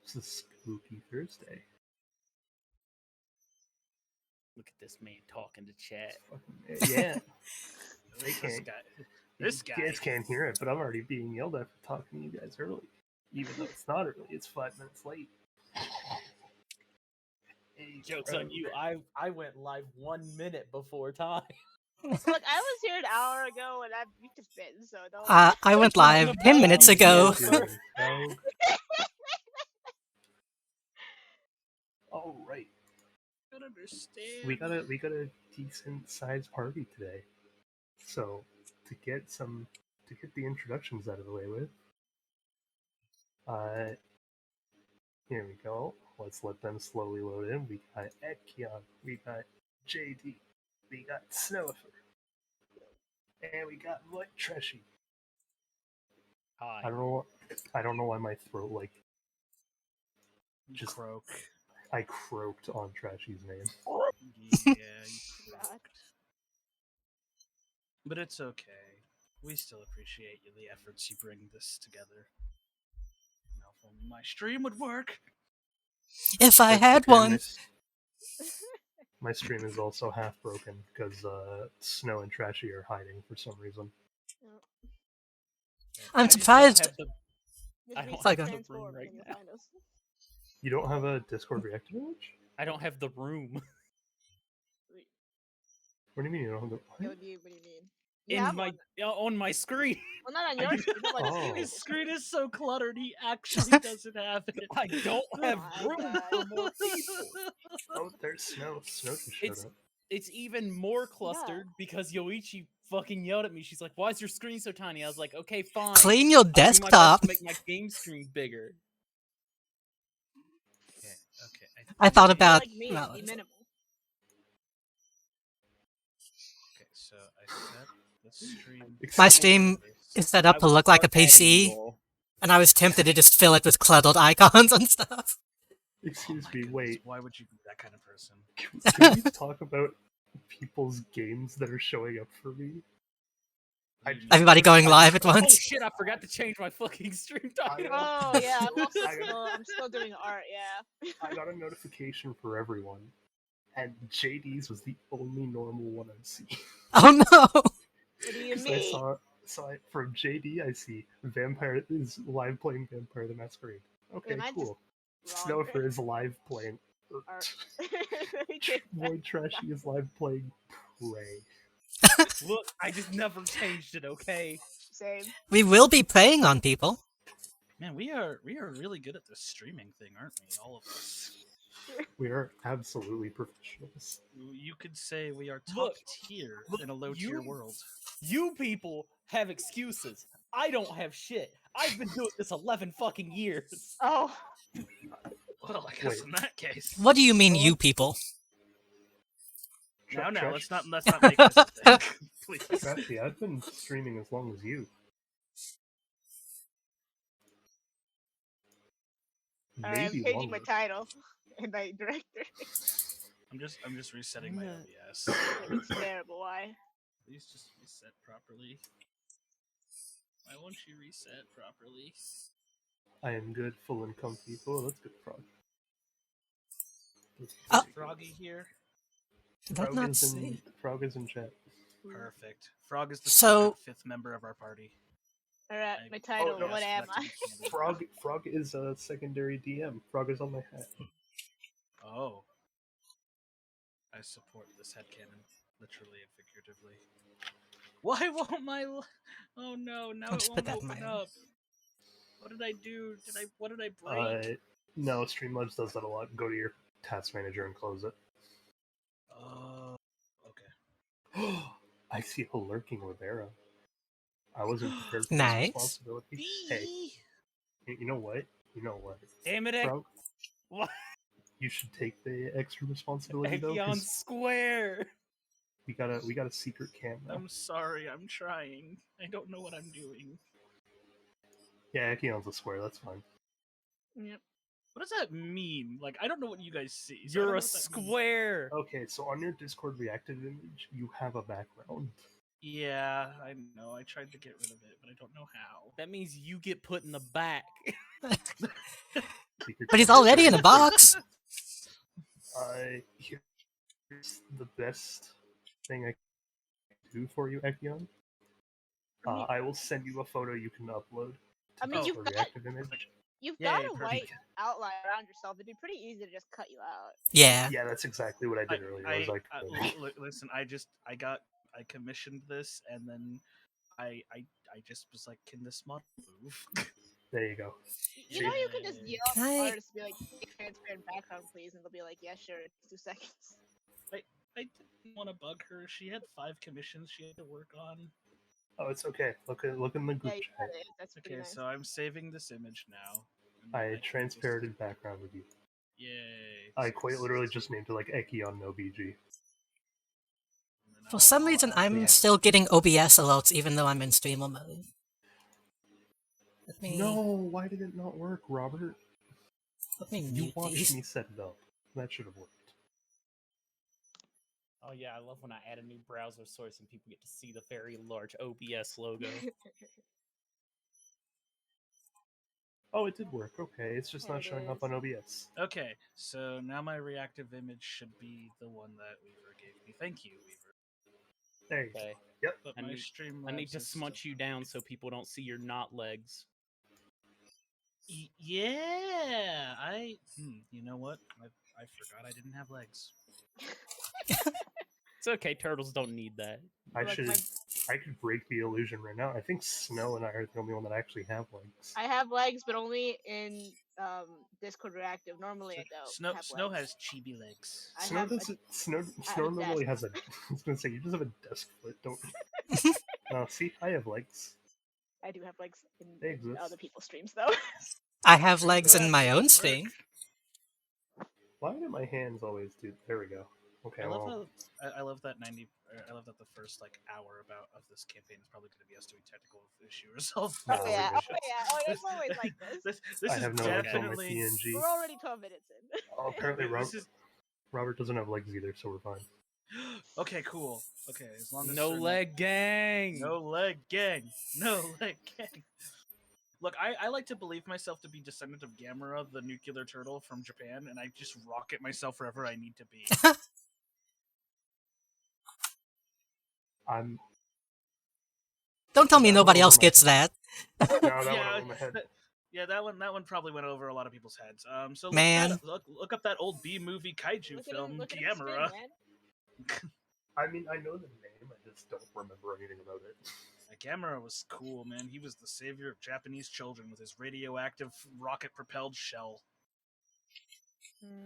It's a spooky Thursday. Look at this man talking to chat. Yeah. They This can't. guy. This guy. You guys can't hear it, but I'm already being yelled at for talking to you guys early. Even though it's not early, it's 5 minutes late. Hey, Joke's bro. on you. I went live 1 minute before time. Look, I was here an hour ago and I've just been, so don't. I went live 10 minutes ago. All right. I don't understand. We got a decent sized party today. So to get the introductions out of the way with, here we go. Let's let them slowly load in. We got Ekayon, we got JD, we got Snowifer, and we got Trashy. Hi. I don't know why my throat just croak. I croaked on Trashy's name. Yeah, you God. croaked. But it's okay. We still appreciate you, the efforts you bring this together. Now, if only my stream would work. If I That's had okay, one. My stream is also half broken because Snow and Trashy are hiding for some reason. I'm surprised. I don't have the room right now. You don't have a Discord React village? I don't have the room. What do you mean you don't have the? What do you mean? You have one. On my screen. Well, not on your screen. But Oh. His screen is so cluttered, he actually doesn't have it. I don't have my room God. for more people. Oh, there's Snow. Snow just showed up. It's even more clustered because Yoichi fucking yelled at me. She's like, "Why is your screen so tiny?" I was like, "Okay, fine. Clean your I'll do my best desktop. to make my game screen bigger." Okay. I thought about. Like me, well, be minimal. Okay, so I set the stream. My stream is set up to look like a PC, and I was tempted to just fill it with cluttered icons and stuff. Excuse Oh my me, goodness, wait. Why would you be that kind of person? Can we talk about people's games that are showing up for me? Everybody going live at Oh once. shit! I forgot to change my fucking stream title. Oh yeah, I'm still doing art. Yeah. I got a notification for everyone, and JD's was the only normal one I've seen. Oh no! What do you I mean? saw it from JD. I see Vampire is live playing Vampire the Masquerade. Okay, Am I cool. just wrong Snowifer is live playing. Art. Boy Trashy is live playing Prey. Look, I just never changed it. Okay. Same. We will be preying on people. Man, we are really good at this streaming thing, aren't we? All of us. We are absolutely professionals. You could say we are top Look, tier look, in a low tier world. You people have excuses. I don't have shit. I've been doing this 11 fucking years. Oh. Well, I guess in that case. What do you mean, you people? No, Trash- let's not make this a thing. Please. Trashy, I've been streaming as long as you. Alright, I'm Maybe changing my longer. title and my director. I'm just resetting my OBS. It's terrible. Why? Please just reset properly. Why won't you reset properly? I am good, full and comfy. Oh, that's good, Frog. Is Oh. Froggy here? Did that not say? Frog is in chat. Perfect. Frog is the So- fifth member of our party. Alright, my title. no, What am I? Frog is a secondary DM. Frog is on my hat. Oh. I support this headcanon, literally and figuratively. Why won't my... Oh no, now I'll it just won't put that in open my- up. What did I do? What did I break? No, Streamlabs does that a lot. Go to your task manager and close it. Oh, okay. I see a lurking Rivera. I wasn't prepared for Nice. this responsibility. Hey, you know what? Damn it, Frog, What? you should take the extra responsibility though. Ekayon 'Cause Square. we got a secret cam now. I'm sorry, I'm trying. I don't know what I'm doing. Yeah, Ekayon's a square. That's fine. Yep. What does that mean? Like, I don't know what you guys see. So I don't You're know a what that means. square. Okay, so on your Discord reactive image, you have a background. Yeah, I know. I tried to get rid of it, but I don't know how. That means you get put in the back. Secret But he's Santa already in a Claus. box. Here's the best thing I can do for you, Ekayon. I will send you a photo you can upload I to mean, this you've got reactive image. you've Yay, got a perfect. white outline around yourself. It'd be pretty easy to just cut you out. Yeah. Yeah, that's exactly what I did earlier. I was like, listen, I commissioned this, and then I just was like, can this model move? there you go. You know, you could just Yeah. yell Can at the I- artist, be like, transparent background, please, and they'll be like, yeah, sure, it's 2 seconds. I didn't want to bug her. She had 5 commissions she had to work on. Oh, it's okay. Look in the Yeah, group you chat. got it. That's pretty Okay, nice. so I'm saving this image now. and then I can just- transparented background with you. Yay! I quite literally just named it like Ekayon no BG. and then For I'll- some I'll reason, add I'm that. still getting OBS alerts even though I'm in streamer mode. Let me, No, why did it not work, Robert? let me You mute watched these. me set it up. That should have worked. Oh yeah, I love when I add a new browser source and people get to see the very large OBS logo. Oh, it did work. Okay, it's just There not it showing up is. on OBS. Okay, so now my reactive image should be the one that Weaver gave me. Thank you, Weaver. There you go. Okay. But I my need- stream. I need to smudge you down so people don't see your knot legs. Yeah, you know what? I forgot I didn't have legs. It's okay, turtles don't need that. I Like should. my- I could break the illusion right now. I think Snow and I are the only one that actually have legs. I have legs, but only in Discord Reactive. Normally, I don't have Snow legs. has chibi legs. I Snow have a- doesn't. Snow I have a normally desk. has a. I was gonna say you just have a desk foot, don't you? See, I have legs. I do have legs in They exist. other people's streams, though. I have legs in Well, my they own work. stream. Why do my hands always do? There we go. Okay, I love well, I love that I love that the first hour of this campaign is probably going to be us doing technical issue resolve. No, Oh yeah, we oh yeah, oh yeah, it's always like this. This I is have no legs on my definitely. PNG. We're already 12 minutes in. Oh, apparently This is Robert doesn't have legs either, so we're fine. okay. Cool. Okay, as long as No certain- leg gang. No leg gang. No leg gang. Look, I like to believe myself to be descendant of Gamera, the nuclear turtle from Japan, and I just rocket myself wherever I need to be. I'm. Don't tell me That nobody went else over my gets that. No, that went Yeah, over my head. that one probably went over a lot of people's heads. So Man. look up that old B movie kaiju Look at film, him, look at him spin, Gamera. man. I mean, I know the name. I just don't remember anything about it. Gamera was cool, man. He was the savior of Japanese children with his radioactive rocket-propelled shell.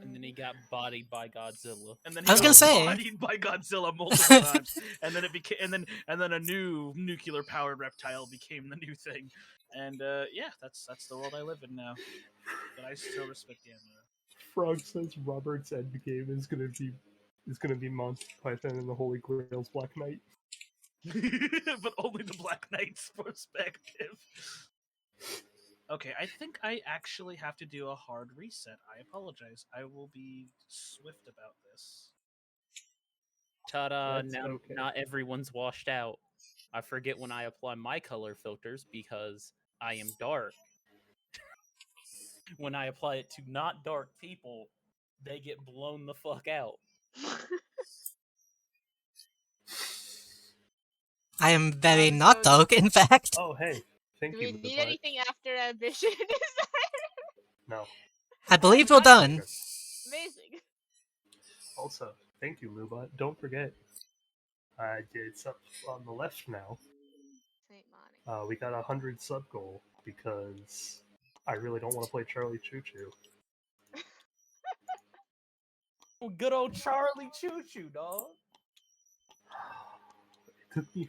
And then he got bodied by Godzilla. And then I was he gonna got say. bodied by Godzilla multiple times. And then it became, and then a new nuclear-powered reptile became the new thing. And yeah, that's the world I live in now. But I still respect Gamera. Frog says Robert's endgame is gonna be Monty Python and the Holy Grail's Black Knight. But only the Black Knight's perspective. Okay, I think I actually have to do a hard reset. I apologize. I will be swift about this. Ta-da! That's Now okay. not everyone's washed out. I forget when I apply my color filters because I am dark. When I apply it to not dark people, they get blown the fuck out. I am very So- not dark, in fact. Oh, hey, thank Do you. we need Lupot. anything after Ambition? No. I believe we're done. Amazing. Also, thank you, Lubot. Don't forget, it's up on the left now. Saint Money. We got 100 sub goal because I really don't want to play Charlie Choo Choo. Good old Charlie Choo Choo, dog. It took me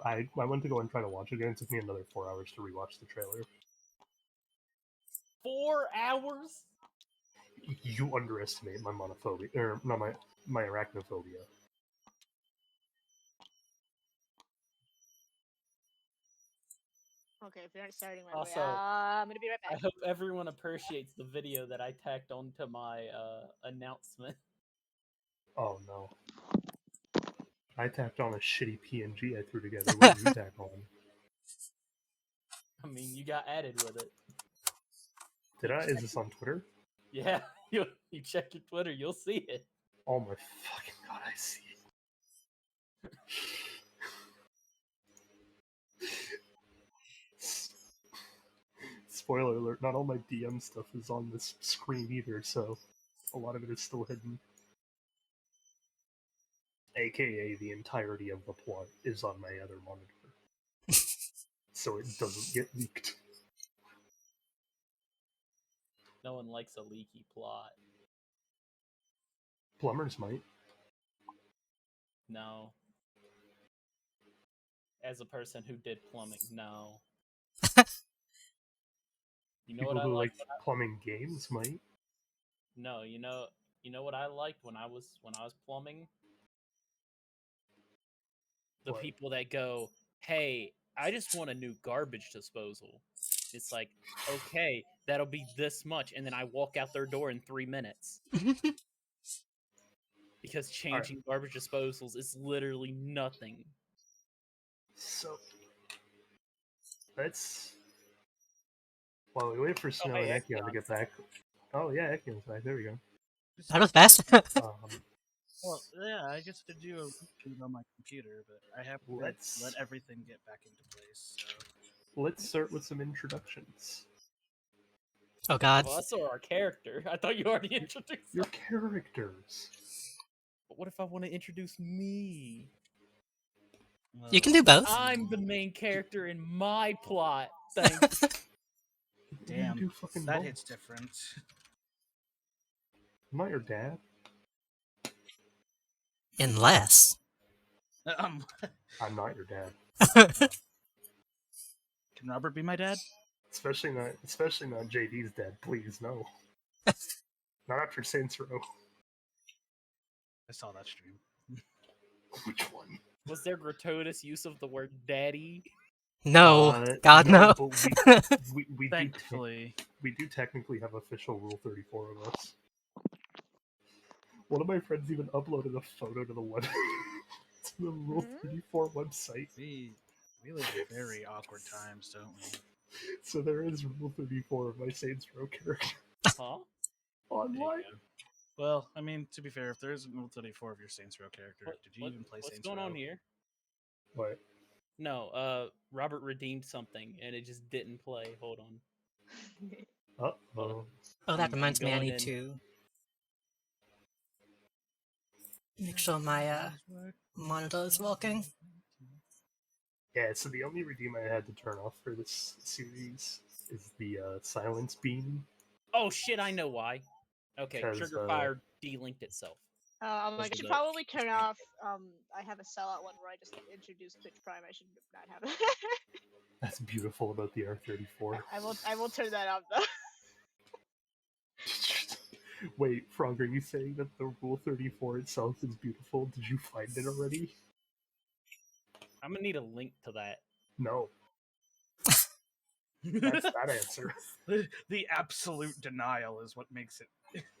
I went to go and try to watch it again. It took me another 4 hours to rewatch the trailer. 4 hours? You underestimate my monophobia, or not my arachnophobia. Okay, if you're not starting right Also, away, I'm gonna be right I back. hope everyone appreciates the video that I tacked onto my announcement. Oh no. I tacked on a shitty PNG I threw together. What did you tack on? I mean, you got added with it. Did I? Is this on Twitter? Yeah, you check your Twitter, you'll see it. Oh my fucking god, I see it. Spoiler alert, not all my DM stuff is on this screen either, so a lot of it is still hidden. AKA the entirety of the plot is on my other monitor. So it doesn't get leaked. No one likes a leaky plot. Plumbers might. No. As a person who did plumbing, no. You know People what I who like like? plumbing games might. No, you know what I liked when I was plumbing? The What? people that go, "Hey, I just want a new garbage disposal." It's like, "Okay, that'll be this much," and then I walk out their door in 3 minutes. Because changing garbage disposals is literally nothing. So let's. While we wait for Snow hey, and Ekayon to get back. Oh yeah, Ekion's back. There we go. That was fast. Well, yeah, I just had to do a reboot on my computer, but I have to let everything get back into place. So. Let's start with some introductions. Oh god. Well, that's our character. I thought you already introduced Your us. characters. But what if I want to introduce me? Well, You can do both. I'm the main character in my plot. Thanks. damn, You do fucking that both. hits different. I'm not your dad. Unless. I'm not your dad. Can Robert be my dad? Especially not JD's dad. Please no. Not after Saints Row. I saw that stream. Which one? Was there gratuitous use of the word daddy? No. God, no. But we Thankfully. we do technically have official Rule 34 of us. One of my friends even uploaded a photo to the web to the Rule 34 website. We live in very awkward times, don't we? So there is Rule 34 of my Saints Row character Huh? online. Well, I mean, to be fair, if there isn't Rule 34 of your Saints Row character, did you even play what's Saints going Row? on here? What? No, Robert redeemed something and it just didn't play. Hold on. Uh-oh. Oh, that reminds me, I going need in. to make sure my monitor is working. Yeah, so the only redeem I had to turn off for this series is the silence beam. Oh shit, I know why. Okay, 'Cause, Trigger Fire delinked itself. I'm like, I should probably turn off. I have a sellout one where I just introduced Twitch Prime. I should not have it. That's beautiful about the R34. I will turn that off though. Wait, Frog, are you saying that the Rule 34 itself is beautiful? Did you find it already? I'm gonna need a link to that. No. That's that answer. The absolute denial is what makes it.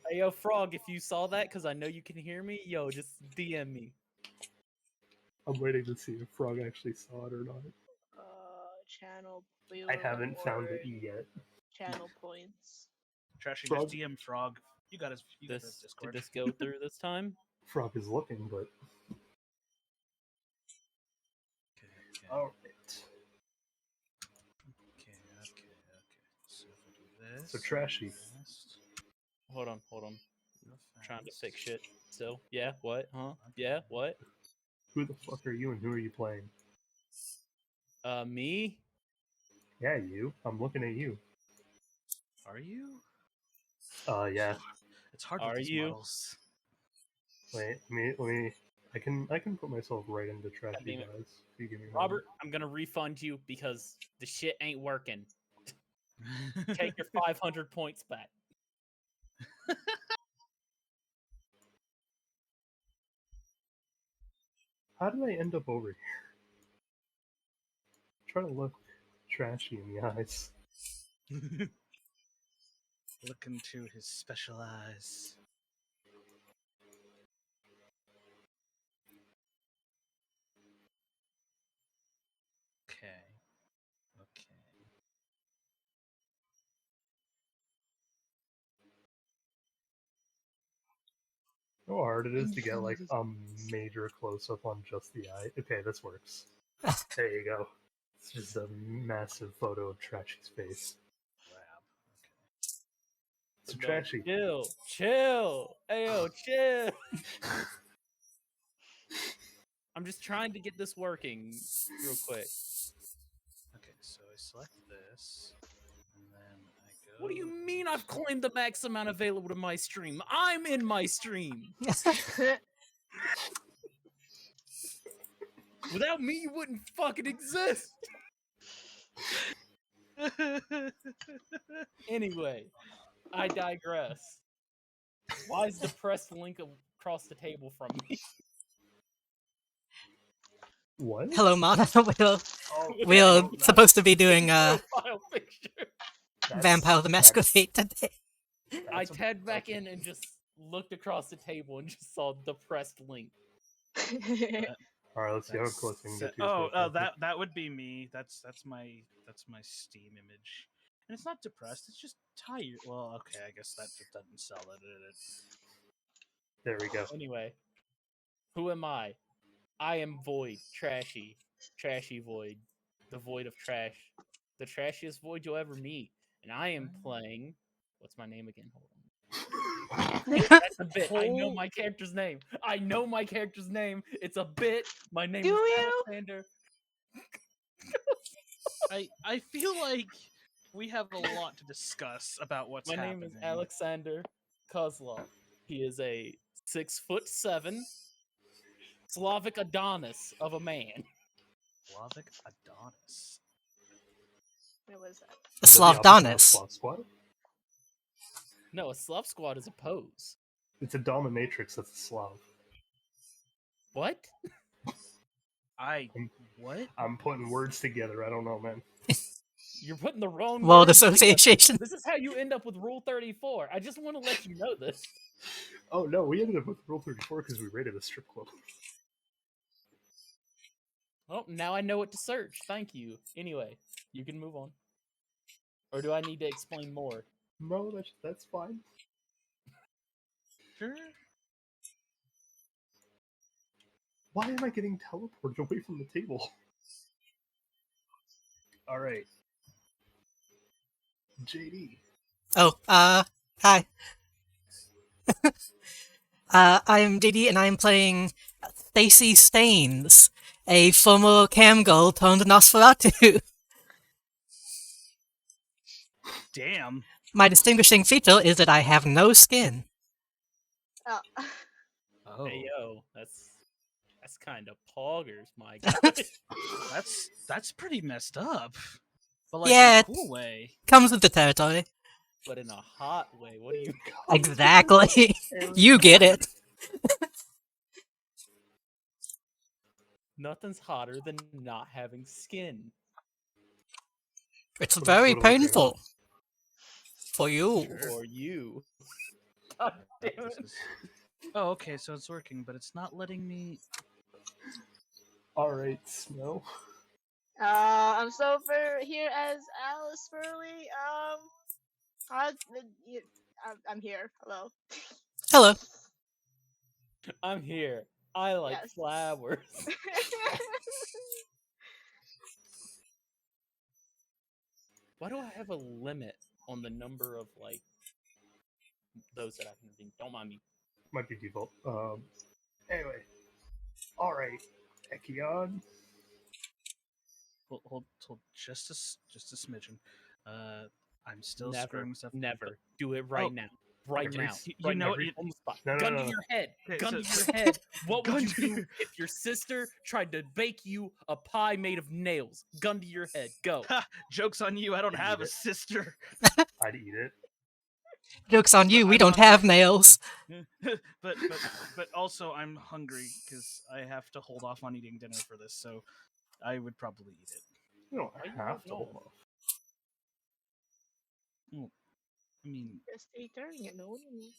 Hey, yo, Frog, if you saw that, because I know you can hear me, yo, just DM me. I'm waiting to see if Frog actually saw it or not. Channel viewer. I haven't found it yet. Channel points. Trashy, Frog? just DM Frog. You got his Did Discord. this go through this time? Frog is looking, but... Okay. Alright. Okay. So if I do this. So Trashy. Hold on. Trying to fix shit. Still. Yeah, what? Huh? Yeah, what? Who the fuck are you and who are you playing? Me? Yeah, you. I'm looking at you. Are you? Yeah. It's hard Are with these you? models. Wait, let me... I can put myself right into Trashy, damn it. guys. If you give me a Robert, I'm gonna refund you because the shit ain't working. Take your 500 points back. How did I end up over here? Try to look Trashy in the eyes. Look into his special eyes. Okay. Okay. You know how hard it is to get like a major close up on just the eye. Okay, this works. There you go. It's just a massive photo of Trashy's face. Lab. So No, Trashy. Chill. Ayo, chill. I'm just trying to get this working real quick. Okay, so I select this, and then I go. What do you mean I've claimed the max amount available to my stream? I'm in my stream. Without me, you wouldn't fucking exist. Anyway, I digress. Why is the pressed link across the table from me? What? Hello, Mana. Oh, We're no, supposed to be doing Profile picture. Vampire the Masquerade today. I tabbed back in and just looked across the table and just saw the pressed link. All right, let's see how close we can get to your Oh, profile. that would be me. That's my Steam image, and it's not depressed. It's just tired. Well, okay, I guess that just doesn't sell it. There we go. Anyway, who am I? I am Void, Trashy Void, the Void of Trash, the trashiest Void you'll ever meet. And I am playing. What's my name again? Hold on. That's a bit. I know my character's name. It's a bit. My name Do is you? Alexander. I feel like we have a lot to discuss about what's My happening. name is Alexander Kozlov. He is a 6'7" Slavic Adonis of a man. Slavic Adonis. What was that? The Is that the opposite of Slavdonis. Slav Squad? No, a Slav squad is a pose. It's a dominatrix that's a Slav. What? What? I'm putting words together. I don't know, man. You're putting the wrong World words together. Association. This is how you end up with Rule 34. I just want to let you know this. Oh no, we ended up with Rule 34 because we raided a strip club. Well, now I know what to search. Thank you. Anyway, you can move on. Or do I need to explain more? No, that's fine. Sure. Why am I getting teleported away from the table? Alright. JD. Oh, hi. I'm Diddy, and I'm playing Stacy Staines, a former cam girl turned Nosferatu. Damn. My distinguishing feature is that I have no skin. Oh. Oh. Hey, yo, that's kind of poggers, my god. That's pretty messed up. But like Yeah, in a cool way. Comes with the territory. But in a hot way. What do you... Exactly. You get it. Nothing's hotter than not having skin. It's But very totally fair. painful. For you. For you. God damn it. Oh, okay, so it's working, but it's not letting me. Alright, Snow. I'm Snowifer here as Alice Furley. I'm here. Hello. Hello. I'm here. I like Yes. flowers. Why do I have a limit on the number of, like, those that I can redeem? Don't mind me. Might be default. Anyway. Alright. Ekayon. Hold just a smidgen. I'm still Never, screwing stuff. never. Do it right Oh. now. Right Okay, now. you Right know now. what, you- On the spot. No, no, Gun no, to no. your head. Okay, Gun to so- your head. What would Gun you to do your- if your sister tried to bake you a pie made of nails? Gun to your head. Go. Ha! Joke's on you. I don't I have need a it. sister. I'd eat it. Joke's on you, But we I'm don't hungry. have nails. but also I'm hungry because I have to hold off on eating dinner for this, so I would probably eat it. You don't Why you have holding to hold off? off. I mean, Just eating it, no one will know.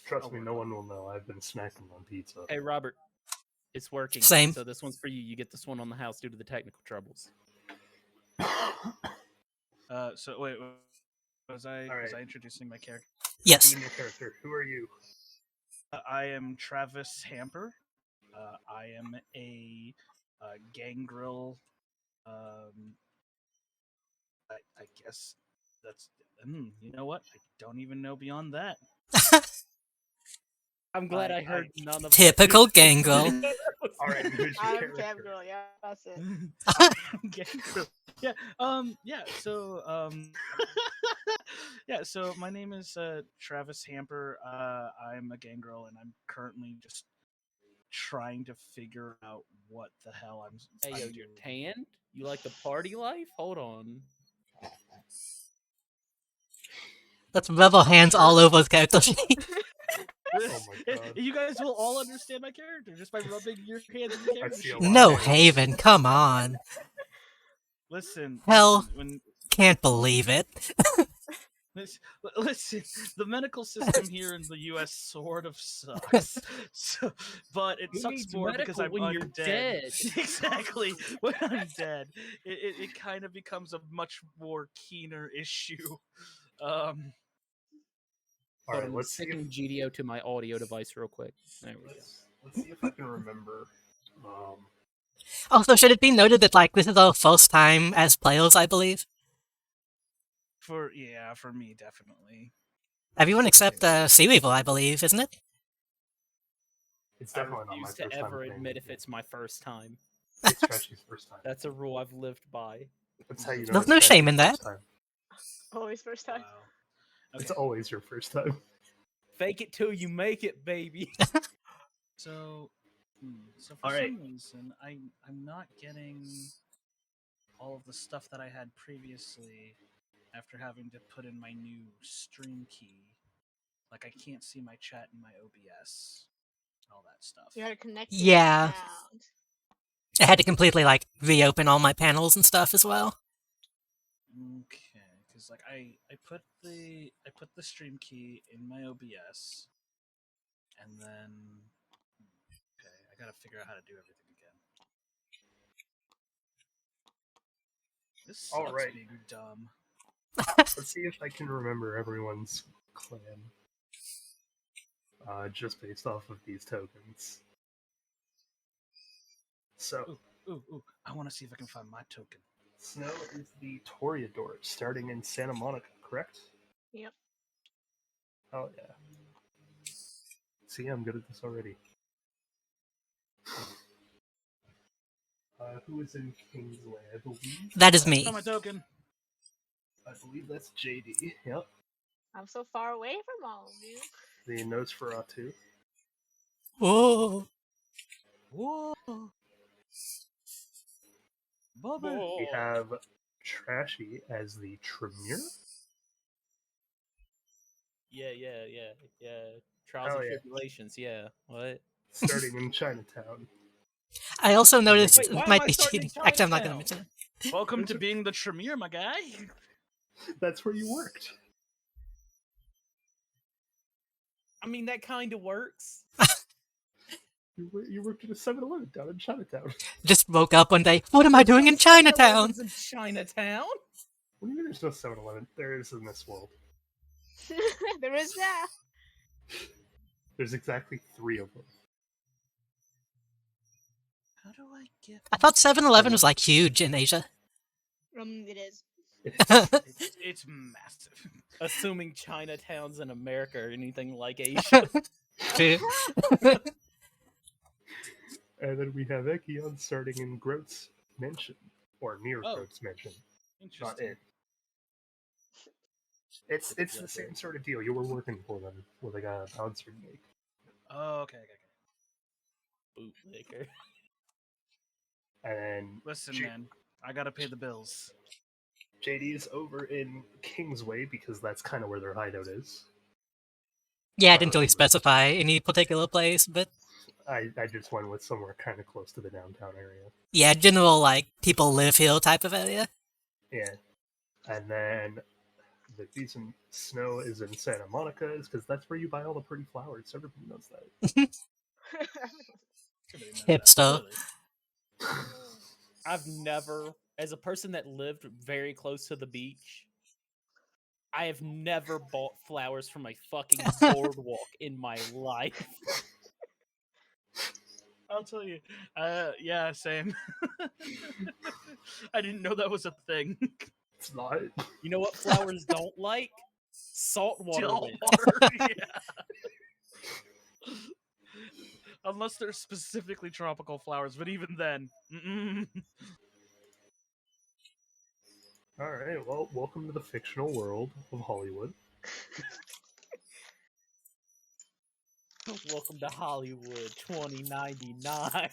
Trust me, work no on one it. will know. I've been snacking on pizza. Hey, Robert. It's working. Same. So this one's for you. You get this one on the house due to the technical troubles. So wait, was I All right. introducing my character? Yes. Doing your character. Who are you? I am Travis Hamper. I am a gangrel. I guess that's. You know what? I don't even know beyond that. I'm glad I I- heard none of Typical that. gangrel. All right, who's your I'm character? Cam Girl, yeah, that's it. I am gangrel. Yeah. Yeah. So. Yeah. So my name is Travis Hamper. I'm a gangrel, and I'm currently just trying to figure out what the hell I'm. Hey, yo, I'm you're doing. tanned? You like the party life? Hold on. Let's rubble hands all over his character sheet. Oh my god. You guys will all understand my character just by rubbing your hands in the character see a sheet. lot. No, Haven, come on. Listen, Hell. when Can't believe it. listen, the medical system here in the U.S. sort of sucks. So, but it Who sucks needs more because medical I'm when undead. you're dead? Exactly, when I'm dead, it kind of becomes a much more keener issue. All right, I'm let's see. sticking GDO to my audio device real quick. There we go. Let's see if I can remember. Also, should it be noted that, like, this is our first time as players, I believe? For me, definitely. Everyone except Seaweaver, I believe, isn't it? It's I definitely not my refuse first to time ever playing admit this if game. it's my first time. It's Trashy's first time. That's a rule I've lived by. That's how you know. There's it's no shame Trashy's in that. first time. Always first time. Wow. It's always your first time. Fake it till you make it, baby. So for All right. some reason, I'm not getting all of the stuff that I had previously after having to put in my new stream key. Like I can't see my chat in my OBS and all that stuff. You gotta connect to Yeah. your account. I had to completely, like, reopen all my panels and stuff as well. Okay, because like I put the stream key in my OBS, and then okay, I gotta figure out how to do everything again. This sucks All right. being dumb. Let's see if I can remember everyone's clan. Just based off of these tokens. So, Ooh, I want to see if I can find my token. Snow is the Toreador, starting in Santa Monica, correct? Yep. Oh yeah. See, I'm good at this already. Who is in Kingsway? I believe. That is me. Found my token. I believe that's JD. Yep. I'm so far away from all of you. The Nosferatu. Whoa. Whoa, Bobby. We have Trashy as the Tremere. Yeah. Trials Oh, and yeah. tribulations, yeah. What? Starting in Chinatown. I also noticed Wait, why it am might I be starting cheating. Actually, I'm not going to Chinatown? mention it. Welcome to being the Tremere, my guy. That's where you worked. I mean, that kind of works. You worked at a 7-Eleven down in Chinatown. Just woke up one day. What am I doing in Chinatown? In Chinatown? What do you mean there's no 7-Eleven? There is in this world. There is now. There's exactly 3 of them. How do I get? I thought 7-Eleven was, like, huge in Asia. It is. It's massive. Assuming Chinatowns in America or anything like Asia. And then we have Ekayon starting in Groat's Mansion. Or near Oh. Groat's Mansion. Not Interesting. in. It's the same sort of deal. You were working for them with like a bouncer make. Oh, okay. Bootlicker. And then Listen, J- man, I gotta pay the bills. JD is over in Kingsway because that's kind of where their hideout is. Yeah, I didn't really specify any particular place, but I just went with somewhere kind of close to the downtown area. yeah, general, like, people live here type of area. Yeah. And then the reason Snow is in Santa Monica is because that's where you buy all the pretty flowers. Everybody knows that. Somebody meant that, Hipster. clearly. I've never, as a person that lived very close to the beach, I have never bought flowers from a fucking boardwalk in my life. I'll tell you. Yeah, same. I didn't know that was a thing. It's not. You know what flowers don't like? Saltwater Salt wind. water, yeah. Unless they're specifically tropical flowers, but even then, All right. Well, welcome to the fictional world of Hollywood. Welcome to Hollywood 2099.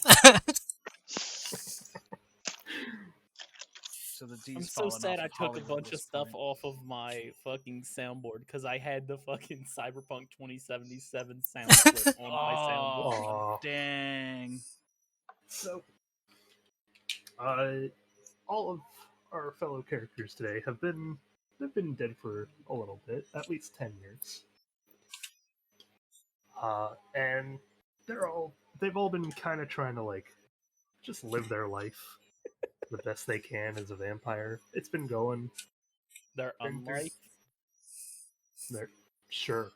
So the D's I'm so fallen sad off I of took a Hollywood bunch at of this stuff point. off of my fucking soundboard because I had the fucking Cyberpunk 2077 sound clip on my soundboard. Oh, dang. So, all of our fellow characters today they've been dead for a little bit, at least 10 years. And they've all been kind of trying to like just live their life the best they can as a vampire. It's been going. They're And unlike. they're sure.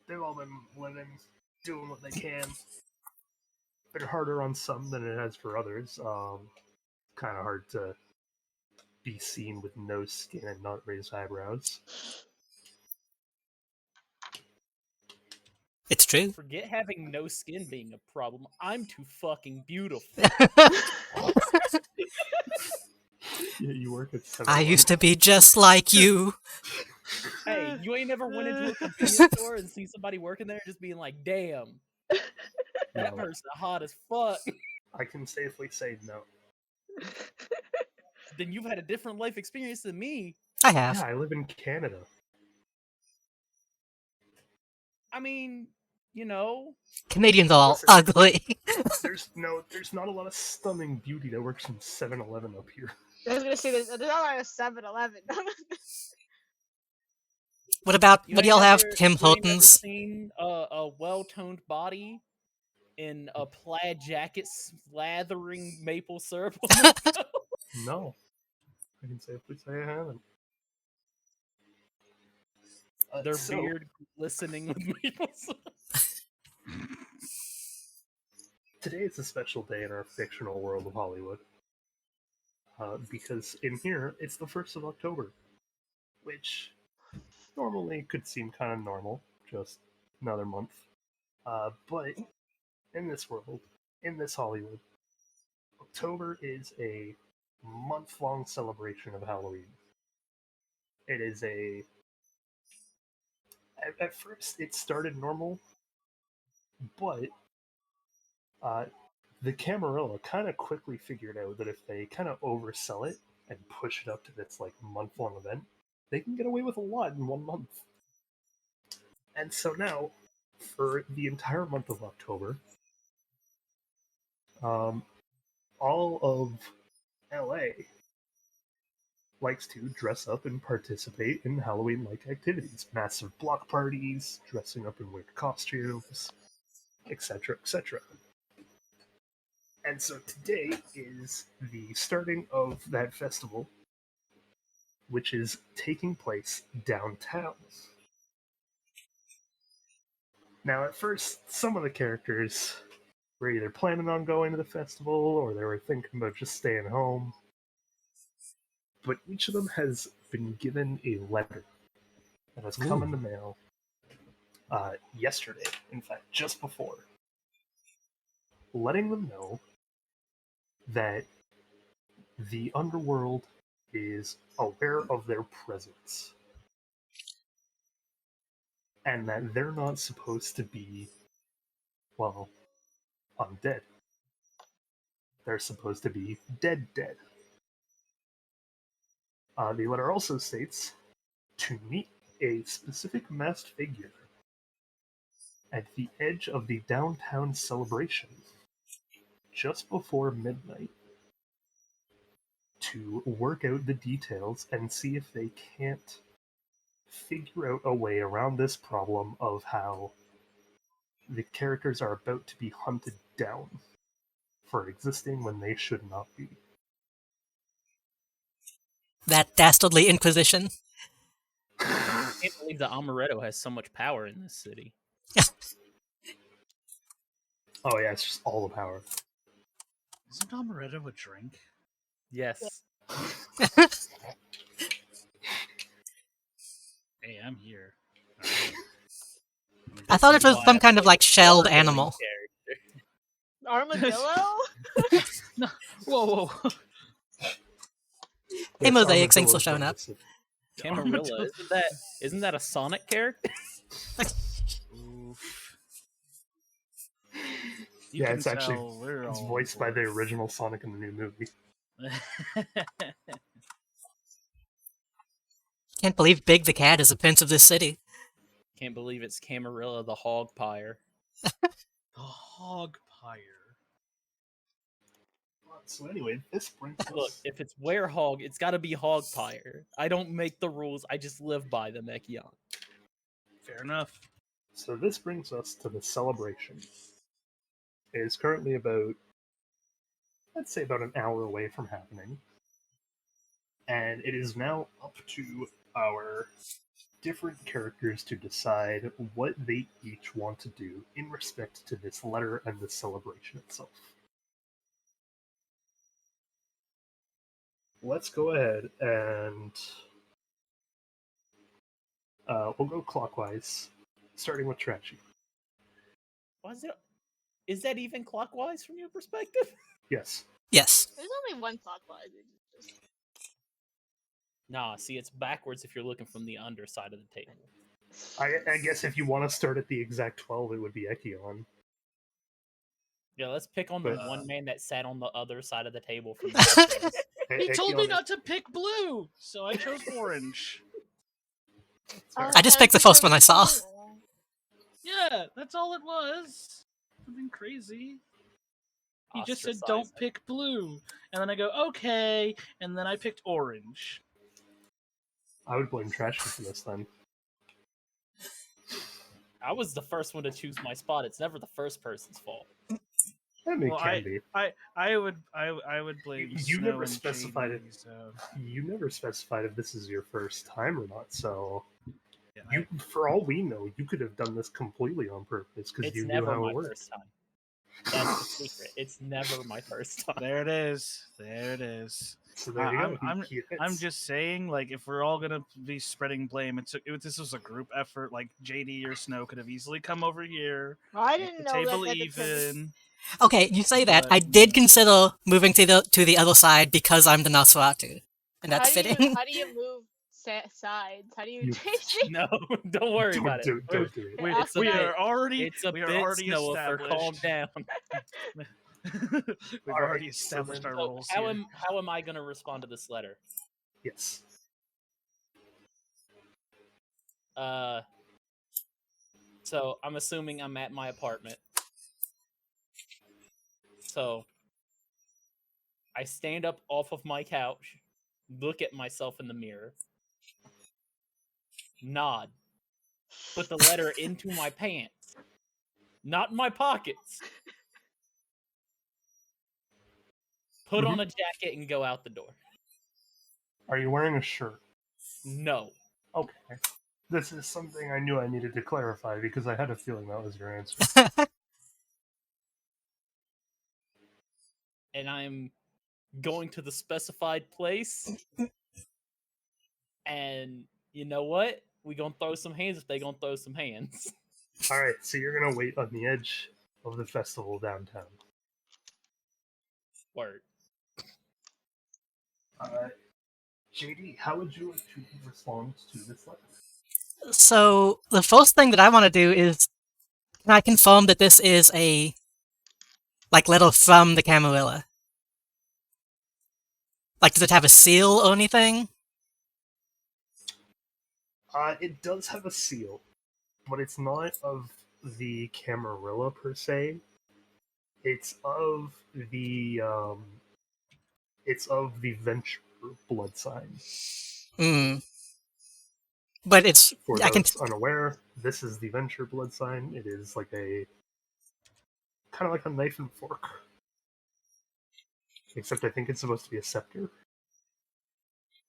They've all been living, doing what they can. Been harder on some than it has for others. Kind of hard to be seen with no skin and not raise eyebrows. It's true. Forget having no skin being a problem. I'm too fucking beautiful. Yeah, you work at 7 I used to be just like you. Hey, you ain't never went into a convenience store and see somebody working there just being like, damn, that No, person hot as fuck. I can safely say no. Then you've had a different life experience than me. I have. Yeah, I live in Canada. I mean, you know, Canadians are all Listen. ugly. There's not a lot of stunning beauty that works in 7-Eleven up here. I was gonna say there's not like a 7-Eleven. What about, you what do ain't y'all have? never- Tim you ain't never Hortons? seen a well-toned body in a plaid jacket slathering maple syrup on themselves? No, I can safely say I haven't. Their So, beard glistening with maple syrup. today is a special day in our fictional world of Hollywood. Because in here, it's the 1st of October, which normally could seem kind of normal, just another month. But in this world, in this Hollywood, October is a month-long celebration of Halloween. It is at first it started normal, but the Camarilla kind of quickly figured out that if they kind of oversell it and push it up to this like month-long event, they can get away with a lot in 1 month. And so now, for the entire month of October, all of LA likes to dress up and participate in Halloween-like activities. Massive block parties, dressing up in weird costumes, etc., etc. And so today is the starting of that festival, which is taking place downtown. Now, at first, some of the characters were either planning on going to the festival or they were thinking about just staying home. But each of them has been given a letter that has come in the mail yesterday, in fact, just before, letting them know that the underworld is aware of their presence and that they're not supposed to be, well, undead. They're supposed to be dead. The letter also states to meet a specific masked figure at the edge of the downtown celebration just before midnight to work out the details and see if they can't figure out a way around this problem of how the characters are about to be hunted down for existing when they should not be. That dastardly Inquisition. I can't believe the Amaretto has so much power in this city. Oh yeah, it's just all the power. Isn't amaretto a drink? Yes. Hey, I'm here. Alright. I thought it was Why some I kind of play like shelled Waterboarding animal. character. Armadillo? No. Whoa, whoa. Hey, Yes, Mosaic, thanks for armadillos showing run up. the city. Camarilla, isn't that a Sonic character? Oof. Yeah, it's actually we're it's all voiced by the original Sonic in the new movie. Can't believe Big the Cat is the prince of this city. Can't believe it's Camarilla the Hog Pyre. The hog pyre. So anyway, this brings Look, us. if it's Werehog, it's gotta be Hog Pyre. I don't make the rules, I just live by them, Ekayon. Fair enough. So this brings us to the celebration. It is currently about, let's say, about an hour away from happening, and it is now up to our different characters to decide what they each want to do in respect to this letter and the celebration itself. Let's go ahead and we'll go clockwise, starting with Trashy. Is that even clockwise from your perspective? Yes. Yes. There's only one clockwise. It's just... Nah, see, it's backwards if you're looking from the underside of the table. I guess if you want to start at the exact 12, it would be Ekayon. Yeah, let's pick on the But, one man that sat on the other side of the table from the He told me Ekayon not to pick blue, so I chose orange. I just picked the first one I saw. Yeah, that's all it was. Nothing crazy. He just said, "Don't Ostracizing. pick blue," and then I go, "Okay," and then I picked orange. I would blame Trashy for this then. I was the first one to choose my spot. It's never the first person's fault. I mean, Well, it can be. I would blame. You Snow never and specified JD, it. So. You never specified if this is your first time or not, so Yeah, you, for all we know, you could have done this completely on purpose because It's you knew never how my it worked. first time. That's the secret. It's never my first time. there it is. There it is. So there you go. I'm just saying, like, if we're all gonna be spreading blame, this was a group effort. Like JD or Snow could have easily come over here, I make didn't the know table that because even. Okay, you say that. But, I did yeah. consider moving to the other side because I'm the Nosferatu. And that's fitting. How do you move sides? How do you You- change it? No, don't worry Don't about it. do it. Don't do it. We, It's a we bit. are already It's a we are bit already Snowifer. Calm established. down. We've Alright, already so established then- our So roles how here. am I going to respond to this letter? Yes. So I'm assuming I'm at my apartment. So I stand up off of my couch, look at myself in the mirror, nod, put the letter into my pants, not in my pockets, put on a jacket, and go out the door. Are you wearing a shirt? No. Okay. This is something I knew I needed to clarify because I had a feeling that was your answer. And I'm going to the specified place. And you know what? We gonna throw some hands if they gonna throw some hands. Alright, so you're gonna wait on the edge of the festival downtown. Word. JD, how would you like to respond to this letter? So the first thing that I want to do is, can I confirm that this is a letter from the Camarilla? Like, does it have a seal or anything? It does have a seal, but it's not of the Camarilla per se. It's of the Venture blood sign. Hmm. But it's For I can those unaware, this is the Venture blood sign. It is like a kind of like a knife and fork, except I think it's supposed to be a scepter.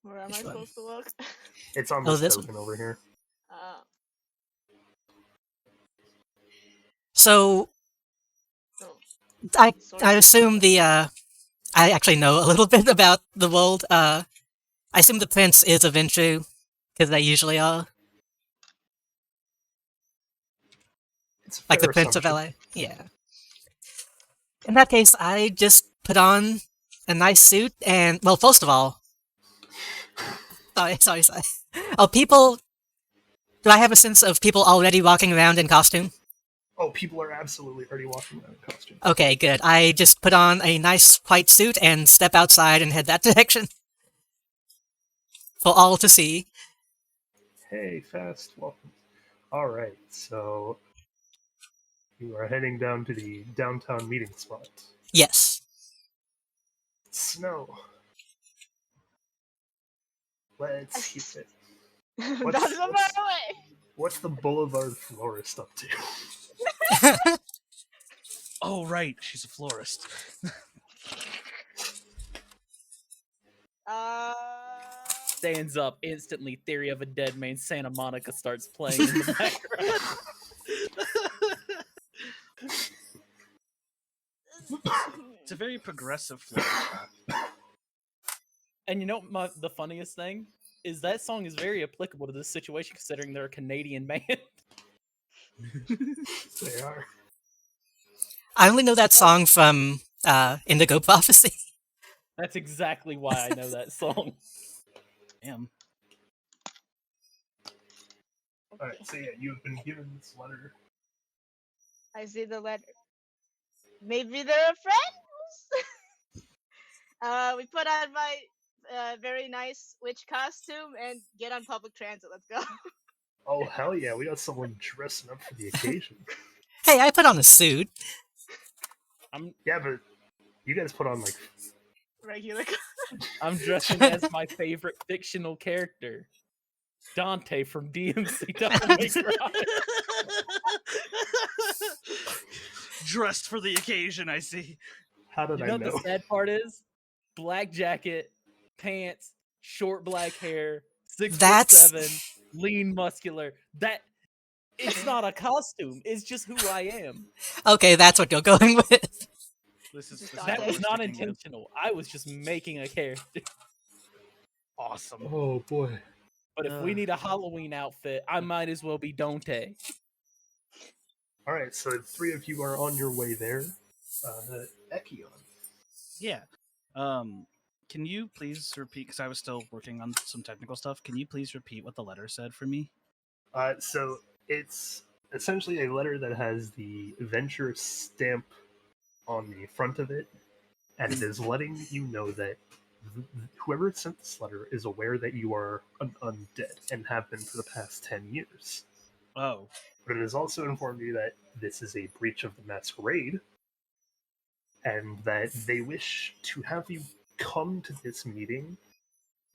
Where am I Which one? supposed to look? It's on Oh, this this token over here. So Oh, I sort I of. assume I actually know a little bit about the world. I assume the prince is a Ventrue, because they usually are. It's a Like the fair Prince of assumption. LA. Yeah. In that case, I just put on a nice suit and, well, first of all, sorry. Oh, people, do I have a sense of people already walking around in costume? Oh, people are absolutely already walking around in costume. Okay, good. I just put on a nice white suit and step outside and head that direction. For all to see. Hey, fast, welcome. Alright, so you are heading down to the downtown meeting spot. Yes. Snow. Let's keep it. That's What's- so far what's- away. What's the Boulevard florist up to? Oh, right, she's a florist. Uh, Stands up instantly. Theory of a Dead Man. Santa Monica starts playing in the background. It's a very progressive florist. And you know what the funniest thing is? That song is very applicable to this situation, considering they're a Canadian band. They are. I only know that song from Indigo Prophecy. That's exactly why I know that song. Damn. Alright, so yeah, you have been given this letter. I see the letter. Maybe they're friends. We put on my very nice witch costume and get on public transit. Let's go. Oh, hell yeah, we got someone dressing up for the occasion. Hey, I put on a suit. Yeah, but you guys put on, like, Regular. I'm dressing as my favorite fictional character, Dante from DMC Devil May Cry. Dressed for the occasion, I see. how did You I know know? what the sad part is? Black jacket, pants, short black hair, 6'7", lean, muscular. It's not a costume. It's just who I am. Okay, that's what you're going with. This is That That what was we're not sticking with. intentional. I was just making a character. Awesome. Oh, boy. But if we need a Halloween outfit, I might as well be Dante. Alright, so the three of you are on your way there. Ekayon. Yeah. Can you please repeat? Because I was still working on some technical stuff. Can you please repeat what the letter said for me? So it's essentially a letter that has the Venture stamp on the front of it, and it is letting you know that whoever sent this letter is aware that you are an undead and have been for the past 10 years. Oh. But it has also informed you that this is a breach of the Masquerade, and that they wish to have you come to this meeting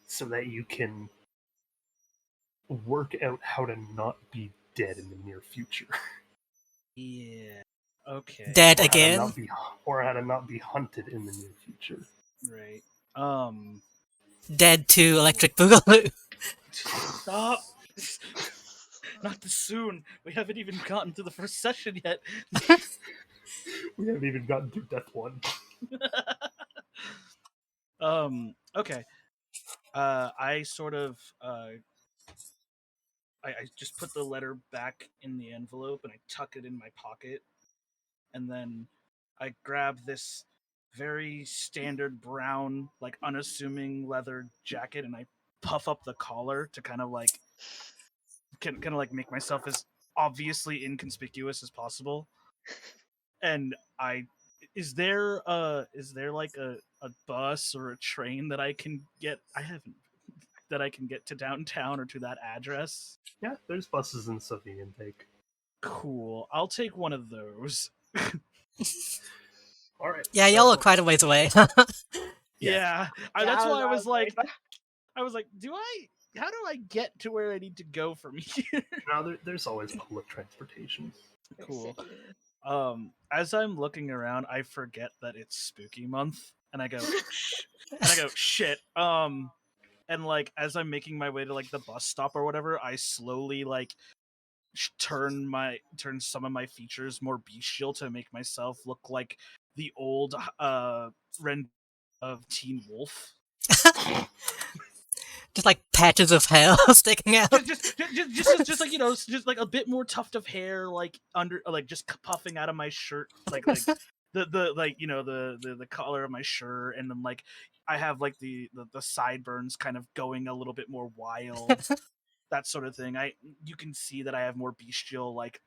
so that you can work out how to not be dead in the near future. Yeah. Okay. Dead Or how to again. not be, or how to not be hunted in the near future. Right. Dead to Electric Boogaloo. Stop. Not this soon. We haven't even gotten to the first session yet. We haven't even gotten through Death 1. Okay. I sort of I just put the letter back in the envelope and I tuck it in my pocket, and then I grab this very standard brown, like unassuming leather jacket, and I puff up the collar to kind of like make myself as obviously inconspicuous as possible. And is there like a bus or a train that I can get? That I can get to downtown or to that address. Yeah, there's buses and stuff you can take. Cool. I'll take one of those. Alright. Yeah, y'all are quite a ways away. Yeah. That's why I was like, do I I get to where I need to go from here? Now there's always public transportation. Cool. City. As I'm looking around, I forget that it's spooky month, and I go, shit. And like as I'm making my way to like the bus stop or whatever, I slowly like turn some of my features more bestial to make myself look like the old rend of Teen Wolf. Just like patches of hair sticking out. Just like just like a bit more tuft of hair, like under, like just puffing out of my shirt, like the like the collar of my shirt, and then like I have like the sideburns kind of going a little bit more wild, that sort of thing. You can see that I have more bestial like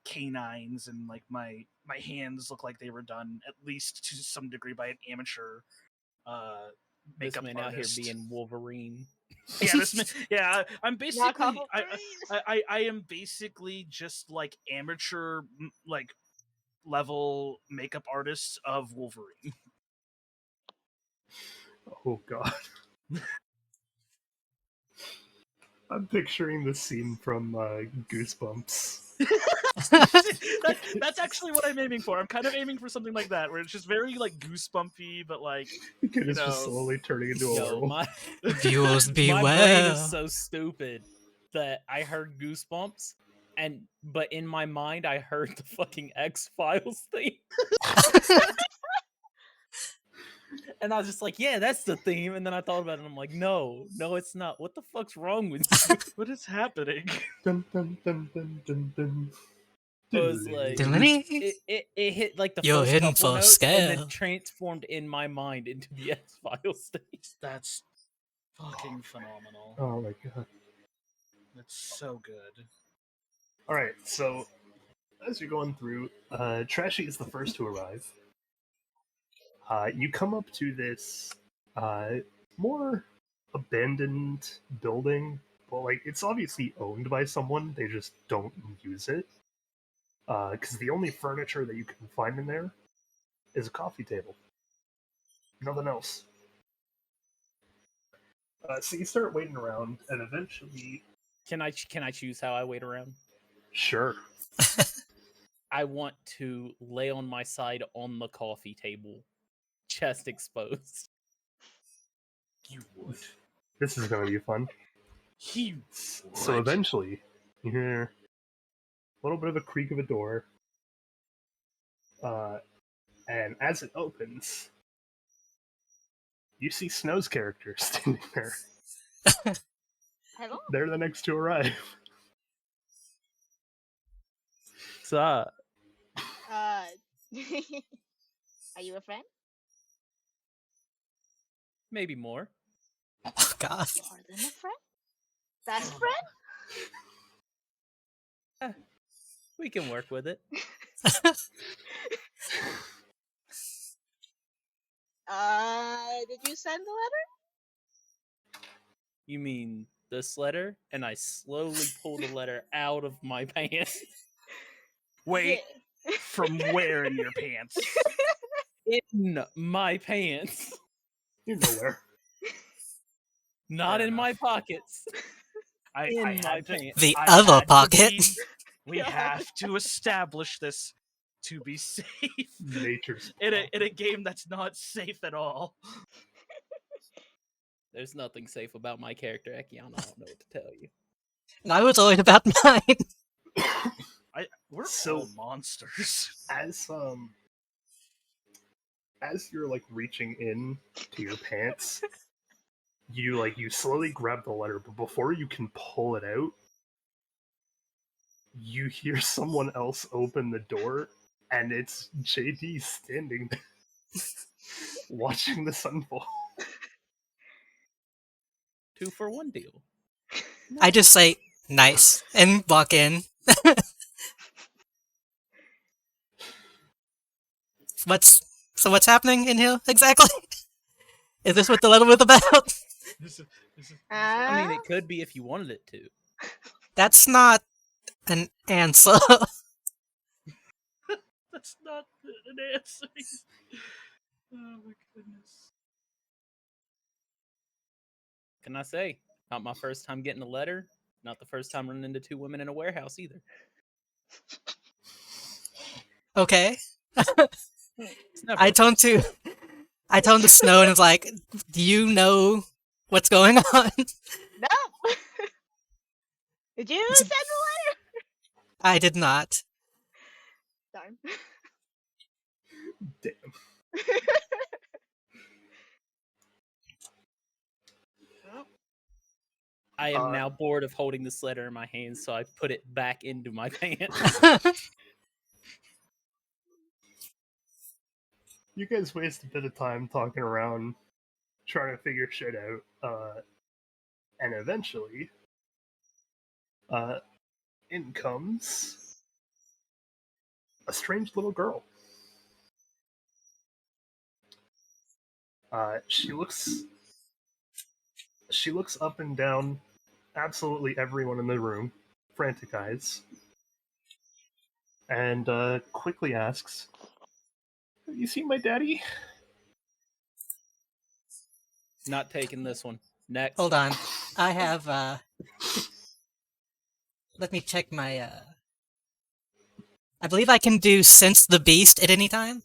canines, and like my hands look like they were done at least to some degree by an amateur makeup This man out here artist. being Wolverine. Yeah, this man. Yeah, I'm basically. Knock off Wolverine. I am basically just like amateur like level makeup artists of Wolverine. Oh god. I'm picturing the scene from Goosebumps. That's actually what I'm aiming for. I'm kind of aiming for something like that, where it's just very like goosebumpy, but like The kid is just slowly turning into a Yo, werewolf. Viewers my brain beware. is so stupid that I heard Goosebumps, but in my mind I heard the fucking X-Files theme. And I was just like, yeah, that's the theme. And then I thought about it and I'm like, no, it's not. What the fuck's wrong with you? What is happening? Dun, dun, dun, dun, dun, dun. It was like Diddly? it hit like the You're first hidden couple for notes and scale. then transformed in my mind into the X-Files theme. That's fucking phenomenal. Oh my god. That's so good. Alright, so as you're going through, Trashy is the first to arrive. You come up to this more abandoned building. Well, like, it's obviously owned by someone, they just don't use it. Because the only furniture that you can find in there is a coffee table. Nothing else. So you start waiting around, and eventually... Can I choose how I wait around? Sure. I want to lay on my side on the coffee table, chest exposed. You would. This is going to be fun. He So would. eventually, you hear a little bit of a creak of a door, and as it opens, you see Snow's character standing there. Hello. They're the next to arrive. So, Are you a friend? maybe more. Oh, God. More than a friend? Best friend? We can work with it. Did you send the letter? You mean this letter? And I slowly pull the letter out of my pants. Wait, Yeah. from where in your pants? In my pants. You're nowhere. Not Fair in my pockets. I In had my to- pants. The I other had to pocket. We have to establish this to be safe Nature's in a game that's not safe at all. There's nothing safe about my character, Ekayon. I don't know what to tell you. And I was worried about mine. We're So- all monsters. As you're like reaching in to your pants, you slowly grab the letter, but before you can pull it out, you hear someone else open the door, and it's JD standing there watching this unfold. 2-for-1 deal. I just say, nice, and walk in. What's happening in here exactly? Is this what the letter was about? I mean, it could be if you wanted it to. That's not an answer. That's not an answer. Oh my goodness. Can I say? Not my first time getting a letter. Not the first time running into two women in a warehouse either. Okay. It's never I a turned first to I turned to Snow and was like, "Do you know what's going on?" No. Did you send the I did not. letter? Damn. Darn. I am now bored of holding this letter in my hands, so I put it back into my pants. You guys waste a bit of time talking around, trying to figure shit out, and eventually, in comes a strange little girl. She looks up and down absolutely everyone in the room, frantic eyes, and quickly asks, "Have you seen my daddy?" Not taking this one. Next. Hold on. I have let me check my I believe I can do Sense the Beast at any time.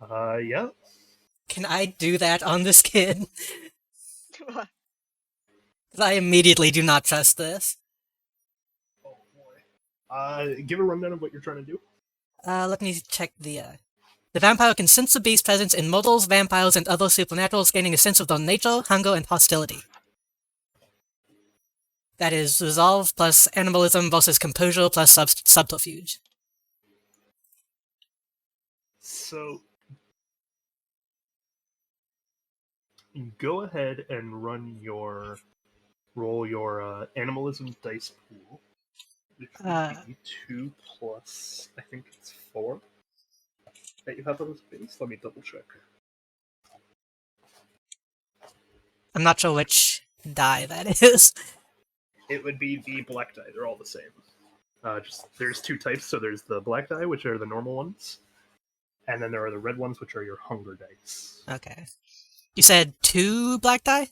Yeah. Can I do that on this kid? What? 'Cause I immediately do not trust this. Oh boy. Give a rundown of what you're trying to do. Let me check the vampire can sense the beast's presence in mortals, vampires, and other supernaturals, gaining a sense of their nature, hunger, and hostility. That is resolve plus animalism versus composure plus subterfuge. So, go ahead and roll your animalism dice pool, which would be 2 plus, I think it's 4 that you have on this base. Let me double check. I'm not sure which die that is. It would be the black die. They're all the same. There's 2 types. So there's the black die, which are the normal ones, and then there are the red ones, which are your hunger dice. Okay. You said 2 black die?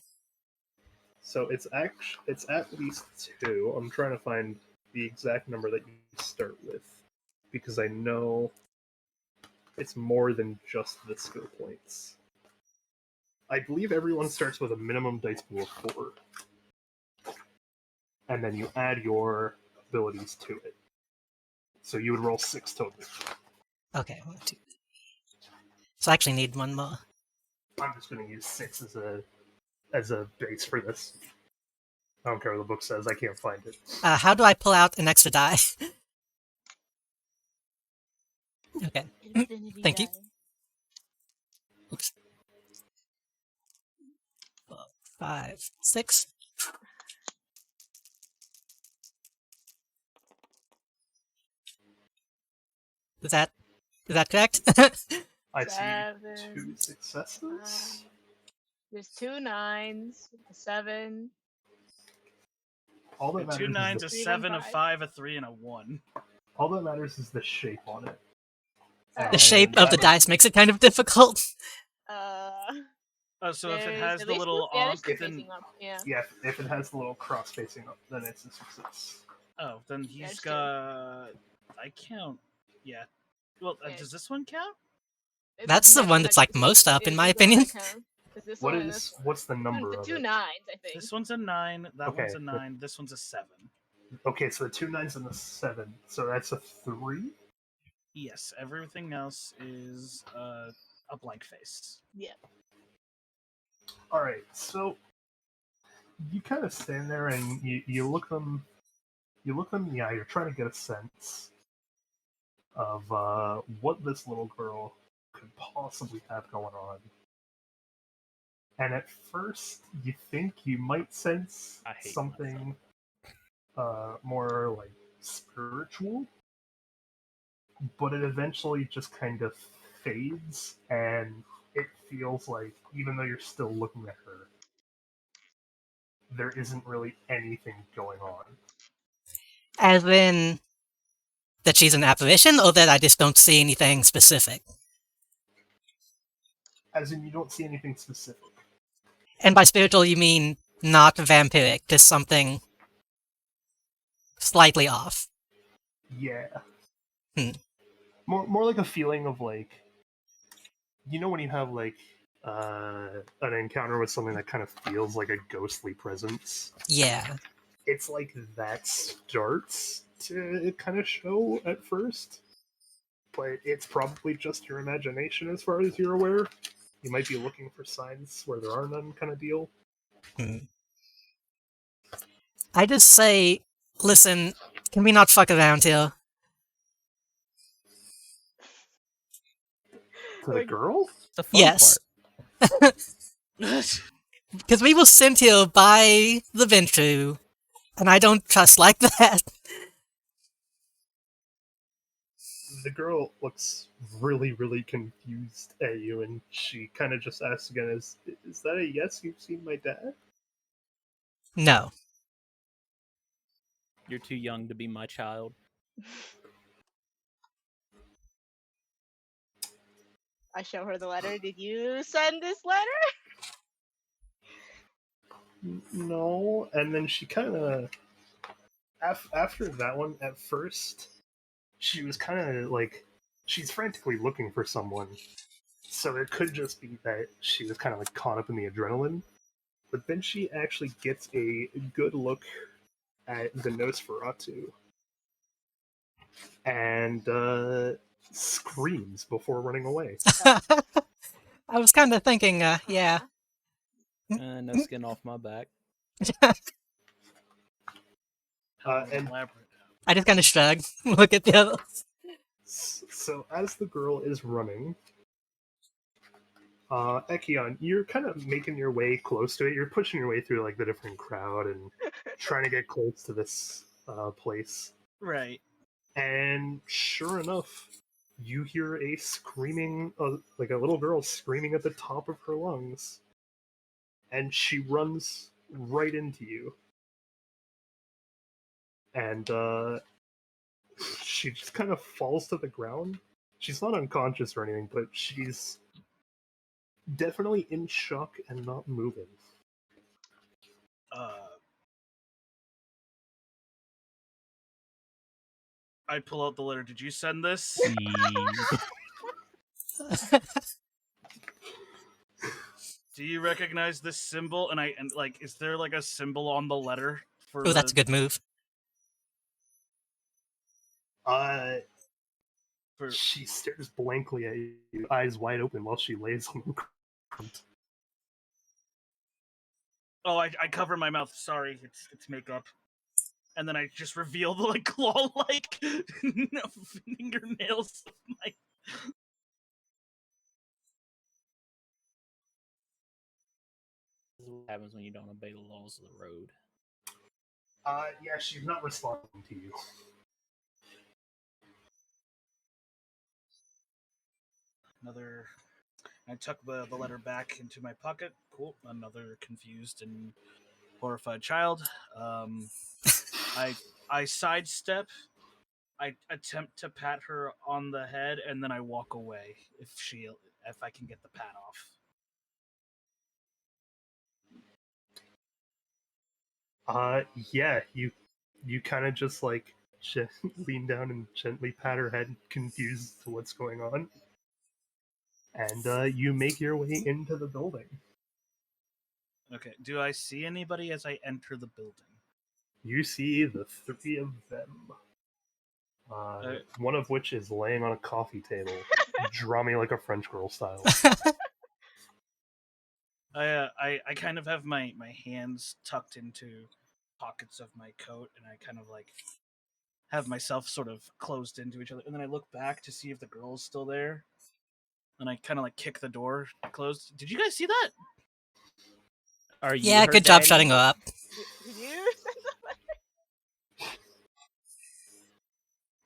So it's at least 2. I'm trying to find the exact number that you start with, because I know it's more than just the skill points. I believe everyone starts with a minimum dice pool of 4, and then you add your abilities to it. So you would roll 6 total. Okay, 1, 2. So I actually need one more. I'm just going to use 6 as a base for this. I don't care what the book says. I can't find it. How do I pull out an extra die? Okay. Infinity Thank you. die. Oops. 5, 6. Is that correct? I see 7. 2 successes. There's 2 9s, a 7. All that matters 2 9s, a is 7, a 5. 5, a 3, and a 1. all that matters is the shape on it. The shape of the dice makes it kind of difficult. Oh, so if it There's has at the least little two- yeah, there's onk, two then facing up. Yeah. Yeah, if it has the little cross facing up, then it's a success. oh, then he's There's two. got. I count. Yeah. Well, Yeah. does this one count? It That's doesn't the have one to that's have- like most up, in my it's the one opinion. that counts. It's this What one and this one. what's the number The of 2 it? 9s, I think. This one's a 9. That Okay, one's a but- 9. This one's a 7. Okay, so the 2 9s and the 7, so that's a 3. Yes, everything else is a blank face. Yeah. All right, so you kind of stand there and you look them in the eye. You're trying to get a sense of what this little girl could possibly have going on. And at first, you think you might sense I hate something more like spiritual, but it eventually just kind of fades, and it feels like, even though you're still looking at her, there isn't really anything going on. As in that she's an apparition, or that I just don't see anything specific? As in, you don't see anything specific. And by spiritual, you mean not vampiric, just something slightly off. Yeah. Hmm. More like a feeling of like, you know, when you have like an encounter with something that kind of feels like a ghostly presence. Yeah. It's like that starts to kind of show at first, but it's probably just your imagination as far as you're aware. You might be looking for signs where there are none, kind of deal. Hmm. I just say, listen, can we not fuck around here? To the girl? The fun Yes. part. Because we were sent here by the Ventrue, and I don't trust like that. The girl looks really, really confused at you, and she kind of just asks again, is that a yes, you've seen my dad? No. You're too young to be my child. I show her the letter. Did you send this letter? No. And then she kind of, after that one, at first, she was kind of like, she's frantically looking for someone. So it could just be that she was kind of like caught up in the adrenaline. But then she actually gets a good look at the Nosferatu and screams before running away. I was kind of thinking, yeah. No skin off my back. And Elaborate. I just kind of shrug, look at the others. so as the girl is running, Ekayon, you're kind of making your way close to it. You're pushing your way through like the different crowd and trying to get close to this place. Right. And sure enough, you hear a screaming, like a little girl screaming at the top of her lungs. And she runs right into you. And she just kind of falls to the ground. She's not unconscious or anything, but she's definitely in shock and not moving. I pull out the letter. Did you send this? Do you recognize this symbol? And like, is there like a symbol on the letter for? Oh, that's a good move. She stares blankly at you, eyes wide open, while she lays on the ground. Oh, I cover my mouth. Sorry, it's makeup. And then I just reveal the like claw-like fingernails of my. This is what happens when you don't obey the laws of the road. Yeah, she's not responding to you. Another. I tuck the letter back into my pocket. Cool. Another confused and horrified child. I sidestep. I attempt to pat her on the head, and then I walk away if I can get the pat off. Yeah, you kind of just like lean down and gently pat her head, confused to what's going on, and you make your way into the building. Okay. Do I see anybody as I enter the building? You see the three of them. One of which is laying on a coffee table, draw me like a French girl style. I kind of have my hands tucked into pockets of my coat, and I kind of like have myself sort of closed into each other, and then I look back to see if the girl's still there, and I kind of like kick the door closed. Did you guys see that? Are you Yeah, her good job daddy? shutting her up. Did you send the letter?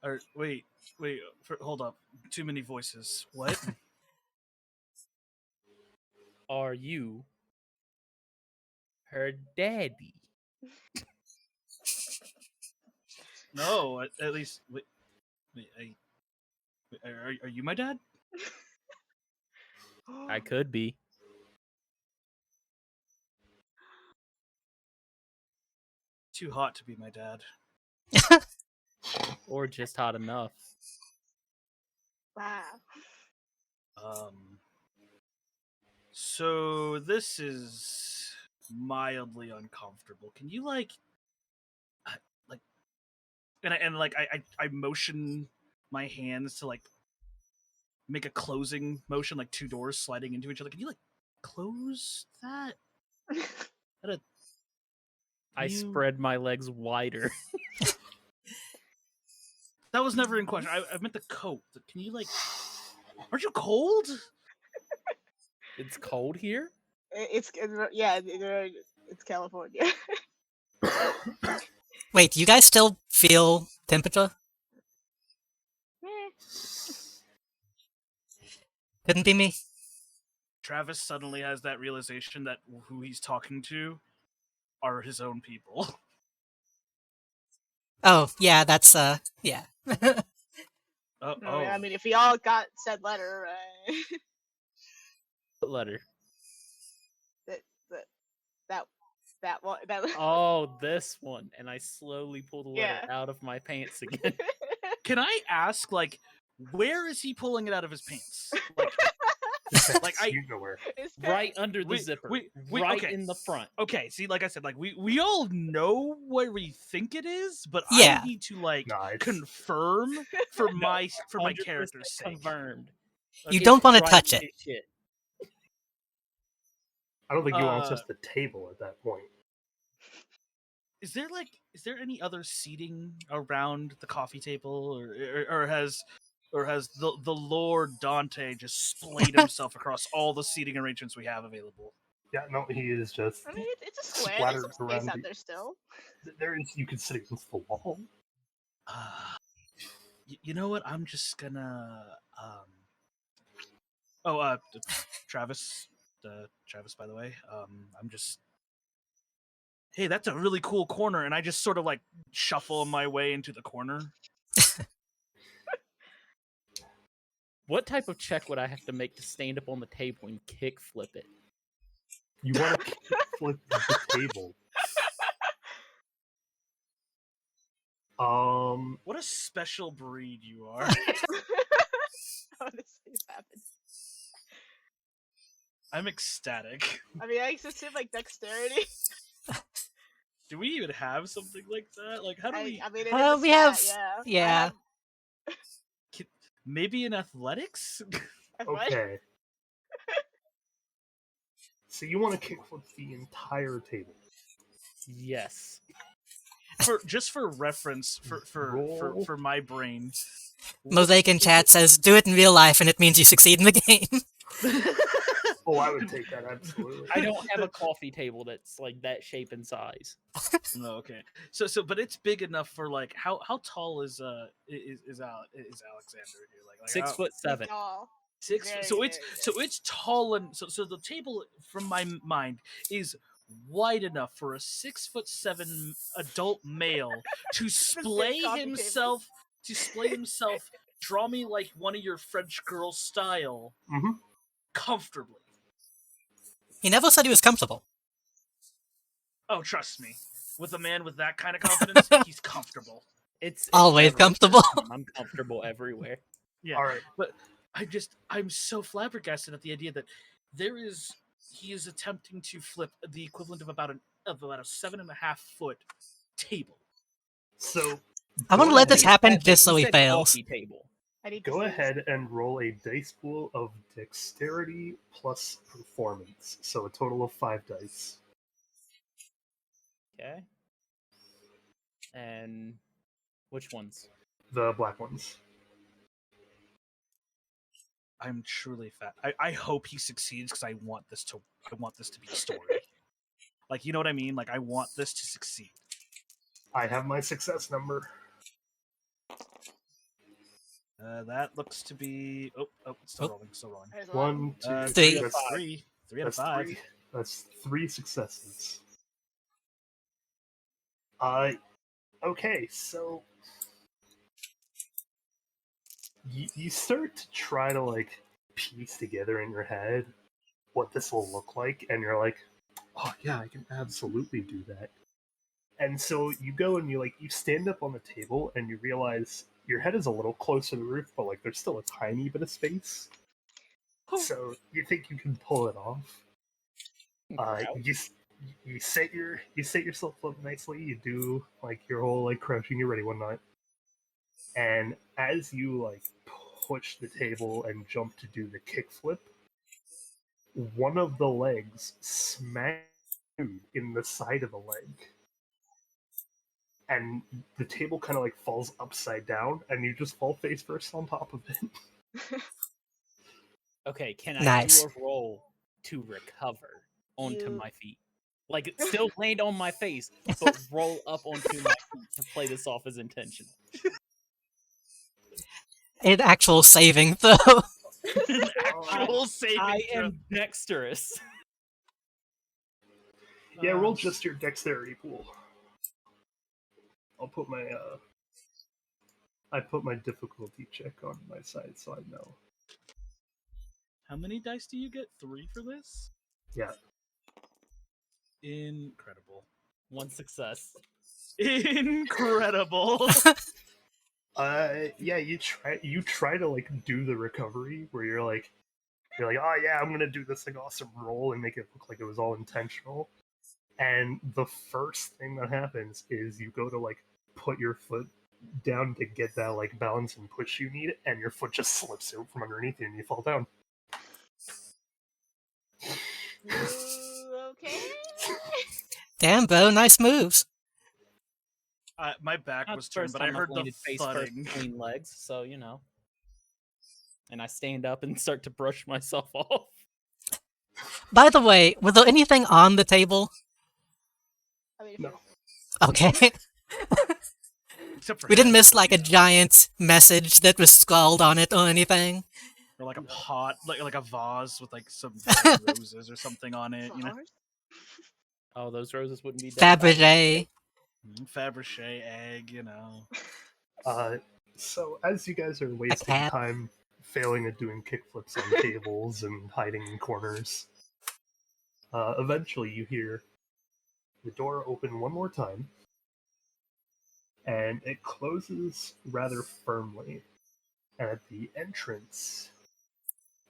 Or wait, hold up. Too many voices. What? Are you her daddy? No, at least are you my dad? I could be. Too hot to be my dad. Or just hot enough. Wow. So this is mildly uncomfortable. Can you like, I motion my hands to like make a closing motion, like two doors sliding into each other. Can you like close that? I You- spread my legs wider. That was never in question. I meant the coat. Can you like? Aren't you cold? It's cold here? It's California. Wait, you guys still feel temperature? Couldn't be me. Travis suddenly has that realization that who he's talking to are his own people. Oh, yeah, that's, yeah. Oh, I mean, if we all got said letter, What letter? that one, that. Oh, this one. And I slowly pull the letter Yeah. out of my pants again. Can I ask, like, where is he pulling it out of his pants? Like I- you know where. It's Right under the We- zipper. we- right okay. in the front. Okay, see, like I said, like we all know where we think it is, but Yeah. I need to like Nah, it's- confirm for No, my 100% character's sake. confirmed. You It's don't want to right touch as it. shit. I don't think you want Uh, just the table at that point. Is there any other seating around the coffee table, or has the Lord Dante just splayed himself across all the seating arrangements we have available? Yeah, no, he is just I mean, it's a square. There's splattered some space around out the- there still. There is, you could sit against the wall. You know what? I'm just gonna Travis, Travis. By the way, I'm just. Hey, that's a really cool corner, and I just sort of like shuffle my way into the corner. What type of check would I have to make to stand up on the table and kick flip it? You want to flip the table. What a special breed you are. Honestly, it happened. I'm ecstatic. I mean, I assume like dexterity. Do we even have something like that? Like, how do we? I mean, it is Oh, a we stat, have- yeah. I yeah. have- Maybe in athletics? what? Okay. So you want to kickflip the entire table. Yes. For reference, Roll. for my brain. Mosaic in chat says, do it in real life and it means you succeed in the game. Oh, I would take that, absolutely. I don't have a coffee table that's like that shape and size. No, okay. So, but it's big enough for like how tall is Alexander here? Like 6'7". Tall. Six. Very, So it's very it's tall and so the table from my mind is wide enough for a 6'7" adult male to splay coffee table. himself, draw me like one of your French girls style, Mhm. comfortably. He never said he was comfortable. Oh, trust me, with a man with that kind of confidence, he's comfortable. It's Always never a comfortable. question. I'm comfortable everywhere. Yeah. All right. But I'm so flabbergasted at the idea that he is attempting to flip the equivalent of about a 7.5 foot table. So I want to go let this ahead- happen He just so he said fails. coffee table. I need to Go see ahead and roll a dice pool of dexterity plus performance. So a total of 5 dice. Okay. And which ones? The black ones. I'm truly fat. I hope he succeeds because I want this to be a story. Like, you know what I mean? Like, I want this to succeed. I have my success number. That looks to be. Oh, it's still Oh. rolling. Still rolling. There's a lot. 1, 2, Three. that's Three. 3 out of that's 5. three. That's 3 successes. Okay, so you start to try to like piece together in your head what this will look like, and you're like, oh yeah, I can absolutely do that. And so you go and you stand up on the table and you realize your head is a little close to the roof, but like there's still a tiny bit of space. So you think you can pull it off. You set yourself up nicely. You do like your whole like crouching, you're ready, whatnot. And as you like push the table and jump to do the kickflip, one of the legs smacks you in the side of the leg, and the table kind of like falls upside down, and you just fall face first on top of it. Okay, can I Nice. do a roll to recover onto You- my feet? Like, still land on my face, but roll up onto my feet to play this off as intentional. An actual saving throw. An actual saving I throw. am dexterous. Yeah, roll just your dexterity pool. I'll put my difficulty check on my side so I know. How many dice do you get? 3 for this? Yeah. Incredible. One success. Incredible. Yeah, you try to like do the recovery where you're like, oh yeah, I'm gonna do this like awesome roll and make it look like it was all intentional. And the first thing that happens is you go to like put your foot down to get that like balance and push you need, and your foot just slips out from underneath you and you fall down. You okay? Damn, Bo, nice moves. My back Not was the turned, first but I time I've heard the landed face first thudding. between legs, so you know. And I stand up and start to brush myself off. By the way, was there anything on the table? I mean, if No. you're- Okay. Except for We didn't him, miss but, like you a know. giant message that was scrawled on it or anything. Or like a pot, like a vase with like some red roses or something on it, you know. flowers? Oh, those roses wouldn't be dead. Fabergé. Fabergé egg, you know. So as you guys are wasting cat. time failing at doing kickflips on tables and hiding in corners, eventually you hear the door open one more time, and it closes rather firmly. And at the entrance,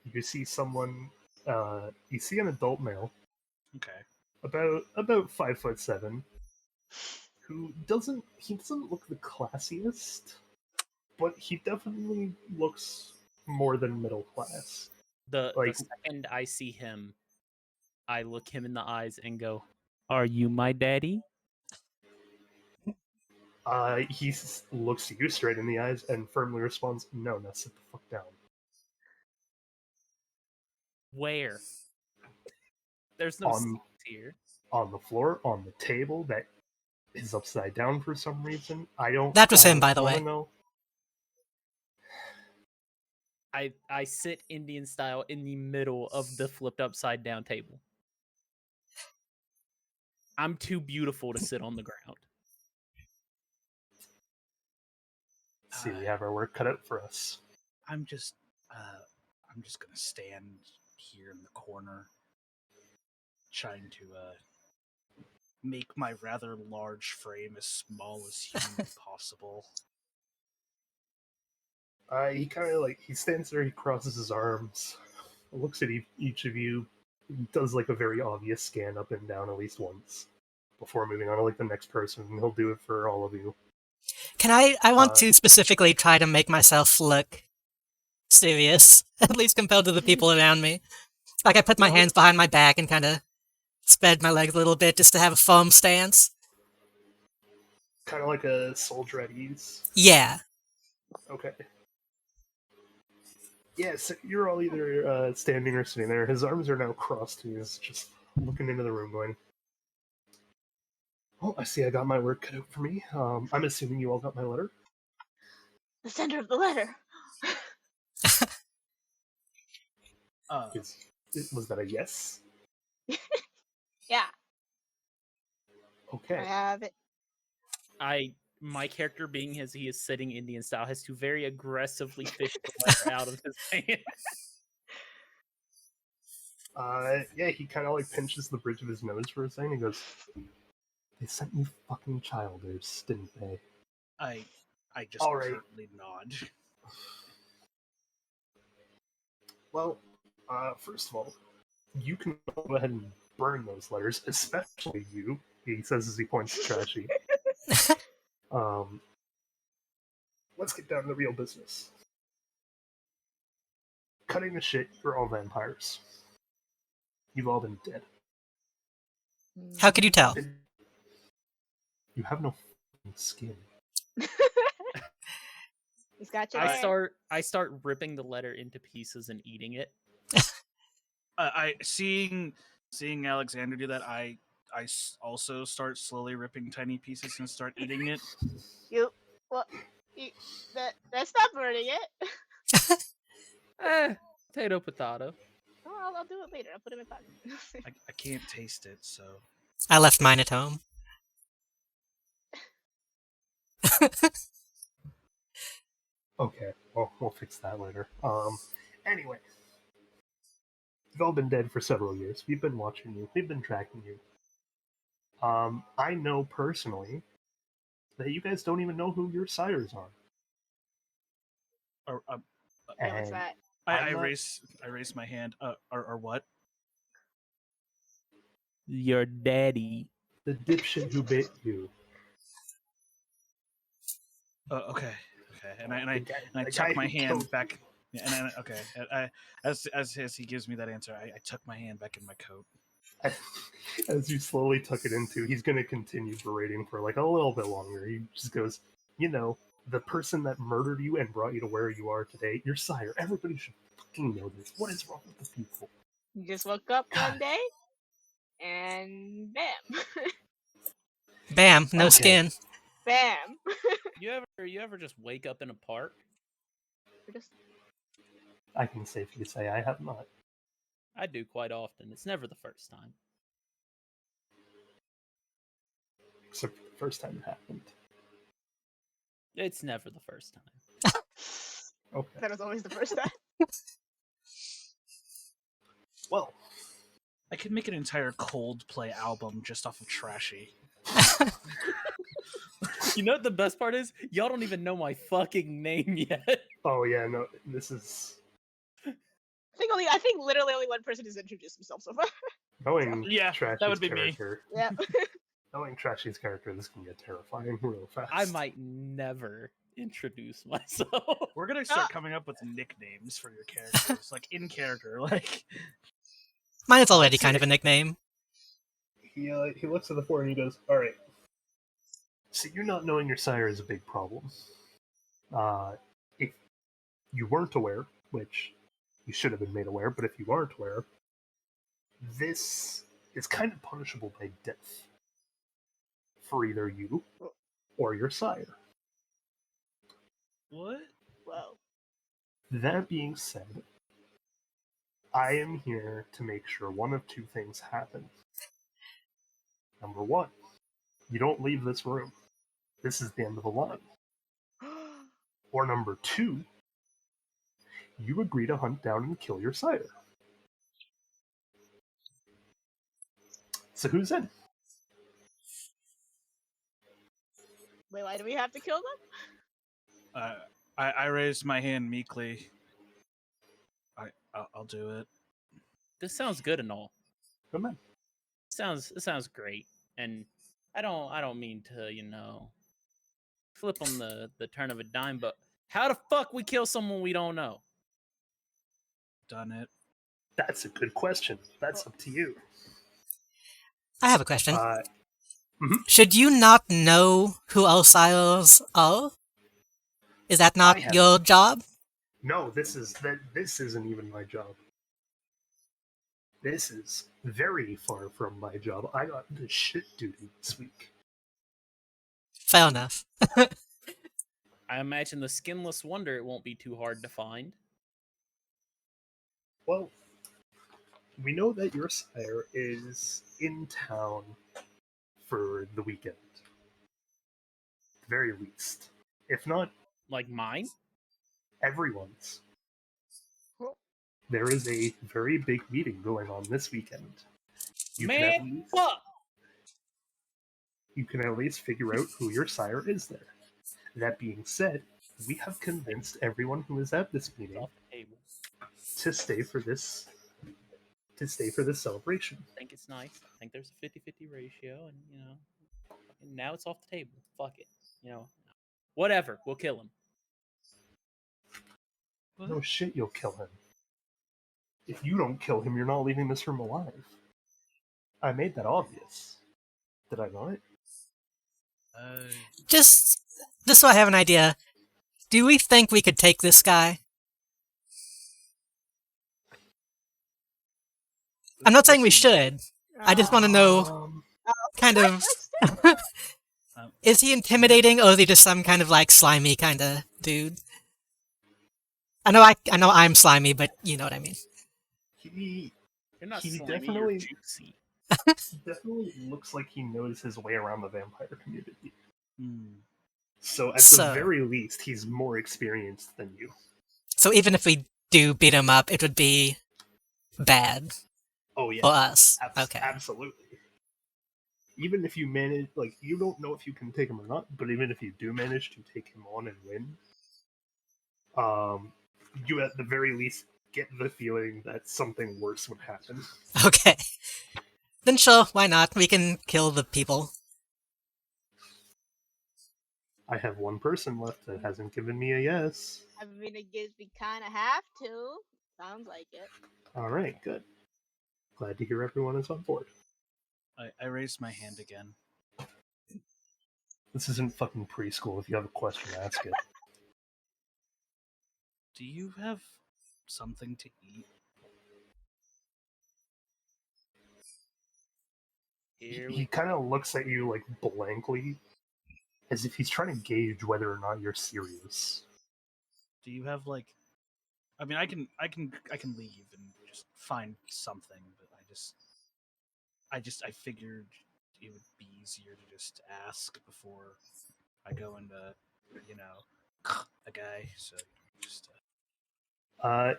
you see someone. You see an adult male, Okay. about 5'7", who doesn't look the classiest, but he definitely looks more than middle class. The Like- second I see him, I look him in the eyes and go, "Are you my daddy?" He looks you straight in the eyes and firmly responds, "No, now sit the fuck down." Where? There's no On- seats here. On the floor, on the table that is upside down for some reason. I don't. That was I him, don't by the wanna way. know. I sit Indian style in the middle of the flipped upside down table. I'm too beautiful to sit on the ground. See, we have our work cut out for us. I'm just gonna stand here in the corner, trying to make my rather large frame as small as humanly possible. He kind of he stands there, he crosses his arms, looks at each of you, does like a very obvious scan up and down at least once before moving on to like the next person, and he'll do it for all of you. Can I want to specifically try to make myself look serious, at least compared to the people around me. Like I put my hands behind my back and kind of spread my legs a little bit just to have a firm stance. Kind of like a soldier at ease. Yeah. Okay. Yeah, so you're all either standing or sitting there. His arms are now crossed, and he's just looking into the room going, "Oh, I see I got my work cut out for me. I'm assuming you all got my letter?" The sender of the letter. Was that a yes? Yeah, I Okay. have it. My character, being as he is sitting Indian style, has to very aggressively fish the letter out of his hand. Yeah, he kind of like pinches the bridge of his nose for a second. He goes, "They sent you fucking childers, didn't they?" I just All right. curtly nod. Well, first of all, you can go ahead and burn those letters, especially you. He says as he points to Trashy. Let's get down to real business. Cutting the shit, you're all vampires. You've all been dead. How could you tell? You have no fucking skin. He's got your I start ripping the letter into pieces and eating it. I seeing Alexander do that. I also start slowly ripping tiny pieces and start eating it. Well, that's not burning it. Potato. Oh, I'll do it later. I'll put it in my pocket. I can't taste it, so I left mine at home. Okay, well, we'll fix that later. Anyway. You've all been dead for several years. We've been watching you. We've been tracking you. I know personally that you guys don't even know who your sires are. Yeah, what's that? I raise my hand. Or what? Your daddy. The dipshit who bit you. Okay. And I tuck my hand back. Yeah, and as he gives me that answer, I tuck my hand back in my coat. As you slowly tuck it into, he's going to continue berating for like a little bit longer. He just goes, you know, the person that murdered you and brought you to where you are today, your sire. Everybody should fucking know this. What is wrong with the people? You just woke up one day, and bam, Bam, no Okay. skin. bam. You ever just wake up in a park? I can safely say I have not. I do quite often. It's never the first time. Except for the first time it happened. It's never the first time. Okay. That was always the first time. Well, I could make an entire Coldplay album just off of Trashy. You know what the best part is? Y'all don't even know my fucking name yet. oh yeah, no, this is... I think literally only one person has introduced himself so far. Knowing Yeah, Trashy's that would be me. character, Yeah. knowing Trashy's character, this can get terrifying real fast. I might never introduce myself. We're gonna start coming up with nicknames for your characters, like in character, like. Mine is already kind of a nickname. He looks at the four and he goes, all right. So you not knowing your sire is a big problem. If you weren't aware, which you should have been made aware, but if you aren't aware, this is kind of punishable by death for either you or your sire. What? Whoa. That being said, I am here to make sure one of two things happen. Number one, you don't leave this room. This is the end of the line. Or number two, you agree to hunt down and kill your sire. So who's in? Wait, why do we have to kill them? I raised my hand meekly. I'll do it. This sounds good and all. Come on. It sounds great. And I don't mean to, flip on the turn of a dime, but how the fuck we kill someone we don't know? Done it. That's a good question. That's up to you. I have a question. Mhm. Should you not know who Osiris are? Is that not your job? No, this isn't even my job. This is very far from my job. I got the shit duty this week. Fair enough. I imagine the skinless wonder it won't be too hard to find. Well, we know that your sire is in town for the weekend. At the very least. If not Like mine? everyone's. there is a very big meeting going on this weekend. You can at Man, least fuck! you can at least figure out who your sire is there. That being said, we have convinced everyone who is at this It's meeting off the table. to stay for this celebration. I think it's nice. I think there's a 50-50 ratio, and now it's off the table. Fuck it. Whatever. We'll kill him. No shit, you'll kill him. If you don't kill him, you're not leaving this room alive. I made that obvious. Did I not? Just so I have an idea, do we think we could take this guy? I'm not saying we should. I just want to know, kind of, is he intimidating, or is he just some kind of like slimy kind of dude? I know I'm slimy, but you know what I mean. He You're not He slimy, definitely- you're juicy. definitely looks like he knows his way around the vampire community. Hmm. So at the So- very least, he's more experienced than you. So even if we do beat him up, it would be bad Oh yeah, for us. Okay. absolutely. Even if you manage, like, you don't know if you can take him or not, but even if you do manage to take him on and win, you at the very least get the feeling that something worse would happen. Okay. Then sure, why not? We can kill the people. I have one person left that hasn't given me a yes. I mean, I guess we kind of have to. Sounds like it. Alright, good. Glad to hear everyone is on board. I raised my hand again. This isn't fucking preschool. If you have a question, ask it. Do you have something to eat? Here He we kind of looks at you, like, blankly, as if he's trying to gauge whether or not you're serious. Do you have like? I mean, I can leave and just find something, but I figured it would be easier to just ask before I go into, a guy. So just.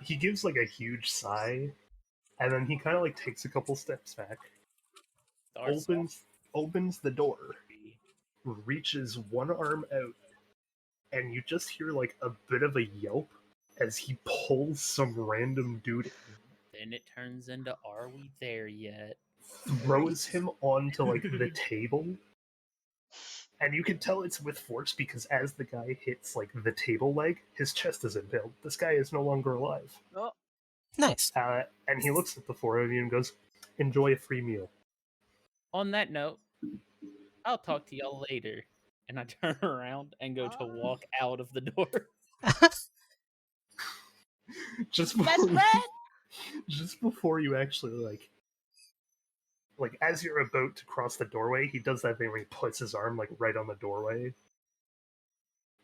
He gives, like, a huge sigh, and then he kind of, like, takes a couple steps back, start opens the door, reaches one arm out, and you just hear, like, a bit of a yelp as he pulls some random dude in, Then it turns into "Are we there yet?" throws him onto, like, the table, and you can tell it's with force because as the guy hits, like, the table leg, his chest is impaled. This guy is no longer alive. Oh, Nice. And he looks at the four of you and goes, "Enjoy a free meal." On that note, I'll talk to y'all later. And I turn around and go to walk out of the door. Just best before, friend. just before you actually like as you're about to cross the doorway, he does that thing where he puts his arm like right on the doorway,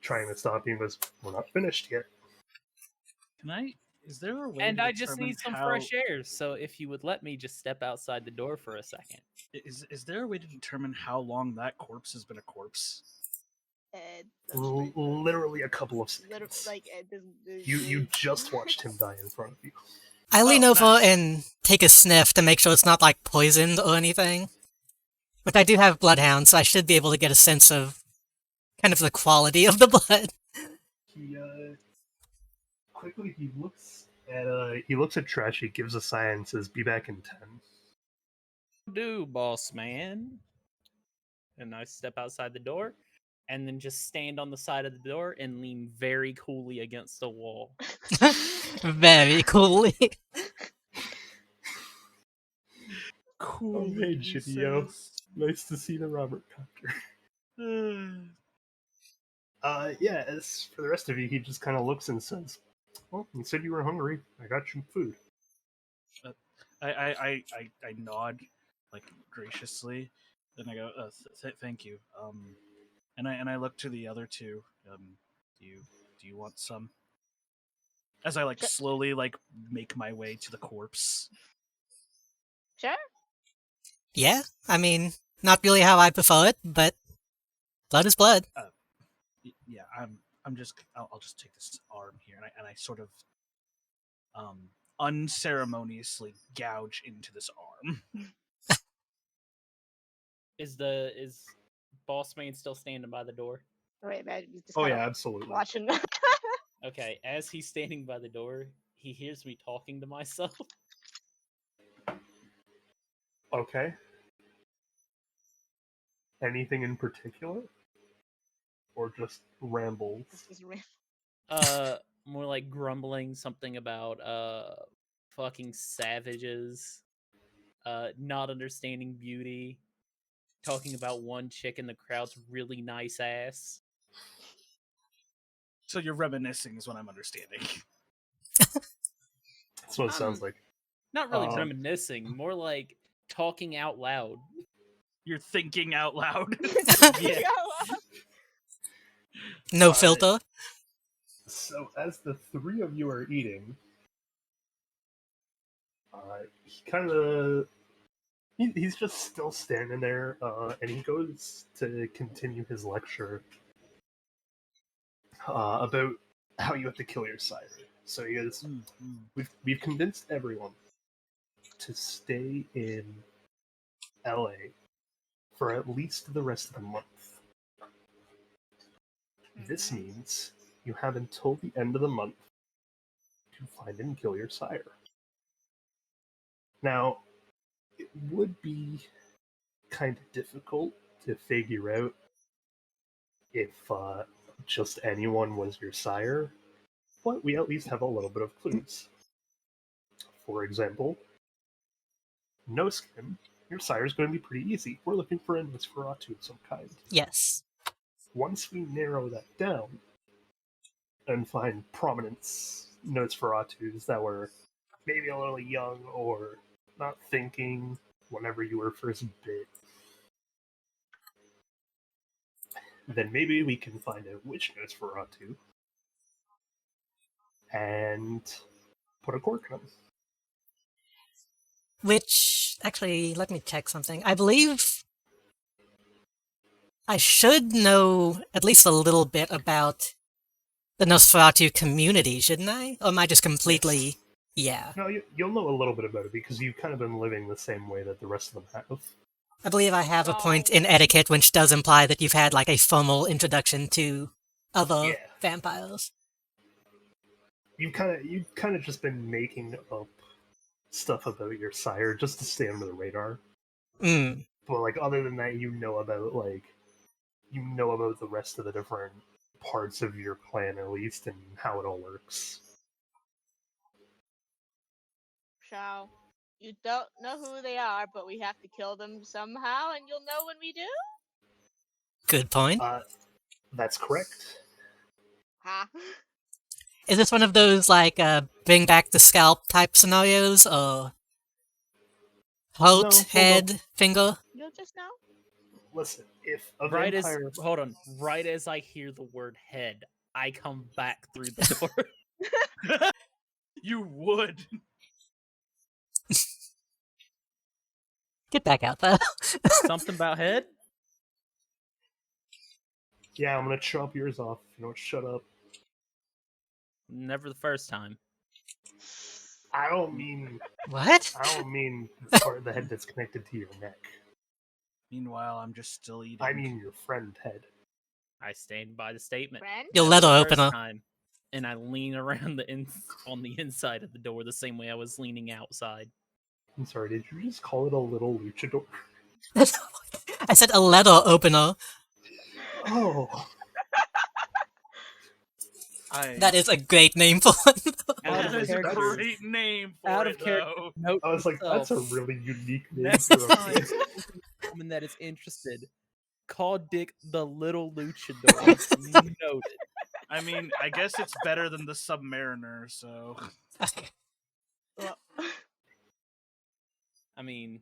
trying to stop you, and goes, "We're not finished yet." Can I? Is there a way? And to I just determine need some how, fresh air. So if you would let me just step outside the door for a second. Is there a way to determine how long that corpse has been a corpse? Literally a couple of Literally, seconds. like You just watched him die in front of you. I lean over nice. and take a sniff to make sure it's not like poisoned or anything. But I do have bloodhounds, so I should be able to get a sense of kind of the quality of the blood. He quickly he looks at Trashy, gives a sigh, and says, "Be back in 10." Do, boss man. And I step outside the door and then just stand on the side of the door and lean very coolly against the wall. Very coolly. Cool. hey, Chideo. Nice to see the Robert Copter. Yeah, as for the rest of you, he just kind of looks and says, "Well, you said you were hungry. I got you food." I nod like graciously, then I go, "Thank you." And I look to the other two. Do you want some? As I like slowly like make my way to the corpse. Sure. Yeah, I mean, not really how I prefer it, but blood is blood. Yeah, I'll just take this arm here, and I sort of unceremoniously gouge into this arm. Is Boss Man still standing by the door? Wait, man, you just Oh kinda yeah, absolutely. watching. Okay, as he's standing by the door, he hears me talking to myself. Okay. Anything in particular? Or just rambles? This is More like grumbling something about fucking savages, not understanding beauty, talking about one chick in the crowd's really nice ass. So you're reminiscing, is what I'm understanding. That's what it sounds like. Not really reminiscing, more like talking out loud. You're thinking out loud. Yeah. No filter. So as the three of you are eating, he kind of he's just still standing there, and he goes to continue his lecture about how you have to kill your sire. So he goes, we've convinced everyone to stay in LA for at least the rest of the month. This means you have until the end of the month to find and kill your sire. Now, it would be kind of difficult to figure out if just anyone was your sire, but we at least have a little bit of clues. For example, No Skin, your sire is going to be pretty easy. We're looking for a Nosferatu of some kind. Yes. Once we narrow that down and find prominent Nosferatus that were maybe a little young or not thinking whenever you were first bit, then maybe we can find out which Nosferatu and put a cork in them. Which, actually, let me check something. I believe I should know at least a little bit about the Nosferatu community, shouldn't I? Or am I just completely... Yeah. No, you'll know a little bit about it because you've kind of been living the same way that the rest of them have. I believe I have a point in etiquette which does imply that you've had like a formal introduction to other vampires. You've kind of just been making up stuff about your sire just to stay under the radar. Mm. But like other than that, you know about the rest of the different parts of your clan at least and how it all works. Shao, you don't know who they are, but we have to kill them somehow, and you'll know when we do? Good point. That's correct. Huh? Is this one of those, like, bring back the scalp type scenarios, or... Halt, head, finger? You'll just know? Listen, if a Right vampire... hold on. Right as I hear the word head, I come back through the door. You would. Get back out there. Something about head? Yeah, I'm gonna chop yours off. You know what? Shut up. Never the first time. I don't mean... What? I don't mean the part of the head that's connected to your neck. Meanwhile, I'm just still eating. I mean your friend head. I stand by the statement. Friend? Your Never letter the first opener. time. And I lean around on the inside of the door the same way I was leaning outside. I'm sorry, did you just call it a little luchador? I said a letter opener. Oh. That is a great name for one. That is a great name for Out it, of character. though. Note I was like, yourself. that's a really unique name Next for a time, woman that is interested, call Dick the little luchador. Noted. I mean, I guess it's better than the Submariner, so... Well, I mean,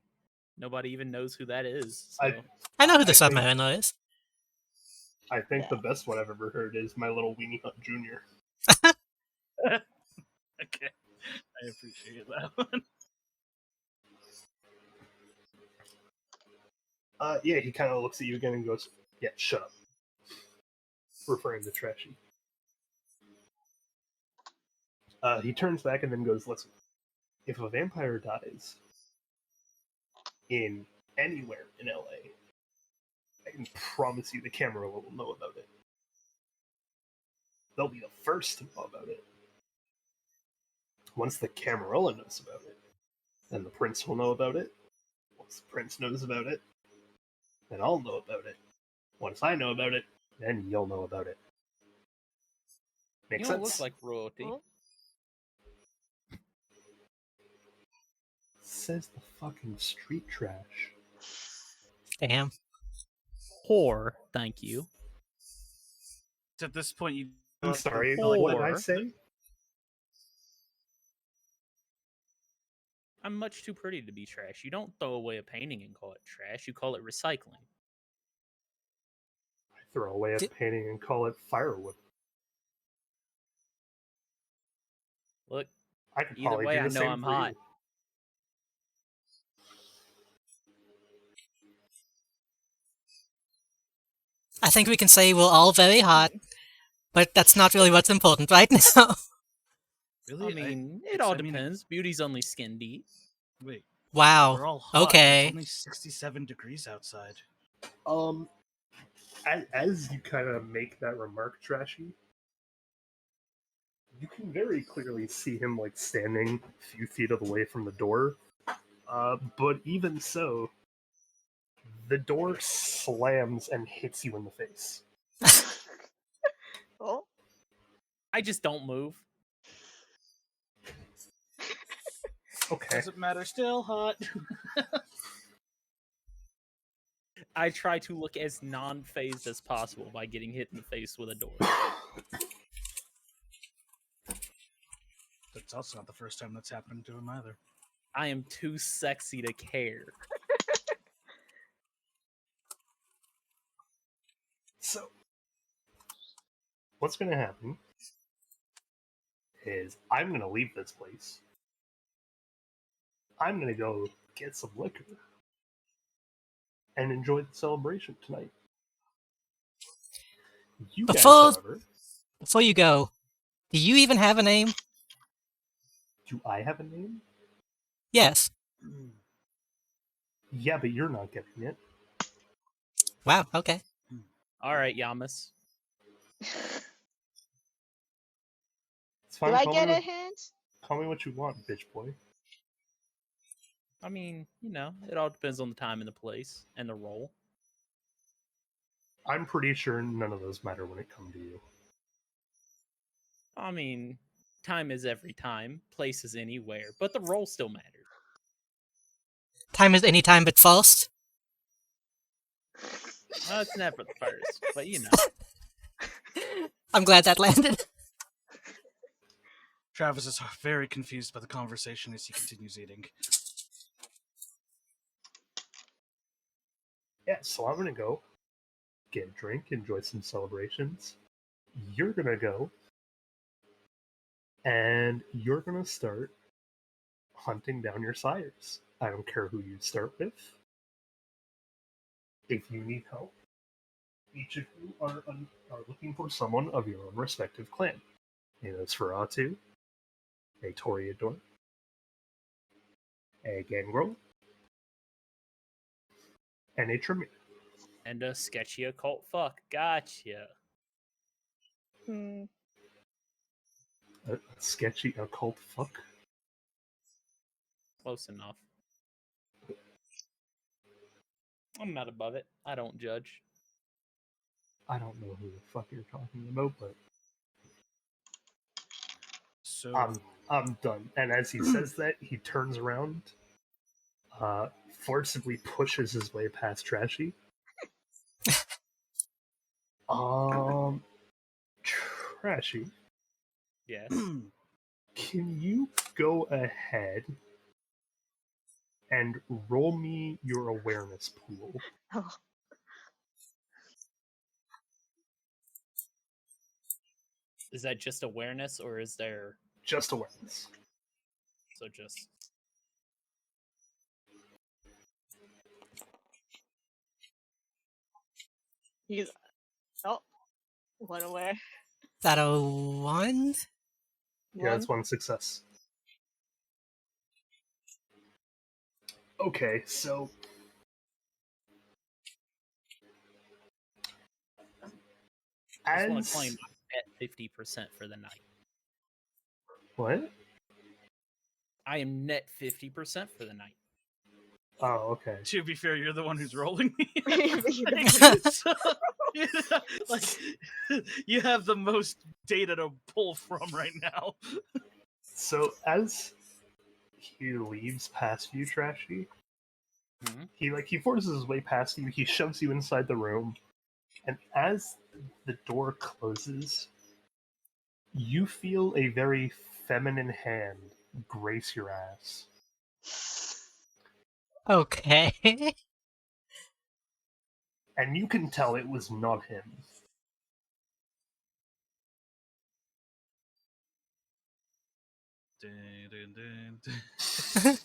nobody even knows who that is. So. I know who the I think- Submariner is. I think the best one I've ever heard is My Little Weenie Hut Jr. Okay. I appreciate that one. Yeah, he kind of looks at you again and goes, yeah, shut up. Referring to Trashy. He turns back and then goes, listen, if a vampire dies in anywhere in LA, I can promise you the camera will know about it. They'll be the first to know about it. Once the Camarilla knows about it, then the prince will know about it. Once the prince knows about it, then I'll know about it. Once I know about it, then you'll know about it. Make You don't sense? look like royalty. Oh. Says the fucking street trash. Damn. Whore, thank you. At this point, you. I'm sorry, Or- what did I say? I'm much too pretty to be trash. You don't throw away a painting and call it trash. You call it recycling. I throw away a painting and call it firewood. Look, I could either probably way, do the I know same I'm for hot. you. I think we can say we're all very hot, but that's not really what's important right now. Really? I mean, it all depends. Beauty's only skin deep. Wait, Wow. we're all hot. Okay. It's only 67 degrees outside. As you kind of make that remark, Trashy, you can very clearly see him like standing a few feet away from the door. But even so, the door slams and hits you in the face. Oh. I just don't move. Okay. Doesn't matter. Still hot. I try to look as non-phased as possible by getting hit in the face with a door. That's also not the first time that's happened to him either. I am too sexy to care. So, what's going to happen is I'm going to leave this place. I'm going to go get some liquor and enjoy the celebration tonight. You guys, however, Before you go, do you even have a name? do I have a name? Yes. Yeah, but you're not getting it. Wow, okay. All right, Yamas. It's Do fine. I Call get me a what- hint? Call me what you want, bitch boy. I mean, you know, it all depends on the time and the place and the role. I'm pretty sure none of those matter when it comes to you. I mean, time is every time, place is anywhere, but the role still matters. Time is any time but false. Well, it's never the first, but you know. I'm glad that landed. Travis is very confused by the conversation as he continues eating. Yeah, so I'm gonna go get a drink, enjoy some celebrations. You're gonna go and you're gonna start hunting down your sires. I don't care who you start with. If you need help, each of you are looking for someone of your own respective clan. A Nosferatu, a Toreador, a Gangrel, and a Tremere. And a sketchy occult fuck. Gotcha. Hmm. A sketchy occult fuck. Close enough. I'm not above it. I don't judge. I don't know who the fuck you're talking about, but So I'm done. And as he says that, he turns around, forcibly pushes his way past Trashy. Trashy, Yes. can you go ahead and roll me your awareness pool? Oh. Is that just awareness or is there Just awareness. so just He's. Oh. One aware. Is that a 1? Yeah, that's one success. Okay, so I just want as to claim I'm at 50% for the night. what? I am net 50% for the night. Oh, okay. To be fair, you're the one who's rolling me. You're So, you know, like, you have the most data to pull from right now. So as he leaves past you, Trashy, Mhm. he forces his way past you. He shoves you inside the room, and as the door closes, you feel a very feminine hand grace your ass. Okay. And you can tell it was not him. Dun, dun, dun, dun.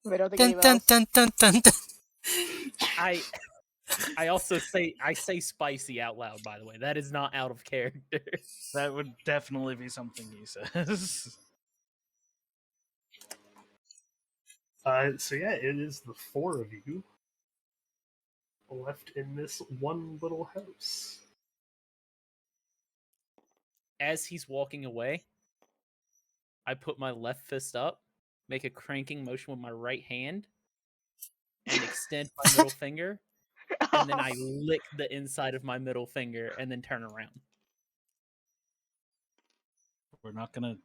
We don't think Dun anyone dun else. dun dun dun dun. I also say spicy out loud, by the way. That is not out of character. That would definitely be something he says. So yeah, it is the four of you left in this one little house. As he's walking away, I put my left fist up, make a cranking motion with my right hand, and extend my middle finger, and then I lick the inside of my middle finger and then turn around. We're not gonna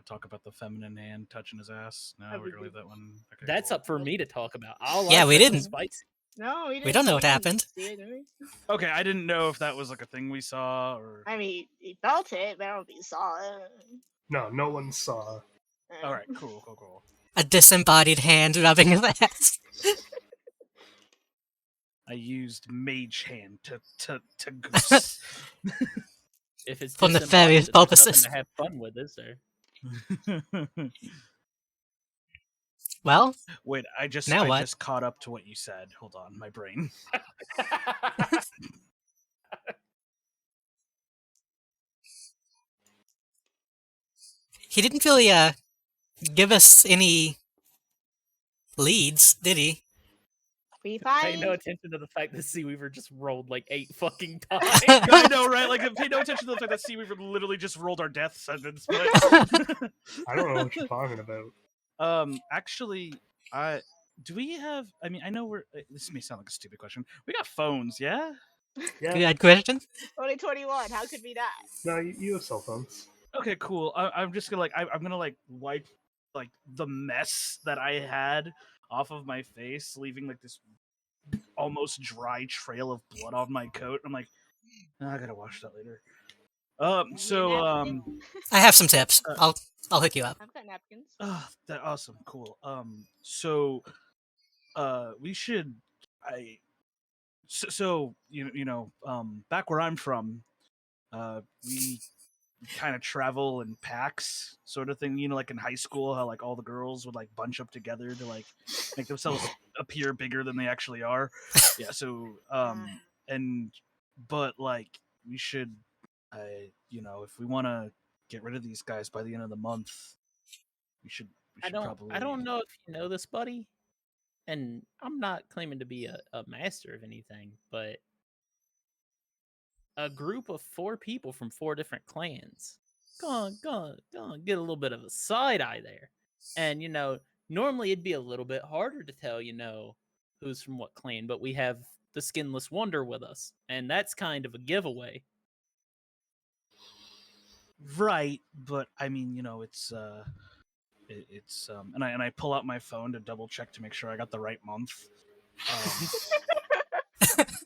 talk about the feminine hand touching his ass. No, we're gonna leave that one. Okay, That's cool. up for me to talk about. All Yeah, I we said was didn't. spicy. No, We don't know what didn't happened. see it, did we? Okay, I didn't know if that was like a thing we saw or. I mean, he felt it, but I don't know if he saw it. No one saw. All right, cool. A disembodied hand rubbing his ass. I used mage hand to goose. If it's For disembodied, nefarious then there's nothing purposes. to have fun with, is there? Well, Wait, I just Now what? just caught up to what you said. Hold on, my brain. he didn't really give us any leads, did he? We Pay find no attention to the fact that Seaweaver just rolled like 8 fucking times. I know, right? Like, pay no attention to the fact that Seaweaver literally just rolled our death sentence. But I don't know what you're talking about. actually, do we have? I mean, I know we're. This may sound like a stupid question. We got phones, yeah? Yeah, Good question. 2021. How could we not? no, you have cell phones. Okay, cool. I'm just gonna I'm gonna like wipe like the mess that I had off of my face, leaving like this almost dry trail of blood on my coat. I'm like, I gotta wash that later. I have some tips. Uh, I'll hook you up. I've got napkins. That awesome, cool. We should back where I'm from, we kind of travel in packs, sort of thing. You know, like in high school, how like all the girls would like bunch up together to like make themselves appear bigger than they actually are. Yeah. So, but like we should, if we want to get rid of these guys by the end of the month, we should probably. I don't know if you know this, buddy, and I'm not claiming to be a master of anything, but a group of 4 people from 4 different clans. Go on, get a little bit of a side eye there. And normally it'd be a little bit harder to tell, who's from what clan, but we have the Skinless Wonder with us, and that's kind of a giveaway. Right, but I mean, and I pull out my phone to double check to make sure I got the right month.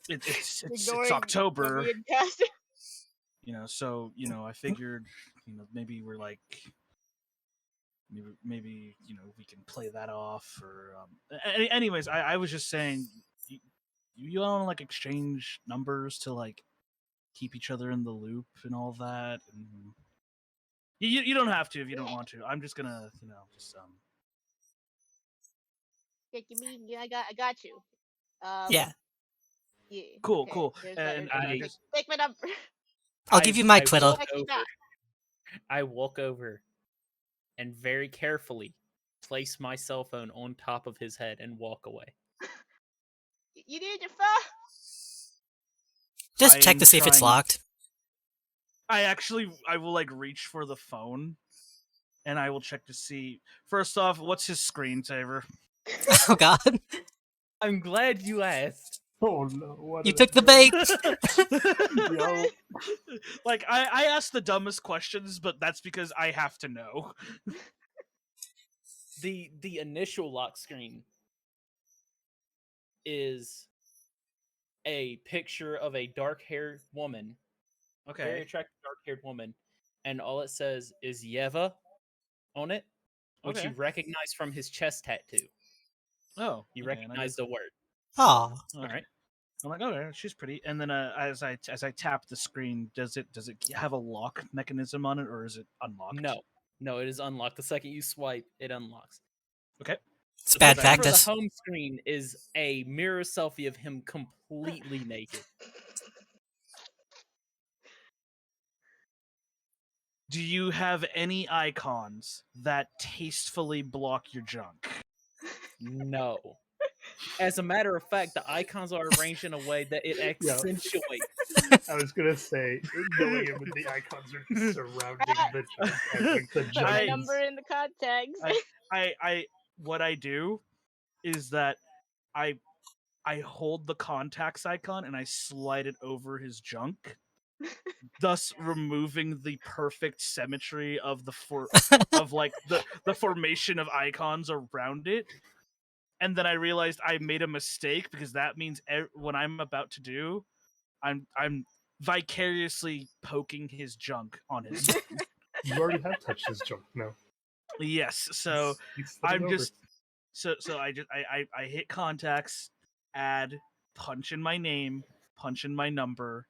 It's October. So I figured maybe we're like maybe we can play that off or anyways, I was just saying you want to like exchange numbers to like keep each other in the loop and all that, and you don't have to if you don't want to. I'm just gonna Yeah, I got you. Yeah. Yeah. Cool, Okay. cool. And I guess take my number. I'll give you my I Twitter. I walk over and very carefully place my cell phone on top of his head and walk away. You need your phone. Just check I'm to see if it's trying- locked. I will like reach for the phone, and I will check to see. First off, what's his screensaver? Oh god. I'm glad you asked. Oh no! What You did I took the do? bait! Yo, Like I ask the dumbest questions, but that's because I have to know. The initial lock screen is a picture of a dark-haired woman, very Okay. attractive dark-haired woman, and all it says is Yeva on it, which Okay. you recognize from his chest tattoo. Oh, You okay, and I recognize the word. Aw. Okay. All right. I'm like, okay, she's pretty. And then as I tap the screen, does it have a lock mechanism on it, or is it unlocked? No, it is unlocked. The second you swipe, it unlocks. Okay. It's The bad picture for practice. the home screen is a mirror selfie of him completely naked. Do you have any icons that tastefully block your junk? No. As a matter of fact, the icons are arranged in a way that it accentuates. I was gonna say, knowing it with the icons are just surrounding the junk, and like the Put my junk. number in the contacts. I what I do is that I hold the contacts icon and I slide it over his junk, thus removing the perfect symmetry of of like the formation of icons around it. And then I realized I made a mistake because that means what I'm about to do, I'm vicariously poking his junk on his screen. You already have touched his junk. No, Yes, so You slid it I'm over. just so I hit contacts, add, punch in my name, punch in my number,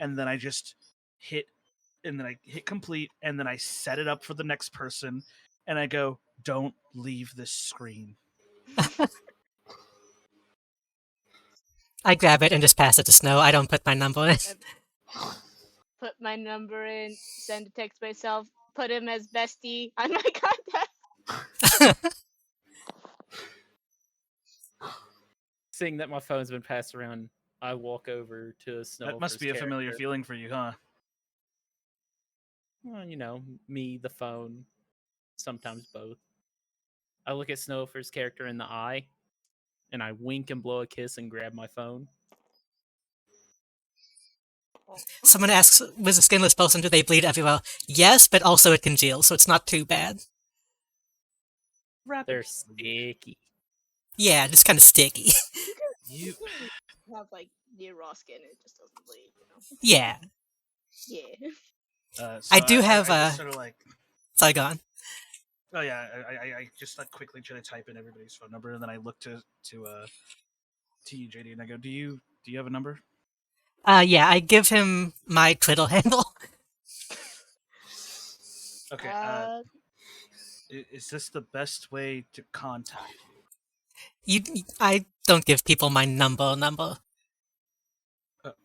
and then I just hit complete, and then I set it up for the next person, and I go, don't leave this screen. I grab it and just pass it to Snow. I don't put my number in. Put my number in. Send a text myself. Put him as bestie on my contact. Seeing that my phone's been passed around, I walk over to Snowifer's That must be a familiar character. feeling for you, huh? Well, you know, me, the phone, sometimes both. I look at Snowifer's character in the eye, and I wink and blow a kiss and grab my phone. Someone asks, with a skinless person, do they bleed everywhere? Yes, but also it congeals, so it's not too bad. They're sticky. Yeah, just kind of sticky. You Have like near raw skin. It just doesn't bleed. Yeah. Yeah. I do have, I just sort of like, Sorry, go on. oh yeah, I just like quickly try to type in everybody's phone number, and then I look to you, JD, and I go, do you have a number? Yeah, I give him my Twitter handle. Okay. Is this the best way to contact you? I don't give people my number.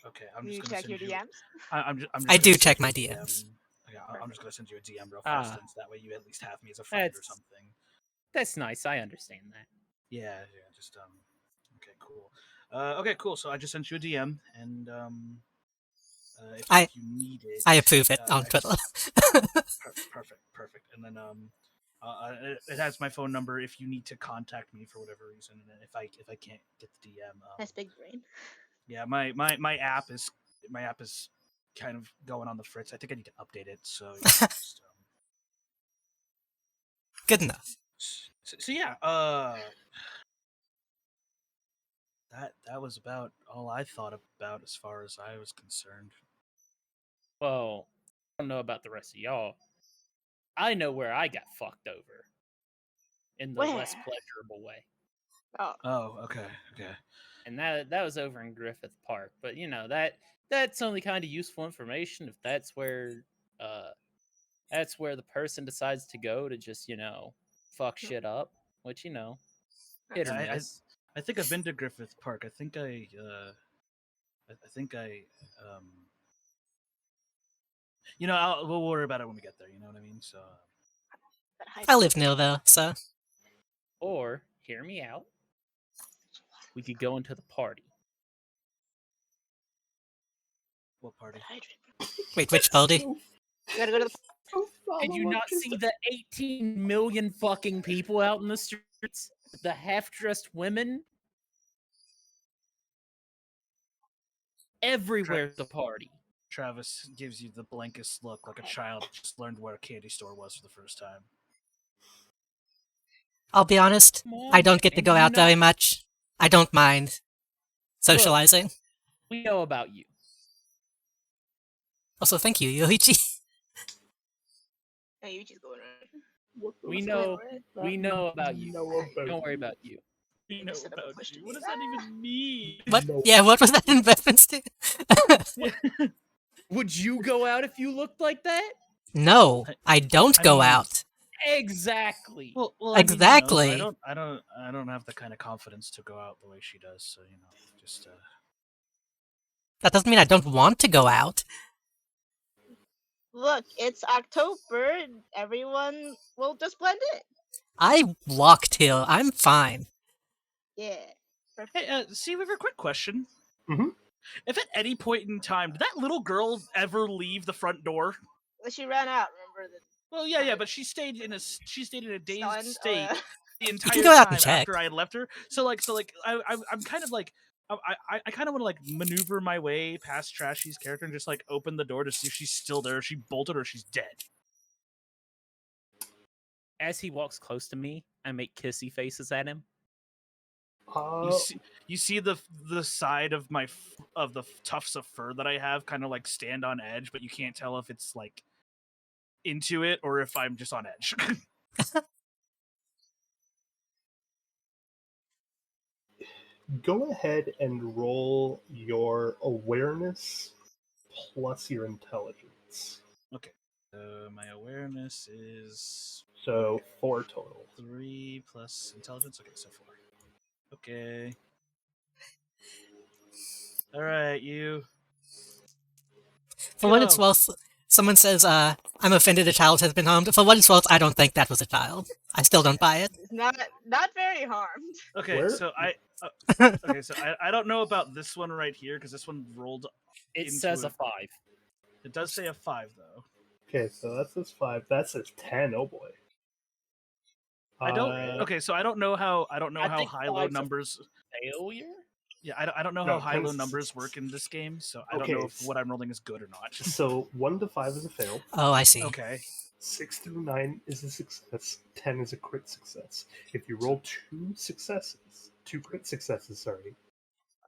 Okay, I'm Do just you gonna check send your you. DMs? I'm just I gonna do send check you my a DM. DMs. Okay, I'm just gonna send you a DM real fast, Ah. and so that way you at least have me as a friend or That's- something. That's nice. I understand that. Yeah, just Okay, cool. Okay, cool. So I just sent you a DM, and if you need it, I approve it on Twitter. Perfect. And then it has my phone number if you need to contact me for whatever reason. And if I can't get the DM, That's big brain. yeah, my app is kind of going on the fritz. I think I need to update it. So, just, Good enough. so yeah, that was about all I thought about as far as I was concerned. Well, I don't know about the rest of y'all. I know where I got fucked over. In the less Where? pleasurable way. Oh, okay. And that was over in Griffith Park. But you know, that's only kind of useful information if that's where the person decides to go to just, you know, fuck shit up. Which, you know, hit or miss. I think I've been to Griffith Park. I think you know, we'll worry about it when we get there. You know what I mean? So. I live near there, so Or, hear me out, we could go into the party. What party? Wait, which party? You gotta go to the. Did you not see the 18 million fucking people out in the streets? The half-dressed women? Everywhere's the party. Travis gives you the blankest look, like a child just learned where a candy store was for the first time. I'll be honest, Come I on, don't get to man, go do you out very not- much. I don't mind socializing. We know about you. Also, thank you, Yoichi. Hey, you just going around. We know about you. Don't worry about you. We know Set up a about question. you. What does that even mean? What? No. Yeah, what was that in reference to? Would you go out if you looked like that? No, I don't I go mean- out. Exactly. Well, Exactly. I don't have the kind of confidence to go out the way she does. So just That doesn't mean I don't want to go out. Look, it's October. Everyone will just blend in. I walked here. I'm fine. Yeah. Hey, Seaweaver, quick question. Mhm. If at any point in time, did that little girl ever leave the front door? She ran out. Remember the Well, yeah, but she stayed in a dazed stunned? state the entire can go out and time check. after I had left her. So I'm kind of like I kind of want to like maneuver my way past Trashy's character and just like open the door to see if she's still there, if she bolted or she's dead. As he walks close to me, I make kissy faces at him. You see the side of of the tufts of fur that I have kind of like stand on edge, but you can't tell if it's like into it or if I'm just on edge. Go ahead and roll your awareness plus your intelligence. Okay. My awareness is So 4 total. 3 plus intelligence. Okay, so 4. Okay. All right, you. For what it's Go. worth, someone says, I'm offended a child has been harmed. For what it's worth, I don't think that was a child. I still don't buy it. It's not very harmed. Okay, Where- so I don't know about this one right here because this one rolled. It Into says it. a 5. It does say a 5 though. Okay, so that says 5. That says 10. Oh boy. I don't. Uh, Okay, so I don't know how I think high low 5's a numbers. Failure? Yeah, I don't know No, how high low 10's numbers work in this game, so I don't Okay, know if what I'm rolling is good or not. So 1 to 5 is a fail. Oh, I see. Okay. 6 through 9 is a success. 10 is a crit success. If you roll 2 crit successes, sorry,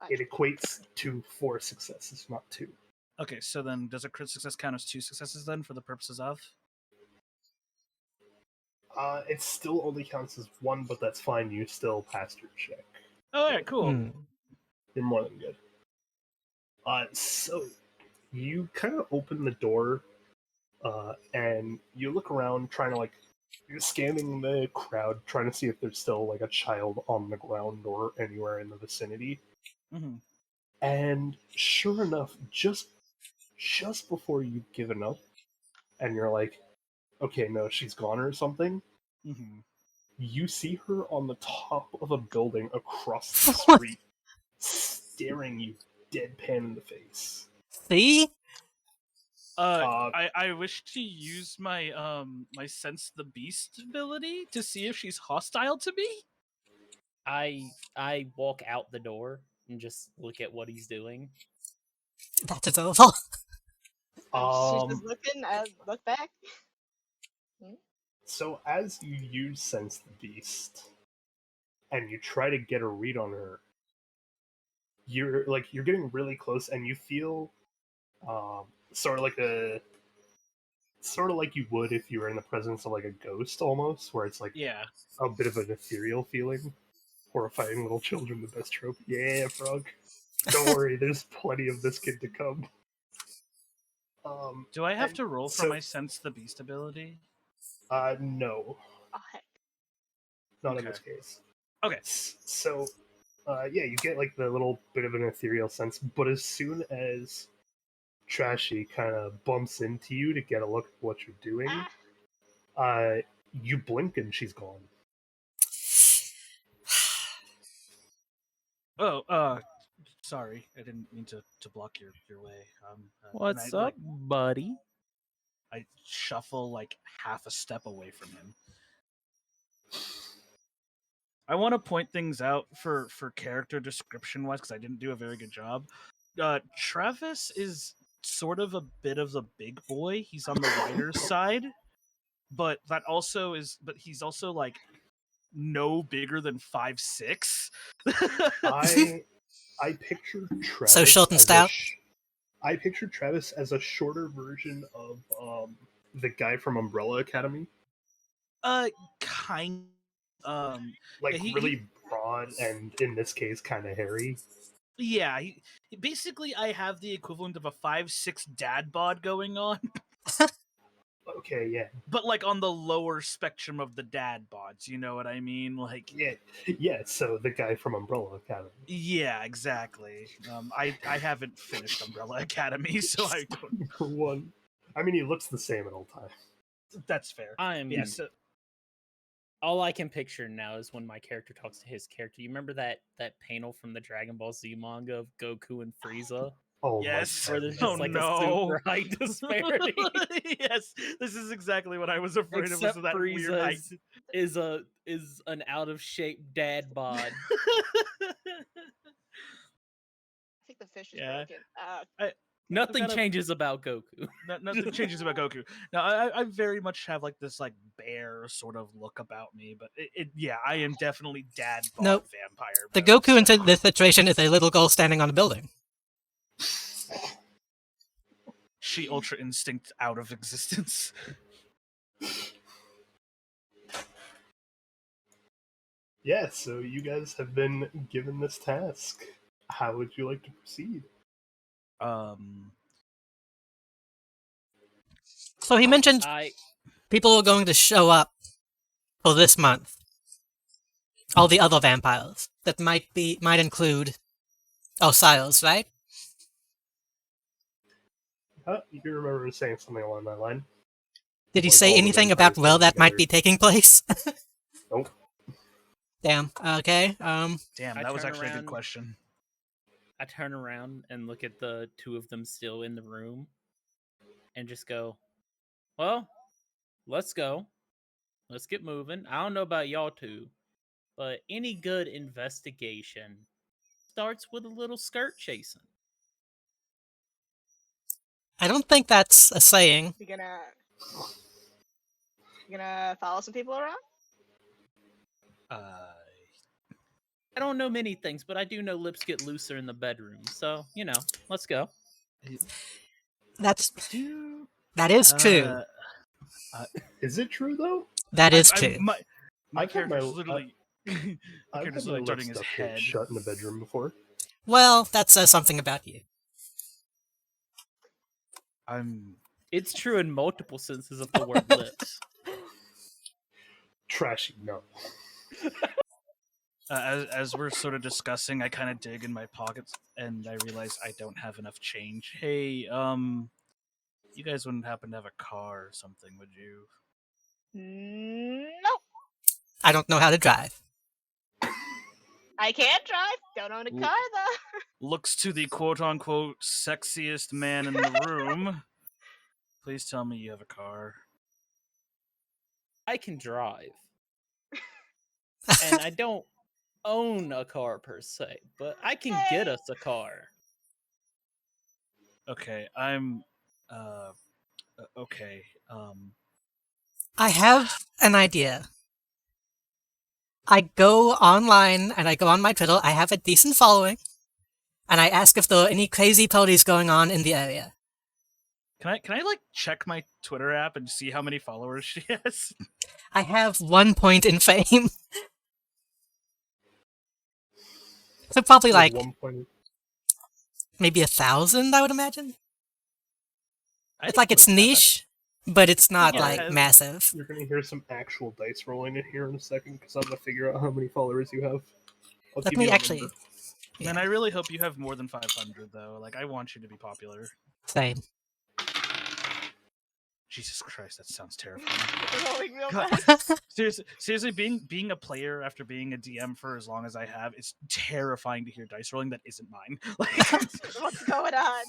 it equates to 4 successes, not 2. Okay, so then does a crit success count as 2 successes then for the purposes of? It still only counts as 1, but that's fine. You still passed your check. Oh, all right, cool. Hmm. You're more than good. So you kind of open the door, and you look around, trying to like, you're scanning the crowd, trying to see if there's still like a child on the ground or anywhere in the vicinity. Mm-hmm. And sure enough, just before you've given up, and you're like, okay, no, she's gone or something, Mm-hmm. you see her on the top of a building across the What? street, staring you deadpan in the face. See? I wish to use my my sense the beast ability to see if she's hostile to me. I walk out the door and just look at what he's doing. That's adorable. She's just looking. Look back. So as you use Sense the Beast, and you try to get a read on her, you're getting really close, and you feel sort of like you would if you were in the presence of like a ghost, almost, where it's like Yeah. a bit of an ethereal feeling. Horrifying little children, the best trope. Yeah, frog. Don't worry, there's plenty of this kid to come. Do I have and to roll for so- my sense the beast ability? No, Oh heck. not in Okay. this case. Okay. So, yeah, you get like the little bit of an ethereal sense, but as soon as Trashy kind of bumps into you to get a look at what you're doing, Ah. you blink and she's gone. Sorry, I didn't mean to block your way. And What's I, up, like, buddy? I shuffle like half a step away from him. I want to point things out for character description wise because I didn't do a very good job. Travis is sort of a bit of a big boy. He's on the wider side, but he's also like no bigger than 5'6". I pictured Travis So short and as stout? I pictured Travis as a shorter version of the guy from Umbrella Academy, Kind. like he really broad and in this case kind of hairy. Yeah, basically I have the equivalent of a 5'6" dad bod going on, Okay, yeah, but like on the lower spectrum of the dad bods. You know what I mean? Like, yeah. So the guy from Umbrella Academy. yeah, exactly. I haven't finished Umbrella Academy, so I don't. For one, I mean, he looks the same at all times. That's fair. I'm Yeah. So, all I can picture now is when my character talks to his character. You remember that panel from the Dragon Ball Z manga of Goku and Frieza? Oh yes. my Where there's God. just like a no. super height disparity. Yes, this is exactly what I was afraid of. Except Was that weird Frieza height? is an out of shape dad bod. I think the fish is Yeah. broken. Nothing gotta- changes about Goku. Nothing changes about Goku. Now, I very much have like this like bear sort of look about me, but yeah, I am definitely dad bod Nope. vampire. The mode, Goku so- in this situation is a little girl standing on a building. She Ultra Instinct out of existence. Yeah, so you guys have been given this task. How would you like to proceed? So he mentioned people are going to show up for this month. All the other vampires that might include Osiris, right? You remember saying something along that line? Did he Like say all the anything about vampires where that might together. be taking place? Nope. Damn. Okay. Damn, I that was turn actually a good around- question. I turn around and look at the two of them still in the room and just go, well, let's go. Let's get moving. I don't know about y'all two, but any good investigation starts with a little skirt chasing. I don't think that's a saying. You gonna follow some people around? I don't know many things, but I do know lips get looser in the bedroom. So, let's go. That is true. Is it true though? That is true. My I've had character's my- literally. I've character's had my literally lips turning his stuck head. shut in the bedroom before. Well, that says something about you. It's true in multiple senses of the word lips. Trashy, no. As we're sort of discussing, I kind of dig in my pockets and I realize I don't have enough change. Hey, you guys wouldn't happen to have a car or something, would you? Nope. I don't know how to drive. I can't drive. Don't own a car though. Looks to the quote-unquote sexiest man in the room. Please tell me you have a car. I can drive. And I don't own a car per se, but I can get us a car. Okay, I'm okay. I have an idea. I go online and I go on my Twitter. I have a decent following. And I ask if there are any crazy parties going on in the area. Can I like check my Twitter app and see how many followers she has? I have 1 point in fame. So probably like 1 point. maybe 1,000, I would imagine. It's think like it's with that, niche, but it's not Yeah, like it has- massive. You're gonna hear some actual dice rolling in here in a second because I'm gonna figure out how many followers you have. I'll Let give me you a actually. number. Man, I really hope you have more than 500 though. Like, I want you to be popular. Same. Jesus Christ, that sounds terrifying. Rolling real God. fast. Seriously, being a player after being a DM for as long as I have, it's terrifying to hear dice rolling that isn't mine. Like, What's going on?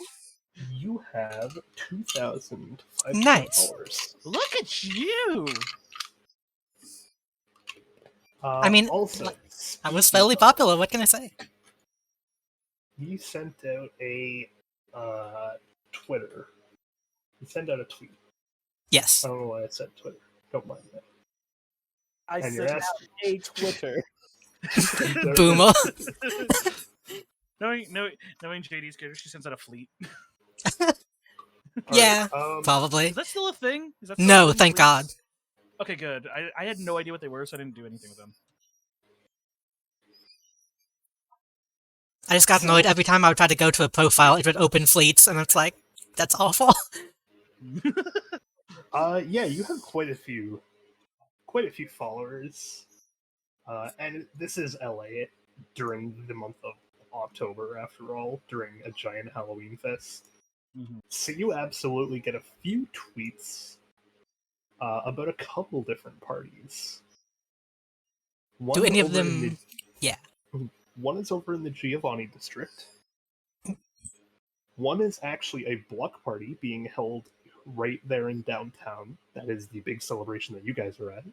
You have 2,500 Nice. followers. look at you! I mean, also, I was speaking fairly of, popular. What can I say? You sent out a Twitter. You sent out a tweet. Yes. I don't know why I said Twitter. Don't mind that. I And sent you're out a Twitter. Boomer. knowing JD's character, she sends out a fleet. Yeah, Alright, probably. Is that still a thing? Is that still a No, thing, thank fleets? God. Okay, good. I had no idea what they were, so I didn't do anything with them. I just got annoyed every time I would try to go to a profile, it would open fleets, and it's like, that's awful. yeah, you have quite a few followers. And this is LA during the month of October, after all, during a giant Halloween fest. Mhm. So you absolutely get a few tweets about a couple different parties. Do any of over in them... Yeah. One is over in the Giovanni district. One is actually a block party being held right there in downtown. That is the big celebration that you guys are at.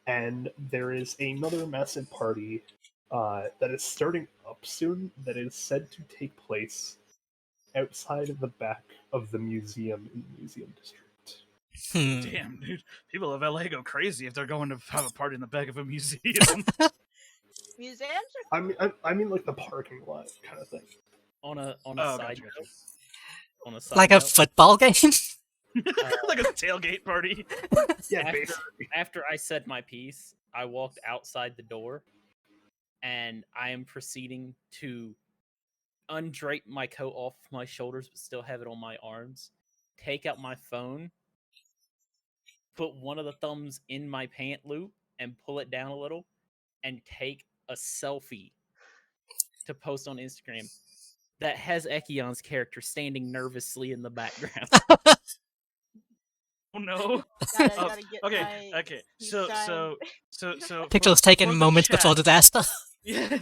And there is another massive party that is starting up soon that is said to take place outside of the back of the museum in the museum district. Damn, dude. People of LA go crazy if they're going to have a party in the back of a museum. Museums are I mean like the parking lot kind of thing. On a Oh, side gotcha. note. On a side Like a note, football game? Like a tailgate party. Yeah, basically. after I said my piece, I walked outside the door, and I am proceeding to undrape my coat off my shoulders, but still have it on my arms. Take out my phone, put one of the thumbs in my pant loop, and pull it down a little, and take a selfie to post on Instagram that has Ekayon's character standing nervously in the background. Oh no. gotta get Okay, my okay. shine. So Picture was taken for the moments chat- before disaster. Yeah.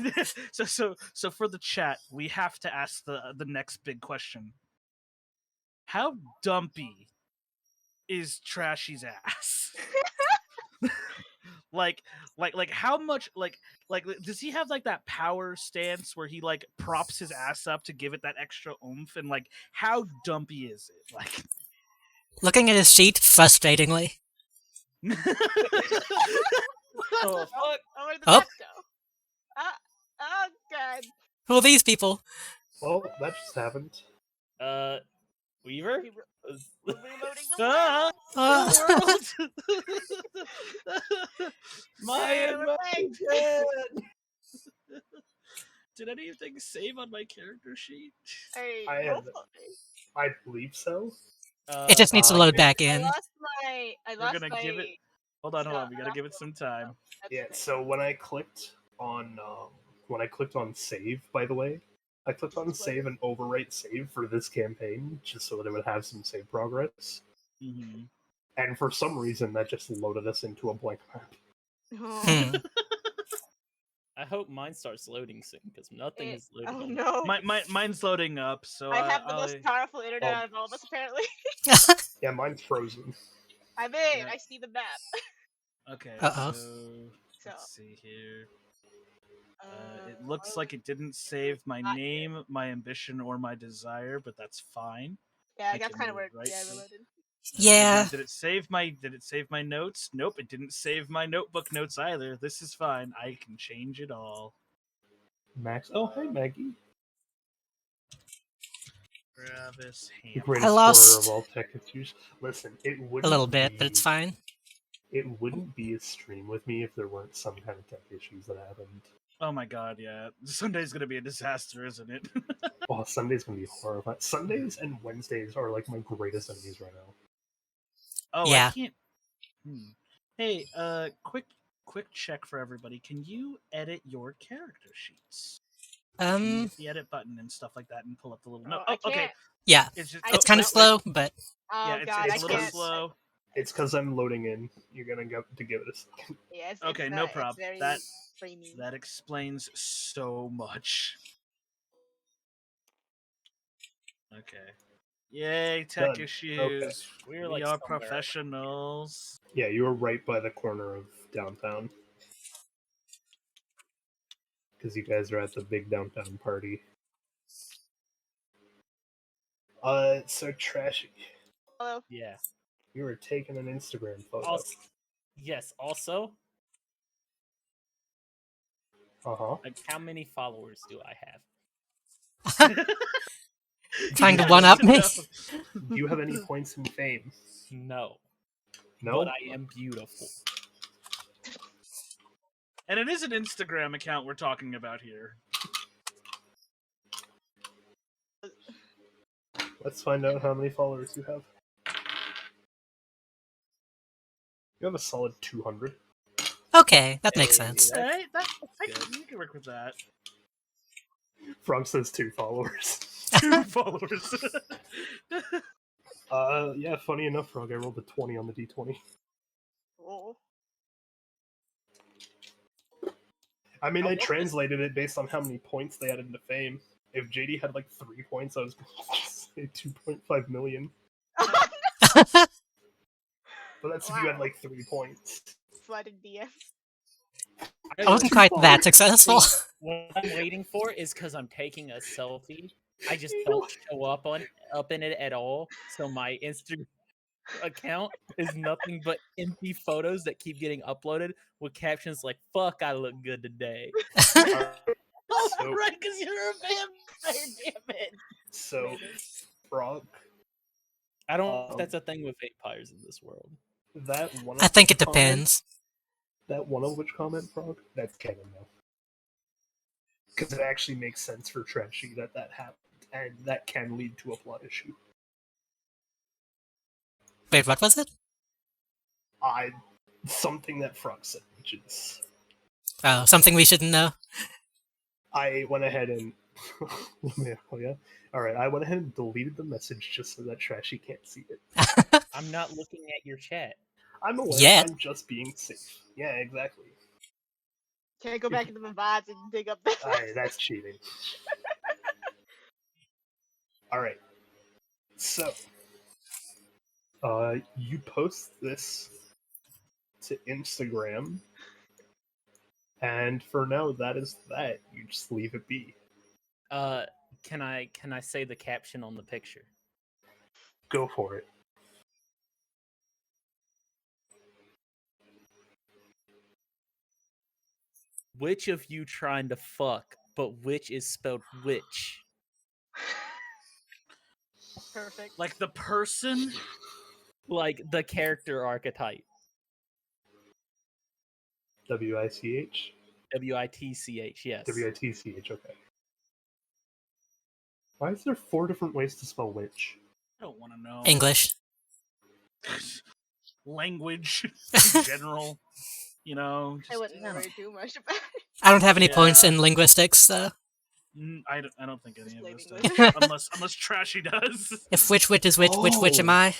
So for the chat, we have to ask the next big question. How dumpy is Trashy's ass? like how much like does he have like that power stance where he like props his ass up to give it that extra oomph, and like how dumpy is it? Like Looking at his sheet, frustratingly. Oh, fuck. Oh, where did Oh. that go? Oh god. Who are these people? Well, that just happened. Weaver? We're reloading the Ah! world. The world. My We're playing. emotion! Did anything save on my character sheet? Hey, I have- hopefully. I believe so. It just needs to load back I in. lost my. gonna give it- Hold on. We gotta give it some time. Yeah, so when I clicked on save, by the way, I clicked on save and overwrite save for this campaign just so that it would have some save progress. Mm-hmm. And for some reason that just loaded us into a blank map. Hmm. I hope mine starts loading soon, because nothing is loading. Oh on no. Mine's loading up, so I have the most powerful internet Oh. out of all of us, apparently. Yeah, mine's frozen. I'm in. Yeah. I see the map. Okay, Uh-oh. so let's see here. It Uh, looks like it didn't save my name, my ambition, or my desire, but that's fine. Yeah, I that's can kind of weird. rewrite Yeah, I it. reloaded. Yeah. Did it save my notes? Nope, it didn't save my notebook notes either. This is fine. I can change it all. Max. Oh, hey, Maggie. Travis The Ham. greatest lost- scorer of all tech issues. Listen, it wouldn't A little bit, be, but it's fine. It wouldn't be a stream with me if there weren't some kind of tech issues that happened. Oh my god, yeah. Sunday's gonna be a disaster, isn't it? Oh, Sunday's gonna be horrifying. Sundays and Wednesdays are like my greatest enemies right now. Oh, Yeah. I can't. Hey, quick check for everybody. Can you edit your character sheets? hit the edit button and stuff like that and pull up the little note. I Oh, okay. can't. Yeah, It's just it's kind of slow, but Oh yeah, god, it's I a little can't. slow. It's because I'm loading in. You're gonna have to give it a second. Yeah, it's, Okay, it's no not, prob. It's very That- framey. That explains so much. Okay. Yay, tech Done. issues. Okay. We're, We like, are somewhere. professionals. Yeah, you were right by the corner of downtown. Because you guys are at the big downtown party. So Trashy. Hello. Yeah. You were taking an Instagram photo. Also, yes. Also, Uh-huh. like, how many followers do I have? trying to Yes, one up me. no. Do you have any points in fame? No. No? But I am beautiful. And it is an Instagram account we're talking about here. Let's find out how many followers you have. You have a solid 200. Okay, that makes Hey, sense. that's- Right? good. You can work with that. Frog says 2 followers. 2 followers. Yeah, funny enough, Frog, I rolled a 20 on the d20. Oh. I mean, Oh, I what was- translated it based on how many points they added into fame. If JD had like 3 points, I was going to say 2.5 million. But that's if you had Wow. like 3 points. Flooded DM. I wasn't quite that successful. What I'm waiting for is because I'm taking a selfie. I just don't show up in it at all. So my Instagram account is nothing but empty photos that keep getting uploaded with captions like "fuck, I look good today." Oh, So- right, because you're a vampire, damn it. So, Frog, I don't know if that's a thing with vampires in this world. that one. I think it comment- depends. That one of which comment, Frog? That's canon now. Because it actually makes sense for Trashy that happened, and that can lead to a plot issue. Wait, what was it? Something that Frog said, which is Oh, something we shouldn't know. I went ahead and Alright, I went ahead and deleted the message just so that Trashy can't see it. I'm not looking at your chat. I'm aware, Yet. I'm just being safe. Yeah, exactly. Can't go back into the VODs and dig up that. Alright, that's cheating. Alright. So you post this to Instagram, and for now that is that. You just leave it be. Can I say the caption on the picture? Go for it. Which of you trying to fuck, but which is spelled witch? Perfect. Like the person? Like the character archetype. WICH? WITCH, yes. WITCH, okay. Why is there 4 different ways to spell witch? I don't want to know. English. Language in general. You know, I wouldn't don't know. worry too much about it. I don't have any points Yeah. in linguistics, so I don't think any of Just us leaving does. this. unless Trashy does. if which is which am Oh. I?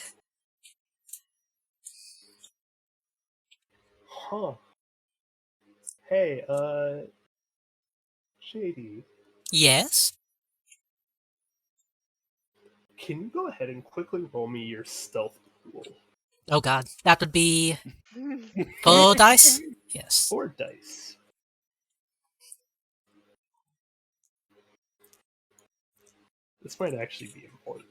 Huh. Hey, JD, Yes. can you go ahead and quickly roll me your stealth pool? Oh god, that would be full dice. Yes. 4 dice. This might actually be important.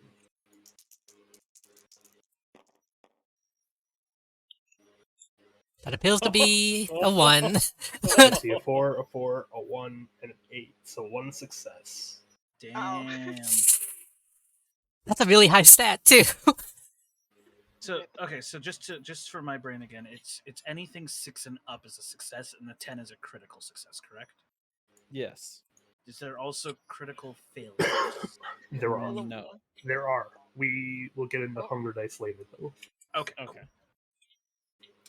That appears to be a 1. I see a 4, a 4, a 1, and an 8. So 1 success. Damn. That's a really high stat too. So okay, so just for my brain again, it's anything 6 and up is a success, and the 10 is a critical success, correct? Yes. Is there also critical failure? There are. No. There are. We will get into Oh. hunger dice later, though. Okay. Okay.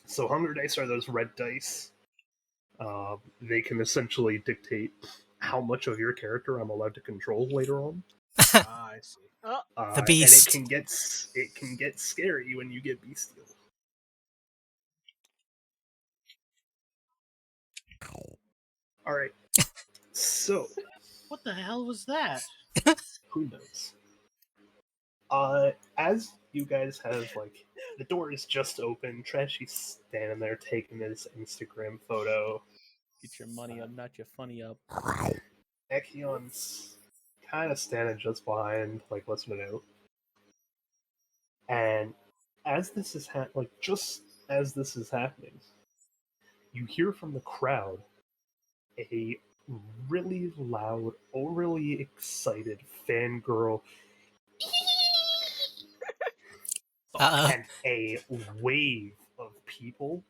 So hunger dice are those red dice. They can essentially dictate how much of your character I'm allowed to control later on. I see. Oh, The And beast. it can get scary when you get bestial. All right. So, What the hell was that? who knows? As you guys have, like, the door is just open. Trashy's standing there taking his Instagram photo. Get your money up, not your funny up. Ekayon's kind of standing just behind, like, listening to note. And as this is just as this is happening, you hear from the crowd a really loud, overly excited fangirl Uh-oh. and a wave of people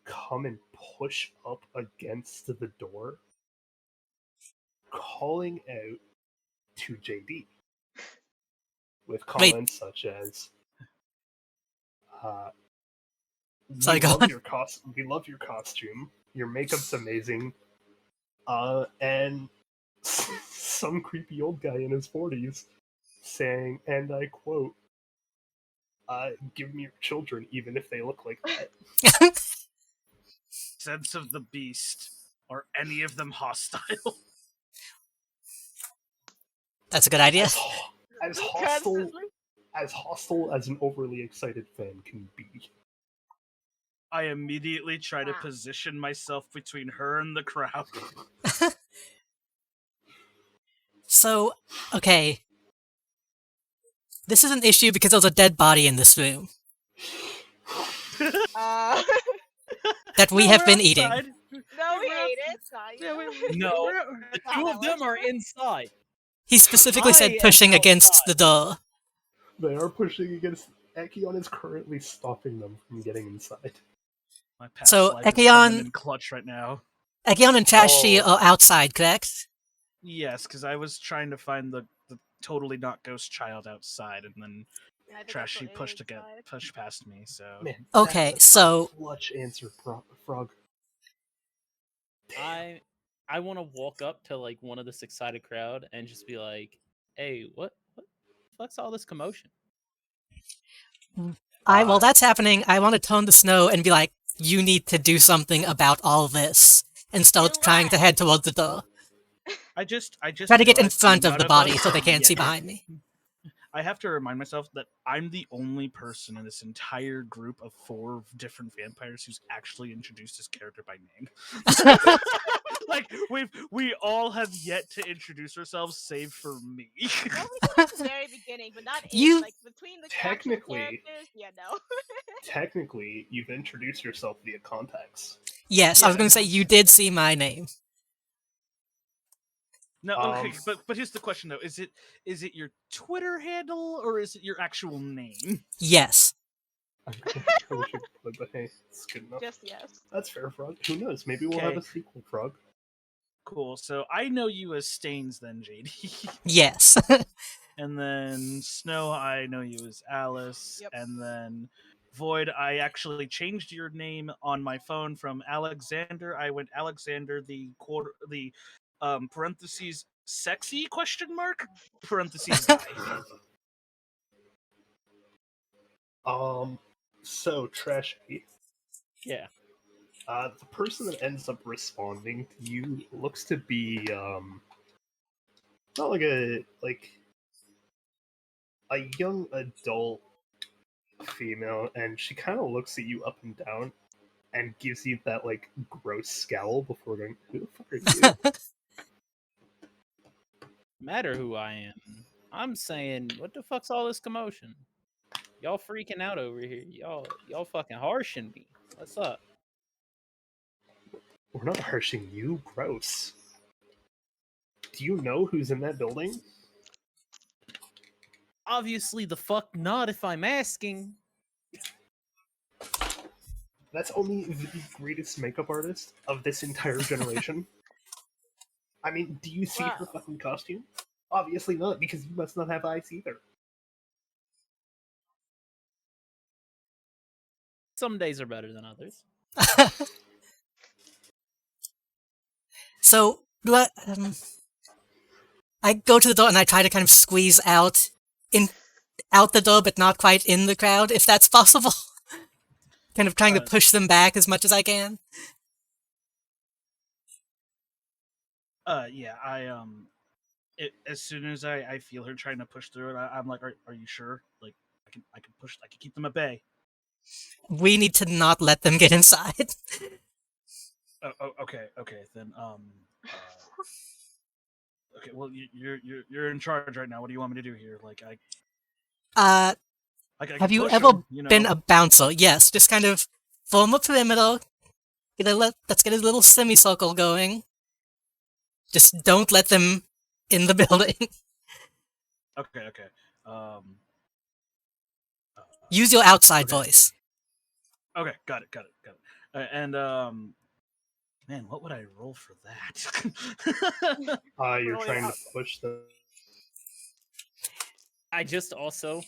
come and push up against the door, calling out to JD with Wait, comments such as, sorry, go on. we love your costume, your makeup's amazing," and some creepy old guy in his 40s saying, and I quote, "Give me your children, even if they look like that." Sense of the beast. Are any of them hostile? That's a good idea. As constantly. hostile as an overly excited fan can be. I immediately try to Wow. position myself between her and the crowd. So, okay. This is an issue because there's a dead body in this room Uh, that we No, have we're been outside. eating. no, we We're ate it. Sorry. Yeah, No, we're- the two of them are inside. He specifically I said am pushing against outside. the door. They are pushing against. Ekayon is currently stopping them from getting inside. My past So, life is coming Ekayon, in clutch right now. Ekayon and Trashy Oh. are outside, correct? Yes, because I was trying to find the totally not ghost child outside, and then I think I Trashy put pushed inside. past me. So Man, Okay, that's a so clutch answer, Frog. I want to walk up to like one of this excited crowd and just be like, "Hey, what the fuck's all this commotion?" while that's happening, I want to tone the snow and be like, you need to do something about all this, and start Do trying to what? head towards the door. I just Try to get in realized front of none the body us so they can't see yet- behind me. I have to remind myself that I'm the only person in this entire group of 4 different vampires who's actually introduced his character by name. Like we all have yet to introduce ourselves, save for me. Well, we did at the very beginning, but not You- like between the actual Technically- characters. Yeah, no. Technically, you've introduced yourself via contacts. Yes, I was Yeah. going to say you did see my name. No, okay, Um, but here's the question though: is it your Twitter handle or is it your actual name? Yes. I probably should put, but hey, it's good enough. Just yes. That's fair, Frog. Who knows? Maybe we'll have Okay. a sequel, Frog. Cool. So I know you as Stains, then JD, Yes. and then Snow. I know you as Alice, Yep. and then Void. I actually changed your name on my phone from Alexander. I went Alexander the parentheses sexy question mark parentheses guy. So Trashy, Yeah. the person that ends up responding to you looks to be not like a young adult female, and she kind of looks at you up and down and gives you that like gross scowl before going, "Who the fuck are you?" Matter who I am. I'm saying, what the fuck's all this commotion? Y'all freaking out over here. Y'all fucking harshing me. What's up? We're not harshing you. Gross. Do you know who's in that building? Obviously the fuck not if I'm asking. That's only the greatest makeup artist of this entire generation. I mean, do you see her Wow. fucking costume? Obviously not, because you must not have eyes either. Some days are better than others. So, Do I go to the door and I try to kind of squeeze out the door, but not quite in the crowd, if that's possible. Kind of trying to push them back as much as I can. Yeah, as soon as I feel her trying to push through it, I'm like, are you sure? Like, I can push, I can keep them at bay. We need to not let them get inside. Okay, then okay, well you're in charge right now. What do you want me to do here? Like I can Have you push ever 'em, you know? been a bouncer? Yes, just kind of form a perimeter. Let's get a little semicircle going. Just don't let them in the building. Okay. Use your outside Okay. voice. Okay, got it. And man, what would I roll for that? You're Roll it trying to out. push the. I just also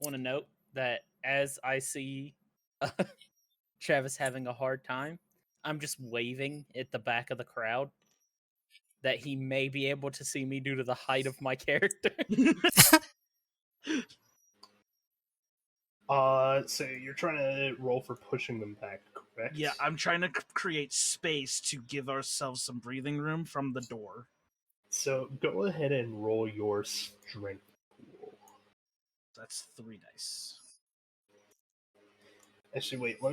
want to note that as I see Travis having a hard time, I'm just waving at the back of the crowd that he may be able to see me due to the height of my character. So you're trying to roll for pushing them back, correct? Yeah, I'm trying to create space to give ourselves some breathing room from the door. So go ahead and roll your strength pool. That's 3 dice. Actually, wait. Let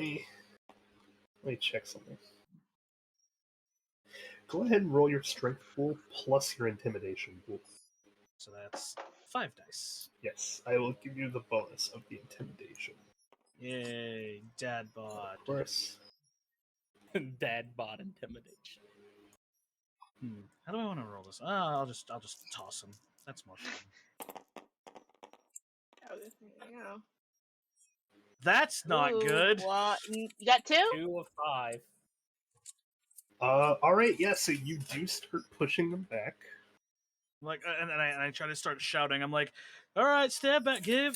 me check something. Go ahead and roll your strength pool plus your intimidation pool. So that's 5 dice. Yes, I will give you the bonus of the intimidation. Yay, dad bod. Of course. Dad bod intimidation. How do I want to roll this? I'll just toss him. That's more fun. Yeah. That's not Ooh, good. What? You got 2? 2 of 5. Alright, yeah, so you do start pushing them back. Like, and I try to start shouting. I'm like, all right, stand back. Give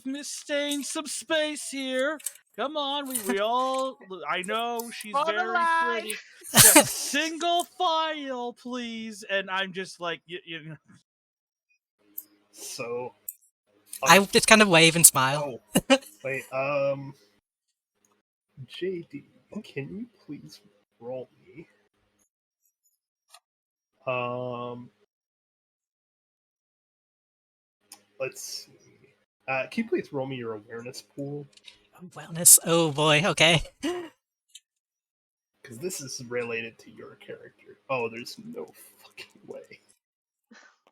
Miss Stain some space here. Come on, we all. I know she's For the very lie. pretty. Yeah, single file, please. And I'm just like, you know. So. I just kind of wave and smile. Oh, wait, JD, can you please roll me? Let's see. Can you please roll me your awareness pool? Wellness. Oh boy. Okay. Because this is related to your character. Oh, there's no fucking way.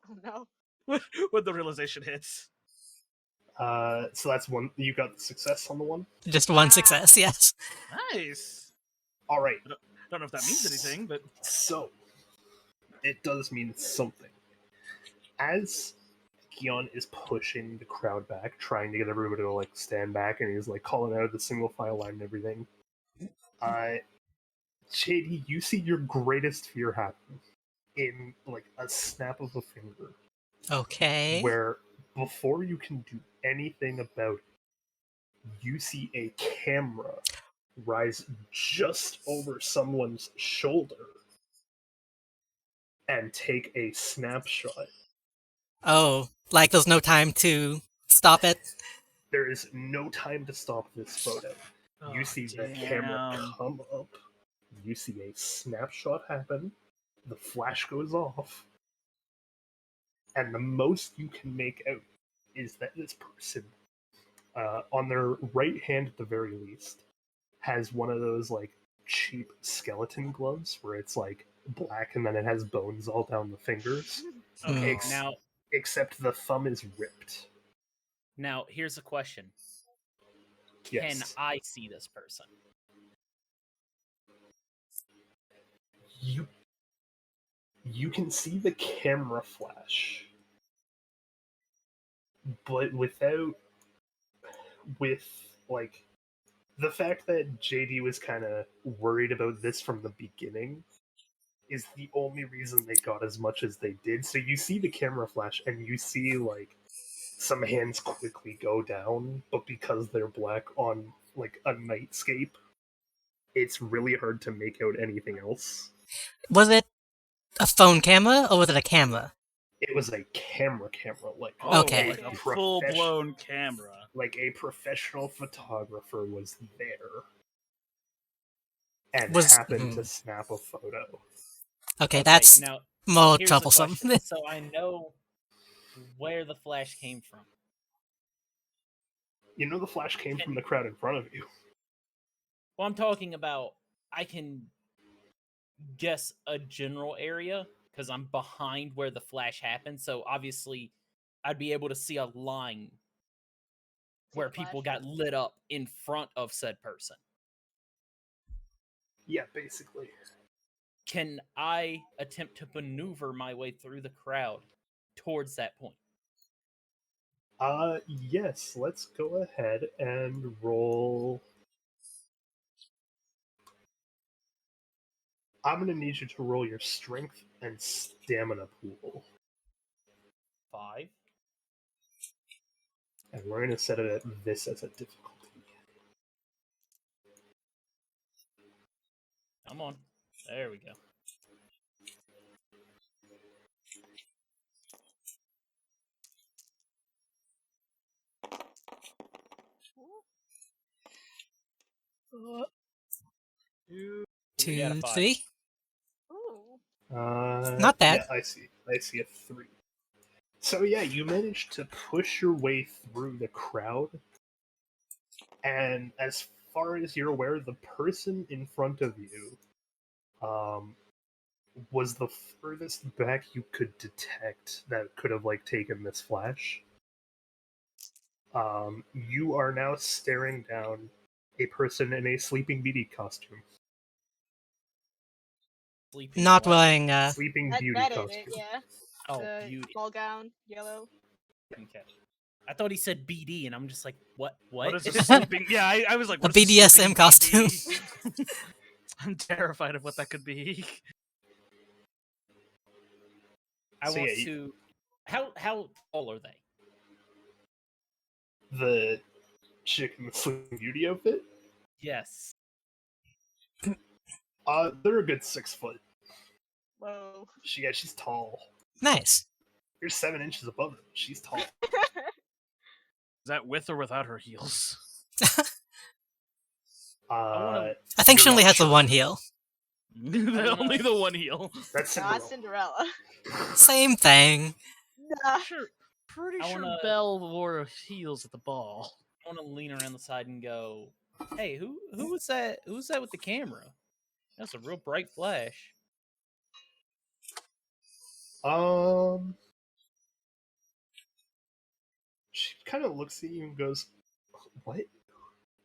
Oh no. When the realization hits. So that's one. You got the success on the one? Just one success. Yes. Nice. Alright. I don't know if that means anything, but So, it does mean something. As Ekayon is pushing the crowd back, trying to get everybody to like stand back, and he's like calling out the single file line and everything. JD, you see your greatest fear happen in like a snap of a finger. Okay. Where before you can do anything about it, you see a camera rise just over someone's shoulder and take a snapshot. Oh, like there's no time to stop it. There is no time to stop this photo. You see the camera come up. You see a snapshot happen. The flash goes off. And the most you can make out is that this person, on their right hand at the very least, has one of those like cheap skeleton gloves where it's like black and then it has bones all down the fingers. Okay, now Except the thumb is ripped. Now, here's a question. Yes. Can I see this person? You can see the camera flash, but with like the fact that JD was kind of worried about this from the beginning is the only reason they got as much as they did. So you see the camera flash and you see like some hands quickly go down, but because they're black on like a nightscape, it's really hard to make out anything else. Was it a phone camera, or was it a camera? It was a camera, like Okay. Like a full-blown camera. like a professional photographer was there and Was- happened to snap a photo. Okay, that's now more here's troublesome. the question. So I know where the flash came from. You know the flash came from the crowd in front of you. Well, I'm talking about I can guess a general area because I'm behind where the flash happened. So obviously, I'd be able to see a line where the people flash. got lit up in front of said person. Yeah, basically. Can I attempt to maneuver my way through the crowd towards that point? Yes, let's go ahead and roll. I'm gonna need you to roll your strength and stamina pool. 5. And we're gonna set it at this as a difficulty. Come on. There we go. We got a 2, 5. 3. Ooh. Not bad. Yeah, I see a 3. So yeah, you managed to push your way through the crowd, and as far as you're aware, the person in front of you was the furthest back you could detect that could have taken this flash. You are now staring down a person in a Sleeping Beauty costume. Sleeping Not what? wearing, Sleeping That, Beauty that ain't costume. it, yeah. Oh, The beauty. ball gown, yellow. Okay. I thought he said BD, and I'm just like, what? What is a sleeping? Yeah, I was like, a what is a BDSM sleeping costume. BD? I'm terrified of what that could be. I So want yeah, to. How tall are they? The chick in the Sleeping Beauty outfit? Yes. They're a good 6 foot. Whoa. She's tall. Nice. You're 7 inches above them. She's tall. Is that with or without her heels? wanna- I think You're she only not has the sure. one heel. Only the one heel. That's Not Cinderella. Cinderella. Same thing. Nah. Pretty I sure wanna- Belle wore heels at the ball. I want to lean around the side and go, "Hey, who was that? Who's that with the camera? That's a real bright flash." She kind of looks at you and goes, "What?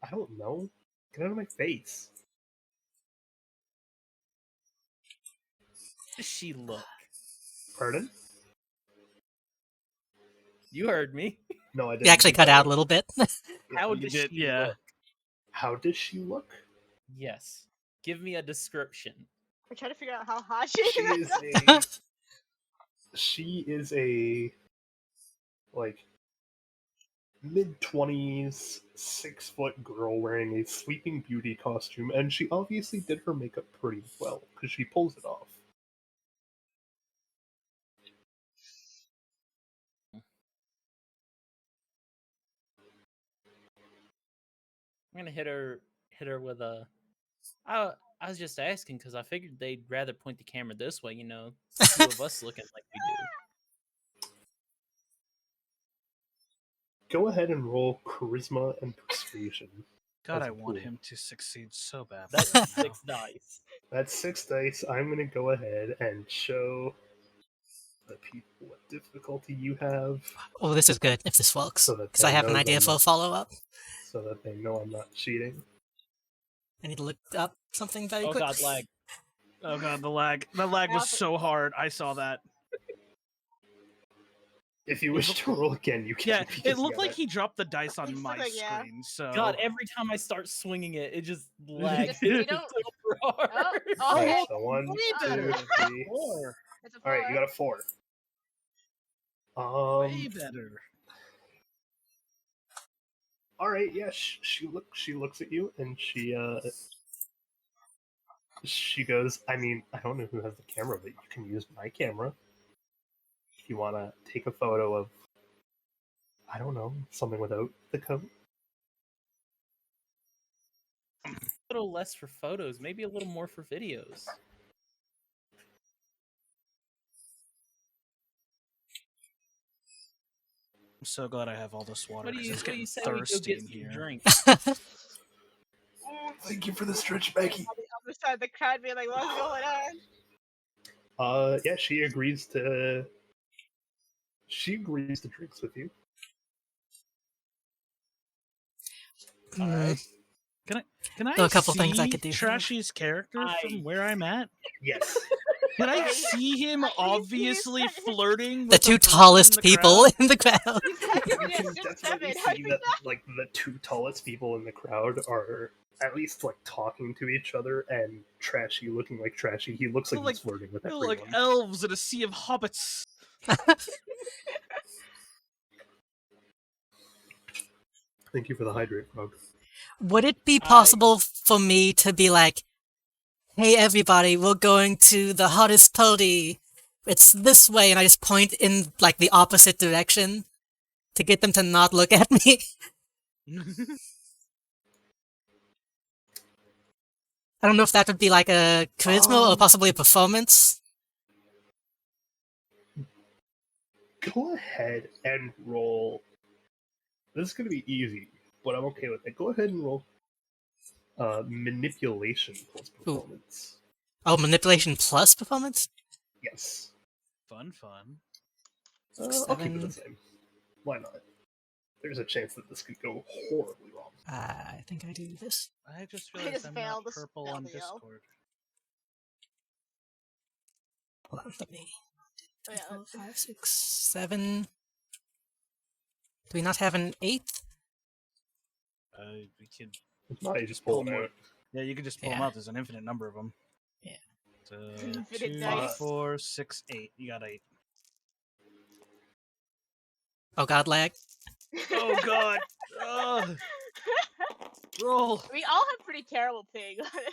I don't know. Get out of my face." How does she look? Pardon? You heard me. No, I didn't. You actually cut out a little bit. How You does did, she yeah. look? How does she look? Yes. Give me a description. We're trying to figure out how hot she She is. is a. She is a mid-20s, 6 foot girl wearing a Sleeping Beauty costume, and she obviously did her makeup pretty well because she pulls it off. I'm gonna hit her with a. I was just asking because I figured they'd rather point the camera this way. You know, two of us looking like we do. Go ahead and roll Charisma and Persuasion. God, As I a want pool. him to succeed so bad. That's right now. 6 dice. That's 6 dice. I'm going to go ahead and show the people what difficulty you have Oh, this is good if this works. So that Because I they have an know idea them. for a follow-up. so that they know I'm not cheating. I need to look up something very Oh quick. god, lag. Oh god, the lag. The lag was so hard. I saw that. If you wish to roll again, you can. Yeah, because it looked yeah, like he dropped the dice on It's my like, yeah. screen. So God, every time I start swinging it, it just lags. You don't- super hard. Oh, Alright, okay. so 1, way 2, better. 3. Four. It's a 4. Alright, you got a 4. Way better. Alright, yeah, she looks at you and She goes, I mean, I don't know who has the camera, but you can use my camera if you want to take a photo of, I don't know, something without the coat. A little less for photos, maybe a little more for videos. I'm so glad I have all this water. What do 'Cause you it's what do you getting say we go thirsty get in some here. drinks? Thank you for the stretch, Becky. On the other side of the crowd being like, what's going on? Yeah, she agrees to drinks with you. All right. Can I There are a couple see things I could do. Trashy's character from where I'm at? Yes. Can I Okay. see him obviously flirting The with two the person tallest in the people crowd? in the crowd. He's You technically a can 6'7". definitely How do see you that, not? like, the two tallest people in the crowd are at least, like, talking to each other, and Trashy looking like Trashy. He looks like Like- he's flirting with They're everyone. like elves in a sea of hobbits. Thank you for the hydrate, Frog. Would it be possible for me to be like, hey everybody, we're going to the hottest party. It's this way, and I just point in like the opposite direction to get them to not look at me? I don't know if that would be like a charisma or possibly a performance. Go ahead and roll. This is going to be easy, but I'm okay with it. Go ahead and roll manipulation plus performance. Oh, manipulation plus performance? Yes. Fun. I'll keep it the same. Why not? There's a chance that this could go horribly wrong. I think I do this. I just I realized just I'm failed not to purple spell on the L. Discord. Hold on, let me. Oh, yeah. 4, 5, 6, 7. Do we not have an 8th? We could No, you just pull them more. out. Yeah, you could just pull them Yeah. out. There's an infinite number of them. Yeah. Infinite 2, dice. 4, 6, 8. You got 8. Oh god, lag. Oh god. Roll. We all have pretty terrible ping, honestly.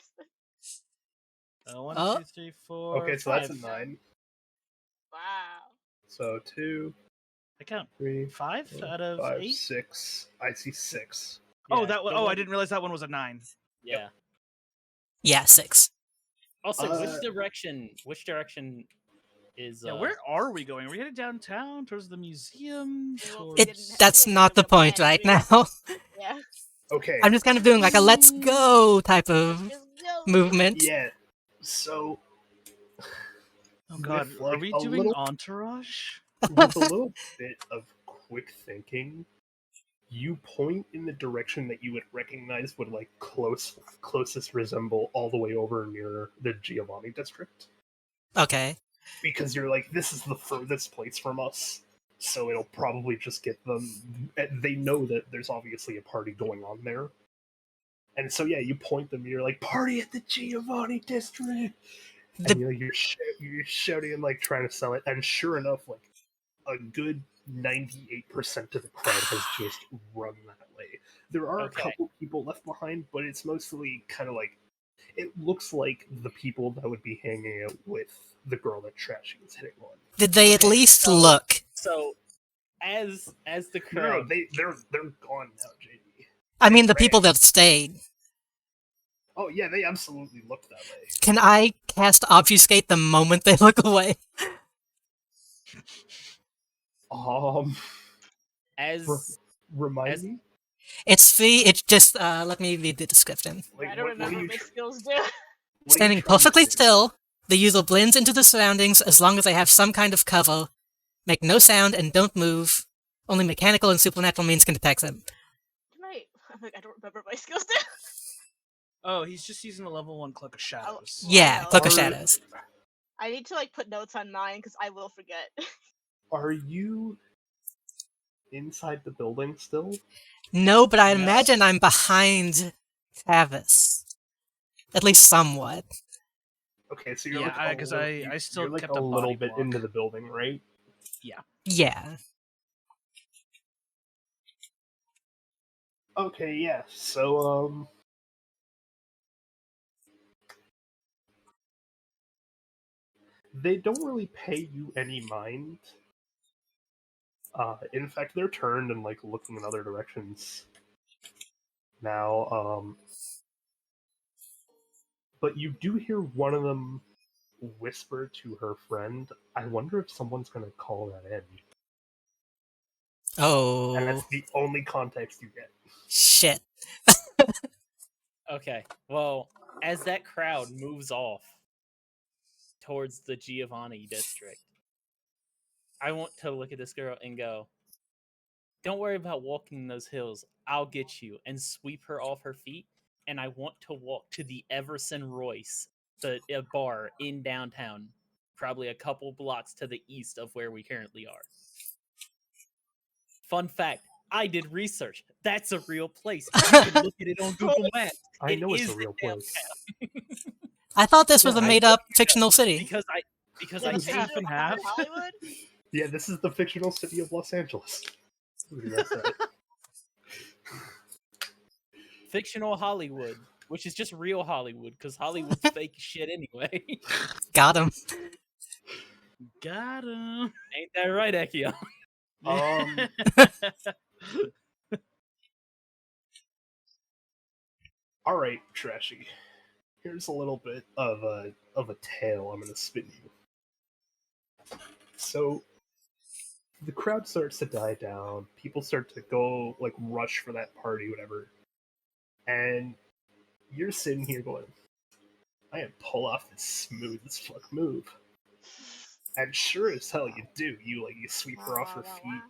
1, Oh. 2, 3, 4. Okay, so 5. that's a 9. Wow. So 2, I count 3, 5 4, out of 5, 8. 6. I see 6. Oh, Yeah, that one. the Oh, I one- didn't realize that one was a 9. Yeah. Yeah, 6. Also, Uh, which direction? Which direction is? Yeah, where are we going? Are we headed downtown towards the museum? Yeah, well, Towards... That's didn't not the have a point plan, right we were- now. Yeah. Okay. I'm just kind of doing like a let's go type of Just go. movement. Yeah. So Oh god, with, are like, we a doing little- Entourage? with a little bit of quick thinking, you point in the direction that you would recognize would like closest resemble all the way over near the Giovanni district. Okay. Because you're like, this is the furthest place from us, so it'll probably just get them. They know that there's obviously a party going on there, and so yeah, you point them. You're like, party at the Giovanni district, and you're shouting and like trying to sell it. And sure enough, like a good 98% of the crowd has just run that way. There are a couple people left behind, but it's mostly kind of like, it looks like the people that would be hanging out with the girl that Trashy was hitting on. Did they at least look? So, as the No, crowd, they're gone now, JD. I mean, the people that stayed. Oh yeah, they absolutely looked that way. Can I cast obfuscate the moment they look away? Remind me. It's free. It's just let me read the description. Like, I don't remember what my skills do. Standing perfectly still, the user blends into the surroundings as long as they have some kind of cover. Make no sound and don't move. Only mechanical and supernatural means can detect them. I don't remember what my skills do. Oh, he's just using a level 1 Cloak of Shadows. Yeah, know. Cloak of Shadows. I need to like put notes on mine because I will forget. Are you inside the building still? No, but I imagine I'm behind Travis. At least somewhat. Okay, so you're Yeah, because I still you're like kept a a little body bit block. into the building, right? Yeah. Okay, yeah. So They don't really pay you any mind. In fact, they're turned and like looking in other directions now. But you do hear one of them whisper to her friend, "I wonder if someone's going to call that in." And that's Oh, the only context you get. shit. Okay. Well, as that crowd moves off towards the Giovanni district, I want to look at this girl and go, "Don't worry about walking those hills. I'll get you," and sweep her off her feet. And I want to walk to the Everson Royce, the bar in downtown, probably a couple blocks to the east of where we currently are. Fun fact, I did research. That's a real place. You can look at it on Google Maps. I know it's is a real place. I thought this was Yeah, a I- made-up fictional city. because I Yeah, paid half and half. Hollywood? Yeah, this is the fictional city of Los Angeles. Who did I say? fictional Hollywood, which is just real Hollywood because Hollywood's fake shit anyway. Got him. Got him. Ain't that right, Ekayon? All right, Trashy. Here's a little bit of a tale I'm gonna spin you. So the crowd starts to die down. People start to go like rush for that party, whatever. And you're sitting here going, "I am pull off this smooth as fuck move." And sure as hell you do. You sweep her off her feet,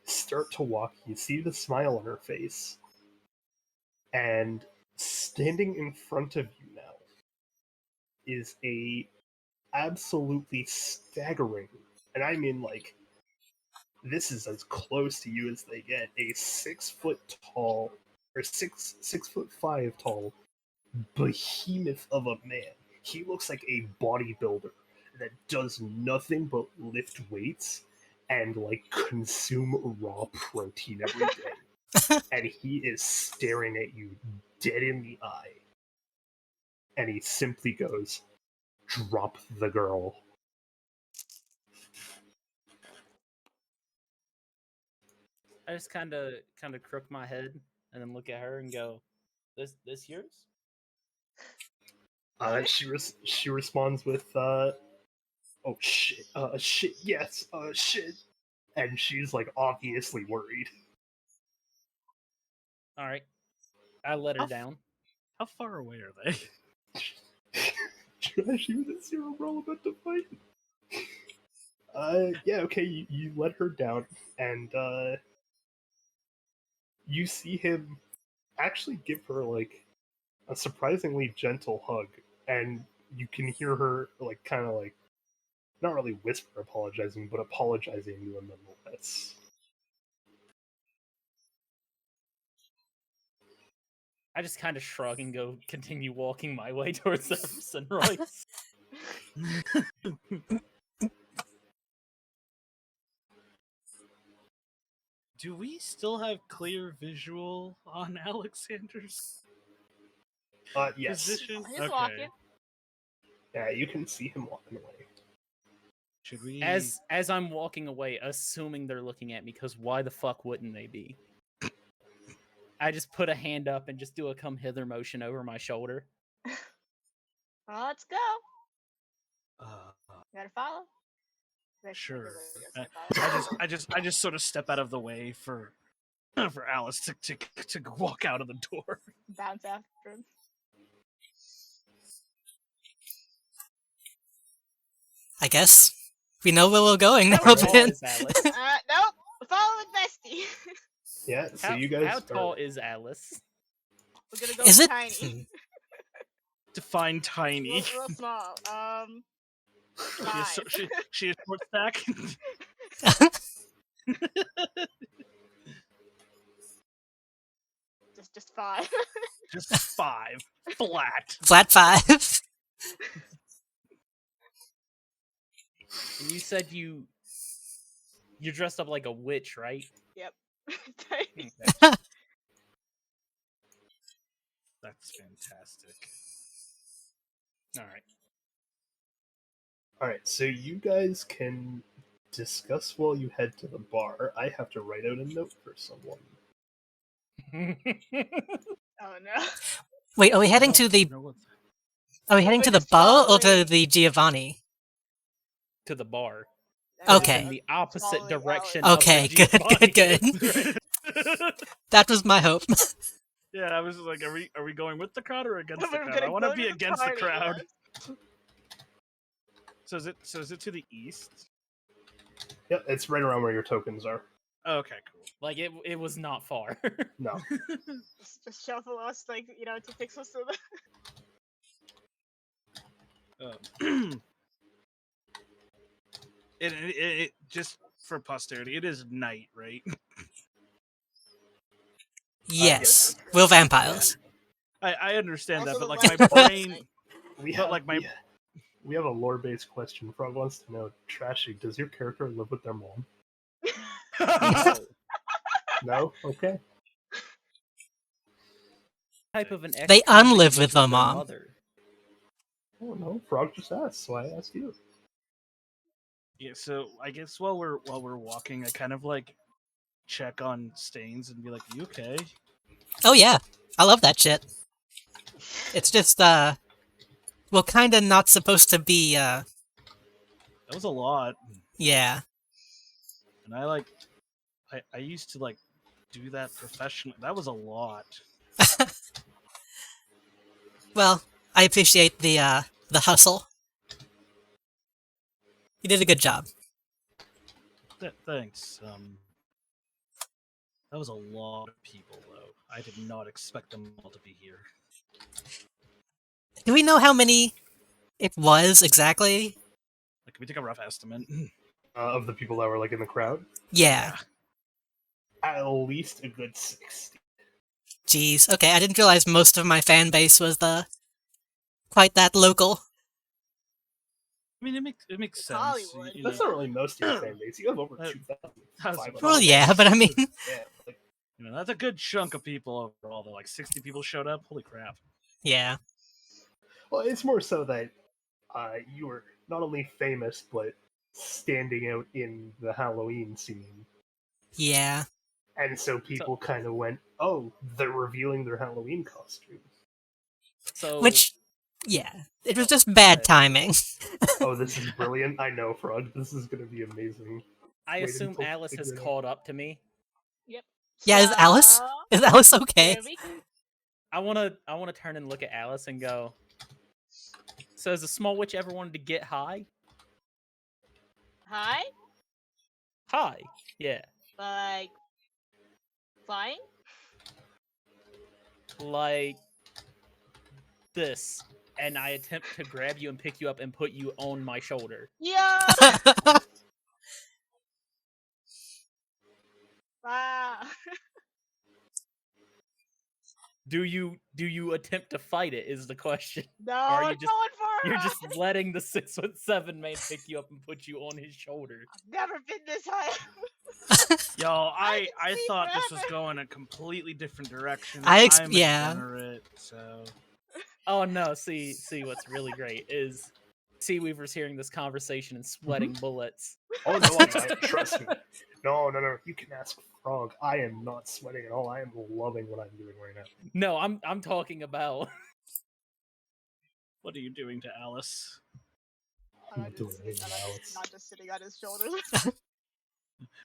start to walk. You see the smile on her face, and standing in front of you now is a absolutely staggering, and I mean like this is as close to you as they get, a 6 foot tall or 6'5" tall behemoth of a man. He looks like a bodybuilder that does nothing but lift weights and like consume raw protein every day. And he is staring at you dead in the eye. And he simply goes, "Drop the girl." I just kind of crook my head and then look at her and go, "This yours?" She responds with, "Oh shit, shit, yes, shit," and she's like obviously worried. All right, I let her How down. How far away are they? Trashy with a zero roll about to fight. Yeah, okay, you let her down, and you see him actually give her like a surprisingly gentle hug, and you can hear her like kind of like not really whisper apologizing, but apologizing to him nonetheless. I just kind of shrug and go continue walking my way towards Everson Royce. Do we still have clear visual on Alexander's Yes. position? He's walking. Yeah, you can see him walking away. Should we? As I'm walking away, assuming they're looking at me, because why the fuck wouldn't they be? I just put a hand up and just do a come hither motion over my shoulder. Well, let's go. Uh, You gotta follow. Sure. Follow. I just sort of step out of the way for Alice to walk out of the door. Bounce after him. I guess we know where we're going now, How tall Ben. is Alice? Nope. Follow with Bestie. Yeah, so How, you guys how are... tall is Alice? We're gonna go Is it? tiny. Define tiny. Real small. She is short stack. Just 5. Just 5 flat. Flat 5. And you said you're dressed up like a witch, right? Yep. Tiny. Okay. That's fantastic. All right. Alright, so you guys can discuss while you head to the bar. I have to write out a note for someone. Oh no. Wait, are we I heading don't to the? know what Are we heading We're to the just bar or to following. the Giovanni? To the bar. I It's mean, Okay. in the I'm opposite following direction Alice. of the Okay, good, Giovanni. good. That was my hope. Yeah, I was like, are we going with the crowd or against the We're crowd? gonna I want to go be to the against the party, crowd. yes. So is it to the east? Yep, it's right around where your tokens are. Okay, cool. Like it was not far. No. Just shuffle us, like, 2 pixels to the. It just for posterity, it is night, right? Yes, we're vampires. I understand that, Also, but the like my lights are brain, night. We but have like my we have a lore-based question. Frog wants to know, Trashy, does your character live with their mom? No. No? Okay. Type of an They ex-convict unlive lives with their their mom. mother. I don't know. Frog just asked, so I asked you. yeah. So I guess while we're walking, I kind of like check on Stains and be like, "You okay?" Oh yeah, I love that shit. It's just well, kinda not supposed to be. That was a lot, Yeah. and I used to like do that professionally. That was a lot. Well, I appreciate the hustle. You did a good job. Thanks. That was a lot of people, though. I did not expect them all to be here. Do we know how many it was exactly? Like, can we take a rough estimate? Of the people that were like in the crowd, Yeah. at least a good 60. Jeez. Okay, I didn't realize most of my fan base was quite that local. I mean, it makes It's sense. Hollywood. You That's know, not really most of your fan base. You have over That- 2,500. Well, yeah, but I mean, Yeah, like, that's a good chunk of people overall. Though, like 60 people showed up. Holy crap! yeah. well, it's more so that you were not only famous, but standing out in the Halloween scene. Yeah. And so people kind of went, oh, they're revealing their Halloween costume. So Which, yeah, it was just bad timing. Oh, this is brilliant. I know, Frog. This is going to be amazing. I Wait assume until Alice has figure it out. caught up to me. Yep. Yeah, is Alice? So, Is Alice okay? here we go. I wanna turn and look at Alice and go. So has the small witch ever wanted to get high? Hi? High. Yeah. Like, flying? Like this. And I attempt to grab you and pick you up and put you on my shoulder. Yeah! Wow. Do you attempt to fight it is the question. No, Are you I'm just- going for You're it. just letting the 6'7" man pick you up and put you on his shoulder. I've never been this high. Yo, I can see thought this was forever. going a completely different direction. I I'm a yeah. degenerate, so Oh no, see what's really great is Seaweaver's hearing this conversation and sweating bullets. Oh, no, I'm not. Trust me. No. You can ask Frog. I am not sweating at all. I am loving what I'm doing right now. No, I'm talking about what are you doing to Alice? I'm not doing anything, Alex. Not just sitting on his shoulders.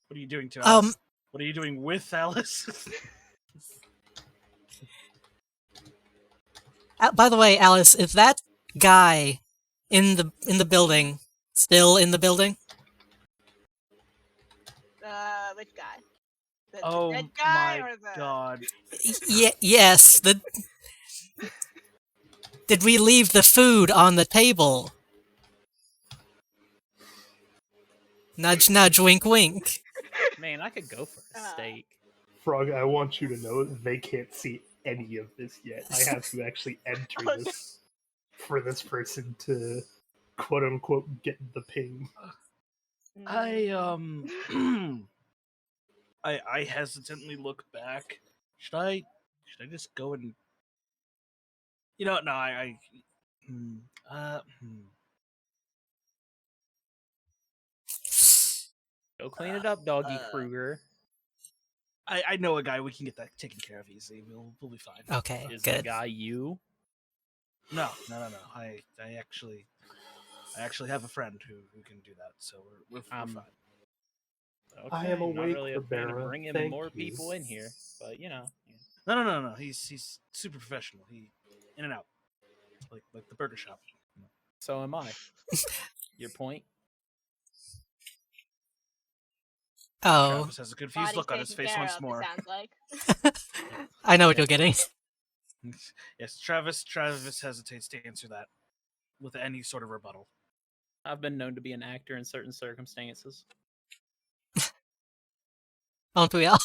What are you doing to Alice? Um, What are you doing with Alice? by the way, Alice, is that guy in the building still in the building? Which guy? The oh dead guy my or the? god! Yes. Did we leave the food on the table? Nudge, nudge, wink, wink. man, I could go for a steak. Frog, I want you to know they can't see any of this yet. I have to actually enter Oh, this for this person to quote unquote get the ping. I I hesitantly look back. Should I just go and no Go clean it up, Doggy Kruger. I know a guy we can get that taken care of easy. We'll be fine. Okay, Is the good. guy you? No. I actually have a friend who can do that, so we're fine. Okay, I am I'm not awake, really a fan of Ribera. bringing Thank more you. people in here, but you know. No. He's super professional. He in and out, like the burger shop. So am I. Your point? Oh, Travis has a confused Body's look on his taken face care once of, more. it sounds like. I know what Yeah. you're getting. Yes, Travis hesitates to answer that with any sort of rebuttal. I've been known to be an actor in certain circumstances. Aren't we all?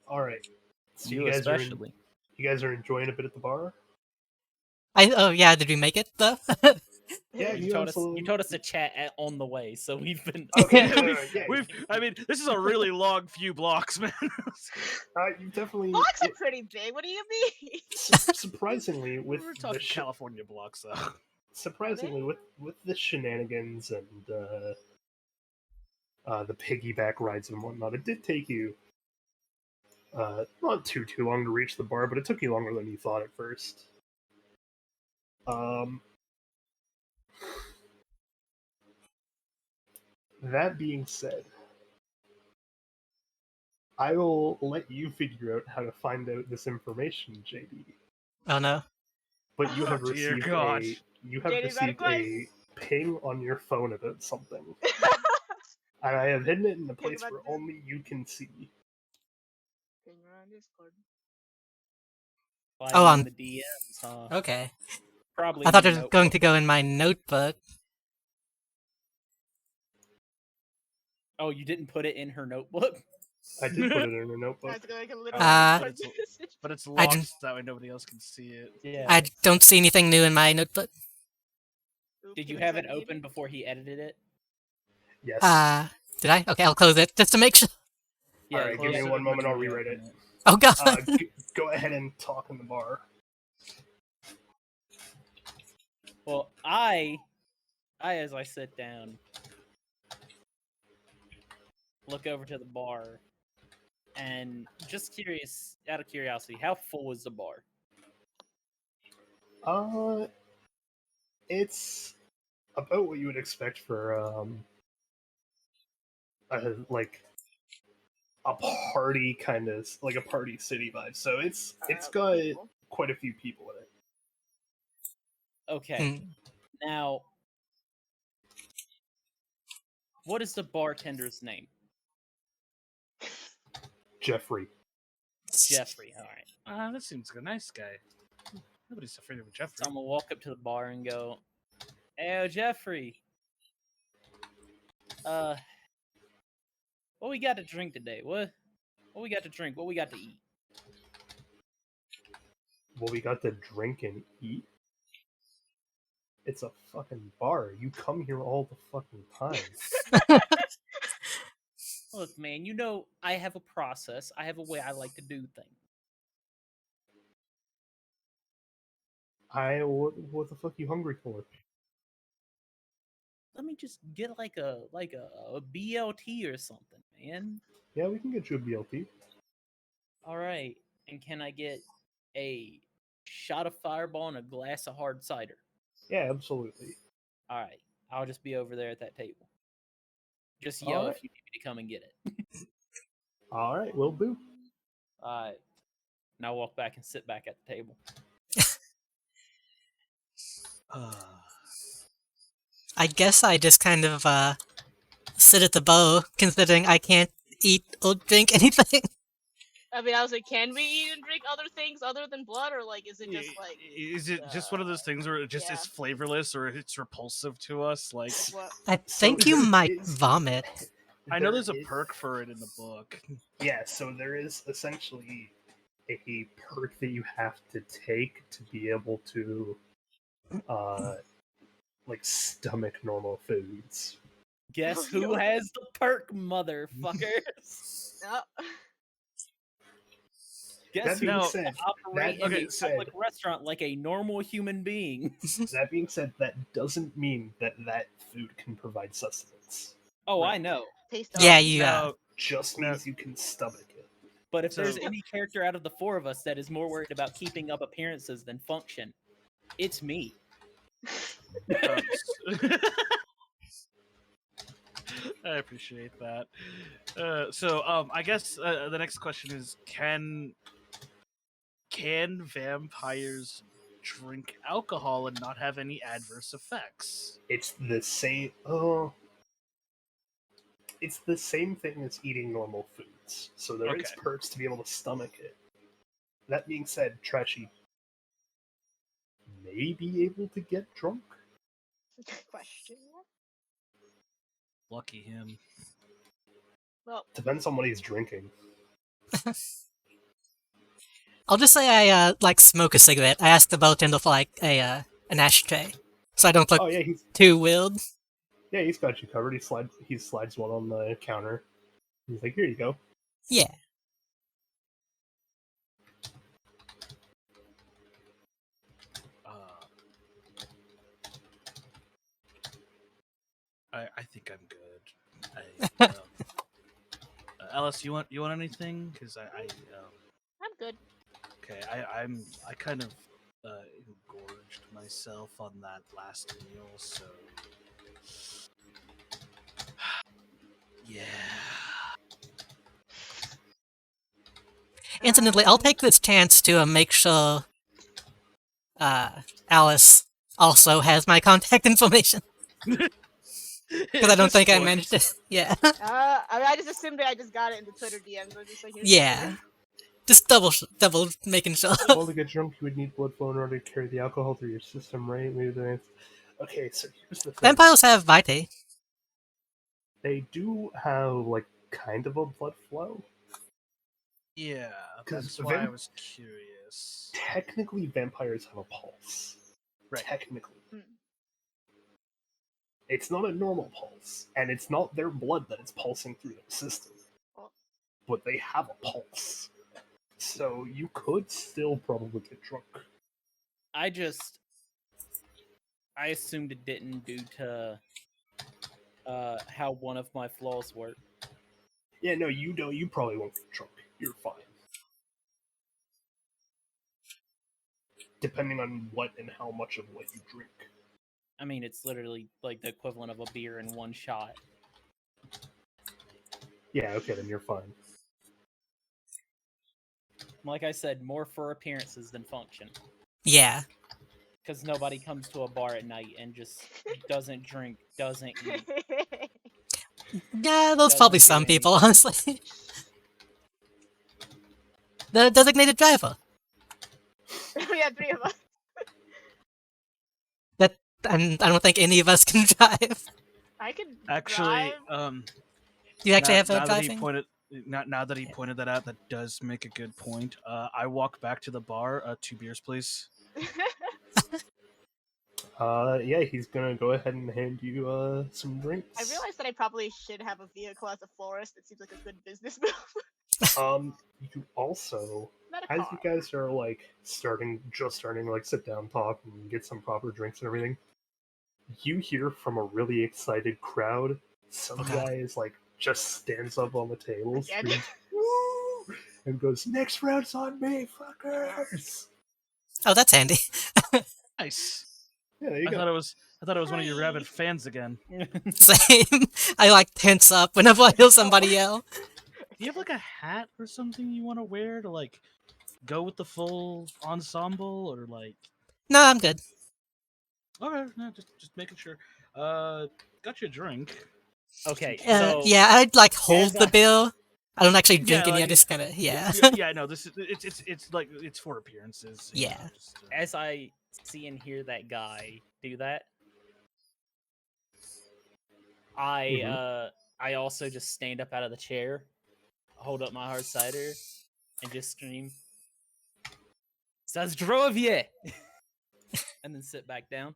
All right. So You you guys especially. are enjoying a bit at the bar. Oh yeah, did we make it though? Yeah, You you told absolutely. us. You told us to chat on the way, so we've been. Okay, Yeah, yeah. I mean, this is a really long few blocks, man. You definitely. Blocks are pretty big. What do you mean? Surprisingly, with We're the talking California blocks, though. surprisingly with the shenanigans and the piggyback rides and whatnot, it did take you not too long to reach the bar, but it took you longer than you thought at first. That being said, I will let you figure out how to find out this information, JD. Oh no. But you have Oh, dear received God. a ping on your phone about something, and I have hidden it in a place about where this. only you can see. Oh, on on- the DMs, huh? Okay. Probably. I thought in it your was going to notebook. go in my notebook. Oh, you didn't put it in her notebook. I did put it in a I notebook. was going like a little Uh, but it's I locked, didn't- so that way nobody else can see it. Yeah. I don't see anything new in my notebook. Did you have it open before he edited it? Yes. Did I? Okay, I'll close it just to make sure. Yeah. Alright, give close me it one and moment, then I'll reopen rewrite it. Oh god. Go ahead and talk in the bar. Well, I as I sit down, look over to the bar, and just curious, out of curiosity, how full is the bar? It's about what you would expect for like a party kind of like a party city vibe. So it's got people. quite a few people in it. Okay. Hmm. Now, what is the bartender's name? Jeffrey. Jeffrey. All right. That seems like a nice guy. Nobody's afraid of a Jeffrey. So I'm gonna walk up to the bar and go, "Hey, Jeffrey. What we got to drink today? What we got to drink? What we got to eat?" What we got to drink and eat? It's a fucking bar. You come here all the fucking time. Look, man, you know I have a process. I have a way I like to do things. What the fuck you hungry for? Let me just get like a BLT or something, man. Yeah, we can get you a BLT. All right. And can I get a shot of Fireball and a glass of hard cider? Yeah, absolutely. All right. I'll just be over there at that table. Just All yell right. if you need me to come and get it. All right, will do. All right. Now walk back and sit back at the table. I guess I just kind of sit at the bow, considering I can't eat or drink anything. I mean, I was like, can we eat and drink other things other than blood, or like, is it just like? Is it just one of those things where it just yeah. is flavorless or it's repulsive to us? Like, What? I think you might vomit. I know there's a There is- perk for it in the book. Yeah, so there is essentially a perk that you have to take to be able to, like stomach normal foods. Guess who has the perk, motherfuckers? No. Guess That who being No. said, operate in okay, a so- public restaurant like a normal human being? that being said, that doesn't mean that food can provide sustenance. Oh, Right. I know. Taste Yeah, of. you. Now, Just No. means you can stomach it. But if there's So- any character out of the four of us that is more worried about keeping up appearances than function, it's me. um, I appreciate that. I guess the next question is: Can vampires drink alcohol and not have any adverse effects? It's the same. It's the same thing as eating normal foods, so there is Okay. perks to be able to stomach it. That being said, Trashy may be able to get drunk. Question. Lucky him. Well, Depends on what he's drinking. I'll just say I like smoke a cigarette. I asked the bartender for like a an ashtray, so I don't look Oh yeah, too weird. he's got you covered. He slides one on the counter. He's like, here you go. Yeah. I think I'm good. Alice, you want anything? Because I'm good. okay, I kind of engorged myself on that last meal, so yeah. Incidentally, I'll take this chance to make sure Alice also has my contact information. Because I don't think I managed it. Yeah. I just assumed that I just got it in the Twitter DMs. I was just like, here's Yeah. Just double making sure. Well, to get drunk, you would need blood flow in order to carry the alcohol through your system, right? Maybe the Okay, so here's the thing. Vampires have vitae. They do have like kind of a blood flow. Yeah, 'Cause that's why I was curious. Technically, vampires have a pulse. Right. Technically. Hmm. It's not a normal pulse, and it's not their blood that is pulsing through their system. Oh. But they have a pulse. So you could still probably get drunk. I assumed it didn't due to how one of my flaws work. Yeah, no, you don't. You probably won't get drunk. You're fine. Depending on what and how much of what you drink. I mean, it's literally like the equivalent of a beer in one shot. Yeah, okay, then you're fine. Like I said, more for appearances than function. Yeah. Because nobody comes to a bar at night and just doesn't drink, doesn't eat. Yeah, there's Doesn't probably do some people, anything. honestly. The designated driver. We had 3 of us. And I don't think any of us can drive. I could Actually, drive. You actually have now a that he driving? pointed that out, that does make a good point. I walk back to the bar. 2 beers, please. Yeah, he's gonna go ahead and hand you some drinks. I realized that I probably should have a vehicle as a florist. It seems like a good business move. You also, Not a as car. you guys are like starting to like sit down, talk, and get some proper drinks and everything, you hear from a really excited crowd. Some Okay. guy is like just stands up on the table, Again? screams, "Woo!" and goes, "Next round's on me, fuckers!" Oh, that's handy. Nice. Yeah, there you I go. thought it was one of your Hi. rabid fans again. Same. I like tense up whenever I hear somebody yell. Do you have like a hat or something you want to wear to like go with the full ensemble, or like? No, I'm good. Okay, no, just making sure. Got you a drink. Okay, so Yeah, I'd like hold as the I- bill. I don't actually drink Yeah, any. I like- just kind of yeah. Yeah, no, this is it's like it's for appearances. you Yeah. know, just, as I see and hear that guy do that, I also just stand up out of the chair, hold up my hard cider, and just scream, "Zdrovie!" and then sit back down.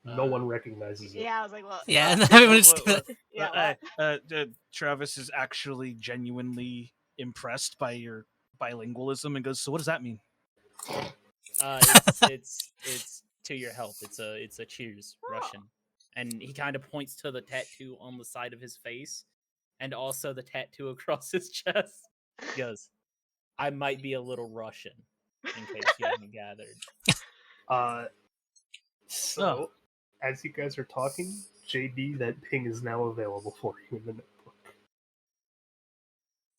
No one recognizes it. Yeah, I was like, well. Yeah, and What- everyone's just what- gonna, Yeah, what? Travis is actually genuinely impressed by your bilingualism and goes, "So what does that mean?" It's to your health. It's a cheers Oh. Russian, and he kind of points to the tattoo on the side of his face, and also the tattoo across his chest. He goes, "I might be a little Russian, in case you haven't gathered." So, as you guys are talking, JD, that ping is now available for you in the notebook.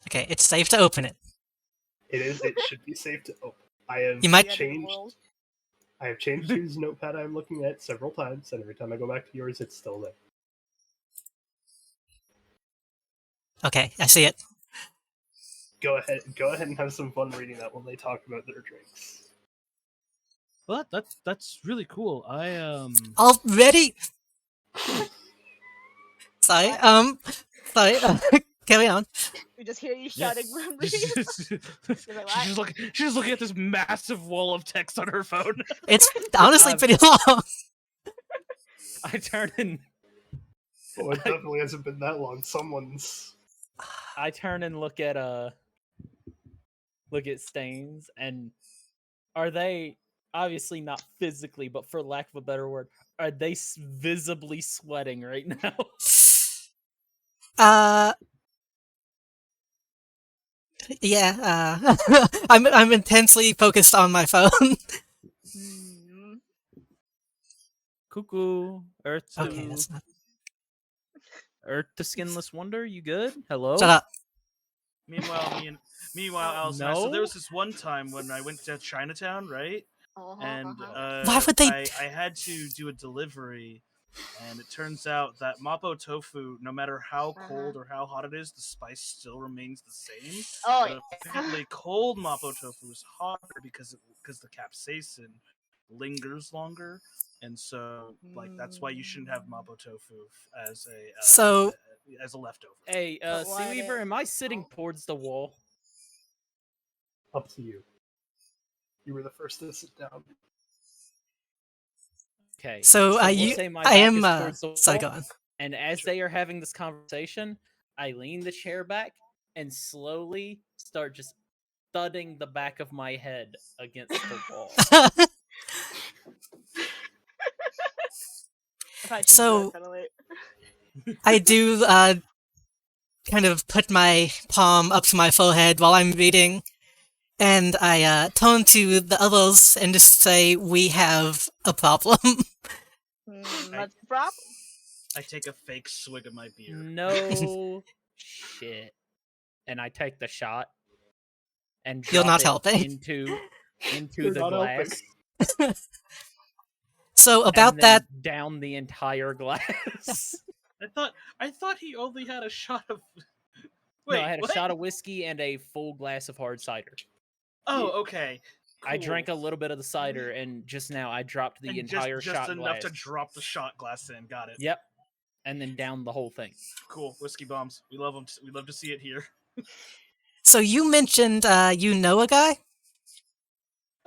Okay, it's safe to open it. It is. It should be safe to open. I have You might- changed. I have changed whose notepad I'm looking at several times, and every time I go back to yours, it's still there. Okay, I see it. Go ahead and have some fun reading that while they talk about their drinks. Well, that's really cool. Already? Sorry, sorry, carry on. We just hear you shouting, murmuring. She's just looking at this massive wall of text on her phone. It's honestly pretty long. I turn and Oh, it definitely hasn't been that long. I turn and look at Stains, and are they obviously not physically, but for lack of a better word, are they visibly sweating right now? Yeah, I'm intensely focused on my phone. Cuckoo, Earth to Okay, that's not... Earth to Skinless Wonder, you good? Hello? Shut up. Meanwhile, Alice and I, so there was this one time when I went to Chinatown, right? And Why would they... I had to do a delivery, and it turns out that Mapo tofu, no matter how cold or how hot it is, the spice still remains the same. Oh, but apparently cold Mapo tofu is hotter because the capsaicin lingers longer, and so that's why you shouldn't have Mapo tofu as a leftover. Hey, Seaweaver, am I sitting towards the wall? Up to you. You were the first to sit down. Okay. So, we'll you... say my I back am... is towards the Sorry, wall, go on. and as they are having this conversation, I lean the chair back and slowly start just thudding the back of my head against the wall. So, I do kind of put my palm up to my forehead while I'm reading, and I turn to the others and just say, "We have a problem." What's the problem? I take a fake swig of my beer. No shit. And I take the shot and drop You're not it helping. into You're the not glass. So about and then that, down the entire glass. I thought he only had a shot of. No, I had a shot of whiskey and a full glass of hard cider. Oh, okay. Cool. I drank a little bit of the cider, and just now I dropped the entire just shot enough glass. to drop the shot glass in. Got it. Yep. And then down the whole thing. Cool. Whiskey bombs. We love them. We love to see it here. so you mentioned you know a guy?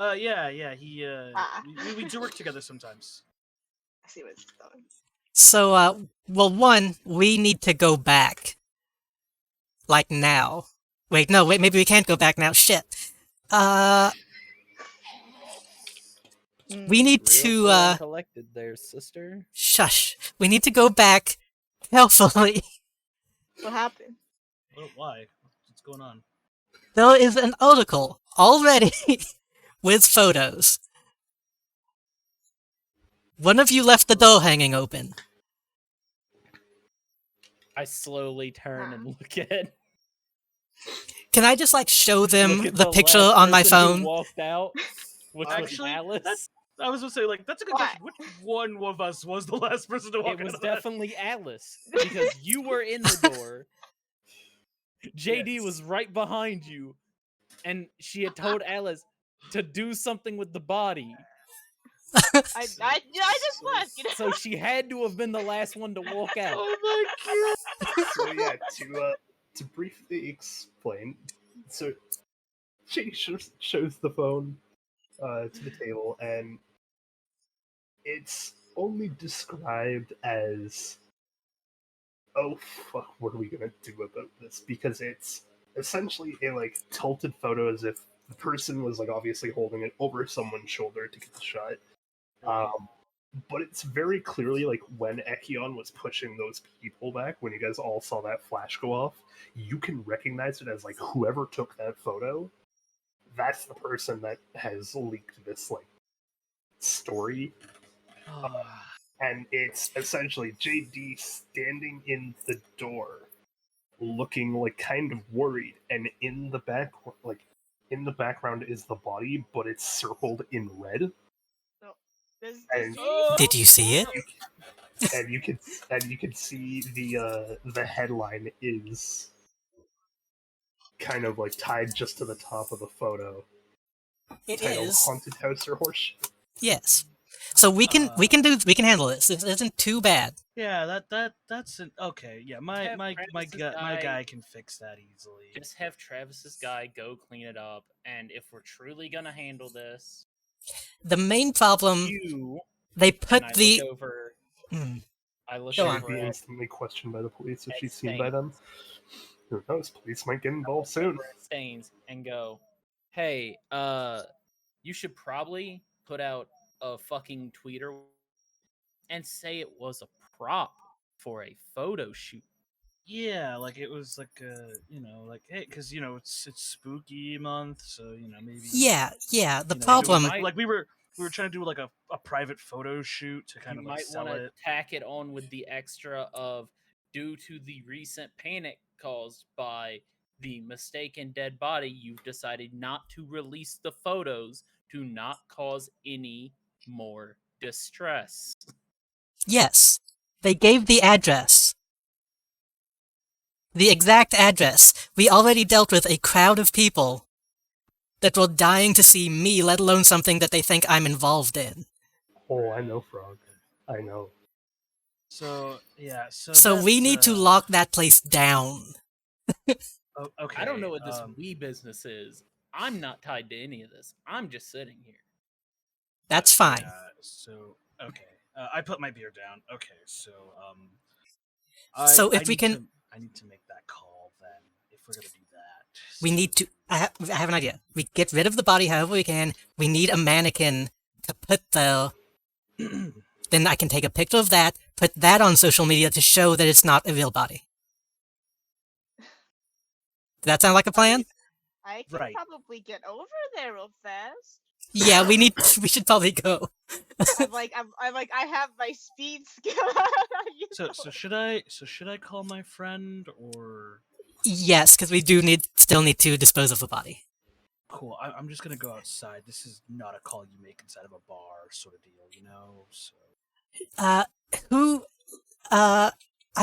Yeah. He we do work together sometimes. I see what's going. So well, one, we need to go back. Like now. Wait, maybe we can't go back now. Shit. We need to collected there, sister. Shush. We need to go back carefully. What happened? Why? What's going on? There is an article already with photos. One of you left the door hanging open. I slowly turn and look at. Can I just show them Look at the picture on my person who phone? walked out, which Actually, was Alice. I was gonna say, that's a good question. Which one of us was the last person to walk out? It was of that? definitely Alice, because you were in the door. JD was right behind you, and she had told Alice to do something with the body. I just was, you know. So she had to have been the last one to walk out. Oh my god! So yeah, to briefly explain, so JD shows the phone to the table, and it's only described as, oh fuck, what are we gonna do about this? Because it's essentially a tilted photo as if the person was obviously holding it over someone's shoulder to get the shot. but it's very clearly like when Ekayon was pushing those people back, when you guys all saw that flash go off, you can recognize it as like whoever took that photo. That's the person that has leaked this like story, and it's essentially JD standing in the door, looking like kind of worried, and in the background is the body, but it's circled in red. Does And JD Did you see it? and you can see the headline is kind of like tied just to the top of the photo, It titled is. "Haunted House" or "Horseshit." Yes. So we can handle this. This isn't too bad. Yeah, that's an okay. Yeah, my Have my my Travis's guy, my guy- guy can fix that easily. Just have Travis's guy go clean it up, and if we're truly gonna handle this, The main problem you they and put I the look over. Hmm. I look She Go would over be at, instantly questioned by the police if at she's seen by them. Stains. Who knows? Police might get I involved look soon. over at Stains and go, "Hey, you should probably put out a fucking tweeter and say it was a prop for a photo shoot." Yeah, like it was like like hey, because it's spooky month, so maybe yeah. The do problem like we were trying to do like a private photo shoot to kind You of like might want sell to it. tack it on with the extra of, due to the recent panic caused by the mistaken dead body, you've decided not to release the photos to not cause any more distress. yes. They gave the address. The exact address. We already dealt with a crowd of people that were dying to see me, let alone something that they think I'm involved in. Oh, I know, Frog. I know. So yeah, So we that's, need to lock that place down. Okay. I don't know what this we business is. I'm not tied to any of this. I'm just sitting here. That's fine. Yeah, so okay, I put my beer down. Okay, so So if I we need can- to, I need to make that call then. If we're gonna do that, We need to. I have an idea. We get rid of the body however we can. We need a mannequin to put the. Then I can take a picture of that, put that on social media to show that it's not a real body. Does that sound like a plan? I can Right. probably get over there real fast. Yeah, we need. We should probably go. I'm like I have my speed skill. You So know? should I call my friend or Yes, because we still need to dispose of the body. cool? I'm just gonna go outside. This is not a call you make inside of a bar sort of deal, So Who? I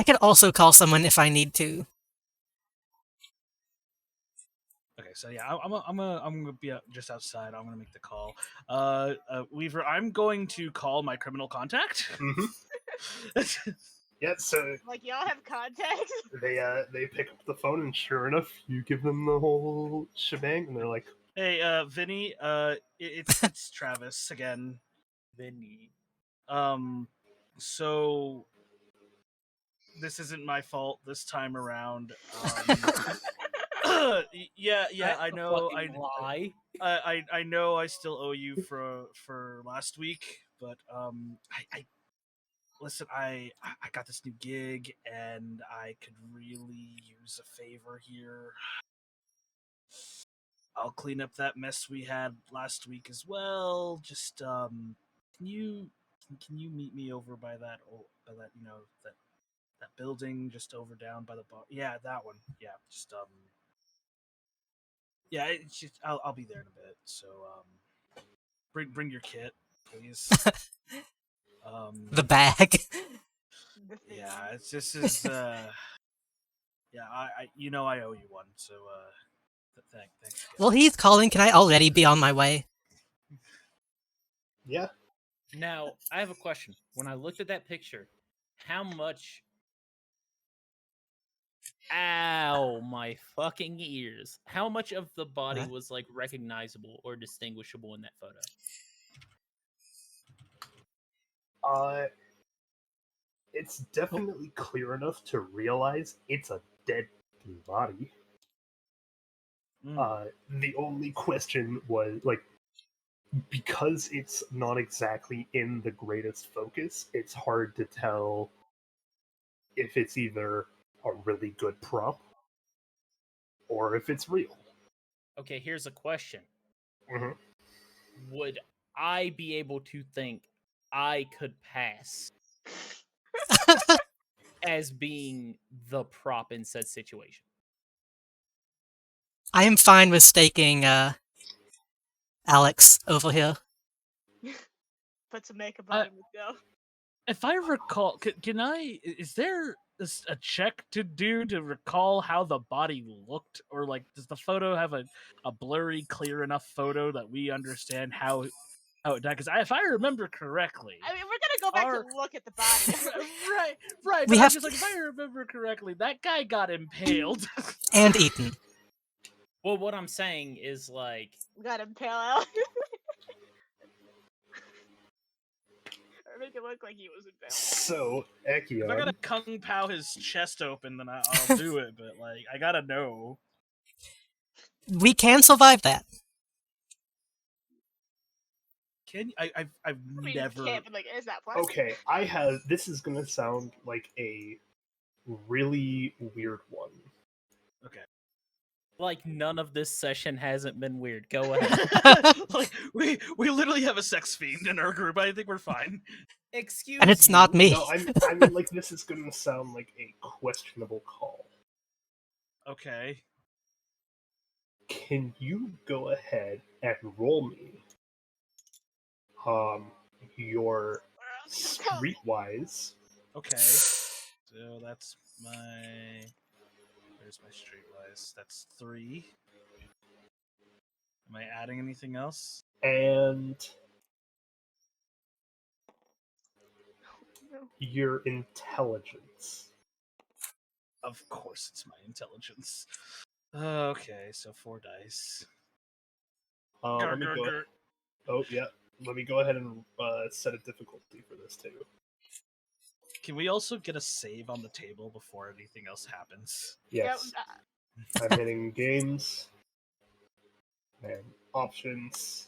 could also call someone if I need to. okay, so yeah, I'm gonna be just outside. I'm gonna make the call. Weaver, I'm going to call my criminal contact. Mm-hmm. Yeah, so Like y'all have contacts. they pick up the phone, and sure enough, you give them the whole shebang, and they're like, Hey, Vinny, it's Travis again. Vinny. So this isn't my fault this time around. Yeah, That's I a know, fucking lie. I know, I still owe you for last week, but I listen, I got this new gig, and I could really use a favor here. I'll clean up that mess we had last week as well. Just can you meet me over by that that building just over down by the bar? Yeah, that one. Yeah, just yeah, it's just, I'll be there in a bit. So bring your kit, please. The bag. The thing. Yeah, this is yeah, I owe you one. So thanks again. Well, he's calling. Can I already be on my way? "Yeah, Now, I have a question. When I looked at that picture, how much. Ow, my fucking ears. How much of the body What? was like recognizable or distinguishable in that photo? it's definitely clear enough to realize it's a dead body." The only question was like, because it's not exactly in the greatest focus, it's hard to tell if it's either a really good prop or if it's real. Okay, here's a question. Mhm. Would I be able to think I could pass as being the prop in said situation? I am fine with staking Alex over here. Put some makeup on him. Let's go. If I recall, can I? Is there a check to do to recall how the body looked, or like does the photo have a blurry, clear enough photo that we understand how it died? Because if I remember correctly, I mean, we're gonna go back to look at the body. right. We But I'm have just like, if I remember correctly, that guy got impaled. and eaten. Well, what I'm saying is like, We got him pale out. Or make it look like he was impaled. So, If I gotta Ekayon, kung pao his chest open, then I'll do it. But like, I gotta know. We can survive that. Can I've I mean, never. can't, but like, it's not plastic. okay, this is gonna sound like a really weird one. Okay. like none of this session hasn't been weird. Go ahead. Like we literally have a sex fiend in our group. I think we're fine. Excuse And it's you. not me. No, I mean, like, this is gonna sound like a questionable call. Okay. Can you go ahead and roll me your streetwise? Okay. So that's my. Where's my streetwise? That's 3. Am I adding anything else? And your intelligence. Of course, it's my intelligence. Okay, so 4 dice. Let me go. Oh yeah, let me go ahead and set a difficulty for this too. Can we also get a save on the table before anything else happens? Yes, I'm hitting games and options.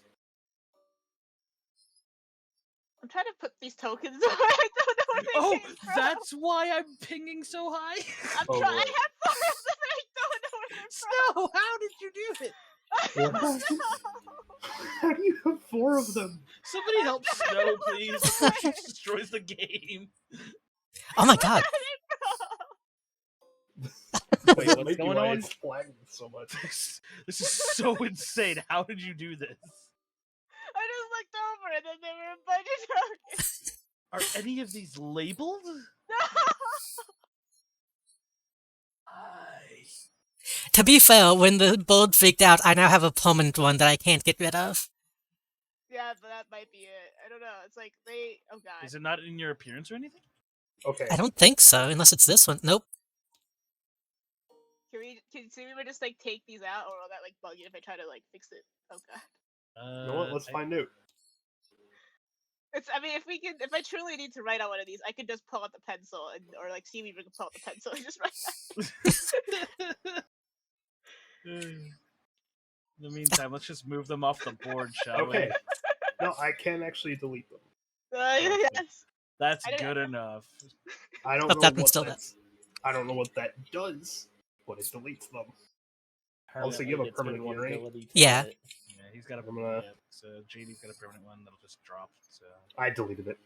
I'm trying to put these tokens away. I don't know where they Oh, came from. that's why I'm pinging so high. I'm Oh, trying. I boy. have 4 of them. I don't know where they're Snow, how did you do it? What? from. How do you have 4 of them? Somebody help Snow, please, before she destroys the game. Oh my god. Wait, That what's might be going why on? it's flagging so much. This is so insane. How did you do this? I just looked over and then there were a bunch of tokens. Are any of these labeled? To be fair, when the bird freaked out, I now have a permanent one that I can't get rid of. Yeah, but that might be it. I don't know. It's like they. Oh god. Is it not in your appearance or anything? Okay. I don't think so, unless it's this one. Nope. Can Seaweaver just like take these out, or will that like bug you if I try to like fix it? Oh god. You know what? Let's find out. It's. I mean, if I truly need to write on one of these, I could just pull out the pencil, or like Seaweaver can pull out the pencil and just write that. In the meantime, let's just move them off the board, shall Okay. we? No, I can actually delete them. Yes. That's I don't- good enough. I don't But know that what still that's. I don't know what that does, but it deletes them. Also, you have a It's good permanent one, right? ability to Yeah. it. Yeah, he's got a I'm gonna- yeah, so JD's got a permanent one that'll just drop. So I deleted it.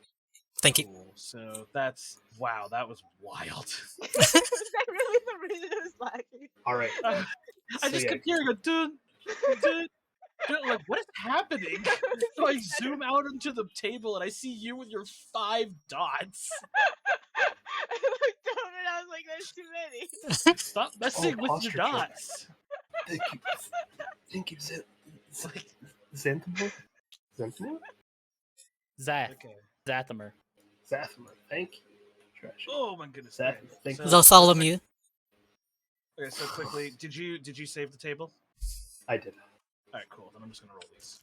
Thank you. cool. So that's wow, that was wild. Was that really the reason it was lagging? All right. I So, just yeah. kept hearing a dun, dun, dun. Like, what is happening? So I zoom out onto the table and I see you with your 5 dots. I looked over and I was like, "There's too many." Stop messing with your posture check. dots. Thank you. Thank you, Xanthamor? Xanthamor? Zath. Okay. Zathamer. Zathamer. Thank you. Trashy. Oh my goodness. Zathamer. Okay, Thank so- you. Those all of you. Okay, so quickly, did you save the table? I did. All right, cool. Then I'm just gonna roll these.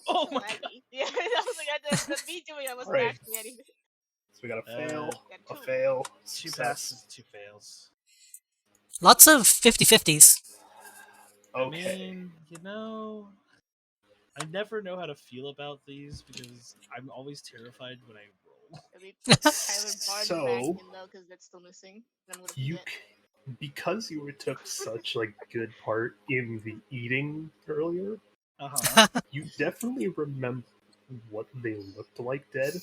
Oh my god! Laggy. Yeah, I was like, the me doing it wasn't Right. actually anything. So we got a fail, Got a two. fail, 2 success. passes, 2 fails. Lots of 50-50s. Okay. I mean, you know, I never know how to feel about these because I'm always terrified when I roll. Let me put Tyler Bard back So- in though, because that's still missing. I'm gonna You forget. because you took such like good part in the eating earlier, Uh-huh. you definitely remember what they looked like dead.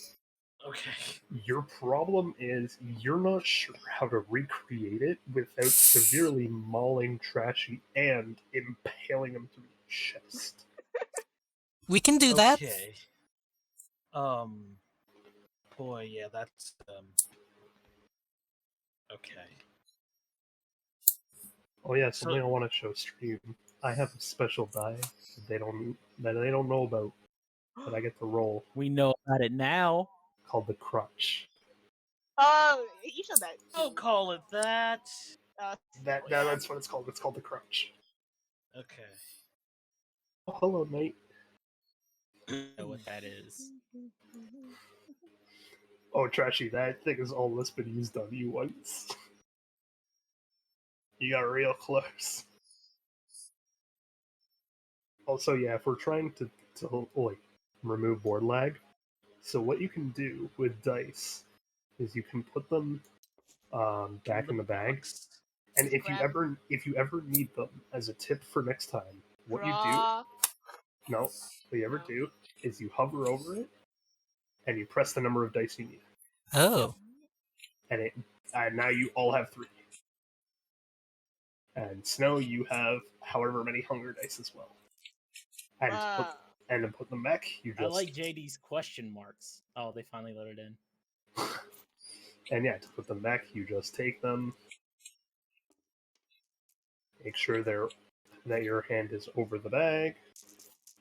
Okay. Your problem is you're not sure how to recreate it without severely mauling Trashy and impaling him through the chest. We can do that. Okay. Boy, yeah, that's okay. Oh yeah, So- something I want to show stream. I have a special die that they don't know about that I get to roll We know about it now. called the crutch. Oh, you showed that. Don't call it that. That's what it's called. It's called the crutch. Okay. Oh, hello, mate. I know what that is. Oh, Trashy, that thing has almost been used on you once. You got real close. Also, yeah, if we're trying to like remove board lag, so what you can do with dice is you can put them back in the bag, box. and if you Grab. ever need them as a tip for next time, what you Draw. do is you hover over it and you press the number of dice you need, Oh. and now you all have 3. And Snow, you have however many hunger dice as well. And to put them back, you just I like JD's question marks. Oh, they finally loaded in. and yeah, to put them back, you just take them, make sure that your hand is over the bag,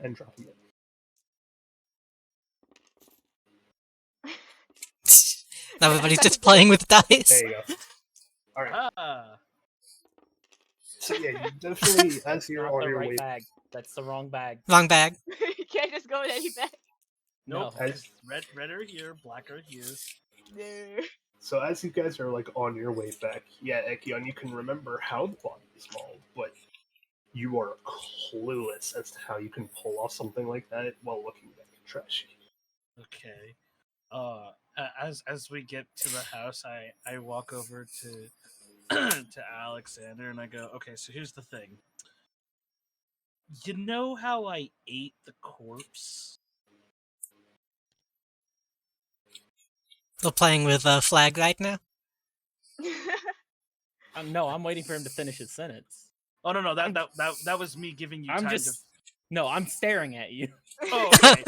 and drop them in. Now everybody's just playing with dice. There you go. All right. Ah. So yeah, you definitely, as you're Not on the your right way, bag. That's the wrong bag. Wrong bag. You can't just go with any bag. Nope. No. Because red are here, black are here. No. so as you guys are like on your way back, yeah, Ekayon, you can remember how the body is mauled, but you are clueless as to how you can pull off something like that while looking back at Trashy. Okay. As we get to the house, I walk over to to Alexander and I go, okay, so here's the thing. You know how I ate the corpse? Still playing with flag right now. No, I'm waiting for him to finish his sentence. Oh no, that was me giving you I'm time just no, I'm staring at you. to. Oh, okay.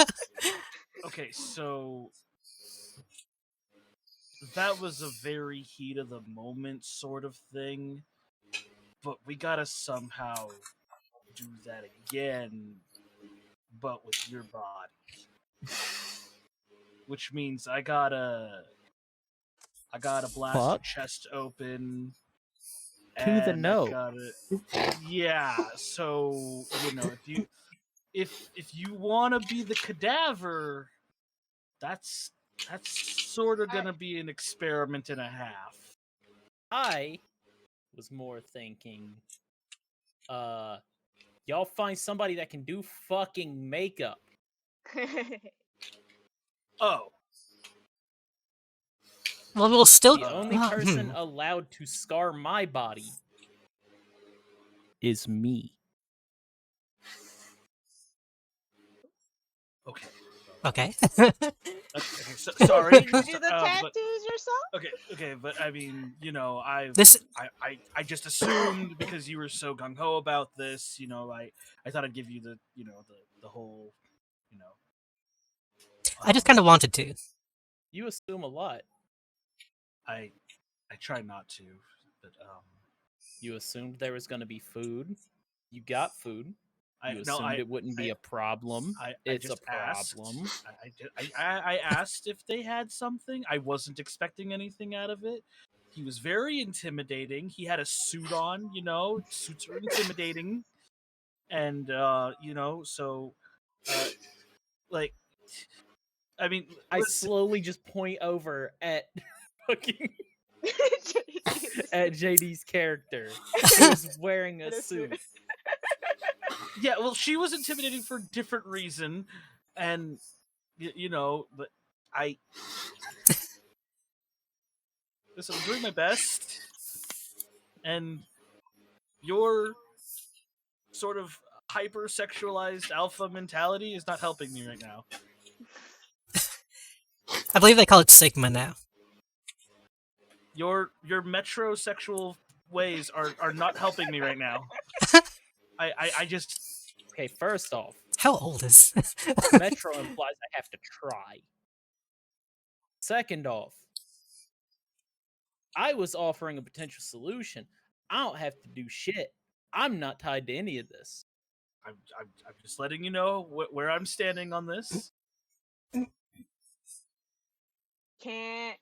Okay, so that was a very heat of the moment sort of thing, but we gotta somehow do that again, but with your body. Which means I gotta blast your Fuck. chest open. To the and no. Yeah, so if you want to be the cadaver, that's sort of gonna be an experiment and a half. I was more thinking, y'all find somebody that can do fucking makeup. Oh, Well, we'll still. The only person allowed to scar my body is me. okay. Okay. Okay, so, sorry. Did you do the but, tattoos yourself? okay, but I mean, This. I just assumed because you were so gung ho about this, I thought I'd give you the the whole, I just kind of wanted to. You assume a lot. I try not to, but You assumed there was going to be food. You got food. You no, assumed it wouldn't be a problem. It's a just asked. problem. I asked if they had something. I wasn't expecting anything out of it. He was very intimidating. He had a suit on, suits are intimidating. And so like I mean, I let's- slowly just point over at fucking at JD's character, who is wearing a And a suit. suit. Yeah, well, she was intimidating for a different reason, and but I listen. I'm doing my best, and your sort of hypersexualized alpha mentality is not helping me right now. I believe they call it Sigma now. Your metrosexual ways are not helping me right now. I just Okay, first off, How old is? Metro implies I have to try. Second off, I was offering a potential solution. I don't have to do shit. I'm not tied to any of this. I'm just letting you know where I'm standing on this. Can't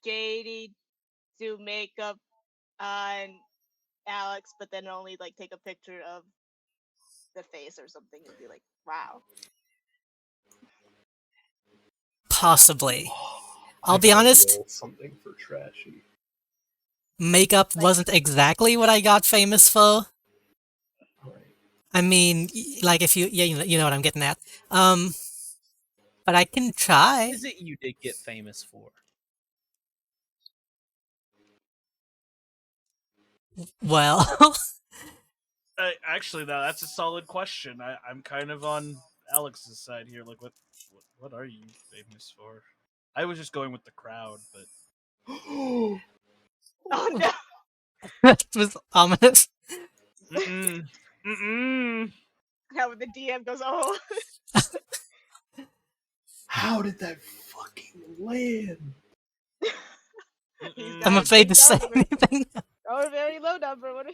JD do makeup on Alex, but then only like take a picture of the face or something and be like, wow. Possibly. I'll I be gotta honest, roll something for Trashy. makeup Like- wasn't exactly what I got famous for. Alright. I mean, like if you know what I'm getting at. But I can try. What is it you did get famous for? Well, Actually, that's a solid question. I'm kind of on Alex's side here. Like, what are you famous for? I was just going with the crowd, but Oh no! that was ominous. mm-mm. How the DM goes, oh. How did that fucking land? He's Mm-mm. got I'm a afraid big to say number. anything. Oh, a very low number. What?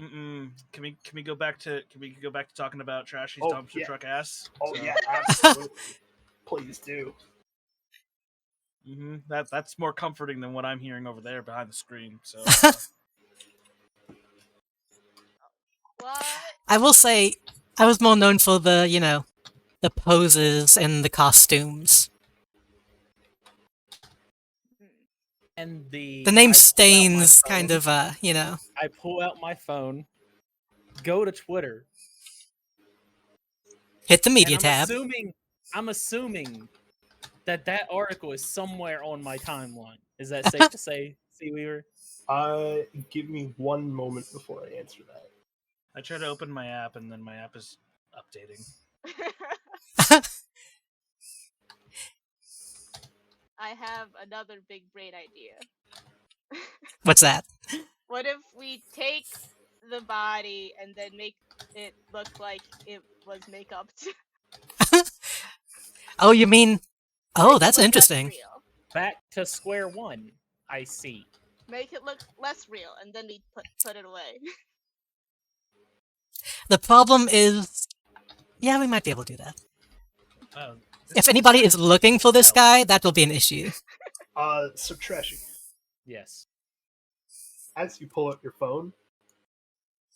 Mm-mm. Can we go back to talking about Trashy's Oh, dumpster yeah. truck ass? Oh So, yeah, absolutely. Please do. That's more comforting than what I'm hearing over there behind the screen. So What? I will say, I was more known for the, the poses and the costumes. And The name I pull out my Stains phone- kind of, I pull out my phone, go to Twitter, hit the and media I'm tab. assuming that article is somewhere on my timeline. Is that safe to say, Seaweaver? Give me one moment before I answer that. I try to open my app, and then my app is updating. I have another big brain idea. What's that? What if we take the body and then make it look like it was makeup? Oh, you mean... Oh, Make it that's look less interesting. real. Back to square one. I see. Make it look less real, and then we put it away. The problem is... Yeah, we might be able to do that. If anybody is looking for this guy, that will be an issue. So Trashy, Yes. as you pull out your phone,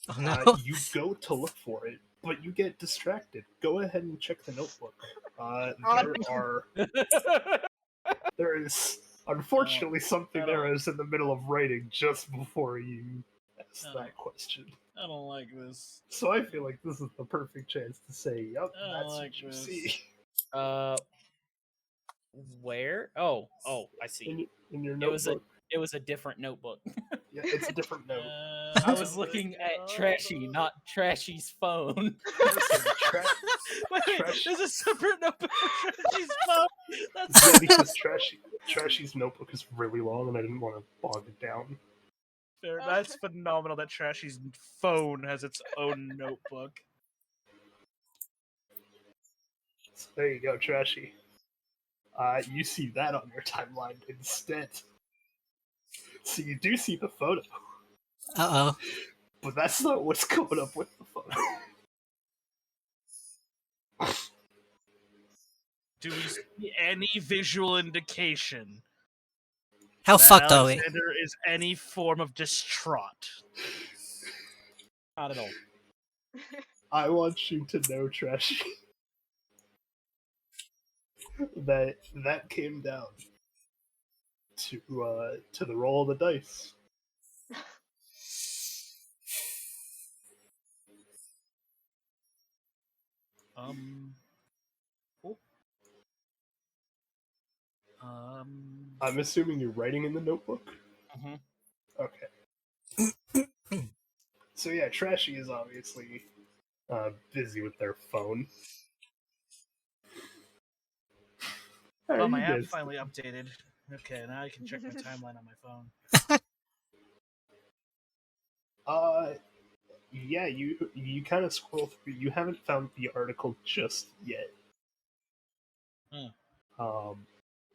Oh no. you go to look for it, but you get distracted. Go ahead and check the notebook. There is unfortunately something there is in the middle of writing just before you ask that question. I don't like this. So I feel like this is the perfect chance to say, "Yup, I don't that's like what you this. see." Where? Oh, I see. In your It was notebook. It was a different notebook. Yeah, it's a different note. I was looking at Trashy, not Trashy's phone. Listen, Wait, Trash- there's a separate notebook for Trashy's phone. yeah, That's because Trashy's notebook is really long, and I didn't want to bog it down. fair. That's phenomenal that Trashy's phone has its own notebook. So there you go, Trashy. You see that on your timeline instead. So you do see the photo, Uh-oh. but that's not what's coming up with the photo. Do we see any visual indication How that fucked are we? Alexander is any form of distraught? Not at all. I want you to know, Trashy, that came down to the roll of the dice. Cool. I'm assuming you're writing in the notebook? Mm-hmm. Okay. So yeah, Trashy is obviously busy with their phone. How Oh, are my you app guys finally updated. Okay, now I can check my timeline on my phone. Yeah, you kind of scroll through. You haven't found the article just yet.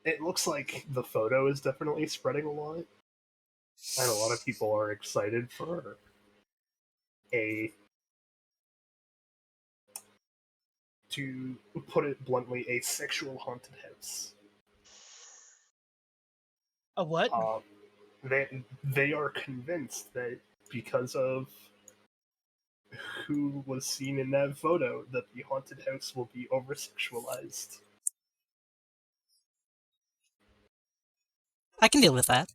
It looks like the photo is definitely spreading a lot, and a lot of people are excited for a, to put it bluntly, a sexual haunted house. A what? They are convinced that because of who was seen in that photo, that the haunted house will be over sexualized. I can deal with that.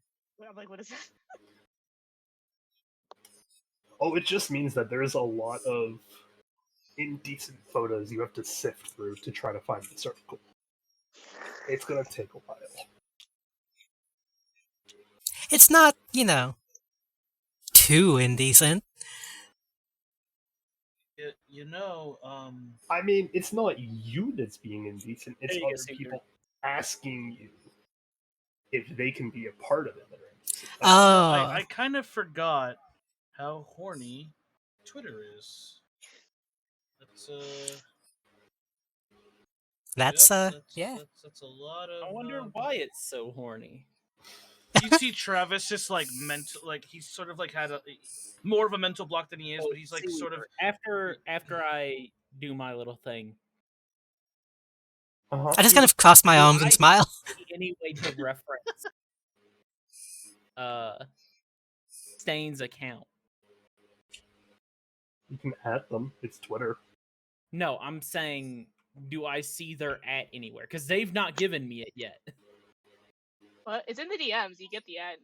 I'm like, what is that? Oh, it just means that there's a lot of indecent photos you have to sift through to try to find this article. It's gonna take a while. It's not, too indecent. I mean, it's not you that's being indecent, it's There you go, other Seaweaver. people asking you if they can be a part of it that are indecent. Oh, I kind of forgot how horny Twitter is. that's, yeah. That's a lot of. I wonder why it's so horny. You see Travis just like mental, like he's sort of like had more of a mental block than he is, Oh, but he's like sort of. after I do my little thing. Uh-huh. I just kind of cross my arms and smile. Any way to reference Stain's account? You can add them. It's Twitter. No, I'm saying, do I see their at anywhere? Because they've not given me it yet. What? It's in the DMs. You get the ad.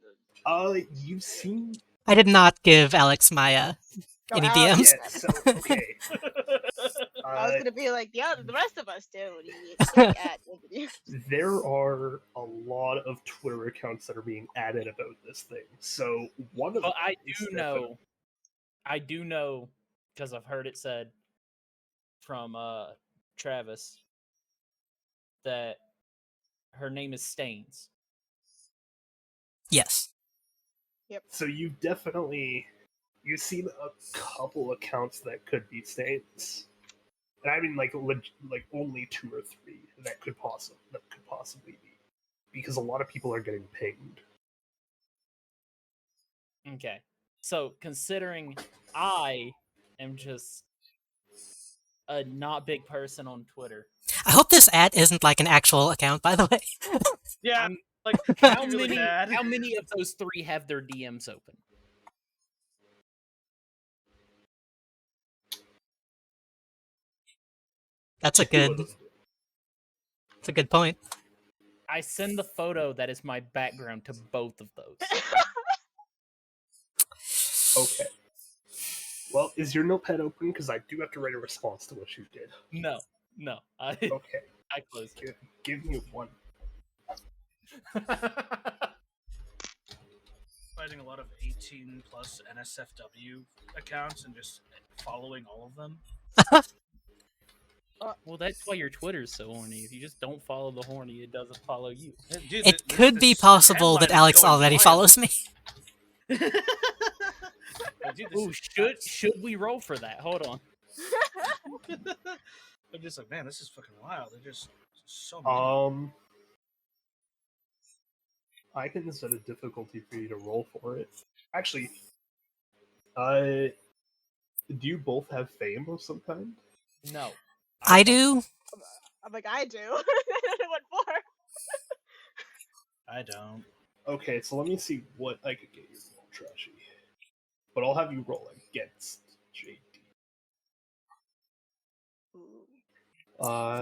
You've seen... I did not give Alex my, No, any Alex, DMs. Yeah, so, okay. I was gonna be like, the rest of us do. When you get the ad in the DMs. There are a lot of Twitter accounts that are being added about this thing. So one of But them I is do know, because I've heard it said from Travis that her name is Stains. Yes. So you've seen a couple accounts that could be stains, and I mean like only 2 or 3 that could possibly be, because a lot of people are getting pinged. Okay, so considering I am just a not big person on Twitter, I hope this ad isn't like an actual account, by the way. Yeah, I'm- like how really many bad. how many of those 3 have their DMs open? That's a 2 of good, them. that's a good point. I send the photo that is my background to both of those. Okay. Well, is your notepad open? Because I do have to write a response to what you did. No, I Okay. I closed it. Give me one. Finding a lot of 18 plus NSFW accounts and just following all of them. Well, that's why your Twitter's so horny. If you just don't follow the horny, it doesn't follow you. Dude, It could be possible that Alex already follows me. Ooh, should we roll for that? Hold on. I'm just like, man, this is fucking wild. They're just so many. I can set a difficulty for you to roll for it. Actually, do you both have fame of some kind? No. I do. I'm like, I do. What for? I don't. Okay, so let me see what I could get you to roll, Trashy. But I'll have you roll against JD.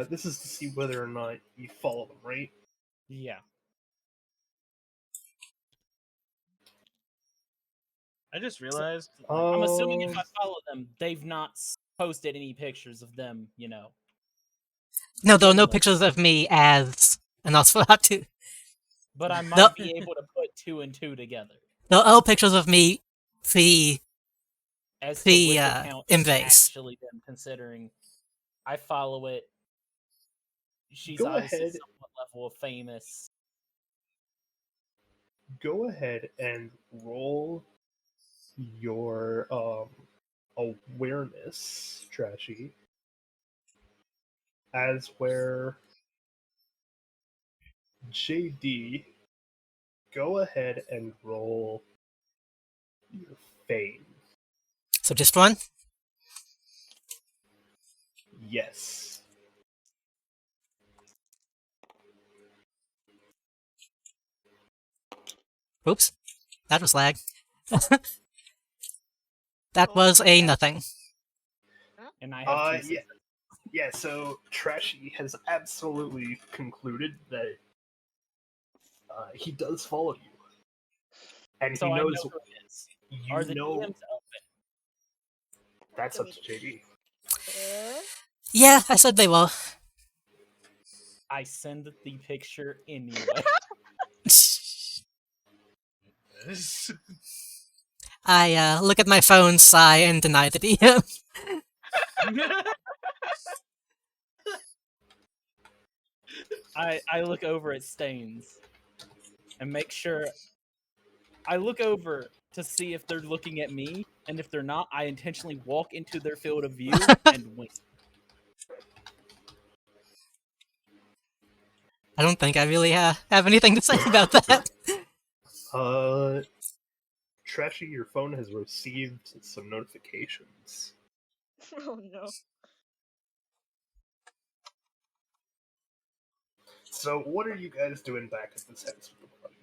This is to see whether or not you follow them, right? Yeah. I just realized. I'm assuming if I follow them, they've not posted any pictures of them, No, there are no Anyway, pictures of me as an Nosferatu. but I might No. be able to put 2 and 2 together There are pictures of me as to The, which account is Invace. actually them, considering I follow it. She's Go obviously ahead. somewhat level of famous. Go ahead and roll your awareness, Trashy, as where JD, go ahead and roll your fame. So just one? Yes. Oops. That was lag. That was a nothing. And I have 2 Yeah. successes. Yeah, so Trashy has absolutely concluded that he does follow you. And So he I know knows who it is. you Are the know DMs open? that's up to JD. Yeah, I said they were. I send the picture anyway. This. I look at my phone, sigh, and deny the DM. I look over at Stains and make sure. I look over to see if they're looking at me, and if they're not, I intentionally walk into their field of view and wink. I don't think I really have anything to say about that. Trashy, your phone has received some notifications. Oh no. So, what are you guys doing back at this house with the party?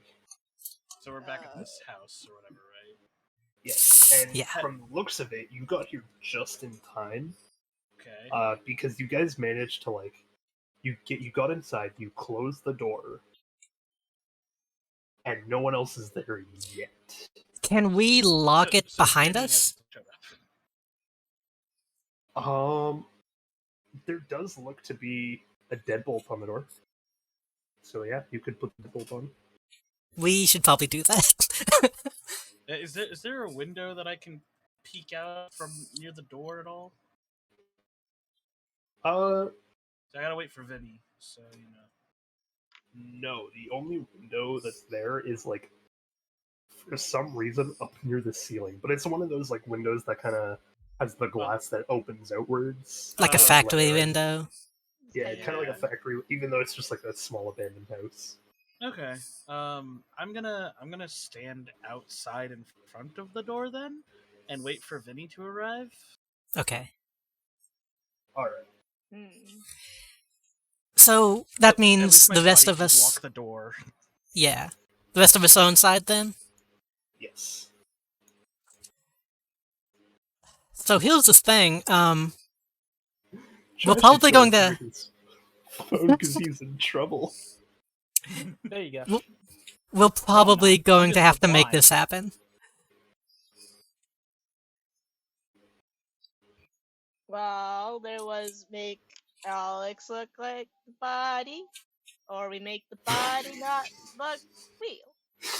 So we're back at this house or whatever, right? Yes, and Yeah. from the looks of it, you got here just in time. Okay. Because you guys managed to you got inside, you closed the door, and no one else is there yet. Can we lock it So behind Vinny us? has showed up. There does look to be a deadbolt on the door. So yeah, you could put the deadbolt on. We should probably do that. Is there a window that I can peek out from near the door at all? I gotta wait for Vinny, so you know. No, the only window that's there is for some reason up near the ceiling, but it's one of those windows that kind of has the glass that opens outwards. Like a Oh, factory right. window. Yeah, Yeah. kind of like a factory, even though it's just a small abandoned house. Okay. I'm gonna stand outside in front of the door then, and wait for Vinny to arrive. Okay. All right. Hmm. So that At means least my the rest body of can us. block the door. Yeah. The rest of us are inside then? Yes. So here's the thing. We're Trashy probably going pulls to. his phone because he's in trouble. There you go. Well, We're probably I'm going to just have to so make this blind. happen. Well, there was make Alex look like the body, or we make the body not look real.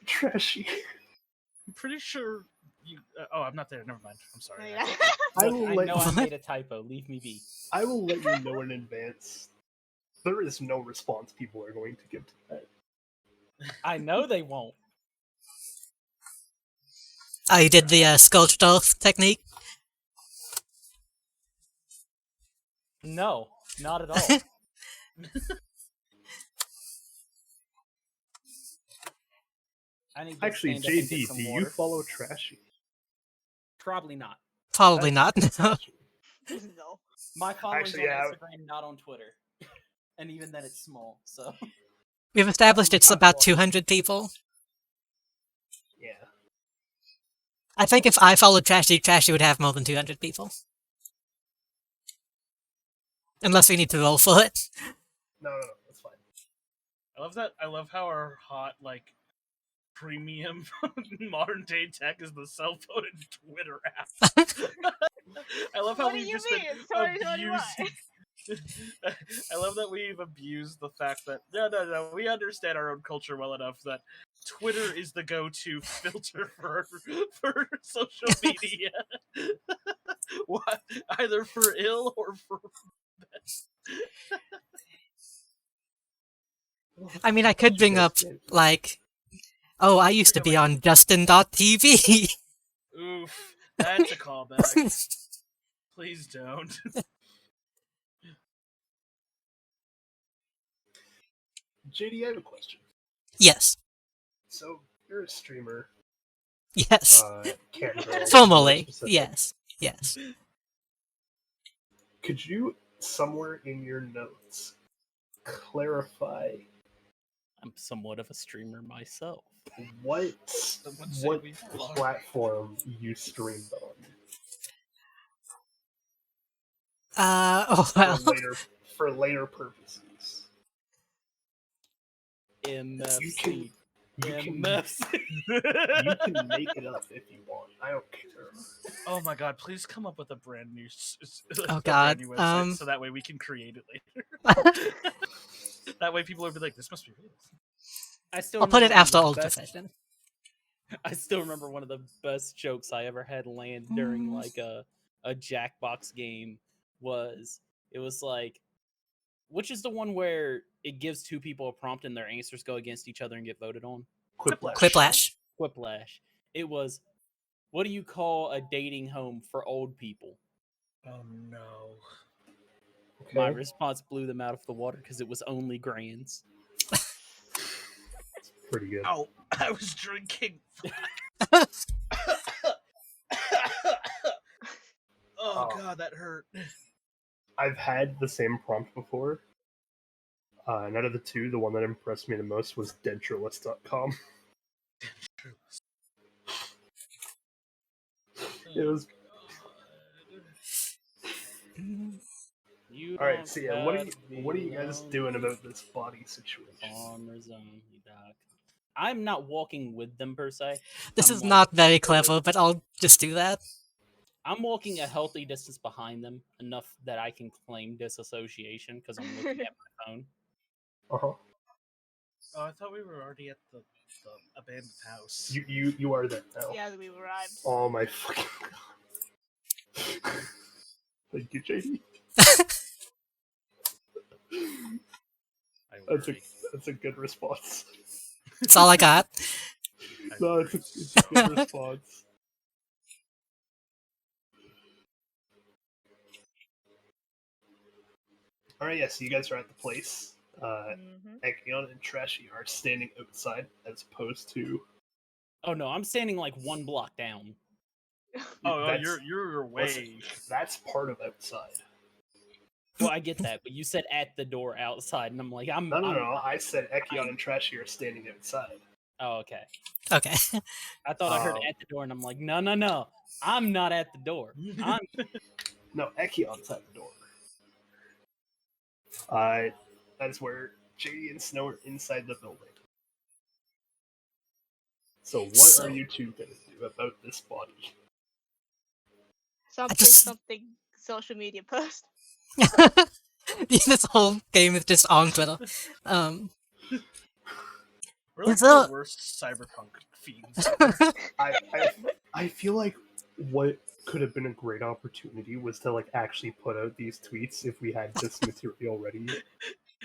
Trashy. I'm pretty sure you. Oh, I'm not there. Never mind. I'm sorry. Oh, yeah. I Look, will I let know I What? made a typo. Leave me be. I will let you know in advance. There is no response people are going to give to that. I know they won't. Oh, you did the sculpted oath technique? No, not at all. I need to Actually, stand up and get JD, some do you water. follow Trashy? Probably not. Probably not. No. No. My following's Actually, on yeah. Instagram, not on Twitter. And even then, it's small. So We've established Probably it's not about following. 200 people. Yeah. I think if I followed Trashy, Trashy would have more than 200 people. Unless we need to roll for it. No, that's fine. I love how our hot premium modern day tech is the cell phone and Twitter app. I love how What do we've you just mean? been It's 2021. I love that we've abused the fact that no, we understand our own culture well enough that Twitter is the go-to filter for social media, either for ill or for. I mean, I could bring up, like, oh, I used to be on Justin.tv. Oof, that's a callback. Please don't. JD, I have a question. Yes. So you're a streamer, Yes. cat girl. more Formally. specific. Yes. Yes. Could you, somewhere in your notes, clarify I'm somewhat of a streamer myself. what say what we are. platform you streamed on Oh, well. for later purposes? MFC. You can MFC. you can make it up if you want. I don't care. Oh my god! Please come up with a brand new, Oh, a God, brand new website, so that way we can create it later. That way people will be like, "This must be real." I still I'll put it remember one of after the old best- profession. I still remember one of the best jokes I ever had land during like a Jackbox game was it was like, which is the one where it gives two people a prompt and their answers go against each other and get voted on? Quiplash. Quiplash. Quiplash. It was, what do you call a dating home for old people? Oh no! Okay. My response blew them out of the water because it was only grands. Pretty good. Oh, I was drinking. Oh god, that hurt. I've had the same prompt before. And out of the two, the one that impressed me the most was dentureless.com. It was You all right. don't So yeah, what are gotta be you guys lonely. doing about this body situation? Farmer's only dog. I'm not walking with them per se. This I'm is like- not very clever, but I'll just do that. I'm walking a healthy distance behind them, enough that I can claim disassociation because I'm looking at my phone. Uh-huh. Oh, I thought we were already at the abandoned house. You are there now. Yeah, we arrived. Oh my fucking god. Thank you, JD. I That's worry. a good response. That's all I got. No, it's a good response. Alright, yeah, so you guys are at the place. Ekayon and Trashy are standing outside as opposed to. Oh no, I'm standing like one block down. Oh, That's- you're way. That's part of outside. Well, I get that, but you said at the door outside, and I'm like, I'm. No. I said Ekayon and Trashy are standing outside. Oh, okay. Okay. I thought I heard at the door, and I'm like, no. I'm not at the door. I'm. No, Ekion's at the door. That is where JD and Snow are inside the building. So what are you two gonna do about this body? Something social media post. This whole game is just on Twitter. We're like Is the that- worst cyberpunk fiends. I feel like what could have been a great opportunity was to like actually put out these tweets if we had this material ready.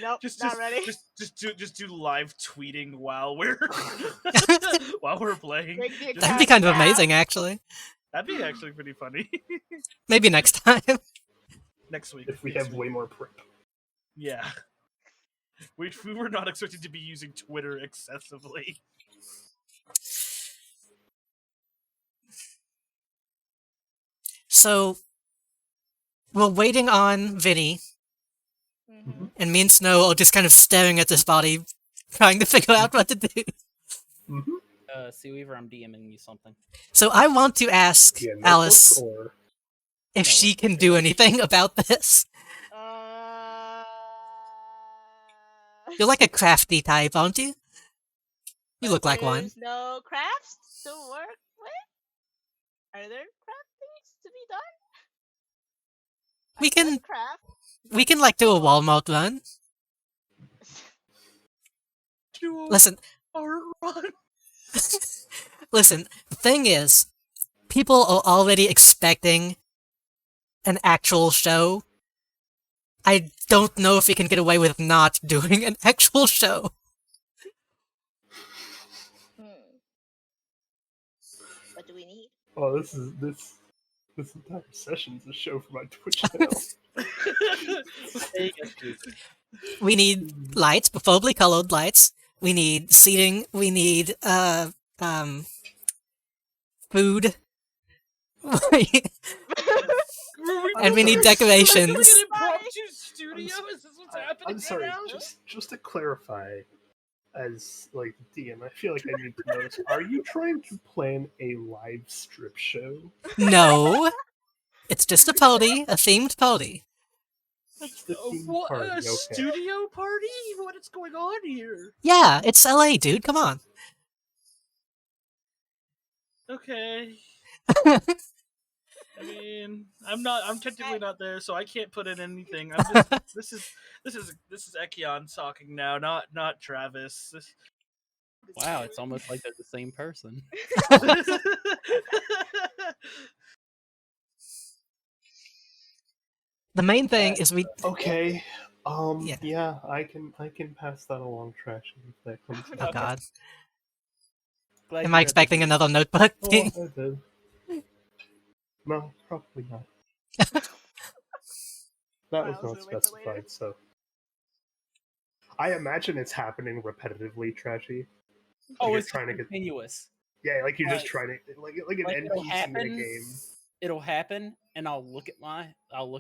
Nope, not ready. Just do live tweeting while we're playing. Break the That'd be kind of account amazing, actually. That'd be actually pretty funny. Maybe next time. Next week, If we next have week. way more prep. Yeah. We were not expected to be using Twitter excessively. So, we're waiting on Vinny, and me and Snow are just kind of staring at this body, trying to figure out what to do. Seaweaver, I'm DMing you something. So I want to ask Yeah, notebook Alice or if No, she what- can do anything about this. You're like a crafty type, aren't you? You look like one. There's no crafts to work with? Are there craft things to be done? We can Craft. We can like do a Walmart run. Do a Listen, art run. listen. The thing is, people are already expecting an actual show. I don't know if we can get away with not doing an actual show. What do we need? Oh, this entire session's a show for my Twitch channel. We need lights, preferably colored lights. We need seating. We need food. And we need decorations. An impromptu studio? Is this what's happening I'm sorry, now? just to clarify, as like DM, I feel like I need to know this. Are you trying to plan a live strip show? No, it's just a party, a themed party. That's the theme What, party, a okay. studio party? What is going on here? Yeah, it's LA, dude. Come on. Okay. I mean, I'm technically not there, so I can't put in anything. I'm just, this is Ekayon talking now, not Travis. Wow, it's almost like they're the same person. The main thing is we. Okay. Yeah. Yeah, I can pass that along, Trashy, if that comes. Oh God. Glad Am you I got expecting the- another notebook? Oh, I did. No, probably not. That was Files not are later. specified, so. I imagine it's happening repetitively, Trashy. Oh, you're it's trying to get- continuous. Yeah, like you're just Like- trying to like an like it'll NPC in a happen. game. It'll happen, and I'll look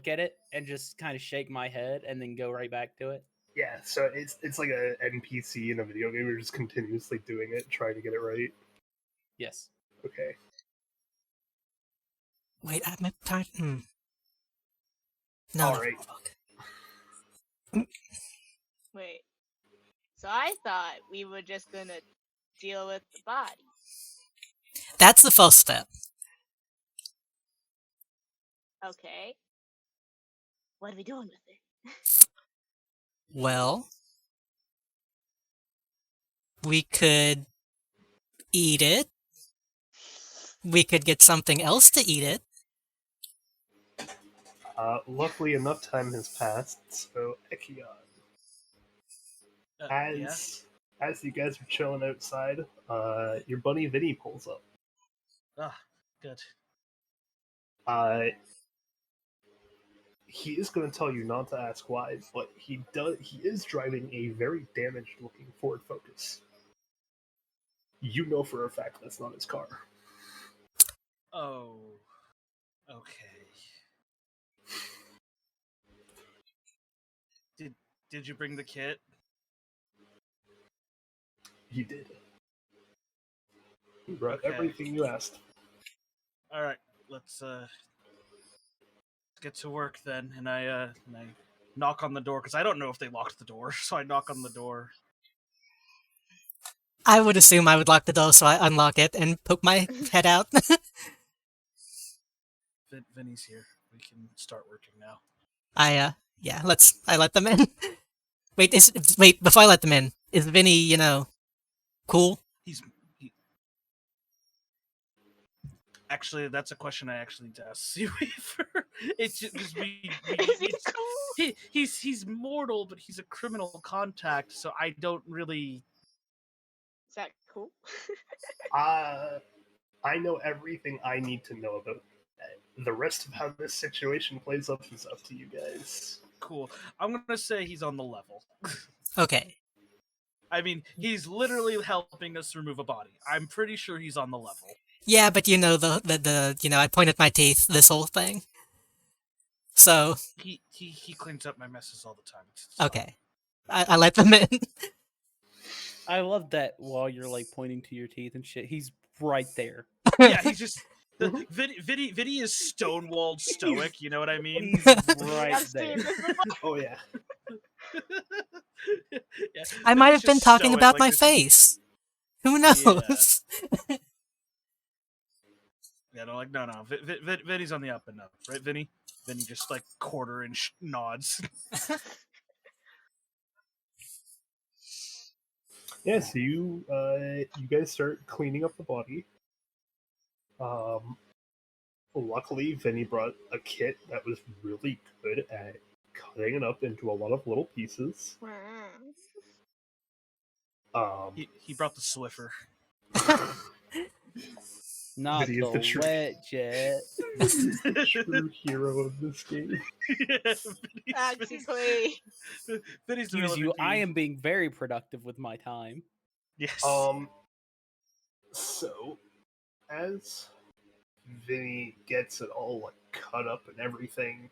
at it and just kind of shake my head, and then go right back to it. Yeah, so it's like a NPC in a video game. You're just continuously doing it, trying to get it right. Yes. Okay. Wait, I'm tired. No. All right. Wait. So I thought we were just gonna deal with the body. That's the first step. Okay. What are we doing with it? Well, we could eat it. We could get something else to eat it. Luckily, enough time has passed, so Ekayon, Yeah. as you guys are chilling outside, your buddy Vinny pulls up. Ah, good. He is going to tell you not to ask why, but he is driving a very damaged-looking Ford Focus. You know for a fact that's not his car. Oh. Okay. Did you bring the kit? He did. He brought Okay. everything you asked. All right, let's get to work then. And I knock on the door because I don't know if they locked the door, so I knock on the door. I would assume I would lock the door, so I unlock it and poke my head out. Vinny's here. We can start working now. I let them in. Wait, before I let them in, is Vinny, cool? Actually, that's a question I actually need to ask Seaweaver. It's just because Is he cool? he's mortal, but he's a criminal contact, so I don't really. Is that cool? I know everything I need to know about that. The rest of how this situation plays up is up to you guys. Cool. I'm gonna say he's on the level. Okay. I mean, he's literally helping us remove a body. I'm pretty sure he's on the level. Yeah, but I pointed my teeth, this whole thing. So, He cleans up my messes all the time. It's fine. okay. I let them in. I love that while you're like pointing to your teeth and shit, he's right there. Yeah, he's just. Vidi is stonewalled stoic, you know what I mean? He's right I've seen there. this before. Oh yeah. Yeah, I might have Vidi's been just talking stoic about like my this. face. Who knows? Yeah, Yeah, they're like, no. Vinny's on the up and up, right, Vinny? Vinny just like quarter inch nods. Yeah, so you guys start cleaning up the body. Luckily, Vinny brought a kit that was really good at cutting it up into a lot of little pieces. He brought the Swiffer. Not Vinny is the the true- wet jet. He's the true hero of this game. Basically. Vinny's the Excuse you, relevant I team. am being very productive with my time. Yes. So as Vinny gets it all like cut up and everything,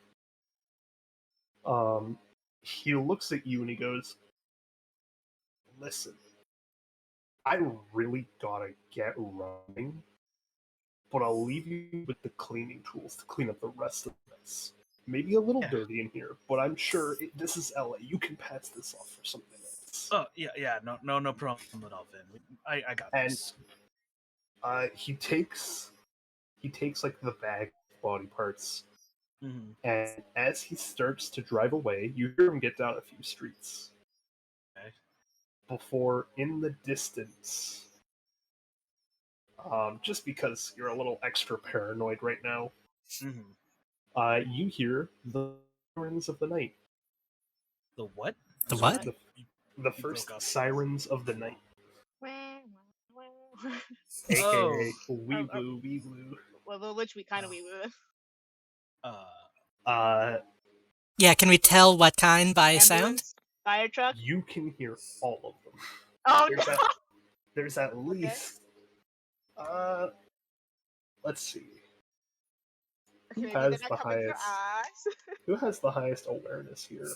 he looks at you and he goes, "Listen, I really gotta get running, but I'll leave you with the cleaning tools to clean up the rest of this. Maybe a little Yeah. dirty in here, but I'm sure this is LA. You can pass this off for some minutes." Oh yeah, no problem at all, Vin. I got And this. he takes like the bag of body parts, Mm-hmm. and as he starts to drive away, you hear him get down a few streets. Okay. Before, in the distance, just because you're a little extra paranoid right now, Mm-hmm. you hear the sirens of the night. The what? The Sorry, what? The you first broke up. sirens of the night, Oh. aka wee woo wee woo. Well, which we kind of we would. Yeah, can we tell what kind by sound? Ambulance, fire truck. You can hear all of them. Oh There's no! There's at least, let's see. Maybe has they're the not coming for highest? us. Who has the highest awareness here?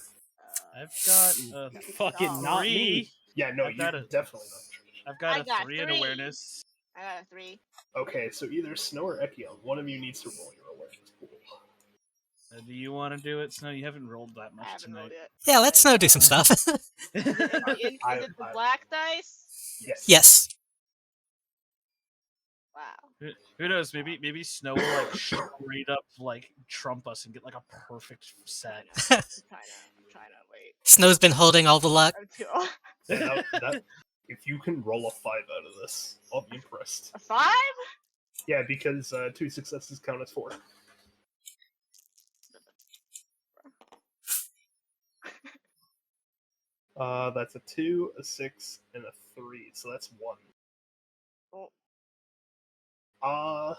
I've got Fucking Oh. not 3. me. Yeah, no, I've you got a- definitely not. I've got I a got 3 in 3. awareness. I got a 3. Okay, so either Snow or Ekayon, one of you needs to roll your awareness pool. Do you want to do it, Snow? You haven't rolled that I much haven't rolled tonight. yet. Yeah, let Snow do some stuff. Is it the black dice? Yes. Yes. Wow. Who knows? Maybe Snow will like straight up like trump us and get like a perfect set. I'm trying to wait. Snow's been holding all the luck. I'm too. Yeah, that, if you can roll a 5 out of this, I'll be impressed. A 5? Yeah, because 2 successes count as 4. That's a 2, a 6, and a 3, so that's 1. Oh.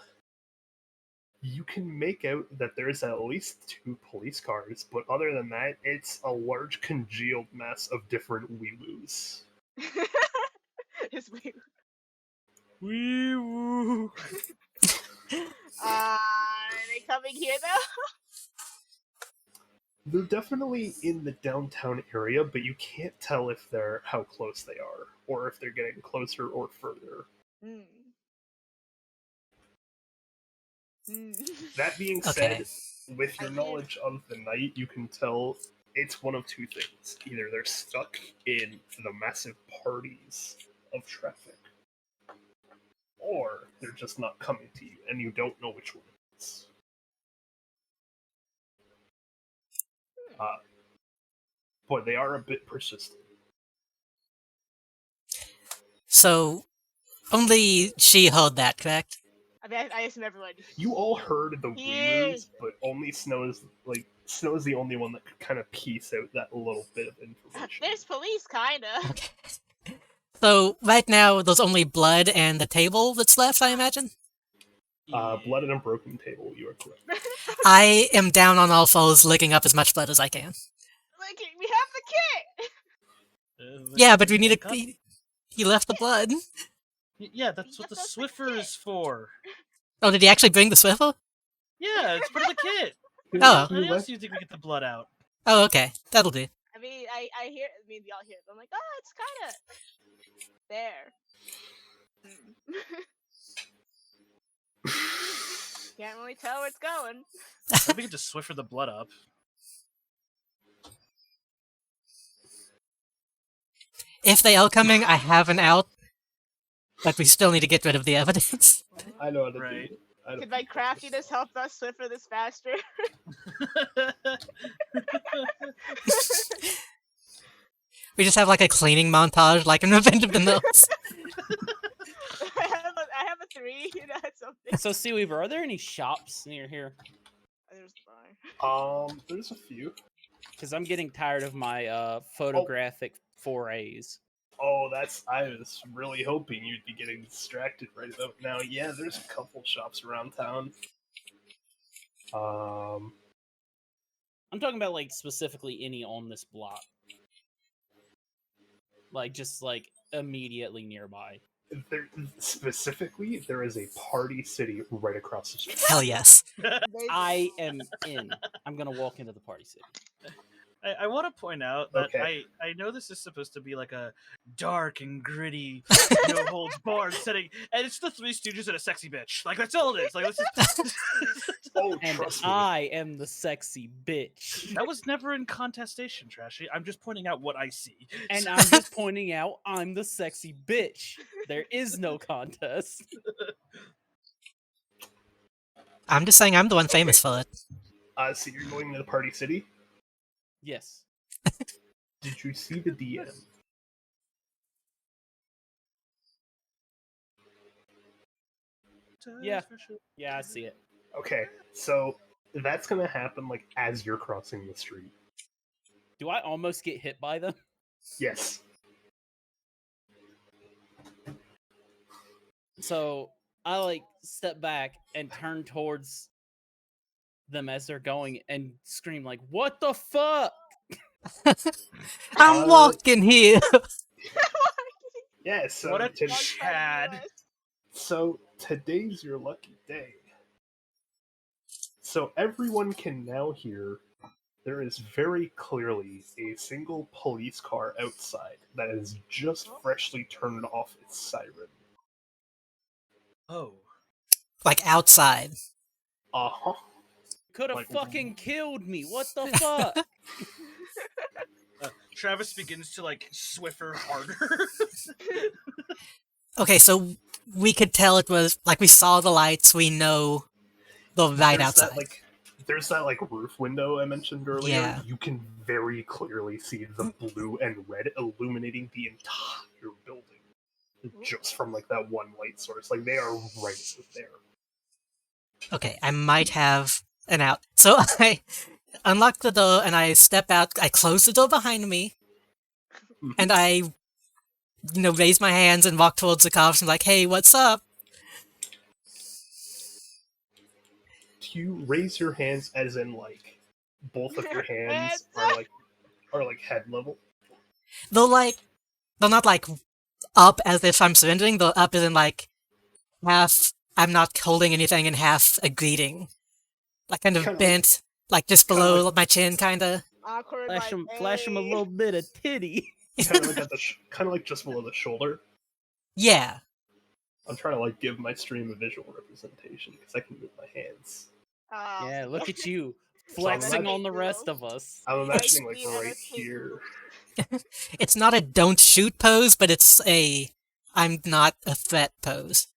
You can make out that there's at least 2 police cars, but other than that, it's a large congealed mess of different wee-woos. It's weird. Wee woo. Are they coming here though? They're definitely in the downtown area, but you can't tell if they're how close they are, or if they're getting closer or further. That being said, with your knowledge of the night, you can tell it's one of 2 things. Either they're stuck in the massive parties of traffic, or they're just not coming to you, and you don't know which one it is. But they are a bit persistent. So, only she heard that, correct? I mean, I assume everyone. You all heard the Yeah. wee-woos, but only Snow's the only one that could kind of piece out that little bit of information. There's police, kinda. Okay. So, right now, there's only blood and the table that's left, I imagine? Blood and a broken table, you are correct. I am down on all fours, licking up as much blood as I can. Like, we have the kit! Yeah, but we need a... He left the blood. Yeah, that's what the Swiffer is for. Oh, did he actually bring the Swivel? Yeah, it's part of the kit. Oh. How else do you think we get the blood out? Oh, okay. That'll do. I mean, I hear. I mean, y'all hear it. I'm like, oh, it's kinda there. Can't really tell where it's going. Let me get to Swiffer the blood up. If they are coming, I have an out. But we still need to get rid of the evidence. I know how to Right. do it. Could my craftiness help us Swiffer this faster? We just have like a cleaning montage, like in Revenge of the Mills. I have a 3, that's something. So, Seaweaver, are there any shops near here? There's the bar. There's a few. Because I'm getting tired of my photographic forays. Oh, I was really hoping you'd be getting distracted right about now. Yeah, there's a couple shops around town. I'm talking about, like, specifically any on this block. Like, just, like, immediately nearby. Specifically, there is a Party City right across the street. Hell yes. I am in. I'm gonna walk into the Party City. I want to point out that Okay. I know this is supposed to be like a dark and gritty, no holds barred setting, and it's the Three Stooges and a sexy bitch. Like that's all it is. Like let's just... Oh, And trust me. I am the sexy bitch. That was never in contestation, Trashy. I'm just pointing out what I see. And I'm just pointing out I'm the sexy bitch. There is no contest. I'm just saying I'm the one famous for it. So you're going to the Party City? Yes. Did you see the DM? Yeah. Yeah, I see it. Okay, so that's gonna happen like as you're crossing the street. Do I almost get hit by them? Yes. So I like step back and turn towards them as they're going and scream like, "What the fuck?" I'm walking here. Yeah, so What a to- Chad. So today's your lucky day. So everyone can now hear there is very clearly a single police car outside that has just freshly turned off its siren. Oh. Like outside. Uh-huh. Could have Like- fucking killed me. What the fuck? Travis begins to like Swiffer harder. Okay, so we could tell it was like we saw the lights. We know the right outside. There's that roof window I mentioned earlier. Yeah. You can very clearly see the blue and red illuminating the entire building. Just from that one light source. Like they are right there. Okay, I might have an out. So I unlock the door and I step out. I close the door behind me, and I, raise my hands and walk towards the cops and like, "Hey, what's up?" Do you raise your hands as in both of your hands are head level? They're not up as if I'm surrendering. They're up as in half. I'm not holding anything, and half a greeting, kind of Kinda bent, just below my chin, kinda. Awkward. Flash him a little bit of titty. Kind of just below the shoulder. Yeah. I'm trying to give my stream a visual representation because I can move my hands. Yeah, look at you So flexing on the rest of us. I'm imagining Like, right here. It's not a don't shoot pose, but it's a I'm not a threat pose.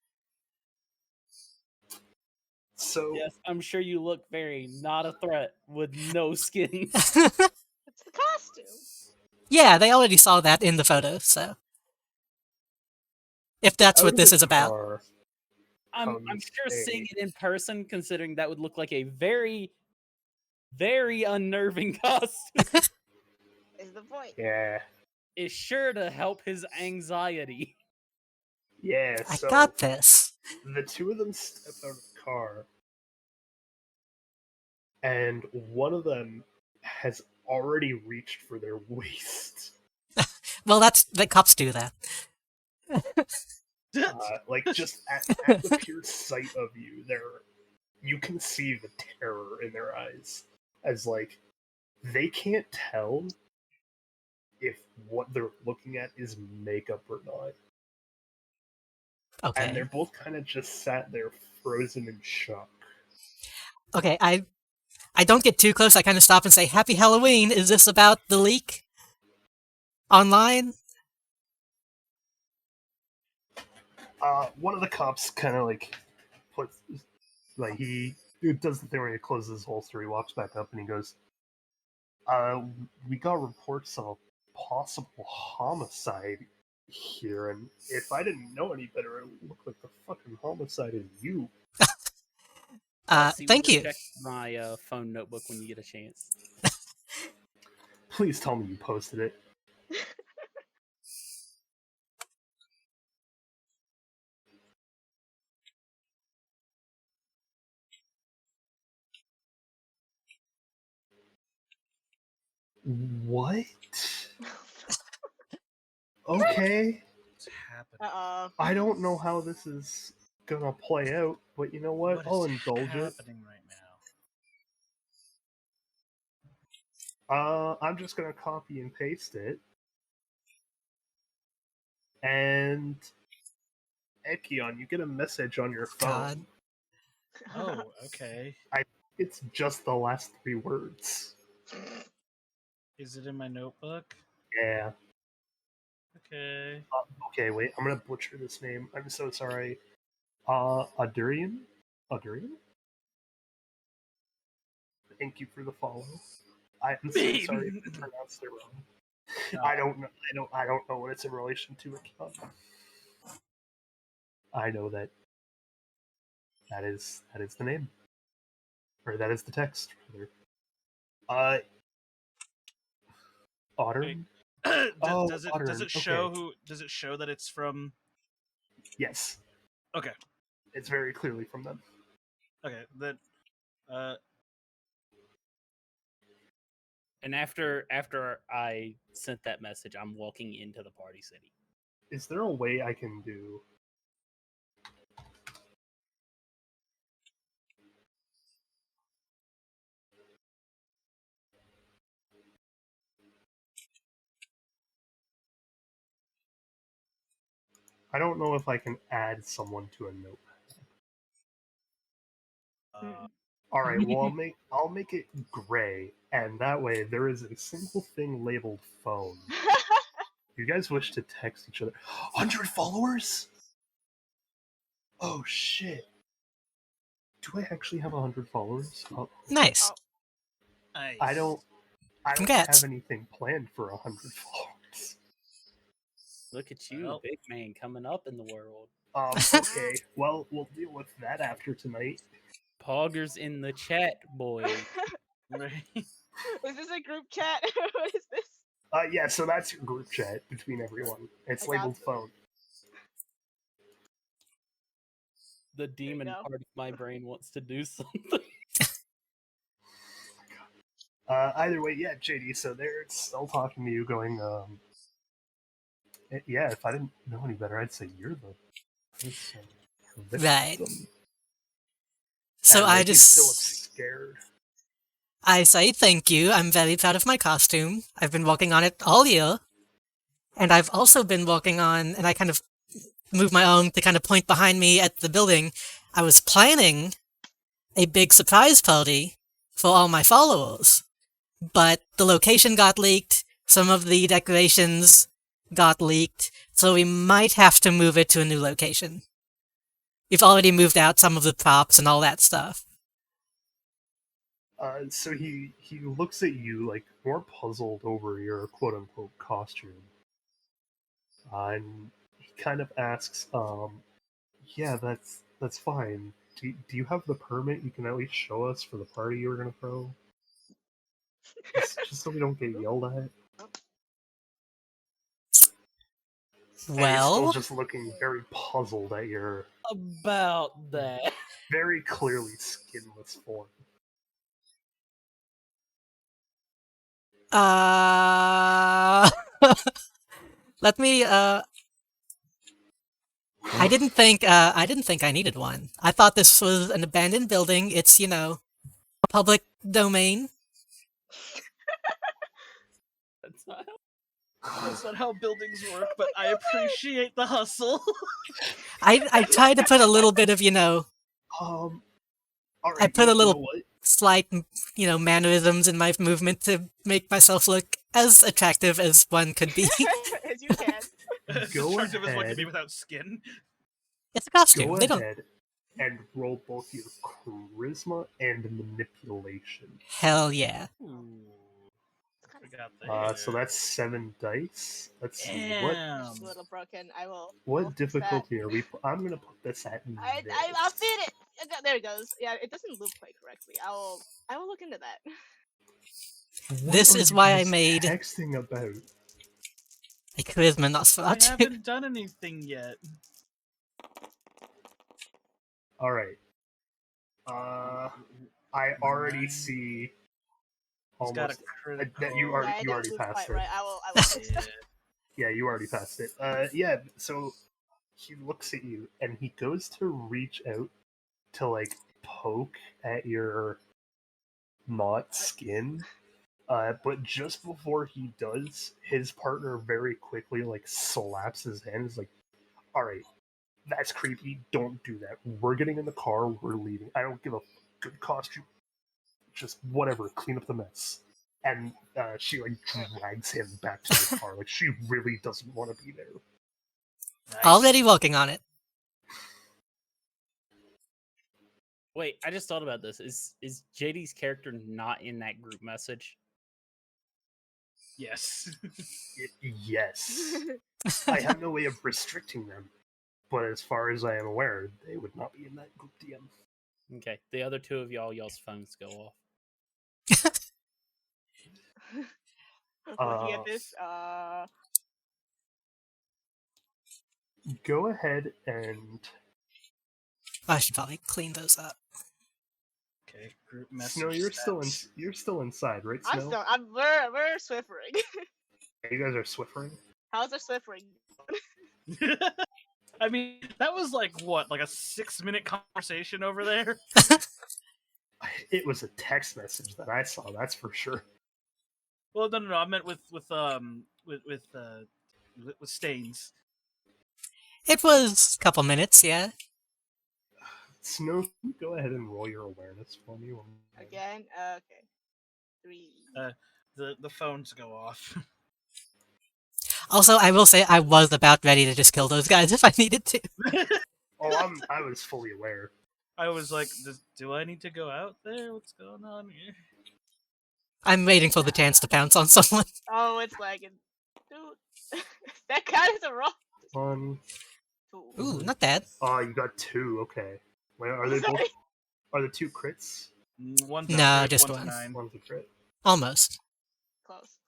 So Yes, I'm sure you look very not a threat with no skin. It's the costume. Yeah, they already saw that in the photo, so. If that's out what of this the is about. car I'm comes sure a- seeing it in person, considering that would look like a very, very unnerving costume, Is the point. Yeah. is sure to help his anxiety. Yeah, I so got this. the two of them step out of the car, and one of them has already reached for their waist. Well, the cops do that. Just at the pure sight of you, you can see the terror in their eyes, as they can't tell if what they're looking at is makeup or not. Okay. And they're both kind of just sat there frozen in shock. Okay, I don't get too close. I kind of stop and say, "Happy Halloween. Is this about the leak? Online?" One of the cops kind of Like he does the thing where he closes his holster, he walks back up, and he goes, we got reports of a possible homicide here, and if I didn't know any better, it would look like the fucking homicide is you. Thank you. Check my phone notebook when you get a chance. Please tell me you posted it. What? Okay. What's happening? Uh-oh. I don't know how this is gonna play out, but you know what? What I'll is indulge it. happening right now? I'm just gonna copy and paste it. And Ekayon, you get a message on your phone. God. Oh, okay. It's just the last 3 words. Is it in my notebook? Yeah. Okay. Okay, wait, I'm gonna butcher this name. I'm so sorry. Adurian? Adurian? Thank you for the follow. I'm so sorry if I pronounced it wrong. I don't know. I don't know what it's in relation to. I know that is the name, or that is the text. Rather. Otter. Wait. Does Otter, it show okay. who? Does it show that it's from? Yes. Okay. It's very clearly from them. Okay. Then. And after I sent that message, I'm walking into the party city. Is there a way I can do? I don't know if I can add someone to a notepad. All right, well I'll make it gray, and that way there is a single thing labeled phone. You guys wish to text each other. 100 followers? Oh shit! Do I actually have 100 followers? Oh, Nice. Nice. I don't Congrats. have anything planned for 100 followers. Look at you, Well. big man, coming up in the world. Okay, well we'll deal with that after tonight. Poggers in the chat, boy. Right. Is this a group chat? What is this? Yeah, so that's your group chat between everyone. It's I got labeled it. phone. The demon go. part of my brain wants to do something. Either way, yeah, JD, so they're still talking to you, going, yeah, if I didn't know any better, I'd say you're the victim. Right. So And I they still look just... scared. I say thank you. I'm very proud of my costume. I've been working on it all year. And I've also been working on, and I kind of move my arm to kind of point behind me at the building. I was planning a big surprise party for all my followers. But the location got leaked, some of the decorations got leaked, so we might have to move it to a new location. We've already moved out some of the props and all that stuff. So he looks at you, like, more puzzled over your quote-unquote costume. And he kind of asks, yeah, that's fine. Do you have the permit you can at least show us for the party you were going to throw? Just so we don't get yelled at. And he's still Well, just looking very puzzled at your About that. very clearly skinless form. let me, I didn't think I needed one. I thought this was an abandoned building. It's, public domain. That's not how That's not how buildings work, but I appreciate the hustle. I tried to put a little bit of, All right, I put a you little know what? slight, mannerisms in my movement to make myself look as attractive as one could be. As you can. As Go attractive as one ahead. can be without skin. It's a costume. Go They don't... ahead and roll both your charisma and manipulation. Hell yeah. Ooh. It's kind Forgot that. So that's 7 dice. Let's see of Damn. just a little broken. I will. what fix that. difficulty are we? I'm gonna put this at I'll feed it. There it goes. Yeah, it doesn't loop quite correctly. I will look into that. This is why I made texting about. a charisma I Nosferatu. haven't done anything yet. All right. I already see He's got a almost critical. that you already Yeah, it you doesn't already loop passed quite it. right. I will fix Yeah. that. Yeah, you already passed it. Yeah. So he looks at you and he goes to reach out to like poke at your not skin. But just before he does, his partner very quickly like slaps his hand. Is like, "All right, that's creepy. Don't do that. We're getting in the car. We're leaving. I don't give a good costume. Just whatever. Clean up the mess." And she like drags him back to the car. Like she really doesn't want to be there. Nice. Already working on it. Wait, I just thought about this. Is JD's character not in that group message? Yes. Yes, I have no way of restricting them, but as far as I am aware, they would not be in that group DM. Okay, the other two of y'all's phones go off. Looking at this. Go ahead and I should probably clean those up. Okay. Group message. Snow. stats. You're still inside, right, Snow? We're swiffering. You guys are swiffering. How's our swiffering? I mean, that was like what, like a 6-minute conversation over there. It was a text message that I saw. That's for sure. Well, no. I meant with Stains. It was a couple minutes, yeah. Snow, go ahead and roll your awareness for me. Again? Okay. 3. The phones go off. Also, I will say I was about ready to just kill those guys if I needed to. Oh, I was fully aware. I was like, do I need to go out there? What's going on here? I'm waiting for the chance to pounce on someone. Oh, it's lagging. Dude. That guy is a roll. 1. Ooh, not bad. Oh, you got 2. Okay. Wait, are they both? Sorry. Are the 2 crits? One's No, a crit, just one's a one. 9. One's a crit. Almost. Close.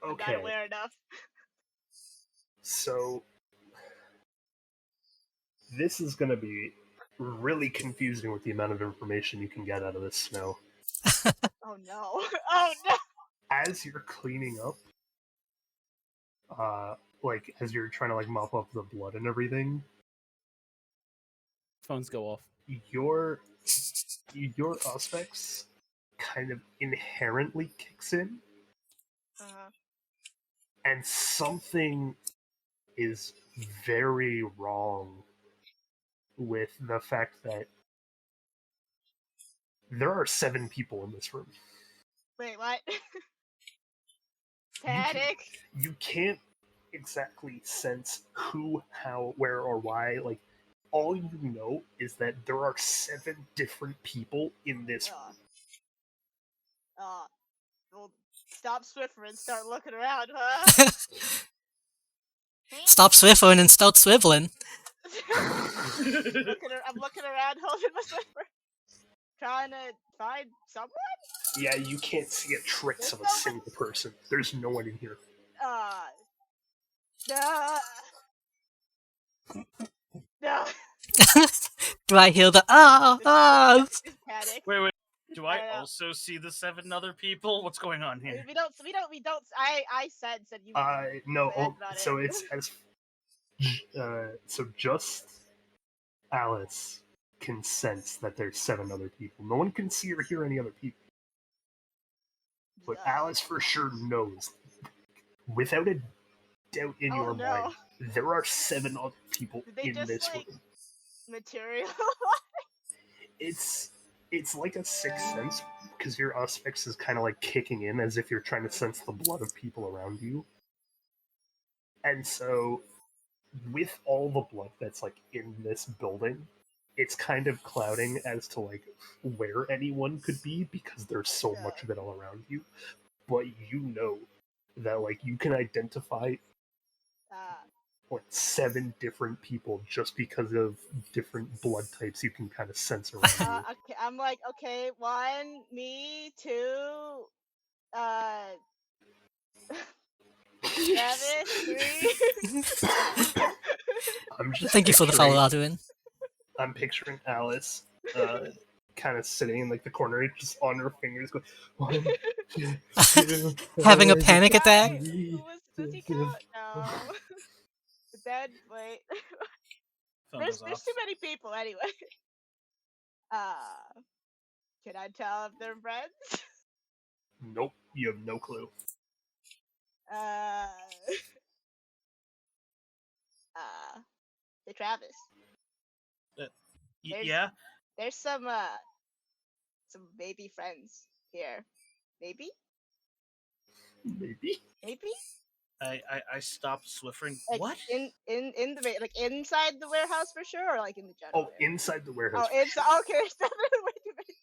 I'm Okay. not aware enough. So this is going to be really confusing with the amount of information you can get out of this, Snow. Oh no. Oh no. As you're cleaning up, like as you're trying to like mop up the blood and everything, Phones go off. your aspects kind of inherently kicks in, Uh-huh. and something is very wrong with the fact that there are 7 people in this room. Wait, what? Panic. You can't exactly sense who, how, where, or why. Like, all you know is that there are 7 different people in this room. Well, stop Swiffer and start looking around, huh? Stop swiffling and start swiveling. I'm looking around holding my Swiffer. Trying to find someone? Yeah, you can't see a trace of a single person. There's no one in here. No. Do I hear the Just panic. Wait. Do I I know. also see the 7 other people? What's going on here? We don't. I said you. No. That's not So it. it's as. So just Alice can sense that there's 7 other people. No one can see or hear any other people. But Alice for sure knows, without a doubt in your mind, there are 7 other people in this room. Material. It's like a sixth sense, because your aspects is kind of like kicking in as if you're trying to sense the blood of people around you. And so, with all the blood that's like in this building, it's kind of clouding as to like where anyone could be because there's so much of it all around you. But you know that like you can identify like 7 different people just because of different blood types you can kind of sense around you. Okay, I'm like, okay, 1, me, 2, Travis, 3. I'm just Thank you for the follow, picturing- Alduin. I'm picturing Alice kind of sitting in like the corner, just on her fingers, going 1, 2, 3, Having a 4, panic attack? Does he count? No. Then wait. Phone There's goes off. too many people anyway. Can I tell if they're friends? Nope, you have no clue. The Travis. There's- Yeah. There's some baby friends here. Maybe? Maybe. Maybe? I stopped Swiffering. Like What? in the like inside the warehouse for sure, or like in the general Oh, area? inside the warehouse. Oh, it's okay. There's definitely way too many.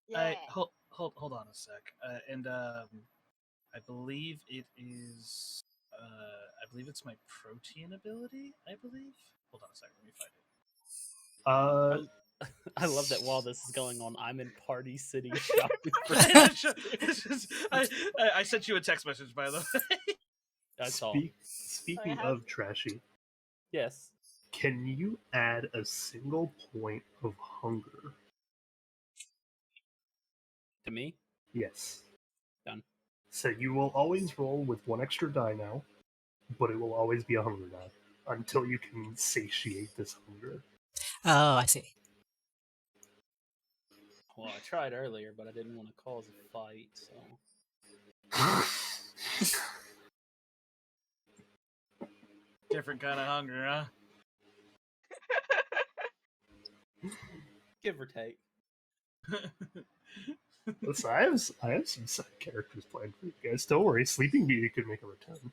Yeah. Hold on a sec. I believe it is. I believe it's my protein ability. I believe. Hold on a second. Let me find it. I love that while this is going on, I'm in Party City shopping for I sent you a text message, by the way. That's all. Speaking how- of Trashy, Yes. can you add a single point of hunger? To me? Yes. Done. So you will always roll with 1 extra die now, but it will always be a hunger die until you can satiate this hunger. Oh, I see. Well, I tried earlier, but I didn't want to cause a fight, so. Different kind of hunger, huh? Give or take. Listen, I have some side characters planned for you guys. Don't worry, Sleeping Beauty could make a return.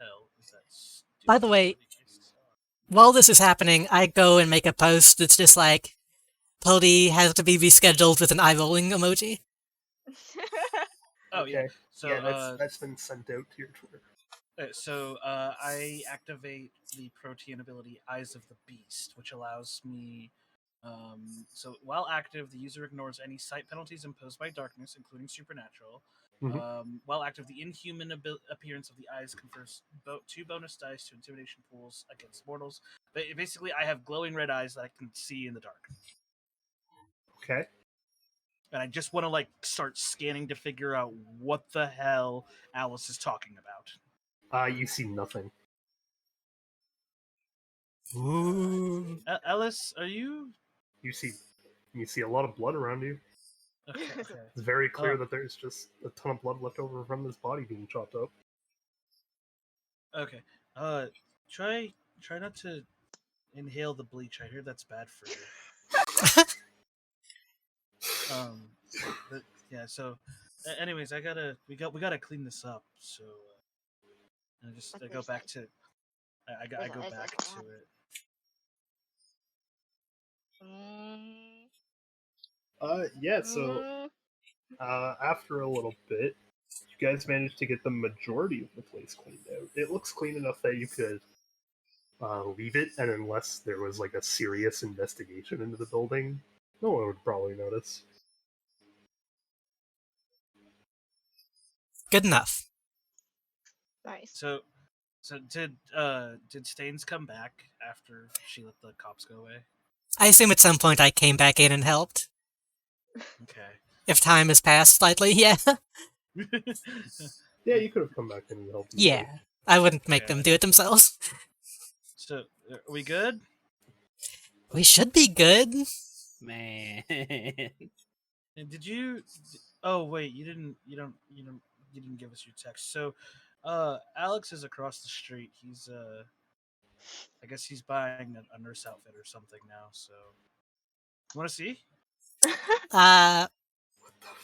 Hell, is that stupid? By the way, while this is happening, I go and make a post that's just like, Pody has to be rescheduled with an eye rolling emoji. Oh yeah. Okay. So Yeah, that's been sent out to your Twitter. I activate the protein ability Eyes of the Beast, which allows me. So while active, the user ignores any sight penalties imposed by darkness, including supernatural. Mhm. While active, the inhuman appearance of the eyes confers 2 bonus dice to intimidation pools against mortals. But basically, I have glowing red eyes that I can see in the dark. Okay. And I just want to like start scanning to figure out what the hell Alice is talking about. You see nothing. Ooh. Alice, are you? You see a lot of blood around you. Okay. It's very clear that there's just a ton of blood left over from this body being chopped up. Okay. Try not to inhale the bleach. I hear that's bad for you. But, yeah. So, anyways, we gotta clean this up. So, I go back to. I go back to it. Yeah. So, after a little bit, you guys managed to get the majority of the place cleaned out. It looks clean enough that you could leave it, and unless there was like a serious investigation into the building, no one would probably notice. Good enough. Nice. So did Staines come back after she let the cops go away? I assume at some point I came back in and helped. Okay. If time has passed slightly, yeah. Yeah, you could have come back in and helped. Yeah. I wouldn't make them do it themselves. So, are we good? We should be good. Man. And did you? Oh wait, you didn't give us your text. So, Alex is across the street. He's I guess he's buying a nurse outfit or something now. So, want to see?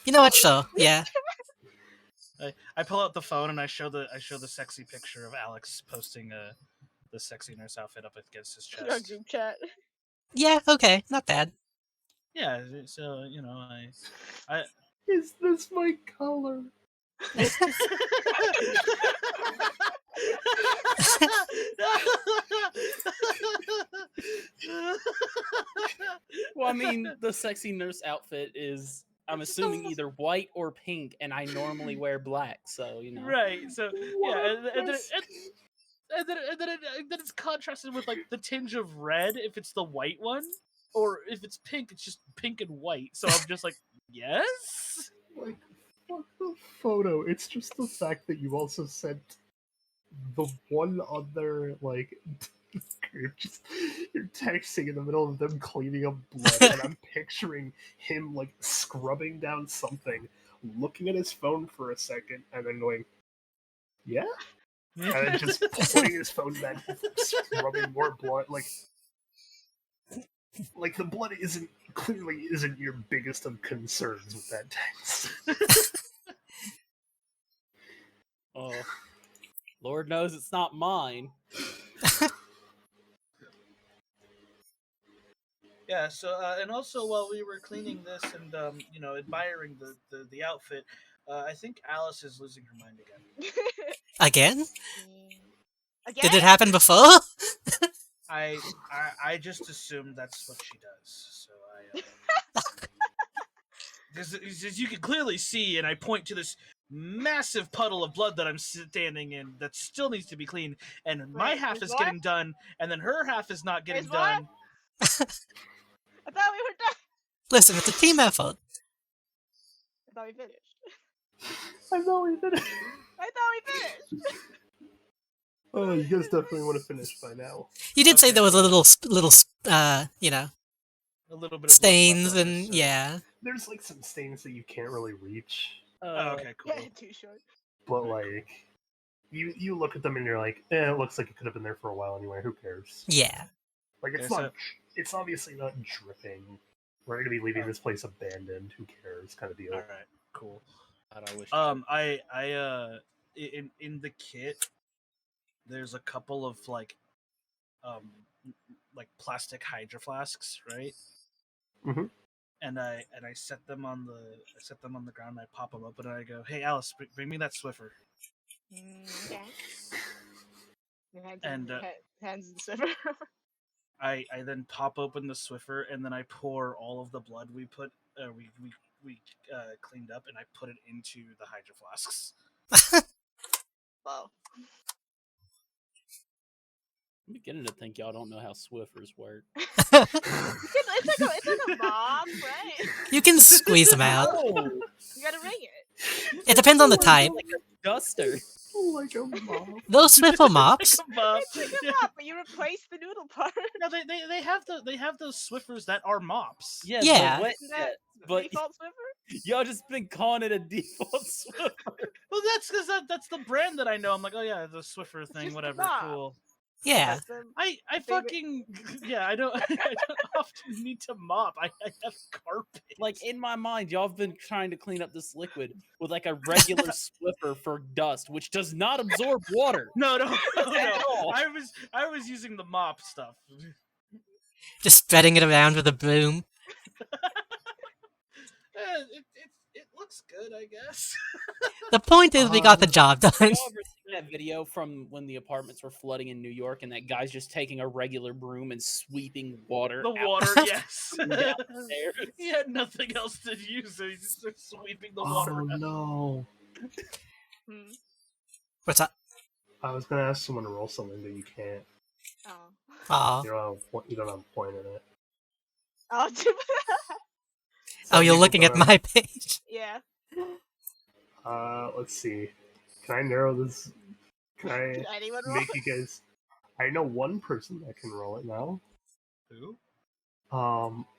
You know what, sure, yeah. I pull out the phone and I show the sexy picture of Alex posting sexy nurse outfit up against his Our chest. group chat. Yeah, okay, not bad. Yeah, so I Is this my color? Well, I mean, the sexy nurse outfit is, I'm It's just assuming, almost- either white or pink, and I normally wear black, so, Right. So What yeah, a and then mistake. then it's contrasted with like the tinge of red if it's the white one, or if it's pink, it's just pink and white. So I'm just like, yes. Like, fuck the photo. It's just the fact that you also sent the one other, like, you're texting in the middle of them cleaning up blood, and I'm picturing him, like, scrubbing down something, looking at his phone for a second, and then going, yeah? And then just putting his phone back, scrubbing more blood, like the blood clearly isn't your biggest of concerns with that text. Oh, Lord knows it's not mine. Yeah. So and also while we were cleaning this and admiring the outfit, I think Alice is losing her mind again. Again? Again? Did it happen before? I just assumed that's what she does. So because as you can clearly see, and I point to this massive puddle of blood that I'm standing in that still needs to be cleaned, and my Wait, half there's is more? getting done, and then her half is not getting There's more? done. I thought we were done. Listen, it's a team effort. I thought we finished. I know we did it. I thought we finished. Oh, you guys definitely want to finish by now. You did say Okay. there was a little, A little bit of stains blood left over, and so- yeah. There's like some stains that you can't really reach, Oh, okay, cool. Yeah, too short. but like you look at them and you're like, it looks like it could have been there for a while anyway. Who cares? Yeah. Like it's Okay, not. It's obviously not dripping. We're gonna be leaving this place abandoned. Who cares? Kind of deal. All right, cool. God, I wish. In the kit, there's a couple of like plastic hydro flasks, right? Mhm. And I set them on the ground. And I pop them open and I go, "Hey, Alice, bring me that Swiffer." Okay. Your hands And hands in the Swiffer. I then pop open the Swiffer and then I pour all of the blood we cleaned up and I put it into the hydro flasks. Wow. I'm beginning to think y'all don't know how Swiffers work. It's like a mop, right? You can squeeze them out. Oh, You gotta ring it. It depends on the type. like a duster. Like a mom. Those Swiffle mops. Like a mop. It's like a Yeah. mop, but you replace the noodle part. No, they have those Swiffers that are mops. Yeah, Yeah. the wet, Isn't that but default Swiffer? y'all just been calling it a default Swiffer. Well, that's because that's the brand that I know. I'm like, oh yeah, the Swiffer thing, just whatever, the mop. cool. Yeah. That's the I favorite- fucking yeah. I don't often need to mop. I have carpet. Like in my mind, y'all have been trying to clean up this liquid with like a regular Swiffer for dust, which does not absorb water. No. all. I was using the mop stuff. Just spreading it around with a broom. It looks good, I guess. The point is we got the job done. Y'all ever seen that video from when the apartments were flooding in New York and that guy's just taking a regular broom and sweeping water The out water, yes. and down the stairs? He had nothing else to use, so he just started sweeping the water. Oh out. no! Hmm. What's up? I was gonna ask someone to roll something, but you can't. Oh. Aw. You don't have a point in it. Oh, Oh, you're you looking can at put on- my page. yeah. Let's see. Can I narrow this? Can I Did anyone roll? make you guys? I know one person that can roll it now. Who?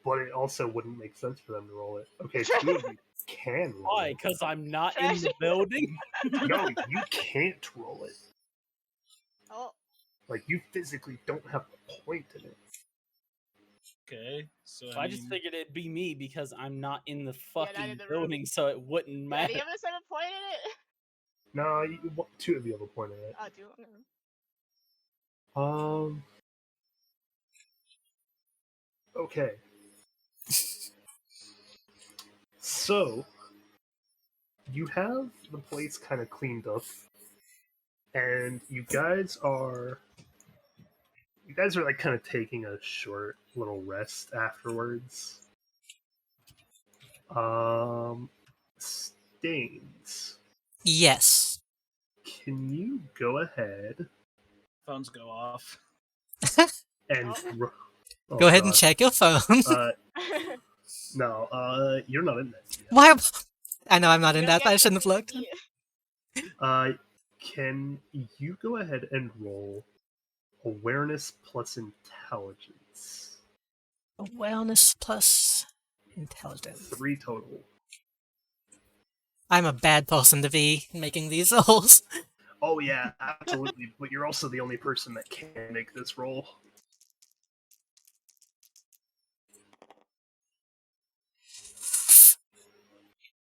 But it also wouldn't make sense for them to roll it. Okay, two of you can roll Why? it. Because I'm not in the Trashy. building? No, you can't roll it. Oh. Like you physically don't have a point in it. Okay, so I just figured it'd be me because I'm not in the fucking not in the room. building, so it wouldn't Did matter. any of us have a point in it? No, two of you have a point in it. Oh, two. Okay. So, you have the place kind of cleaned up, and you guys are like kind of taking a short little rest afterwards. Stains, Yes. can you go ahead Phones go off. and Oh. oh Go ahead and God. check your phone. No, you're not in that yet. Why? I know I'm not in You don't that. get I to shouldn't have see looked. the- Can you go ahead and roll awareness plus intelligence? Awareness plus intelligence. 3 total. I'm a bad person to be making these rolls. Oh yeah, absolutely. But you're also the only person that can make this roll.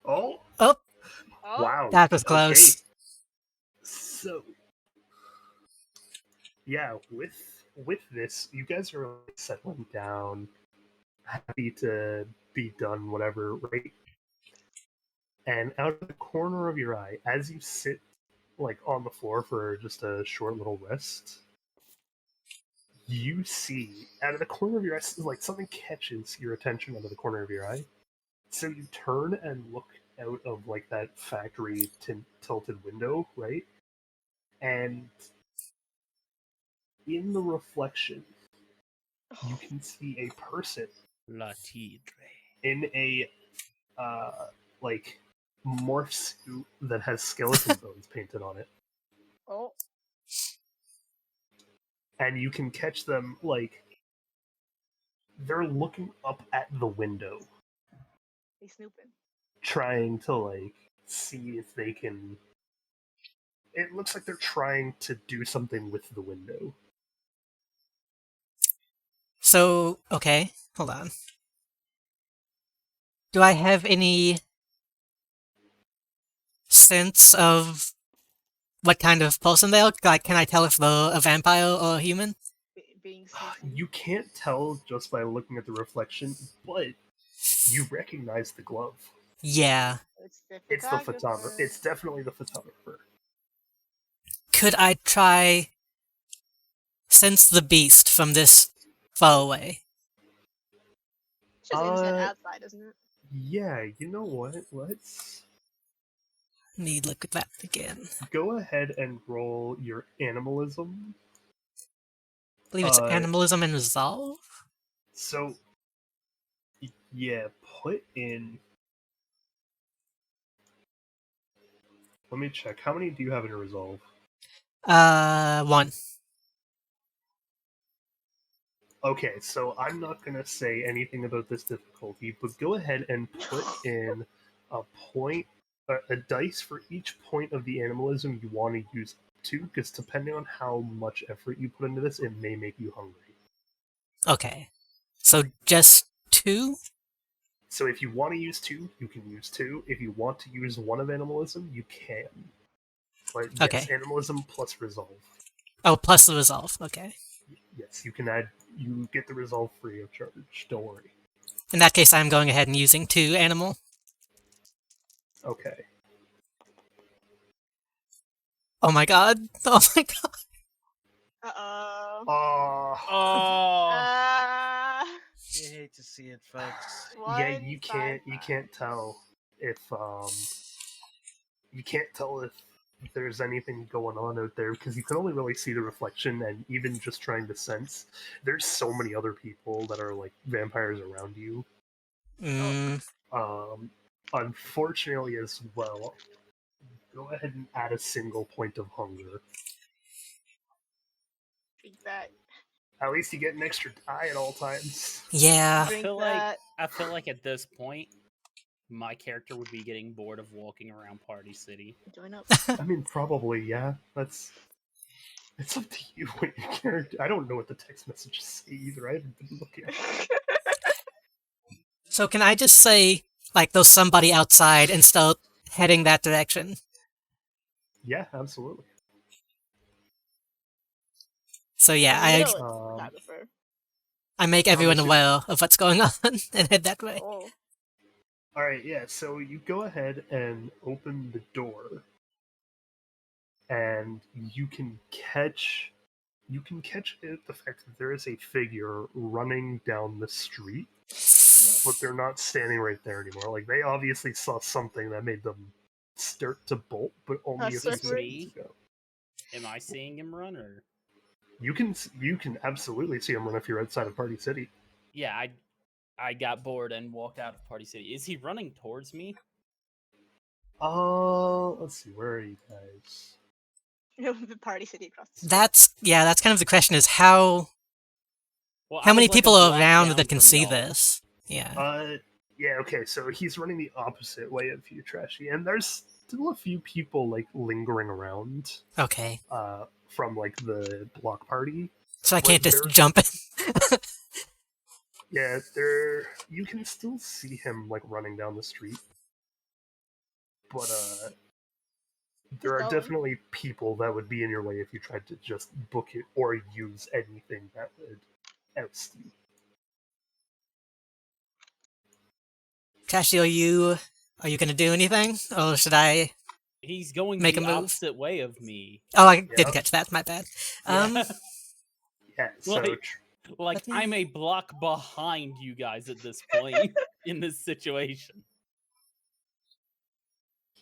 Oh, Oh, Oh, wow. that was Okay. close. So, yeah, with this, you guys are like, settling down, happy to be done, whatever, right? And out of the corner of your eye, as you sit like on the floor for just a short little rest, you see out of the corner of your eye, like something catches your attention out of the corner of your eye. So you turn and look out of like that factory tilted window, right? And in the reflection, you can see a person La Tigre. in a like morph suit that has skeleton bones painted on it, oh, and you can catch them like they're looking up at the window, he's snooping. trying to like see if they can. It looks like they're trying to do something with the window. So, okay, hold on. Do I have any sense of what kind of person they are? Like, can I tell if they're a vampire or a human? Being sneaky. You can't tell just by looking at the reflection, but you recognize the glove. Yeah. It's the photographer. It's definitely the photographer. Could I try sense the beast from this far away? It's just inside outside, isn't it? Yeah, you know what? Let's Need look at that again. go ahead and roll your animalism. I believe it's Uh, animalism and resolve. So, yeah, put in. Let me check. How many do you have in resolve? 1. Okay, so I'm not going to say anything about this difficulty, but go ahead and put in a point, a dice for each point of the animalism you want to use to, because depending on how much effort you put into this, it may make you hungry. Okay. So just 2? So if you want to use 2, you can use 2. If you want to use 1 of animalism, you can. But yes, Okay. animalism plus resolve. Oh, plus the resolve. Okay. Yes, you can add. You get the resolve free of charge. Don't worry. In that case, I'm going ahead and using 2 animal. Okay. Oh my god. Oh my god. Uh-oh. Oh. Oh, Uh, you hate to see it, folks. Yeah, one you can't. You sci-fi. can't tell if You can't tell if there's anything going on out there because you can only really see the reflection, and even just trying to sense. There's so many other people that are like vampires around you. Mm, Unfortunately, as well. Go ahead and add a single point of hunger. Drink that. At least you get an extra die at all times. yeah. Drink I that. feel like at this point, my character would be getting bored of walking around Party City. Join up. I mean, probably, yeah. It's up to you what your character. I don't know what the text messages say either. I haven't been looking. So can I just say, like, there's somebody outside and start heading that direction? Yeah, absolutely. So yeah, In the middle, it's Um, photographer. I make everyone much you- aware of what's going on and head that way. Oh. All right, yeah. So you go ahead and open the door, and you can catch the fact that there is a figure running down the street, but they're not standing right there anymore. Like they obviously saw something that made them start to bolt, but only a few Sorcerer? seconds ago. Am I seeing him run or? You can absolutely see him run if you're outside of Party City. Yeah, I got bored and walked out of Party City. Is he running towards me? Let's see. Where are you guys? The Party City across the street. That's kind of the question: is how Well, I how many was like a people are block around down that can from see y'all. this? Yeah. Yeah. Okay. So he's running the opposite way of you, Trashy, and there's still a few people like lingering around. Okay. From like the block party. So I But can't just there- jump in. Yeah, you can still see him like running down the street. But there are going. definitely people that would be in your way if you tried to just book it or use anything that would oust you. Trashy, are you gonna do anything, or should I? He's going Make the a move. opposite way of me. Oh, I Yeah. didn't catch that. My bad. Yeah. Yeah, so Like Let me- I'm a block behind you guys at this point in this situation.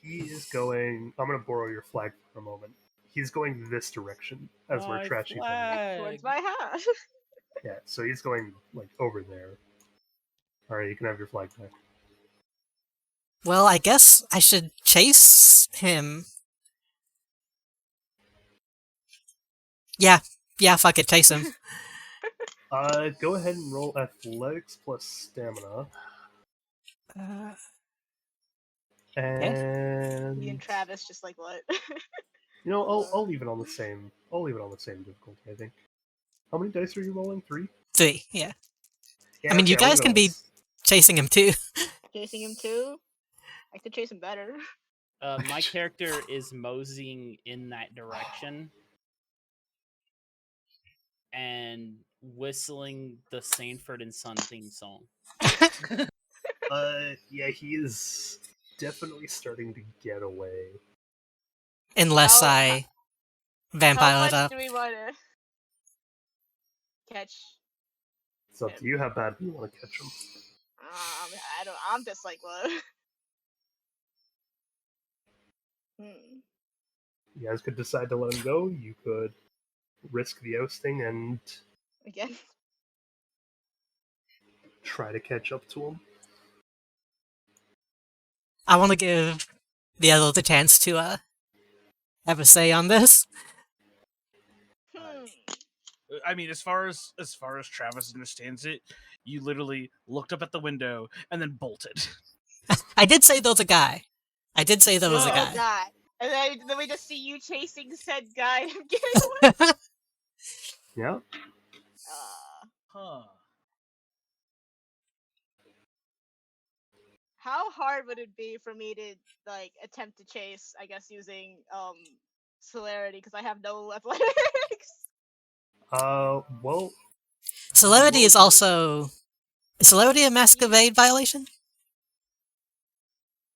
he is going. I'm going to borrow your flag for a moment. He's going this direction as My we're Trashy's heading. flag. Towards my house. Yeah, so he's going like over there. All right, you can have your flag back. Well, I guess I should chase him. Yeah, fuck it, chase him. Go ahead and roll athletics plus stamina, Uh, and Me and Travis just like what? you know, I'll leave it on the same. I'll leave it on the same difficulty. I think. How many dice are you rolling? 3. 3. Yeah. Yeah, I mean, you okay, I'll guys leave it can on be s- chasing him too. Chasing him too? I could chase him better. My character is moseying in that direction and whistling the Sanford and Son theme song. Yeah, he is definitely starting to get away. Unless How- I How vampire it much up. do we want to catch? So, do you how bad do you want to catch him? I don't. I'm just like what? You guys could decide to let him go. You could risk the ousting and Again. try to catch up to him. I want to give the others a chance to have a say on this. I mean, as far as Travis understands it, you literally looked up at the window and then bolted. I did say there was a guy. I did say there was a Oh guy. God! And then we just see you chasing said guy and getting away. Yeah. Huh. How hard would it be for me to like attempt to chase? I guess using celerity because I have no athletics. Well. Celerity is also... Is celerity a Masquerade violation?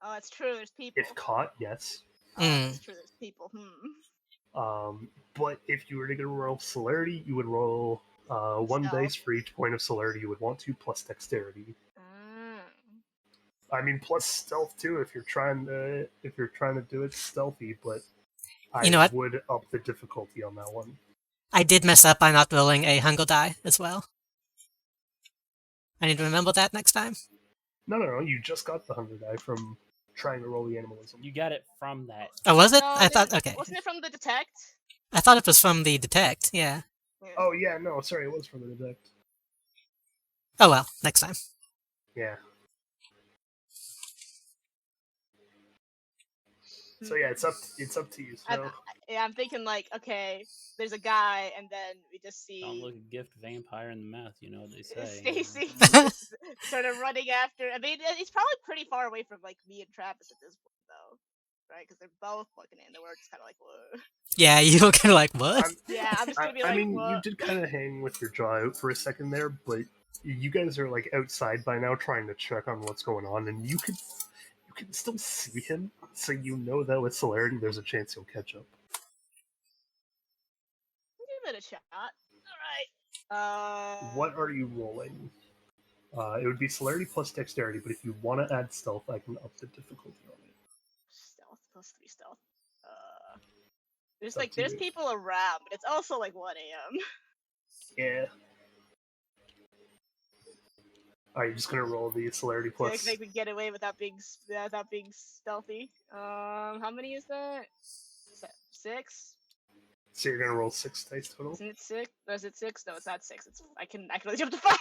Oh, it's true. There's people. If caught, yes. It's true. There's people. But if you were to roll celerity, you would roll 1 Stealth. dice for each point of celerity you would want to, plus dexterity. I mean, plus stealth too if you're trying to do it stealthy. But You know I what? would up the difficulty on that one. I did mess up by not rolling a hunger die as well. I need to remember that next time. No. You just got the 100 die from trying to roll the animalism. You got it from that. Oh, was it? No, I thought... Okay. Wasn't it from the detect? I thought it was from the detect, yeah. Oh yeah, no, sorry, it was from the detect. Oh well, next time. Yeah. So yeah, it's up to you. So I'm thinking like, okay, there's a guy, and then we just see Don't look a gift vampire in the mouth, you know what they say. Stacy just sort of running after. I mean, he's probably pretty far away from like me and Travis at this point, though. right? Because they're both looking in. We're just kind of like, whoa. Yeah, you were kind of like, what? Yeah, I'm just gonna be like, I mean, you what? did kind of hang with your jaw out for a second there, but you guys are like outside by now, trying to check on what's going on, and you can still see him, so you know that with celerity, there's a chance he'll catch up. Give it a shot. All right. What are you rolling? It would be celerity plus dexterity, but if you want to add stealth, I can up the difficulty on it. Stealth plus 3 stealth. There's It's up like to there's you. people around, but it's also like 1 a.m. Yeah. Are you just gonna roll the celerity So I plus? think we get away without being stealthy. How many is that? 6? So you're gonna roll 6 dice total. Isn't it 6? Or is it 6? No, it's not 6. It's I can only jump to 5.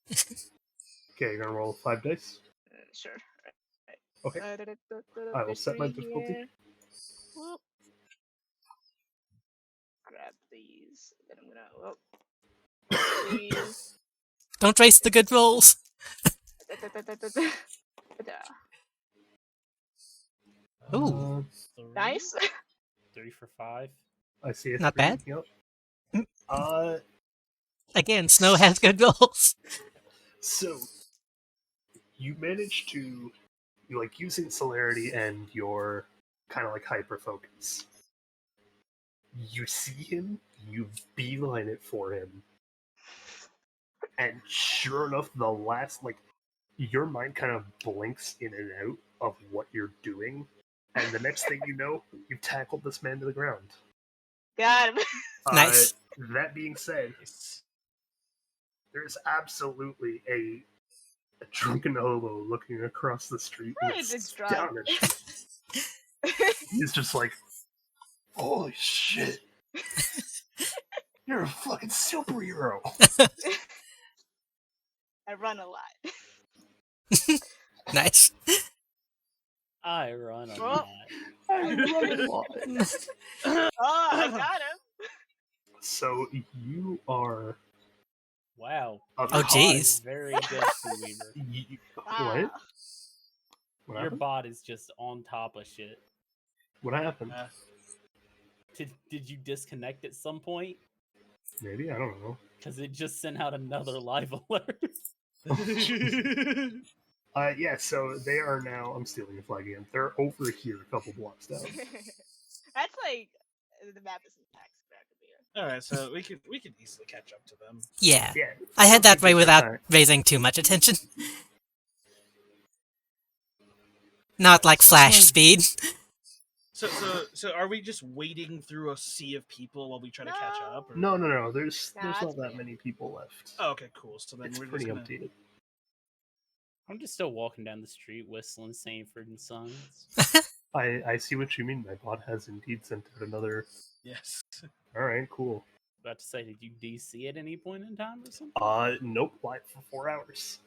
Okay, you're gonna roll 5 dice. Sure. Okay. I will There's set my 3 difficulty. here. Whoop. Grab these. Then I'm gonna. Whoop. These. Don't waste the good rolls. Ooh. Nice. 3 for 5. I see it. Not bad. Yep. Again, Snow has good rolls. So you manage to, you like using celerity and your kind of like hyper focus. You see him, you beeline it for him, and sure enough, the last like your mind kind of blinks in and out of what you're doing, and the next thing you know, you've tackled this man to the ground. Got him. Nice. That being said, there's absolutely a drunken hobo looking across the street. Right, it's drunk. Down at you. He's just like, holy shit. You're a fucking superhero. I run a lot. Nice. I run a Oh. lot. I run a lot. Oh, I got him. So you are Wow. a Oh, cause- jeez. Very good, Seaweaver. Wow. What Your happened? bot is just on top of shit. What happened? Did you disconnect at some point? Maybe, I don't know. Because it just sent out another live alert. Yeah, so they are now, I'm stealing your flag again. They're over here a couple blocks down. That's like the map isn't back. All right, so we could easily catch up to them. Yeah. Yeah. I head that way They're without kinda- raising too much attention. Not like flash speed. So are we just wading through a sea of people while we try to catch up? Or? No. There's Nah, not it's that pretty many people left. Oh, okay, cool. So then It's we're pretty just gonna... empty. I'm just still walking down the street whistling Sanford and Sons. I see what you mean. My bot has indeed sent out another. Yes. Alright, cool. About to say, did you DC at any point in time or something? Nope, live for 4 hours.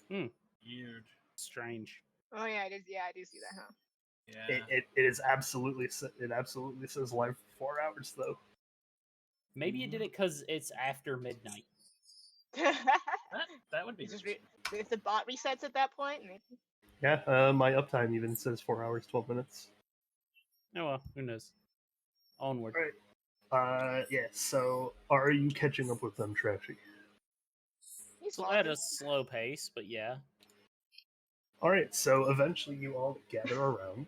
Weird. Strange. Oh yeah, I do see that, huh? Yeah. It is absolutely it absolutely says live for 4 hours though. Maybe it did it because it's after midnight. That would be Just good. if the bot resets at that point, maybe. Yeah, my uptime even says 4 hours 12 minutes. Oh well, who knows? Onward. Yeah. So are you catching up with them, Trashy? He's So at walking. a slow pace, but yeah. All right. So eventually, you all gather around.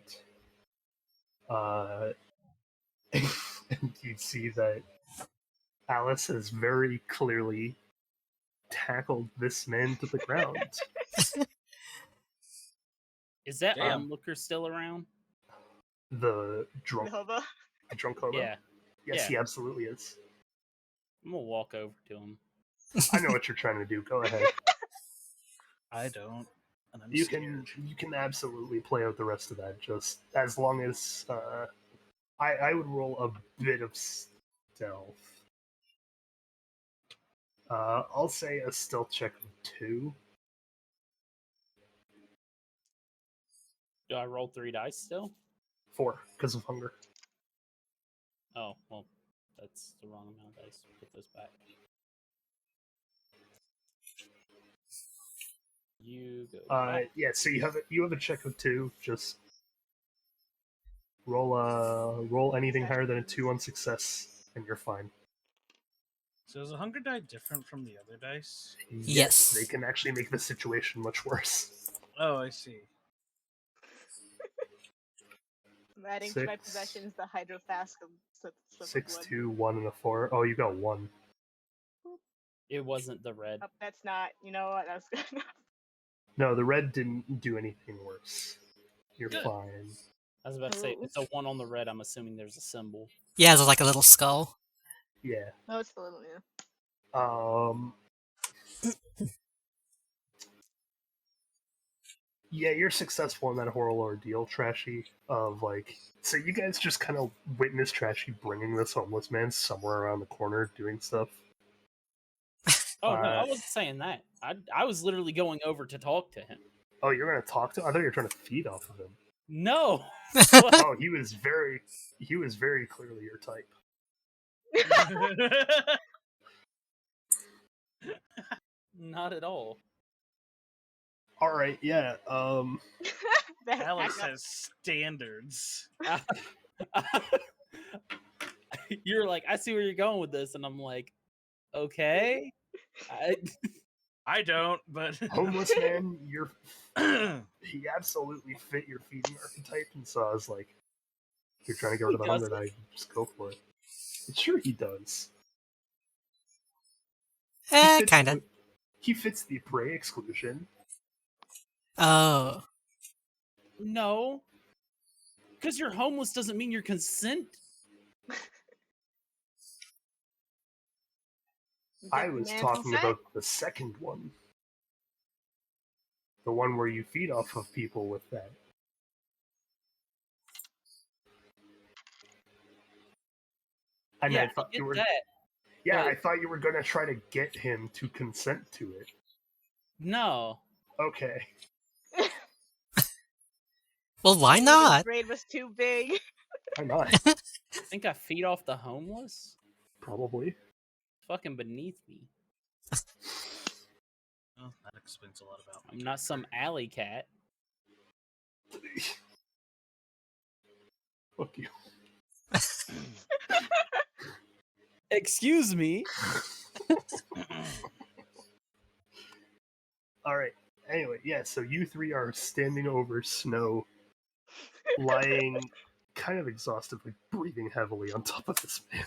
And you see that Alice has very clearly tackled this man to the ground. Is that Damn. onlooker still around? The drunk Hobo. hobo. Yeah. Yes, yeah. he absolutely is. I'm gonna walk over to him. I know what you're trying to do. Go ahead. I don't. And I'm You scared. can absolutely play out the rest of that. Just as long as I would roll a bit of stealth. I'll say a stealth check of 2. Do I roll 3 dice still? 4 because of hunger. Oh, well, that's the wrong amount of dice. Put those back. You go. Yeah, so you have a check of 2. Just Roll anything higher than a 2 on success, and you're fine. So is a hunger die different from the other dice? Yes. They can actually make the situation much worse. Oh, I see. I'm adding to my 6. possessions the hydro flask of slip 6, blood. 2, 1, and a 4. Oh, you got 1. It wasn't the red. Oh, that's not. You know what? That's good enough. No, the red didn't do anything worse. You're Good. fine. I was about to say, if Ooh. it's a 1 on the red, I'm assuming there's a symbol. Yeah, there's like a little skull. Yeah. No, it's a little new. Yeah, you're successful in that horrible ordeal, Trashy. Of like, so you guys just kind of witness Trashy bringing this homeless man somewhere around the corner doing stuff. Oh, no, I wasn't saying that. I was literally going over to talk to him. Oh, you're gonna talk to him? I thought you were trying to feed off of him. No! Oh, he was very clearly your type. Not at all. All right, yeah. Alex Back up. has standards. You're like, I see where you're going with this, and I'm like, okay. I don't, but Homeless man, he absolutely fit your feeding archetype, and so I was like, if you're trying to get rid of the hunger die, just go for it. And sure, he does. Kinda. He fits the prey exclusion. Oh. No. Because you're homeless doesn't mean you're consent. I was Man talking consent. about the second one. The one where you feed off of people with that. And Yeah, I thought you were that. Yeah, but- I thought you were gonna try to get him to consent to it. No. Okay. Well, why His not? brain was too big. Why not? I think I feed off the homeless? Probably. Fucking beneath me. well, that explains a lot about me. I'm not some alley cat. Fuck you. Excuse me. Alright. Anyway, yeah, so you three are standing over Snow, lying kind of exhausted, like breathing heavily on top of this man.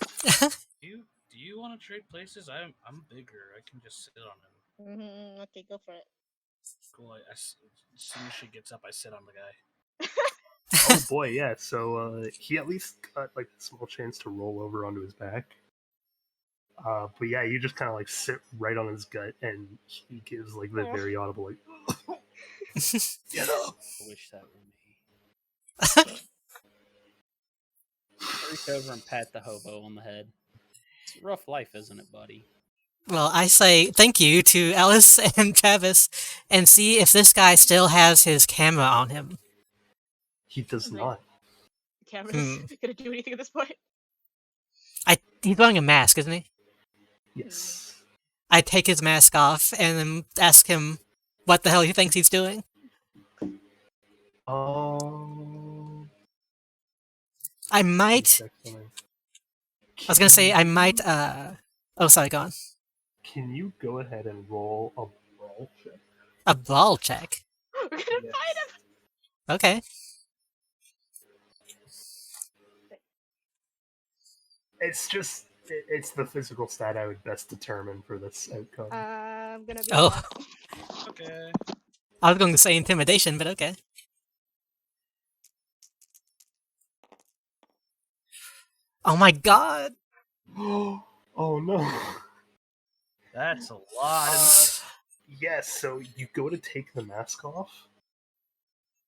Do you want to trade places? I'm bigger. I can just sit on him. Okay, go for it. Cool. As soon as she gets up, I sit on the guy. Oh boy, yeah, so he at least got like a small chance to roll over onto his back. But yeah, you just kind of like sit right on his gut, and he gives like the very audible like, "Get up!" I wish that were me. Reach over and pat the hobo on the head. It's a rough life, isn't it, buddy? Well, I say thank you to Alice and Travis, and see if this guy still has his camera on him. He does Right. not. The camera's gonna do anything at this point. He's wearing a mask, isn't he? Yes. I take his mask off and then ask him what the hell he thinks he's doing. I might. I was gonna say I might. Oh, sorry, go on. Can you go ahead and roll a brawl check? A brawl check. We're gonna Yes. fight him. Okay. It's the physical stat I would best determine for this outcome. I'm gonna be. Oh. Okay. I was going to say intimidation, but okay. Oh my god! Oh no. That's a lot. Yes, so you go to take the mask off,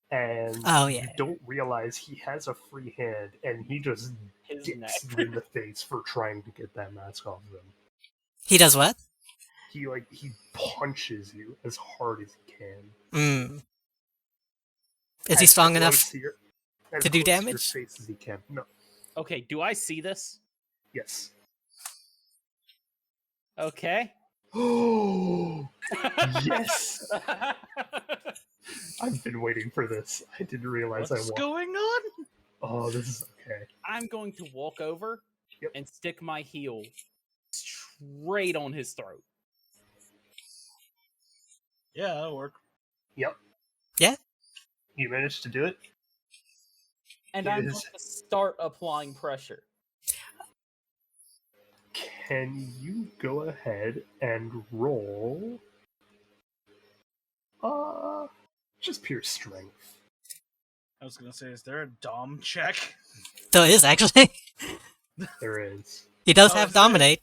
and Oh, yeah. you don't realize he has a free hand, and he just His dips neck. you in the face for trying to get that mask off of him. He does what? He punches you as hard as he can. Is he As strong close enough to your- to do as close to your damage? face as he can. No. Okay, do I see this? Yes. Okay. Oh yes! I've been waiting for this. I didn't realize What's I won. going on? Oh, this is okay. I'm going to walk over Yep. and stick my heel straight on his throat. Yeah, that'll work. Yep. Yeah. You managed to do it. And It I'm is- going to start applying pressure. Can you go ahead and roll? Just pure strength. I was gonna say, is there a dom check? There is, actually. There is. He does Oh, have is there? Dominate.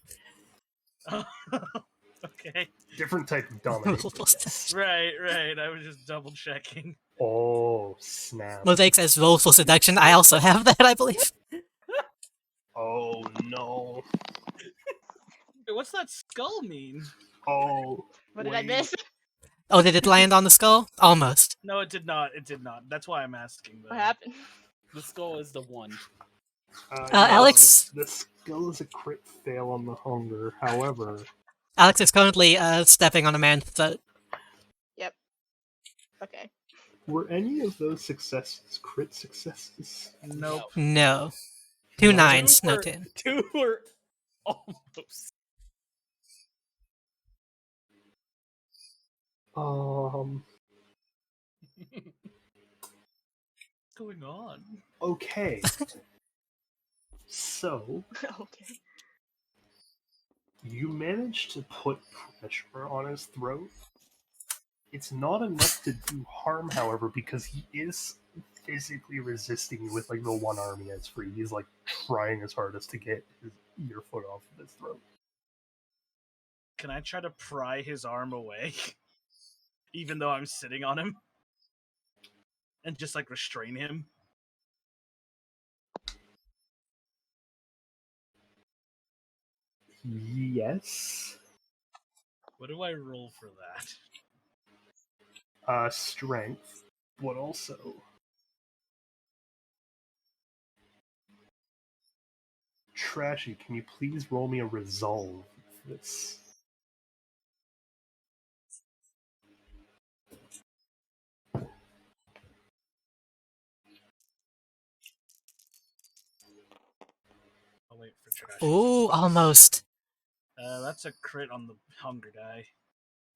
Okay. Different type of dominate. but yes. Right. I was just double checking. Oh, snap. Mosaic says roll for seduction. I also have that, I believe. Oh, no. Wait, what's that skull mean? Oh. What did I wait. miss? Oh, did it land on the skull? Almost. No, it did not. It did not. That's why I'm asking. What happened? The skull is the one. Alex? The skill is a crit fail on the hunger. However, Alex is currently stepping on a man's throat. Yep. Okay. were any of those successes crit successes? Nope. No. Two No. nines, no were- 10. Two were almost. What's going on? Okay. So, Okay. you managed to put pressure on his throat. It's not enough to do harm, however, because he is physically resisting you with like the one arm he has free. He's like trying his hardest to get your foot off of his throat. Can I try to pry his arm away? Even though I'm sitting on him? And just like restrain him? Yes. What do I roll for that? Strength, but also Trashy, can you please roll me a resolve for this? I'll wait for trash. Ooh, almost. That's a crit on the hunger die.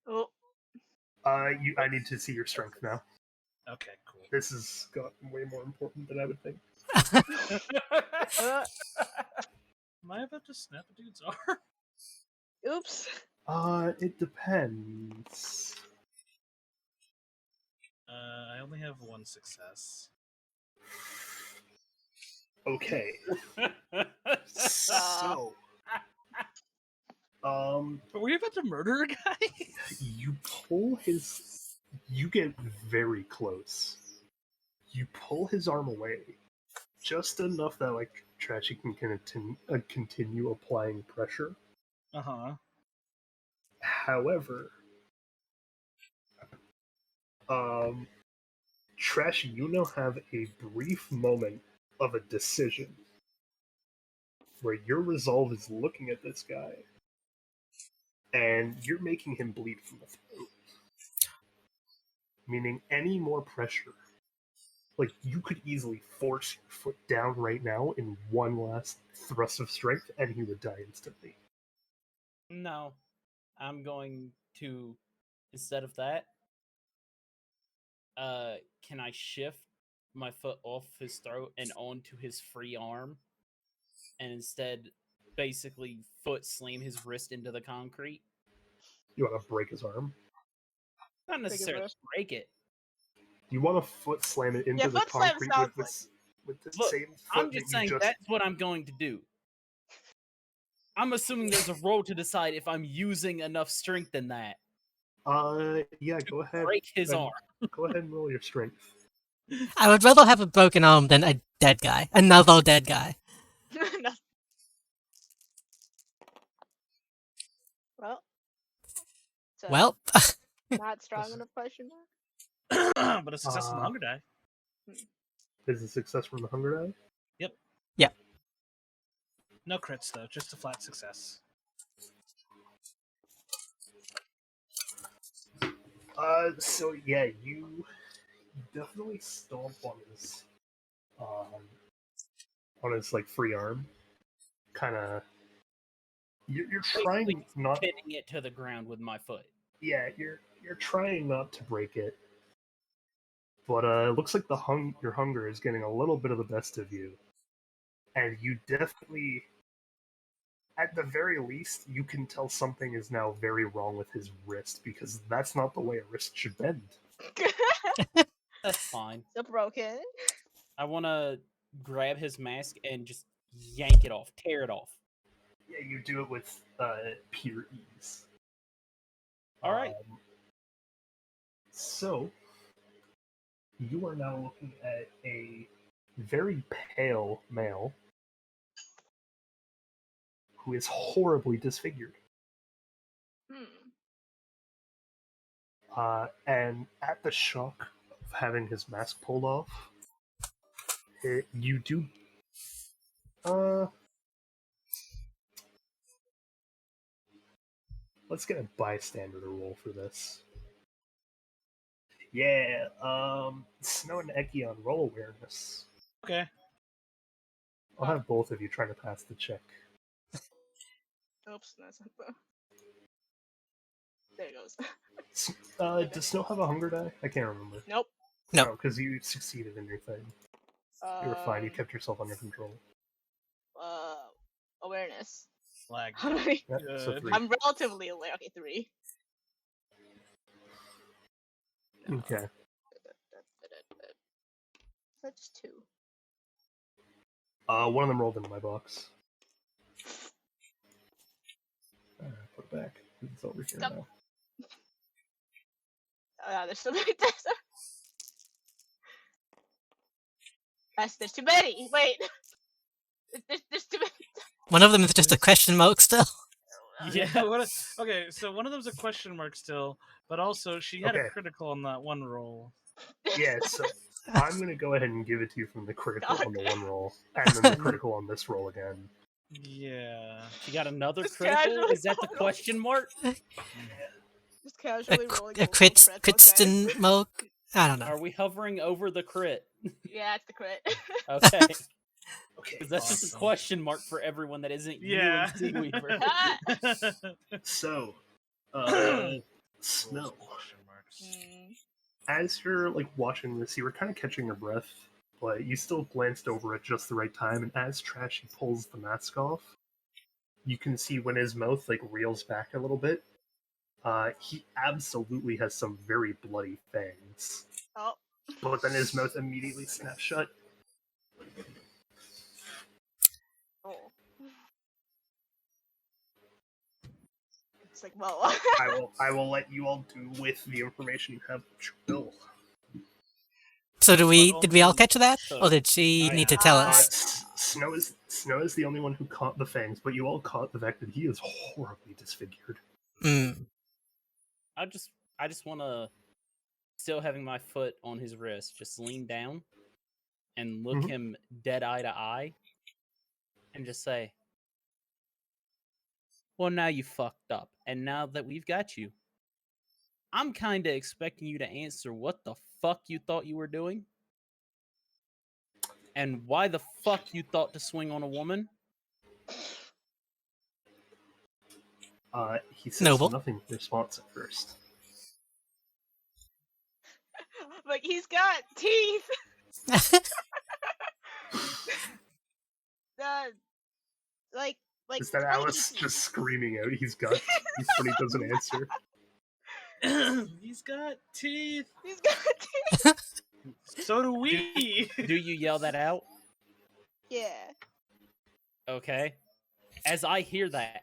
Oh. I need to see your strength now. Okay, cool. This has gotten way more important than I would think. Uh, Am I about to snap a dude's arm? oops. It depends. I only have one success. Okay. So, Are we about to murder a guy? you pull his. You get very close. You pull his arm away, just enough that like Trashy can continue applying pressure. Uh-huh. However, Trashy, you now have a brief moment of a decision where your resolve is looking at this guy and you're making him bleed from the throat. Meaning any more pressure. Like, you could easily force your foot down right now in one last thrust of strength and he would die instantly. No. I'm going to, instead of that, can I shift my foot off his throat and onto his free arm? And instead, basically, foot slam his wrist into the concrete? You want to break his arm? Not necessarily wrist. break it. You want to foot slam it into Yeah, the foot slam concrete sounds with the Look, same foot I'm that just you saying just... that's what I'm going to do. I'm assuming there's a roll to decide if I'm using enough strength in that Yeah, go ahead. break his and- arm. Go ahead and roll your strength. I would rather have a broken arm than a dead guy. Another dead guy. No. Well. So, Well, not strong enough question mark? But a success on the hunger die. Is a success from the hunger die? No crits though, just a flat success. So yeah, you definitely stomp on his on his like free arm. Kind of. You're Basically trying not. pinning it to the ground with my foot. Yeah, you're trying not to break it, but it looks like your hunger is getting a little bit of the best of you, and you definitely, at the very least, you can tell something is now very wrong with his wrist because that's not the way a wrist should bend. That's fine. So broken. I want to grab his mask and just yank it off, tear it off. Yeah, you do it with pure ease. All right. So, you are now looking at a very pale male who is horribly disfigured. And at the shock of having his mask pulled off, you do. Let's get a bystander to roll for this. Yeah, Snow and Ekayon, roll awareness. Okay. I'll have both of you trying to pass the check. Oops, that's not the. There it goes. Does Snow have a hunger die? I can't remember. Nope. No. because you succeeded in your thing. You were fine. You kept yourself under control. Awareness. Flag. How many? Yep, so Good. 3. I'm relatively aware. Okay, 3. Okay. That's 2. One of them rolled into my box. Put it back. It's over here Stop. now. There's so many. There's too many. Wait. There's too many. One of them is just a question mark still. Yeah. Okay, so one of them's a question mark still, but also she had a Okay. critical on that one roll. Yeah, so I'm going to go ahead and give it to you from the critical God. on the one roll, and then the critical on this roll again. Yeah. She got another Just critical? casually Is that the roll. question mark? Just casually rolling. A multiple crits, critston mark? I don't know. Are we hovering over the crit? Yeah, it's the crit. Okay. Okay. Because that's just a Awesome. question mark for everyone that isn't Yeah. you and Seaweaver. So, Snow, Question marks. as you're like watching this, you were kind of catching your breath, but you still glanced over at just the right time. And as Trashy pulls the mask off, you can see when his mouth like reels back a little bit. He absolutely has some very bloody fangs, Oh. but then his mouth immediately snaps shut. Oh. It's like, well. I will let you all do with the information you have what you will. So did we all only- catch that? So- Or did she I need to tell have. us? Snow is the only one who caught the fangs, but you all caught the fact that he is horribly disfigured. Mm. I just want to, still having my foot on his wrist, just lean down and look Mhm. him dead eye to eye and just say, well, now you fucked up. And now that we've got you, I'm kind of expecting you to answer what the fuck you thought you were doing and why the fuck you thought to swing on a woman. He says Noble. nothing in response at first. Like, he's got teeth. Like Is that tiny Alice teeth. just screaming out he's got teeth when he doesn't answer? He's got teeth. He's got teeth. So do we. Do you yell that out? Yeah. Okay. As I hear that,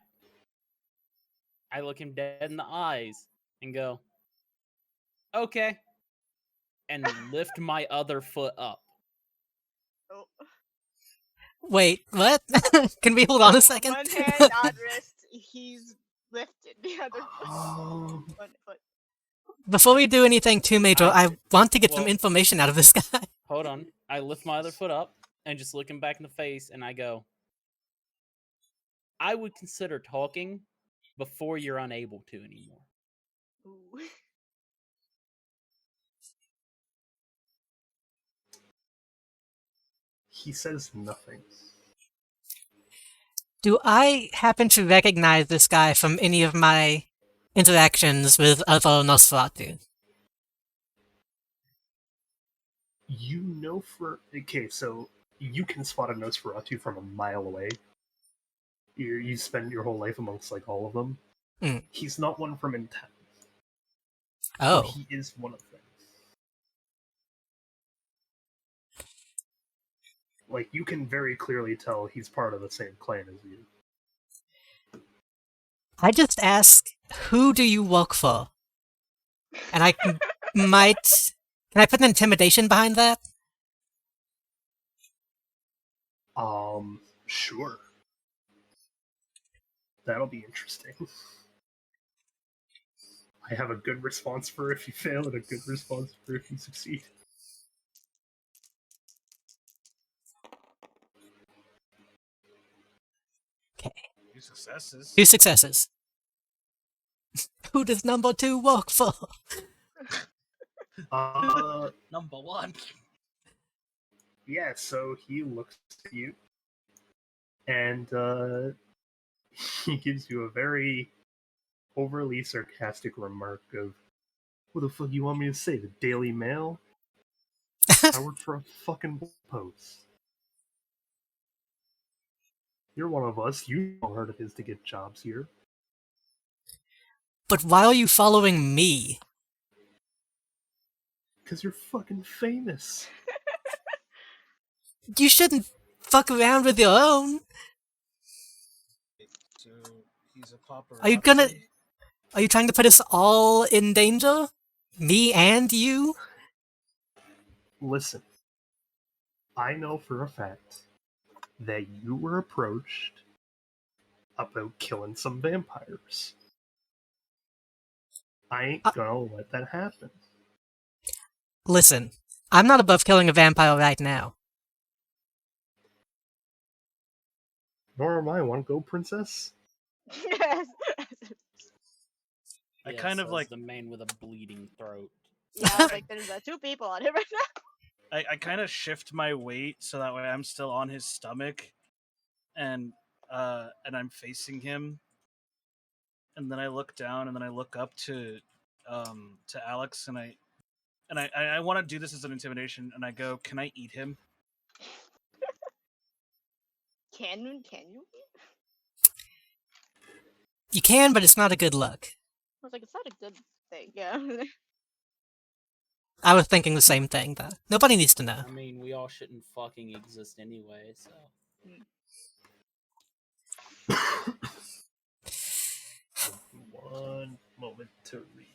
I look him dead in the eyes and go, okay. And lift my other foot up. Oh. Wait, what? Can we hold on a second? One hand on wrist. He's lifted the other foot. One foot. Before we do anything too major, I want to get some well- information out of this guy. Hold on. I lift my other foot up and just look him back in the face and I go, I would consider talking before you're unable to anymore. Ooh. He says nothing. Do I happen to recognize this guy from any of my interactions with other Nosferatu? You know okay, so you can spot a Nosferatu from a mile away. You spend your whole life amongst like all of them. Mm. He's not one from in town. Oh. But he is one of them. Like, you can very clearly tell he's part of the same clan as you. I just ask, who do you work for? And I might... Can I put an intimidation behind that? Sure. That'll be interesting. I have a good response for if you fail and a good response for if you succeed. Okay. 2 successes. 2 successes. Who does number 2 work for? Number 1. Yeah, so he looks at you, and he gives you a very overly sarcastic remark of, what the fuck you want me to say, the Daily Mail? I work for a fucking post. You're one of us, you know how hard it is to get jobs here. But why are you following me? Because you're fucking famous. You shouldn't fuck around with your own. So he's a paparazzi. Are you gonna... Are you trying to put us all in danger? Me and you? Listen, I know for a fact that you were approached about killing some vampires. I ain't gonna let that happen. Listen, I'm not above killing a vampire right now. Nor am I. Want to go, princess? Yes. I Yes, kind of as like the man with a bleeding throat. Yeah, I was like, there's 2 people on it right now. I kind of shift my weight so that way I'm still on his stomach, and I'm facing him, and then I look down, and then I look up to Alex, and I want to do this as an intimidation, and I go, "Can I eat him?" Can you? You can, but it's not a good look. I was like, it's not a good thing. Yeah. I was thinking the same thing, but nobody needs to know. I mean, we all shouldn't fucking exist anyway, so. One moment to read.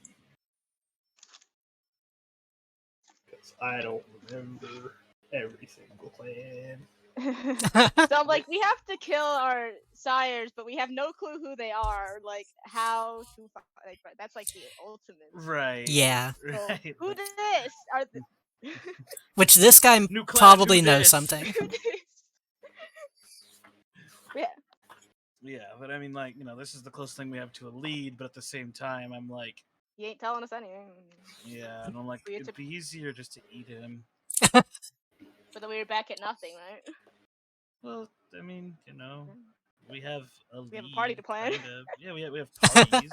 Because I don't remember every single plan. So I'm like, we have to kill our sires, but we have no clue who they are. Like, how to like, that's like the ultimate. Right. Yeah. So, Right. who this? Are Which this guy New clan, probably who knows dis? something. who this? Yeah. Yeah, but I mean, like, this is the closest thing we have to a lead, but at the same time, I'm like, You ain't telling us anything. yeah, and I'm like, We it'd took- be easier just to eat him. But then we were back at nothing, right? Well, I mean, we have a lead. We have a party to plan. Kind of. Yeah, we have parties.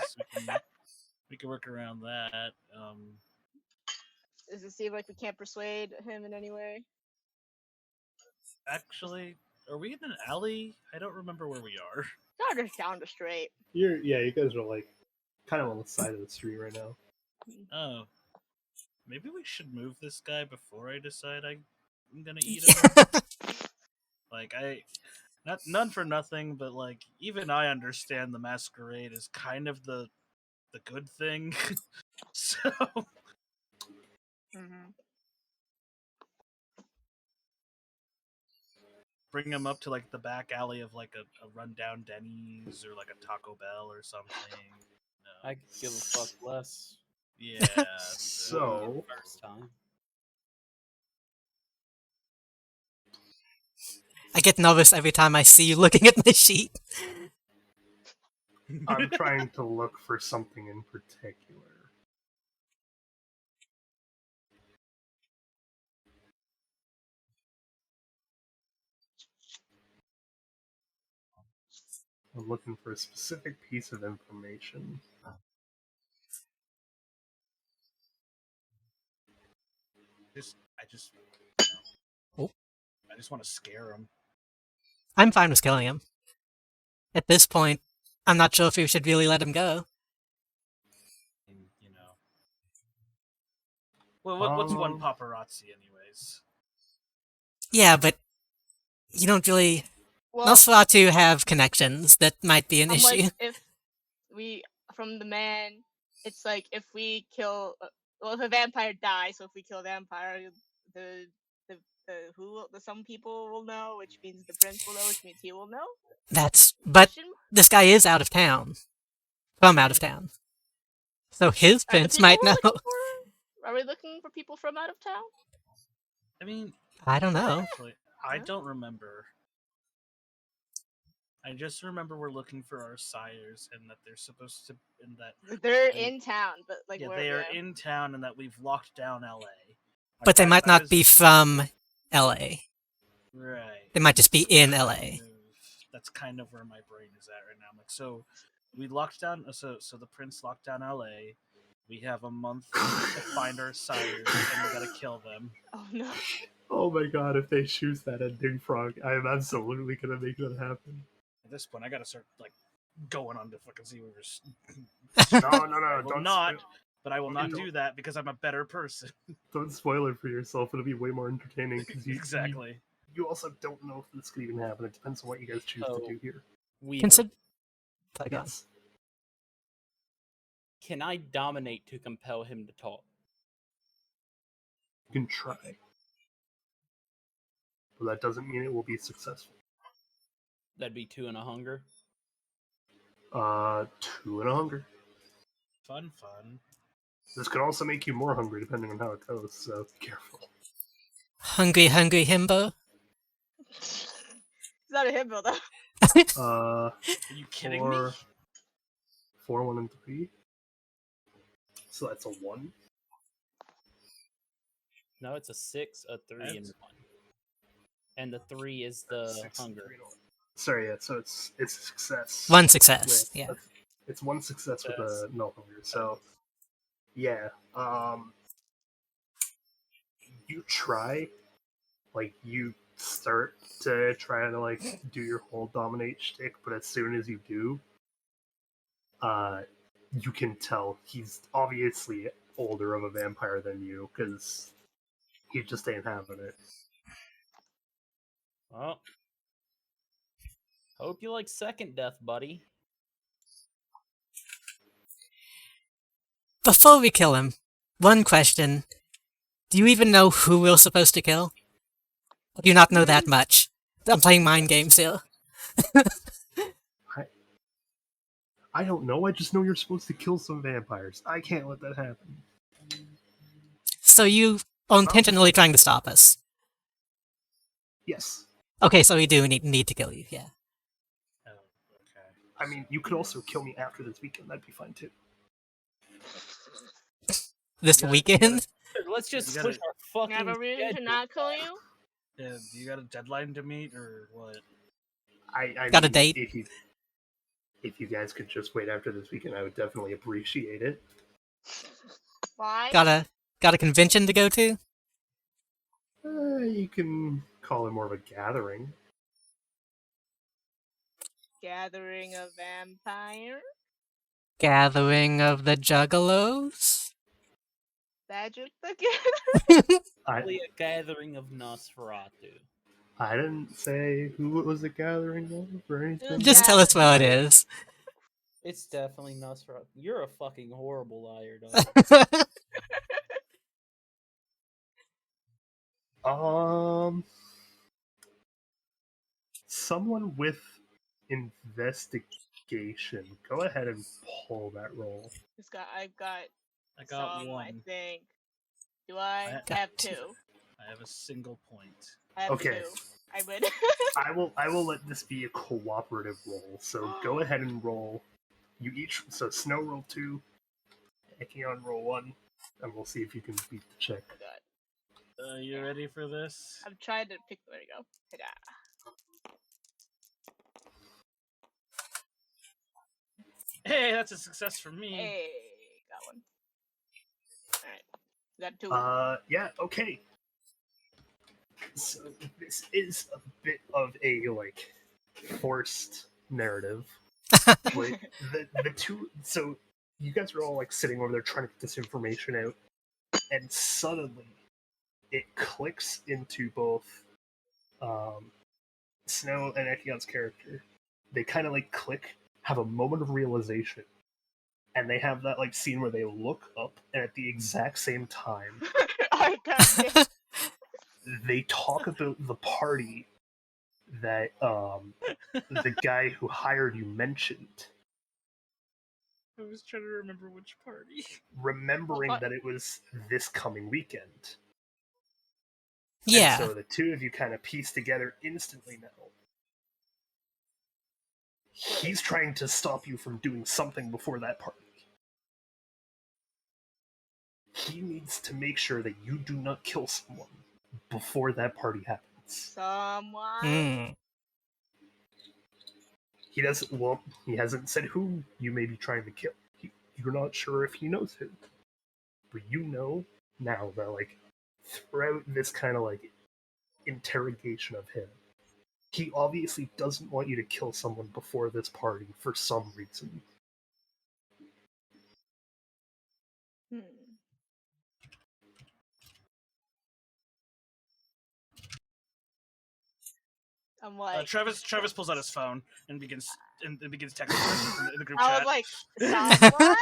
we can work around that. Does it seem like we can't persuade him in any way? Actually, are we in an alley? I don't remember where we are. Not just down the street. You guys are like kind of on the side of the street right now. Oh, maybe we should move this guy before I decide I'm gonna eat him. Like none for nothing, but like even I understand the masquerade is kind of the good thing. So bring him up to like the back alley of like a rundown Denny's or like a Taco Bell or something. No. I could give a fuck less. Yeah. So First time. I get nervous every time I see you looking at my sheet. I'm trying to look for something in particular. I'm looking for a specific piece of information. I just Oh. want to scare him. I'm fine with killing him. At this point, I'm not sure if we should really let him go. And, Well, what's one paparazzi, anyways? Yeah, but you don't really... Well, Nosferatu have connections that might be an I'm issue. like, if we from the man, it's like if we kill, well, if a vampire dies, so if we kill a vampire, the some people will know, which means the prince will know, which means he will know. But Question mark? this guy is out of town. From out of town. So his Are the prince people might we're know. looking for? Are we looking for people from out of town? I mean, I don't know. actually, I don't remember. I just remember we're looking for our sires, and that they're supposed to, and that They're in town, but like yeah, where? they are in town, and that we've locked down LA. But they might not be from LA. Right. They might just be in LA. That's kind of where my brain is at right now. I'm like, so we locked down. So the prince locked down LA. We have a month to find our sires, and we gotta kill them. Oh no! Oh my god, if they choose that ending, Frog, I am absolutely gonna make that happen. At this point, I gotta start like going on to fucking Seaweaver's. No, don't not. spoil- But I will not Don't- do that because I'm a better person. Don't spoil it for yourself. It'll be way more entertaining because Exactly. You also don't know if this could even happen. It depends on what you guys choose to do here. Consider. Yes. Can I dominate to compel him to talk? You can try. But that doesn't mean it will be successful. That'd be 2 and a hunger. 2 and a hunger. Fun. This could also make you more hungry depending on how it goes, so be careful. Hungry himbo. It's not a himbo though. Are you kidding me? 4, 1, and 3. So that's a 1. No, it's a 6, a 3, and 1. And the 3 is the 6, hunger. 3, and 1. Sorry, yeah, so it's a success. One success, yeah. It's 1 success with a no hunger, so yeah. You try, like, you start to try to, like, do your whole dominate shtick, but as soon as you do, you can tell he's obviously older of a vampire than you, because he just ain't having it. Well, hope you like second death, buddy. Before we kill him, one question. Do you even know who we're supposed to kill? Or do you not know that much? I'm playing mind games here. I don't know, I just know you're supposed to kill some vampires. I can't let that happen. So you are intentionally trying to stop us? Yes. Okay, so we do need to kill you, yeah. Oh, okay. I mean, you could also kill me after this weekend, that'd be fine too. This weekend? Let's just You push gotta- our fucking You have a reason to schedule. not kill you? Yeah, you got a deadline to meet, or what? I Got a mean, date? If you guys could just wait after this weekend, I would definitely appreciate it. Why? Got a convention to go to? You can call it more of a gathering. Gathering of vampire? Gathering of the Juggalos? Magic the Gathering? Probably a gathering of Nosferatu. I didn't say who it was a gathering of or anything. Just tell us what it is. It's definitely Nosferatu. You're a fucking horrible liar, dog. Someone with investigation. Go ahead and pull that roll. I've got I got some, one. I think. Do I? I have 2. I have a single point. I have Okay. 2. I win. I will let this be a cooperative roll. So go ahead and roll. You each so Snow roll 2, Ekayon roll 1, and we'll see if you can beat the check. Oh god. You ready for this? I'm trying to pick. There we go. Ta-da. Hey, that's a success for me. Hey, got one. Alright. Got two. Yeah, okay. So this is a bit of a like forced narrative. Like the two, so you guys are all like sitting over there trying to get this information out, and suddenly it clicks into both Snow and Ekion's character. They kind of like click, have a moment of realization, and they have that like scene where they look up, and at the exact same time, I got it. they talk about the party that the guy who hired you mentioned, I was trying to remember which party. remembering What? that it was this coming weekend. Yeah. And so the two of you kind of piece together instantly now. He's trying to stop you from doing something before that party. He needs to make sure that you do not kill someone before that party happens. Someone. Mm. He doesn't. Well, he hasn't said who you may be trying to kill. You're not sure if he knows who, but you know now that like throughout this kind of like interrogation of him, he obviously doesn't want you to kill someone before this party for some reason. Hmm. I'm like, Travis pulls out his phone and begins texting in the group I chat. was like, someone?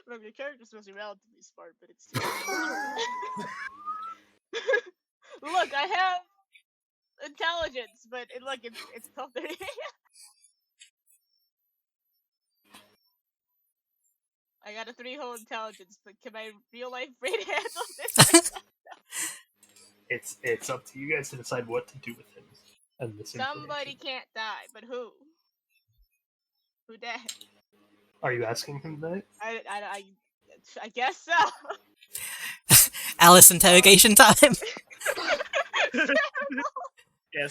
Look, your character's supposed to be relatively smart, but it's too Look, I have intelligence, but look, it's tough. I got a 3-hole intelligence, but can my real life brain handle this? It's up to you guys to decide what to do with him and this Somebody information. can't die, but who? Who died? Are you asking him that? I guess so. Alice interrogation time. Yeah,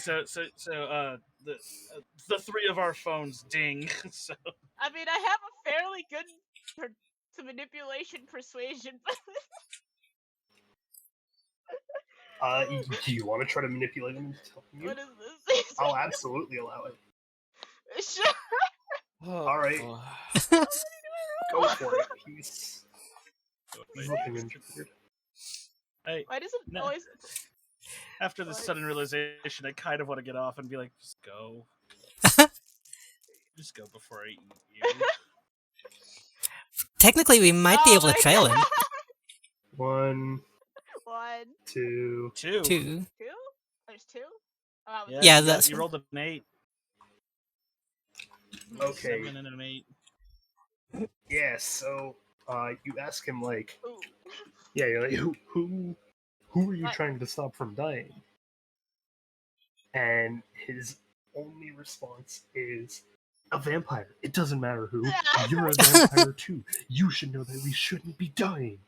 the three of our phones ding. So I mean, I have a fairly good to manipulation persuasion, but Do you want to try to manipulate him into telling you? what is this? I'll absolutely allow it. Sure. All right, go for it. He's looking injured. Why does it No. always? After this What? sudden realization, I kind of want to get off and be like, just go. Just go before I eat you. Technically, we might be Oh able to my trail him. God. 1, 1, 2. 2. 2. 2. There's 2. Oh, Yeah, you, that's you rolled an 8. Okay. 7 and an 8. Yeah. So, you ask him like, Ooh. yeah, you're like, who are you What? trying to stop from dying? And his only response is a vampire. It doesn't matter who. You're a vampire too. You should know that we shouldn't be dying.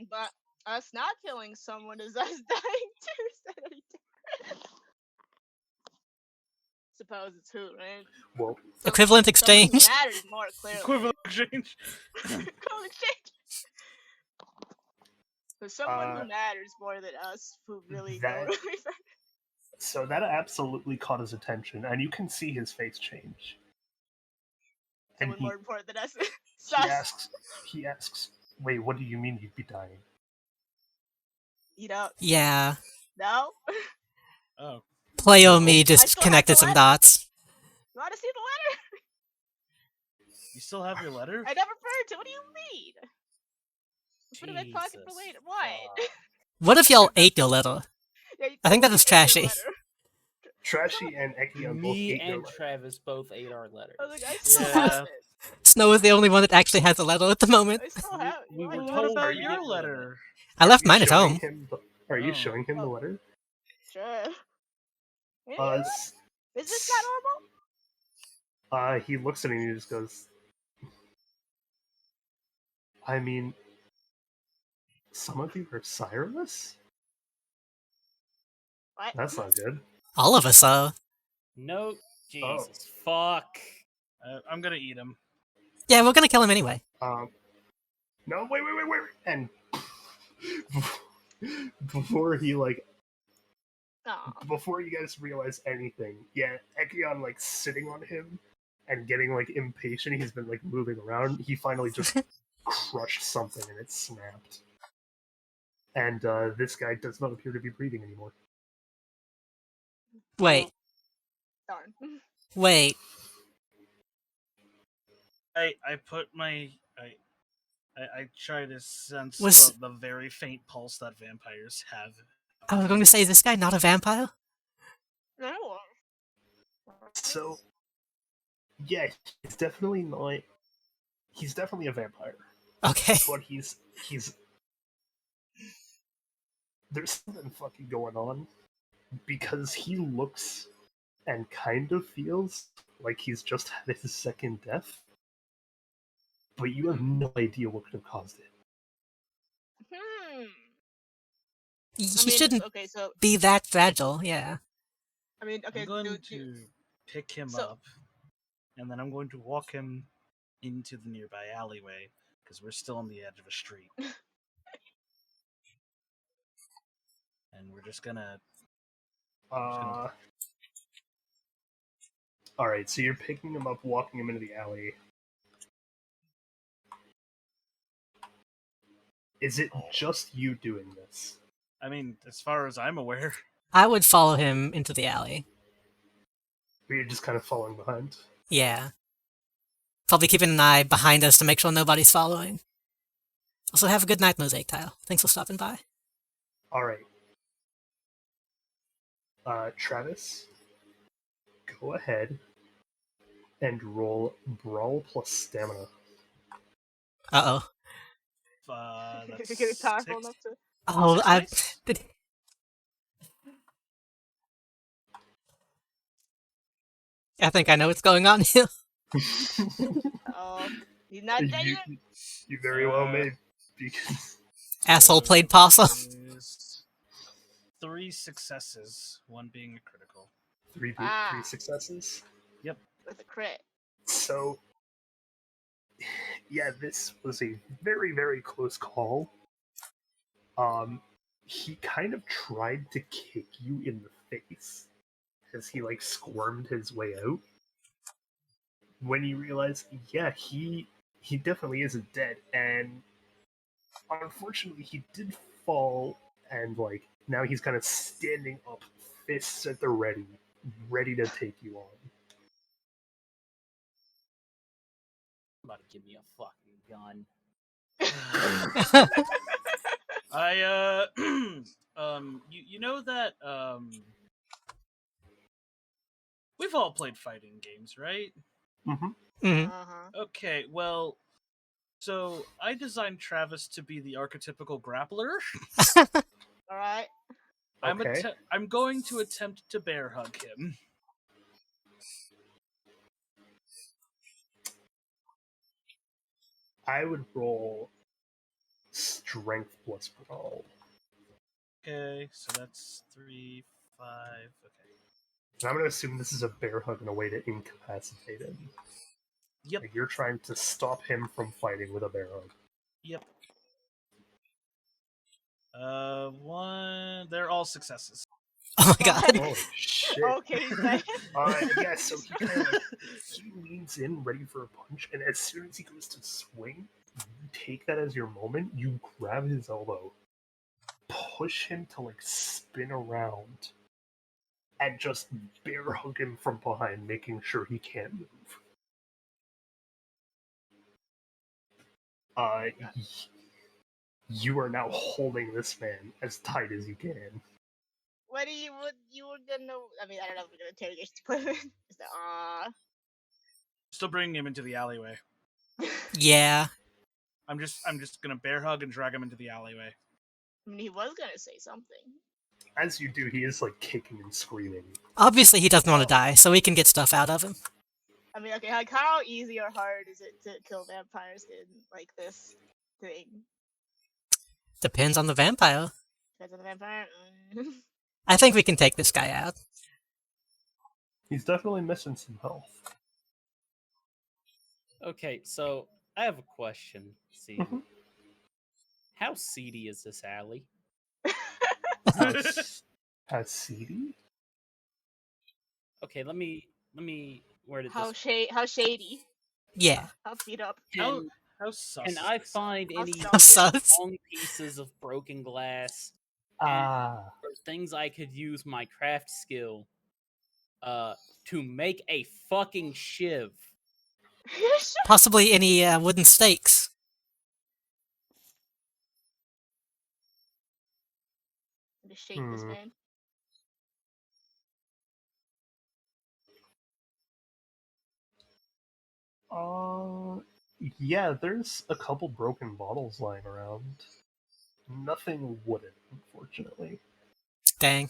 But us not killing someone is us dying too. Suppose it's who, right? Well, So, equivalent someone who exchange. matters more clearly. Equivalent exchange. Equivalent exchange. So someone who matters more than us, who really that- don't. so that absolutely caught his attention, and you can see his face change. And Someone more important than us. he Sus. asks, wait, what do you mean you'd be dying? You don't. Yeah. No. Oh. Playo No. me I just still have connected the some letter. dots. You want to see the letter? You still have your letter? I never referred to. What do you mean? Put it in my pocket for Jesus later. What? What if y'all ate your letter? Yeah, you I think that was ate your trashy. letter. Trashy and Ekayon both Me ate your and letter. Travis both ate our letters. I was like, I still Yeah. have it. Snow is the only one that actually has a letter at the moment. I still have it. We You were want What told about to your get rid of letter? I left Are you mine at showing home. him are you Oh. showing him the Oh. letter? Sure. Yeah. Uh, Is this not normal? He looks at me and he just goes, I mean, some of you are sireless? What? That's not good. All of us, though. No, Jesus, fuck. I'm gonna eat him. Yeah, we're gonna kill him anyway. No, wait. And before he Aw. before you guys realize anything, yeah, Ekayon like sitting on him and getting like impatient. He's been like moving around. He finally just crushed something and it snapped. And this guy does not appear to be breathing anymore. Wait, Darn. wait. I put my I try to sense Was- the very faint pulse that vampires have. I was going to say, is this guy not a vampire? No. So, yeah, he's definitely not. He's definitely a vampire, Okay. but he's there's something fucking going on because he looks and kind of feels like he's just had his second death, but you have no idea what could have caused it. He I mean, shouldn't okay, so be that fragile, yeah. I mean, okay, I'm going do- to pick him So- up, and then I'm going to walk him into the nearby alleyway because we're still on the edge of a street, and we're just gonna. Alright, so you're picking him up, walking him into the alley. Is it just you doing this? I mean, as far as I'm aware, I would follow him into the alley. Or you're just kind of following behind? Yeah. Probably keeping an eye behind us to make sure nobody's following. Also, have a good night, Mosaic Tile. Thanks for stopping by. Alright. Travis, go ahead and roll Brawl plus Stamina. Uh-oh. that's If you're powerful 6. enough to. Oh, Six I... dice? Did... I think I know what's going on here. Oh, he's not dead you, yet. you very well may, because Asshole played possum. Is 3 successes, 1 being a critical. three Ah. successes. With a crit. So, yeah, this was a very, very close call. He kind of tried to kick you in the face as he like squirmed his way out. When you realize, yeah, he definitely isn't dead, and unfortunately, he did fall, and like now he's kind of standing up, fists at the ready to take you on. About to give me a fucking gun. I you know that we've all played fighting games, right? Mm-hmm. Mhm. Okay, well, so I designed Travis to be the archetypical grappler. All right. Okay. I'm going to attempt to bear hug him. I would roll strength plus brawl. Okay, so that's 3, 5. Okay. And I'm going to assume this is a bear hug in a way to incapacitate him. Yep. Like you're trying to stop him from fighting with a bear hug. Yep. 1. They're all successes. Oh my god. Holy shit. Okay, he's dead. Yeah, so he kind of he leans in ready for a punch, and as soon as he goes to swing, you take that as your moment, you grab his elbow, push him to like spin around, and just bear hug him from behind, making sure he can't move. You are now holding this man as tight as you can. What you were gonna? I mean, I don't know if we're gonna interrogation to put him in. Is that Still bringing him into the alleyway. Yeah. I'm just gonna bear hug and drag him into the alleyway. I mean, he was gonna say something. As you do, he is like kicking and screaming. Obviously he doesn't want to die, so we can get stuff out of him. I mean, okay, like how easy or hard is it to kill vampires in like this thing? Depends on the vampire. Depends on the vampire. I think we can take this guy out. He's definitely missing some health. Okay, so I have a question. See, Mhm. how seedy is this alley? Has CD? Okay, let me word it How this. how shady. Yeah. How beat up. How Can how sus? can is I this? find How any sus. Sus. long pieces of broken glass Ah. or things I could use my craft skill to make a fucking shiv? Possibly any wooden stakes. To shake this man. Yeah, there's a couple broken bottles lying around. Nothing wooden, unfortunately. Dang.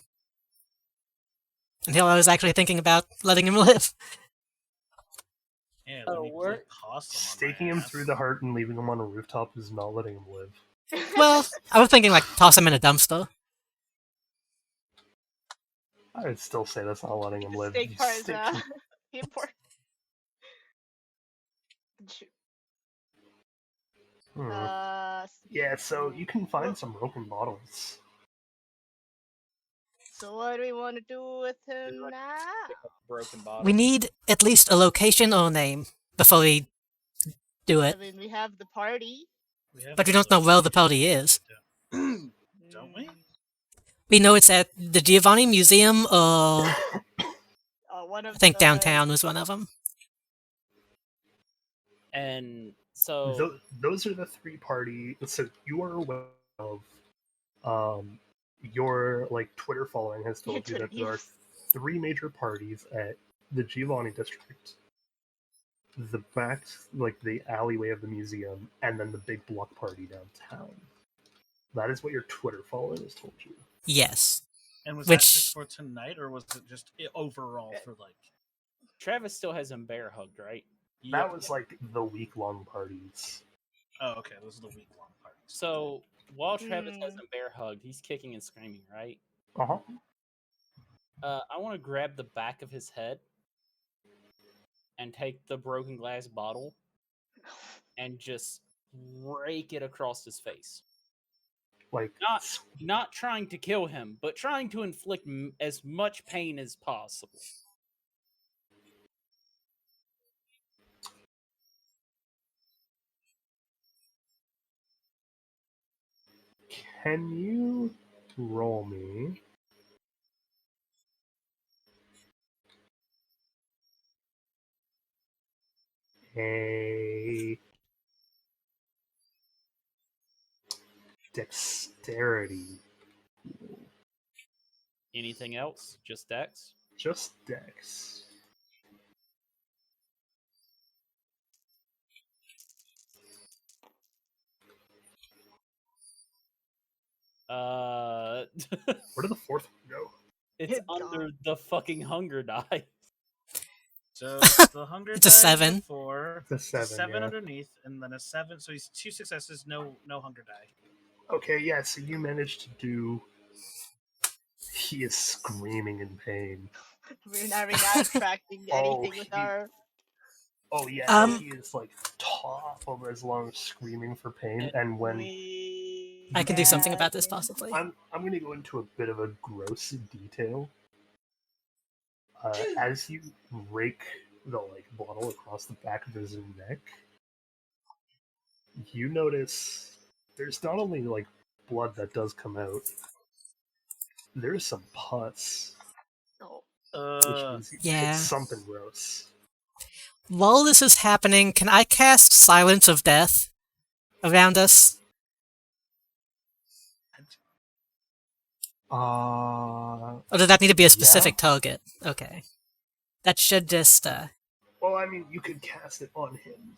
Until I was actually thinking about letting him live. Yeah, Oh, let me work. toss him on Staking my him ass. through the heart and leaving him on a rooftop is not letting him live. Well, I was thinking like toss him in a dumpster. I would still say that's not letting him The live. steak You part is stick him- important. Hmm. S- Yeah, so you can find some broken bottles. So what do we want to do with him now? Pick up a broken bottle. We need at least a location or name before we do I it. mean, we have the party. But we don't know where the party is. Don't we? We know it's at the Giovanni Museum or One of I think the downtown was one of them. And so Those are the three party. So you are aware of your like Twitter following has Your told you Twitter, that there are yes. three major parties at the Giovanni district. The back, like the alleyway of the museum, and then the big block party downtown. That is what your Twitter following has told you. Yes. And was that just Which for tonight, or was it just overall for like? Travis still has him bear hugged, right? That was like the week-long parties. Oh, okay. Those are the week-long parties. So while Travis has him bear hugged, he's kicking and screaming, right? Uh-huh. I want to grab the back of his head and take the broken glass bottle and just rake it across his face. Like Not trying to kill him, but trying to inflict as much pain as possible. can you roll me a dexterity? Anything else? Just Dex? Just dex. Uh, Where did the fourth one go? it's Hit under the fucking hunger die. So the hunger It's a die is 7. 4. It's a 7, yeah. underneath, and then a 7. So he's 2 successes, no hunger die. Okay, yeah, so you managed to do. He is screaming in pain. We're not attracting anything with our. Oh yeah, Um, he is like top of his lungs screaming for pain, and when I can do something about this possibly. I'm gonna go into a bit of a gross detail. As you rake the like bottle across the back of his neck, you notice there's not only like blood that does come out, there's some pus, Oh. which means Yeah. it's something gross. While this is happening, can I cast Silence of Death around us? Or does that need to be a specific target? Okay. That should just, Well, I mean, you could cast it on him.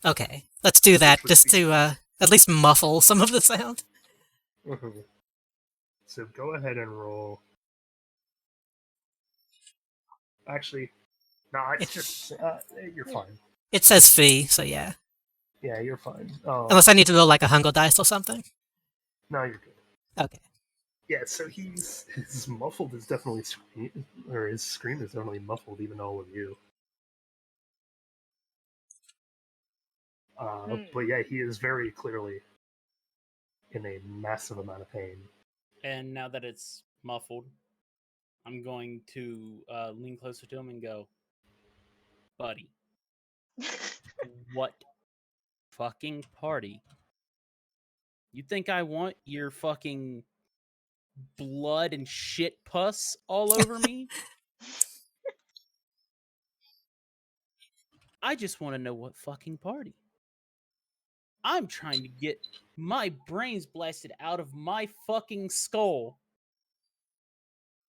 okay. Let's do that, Which would just be- to, at least muffle some of the sound. Mhm. So go ahead and roll. Actually, no, it's just you're fine. It says fee, so yeah. Yeah, you're fine. Unless I need to roll like a hunger dice or something. No, you're good. Okay. Yeah, so his muffled is definitely his scream is definitely muffled, even to all of you. But yeah, he is very clearly in a massive amount of pain. And now that it's muffled, I'm going to lean closer to him and go, buddy, what fucking party? You think I want your fucking blood and shit pus all over me? I just want to know what fucking party. I'm trying to get my brains blasted out of my fucking skull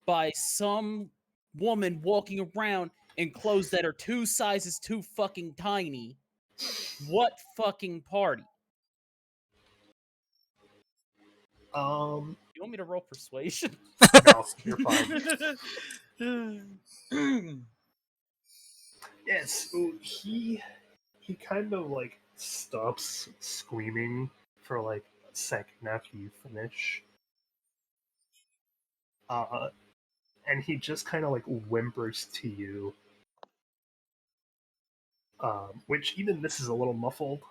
by some woman walking around in clothes that are 2 sizes too fucking tiny. What fucking party? You want me to roll persuasion? No, you're fine. Yes, so he kind of like stops screaming for like a second after you finish. And he just kind of like whimpers to you. Which even this is a little muffled.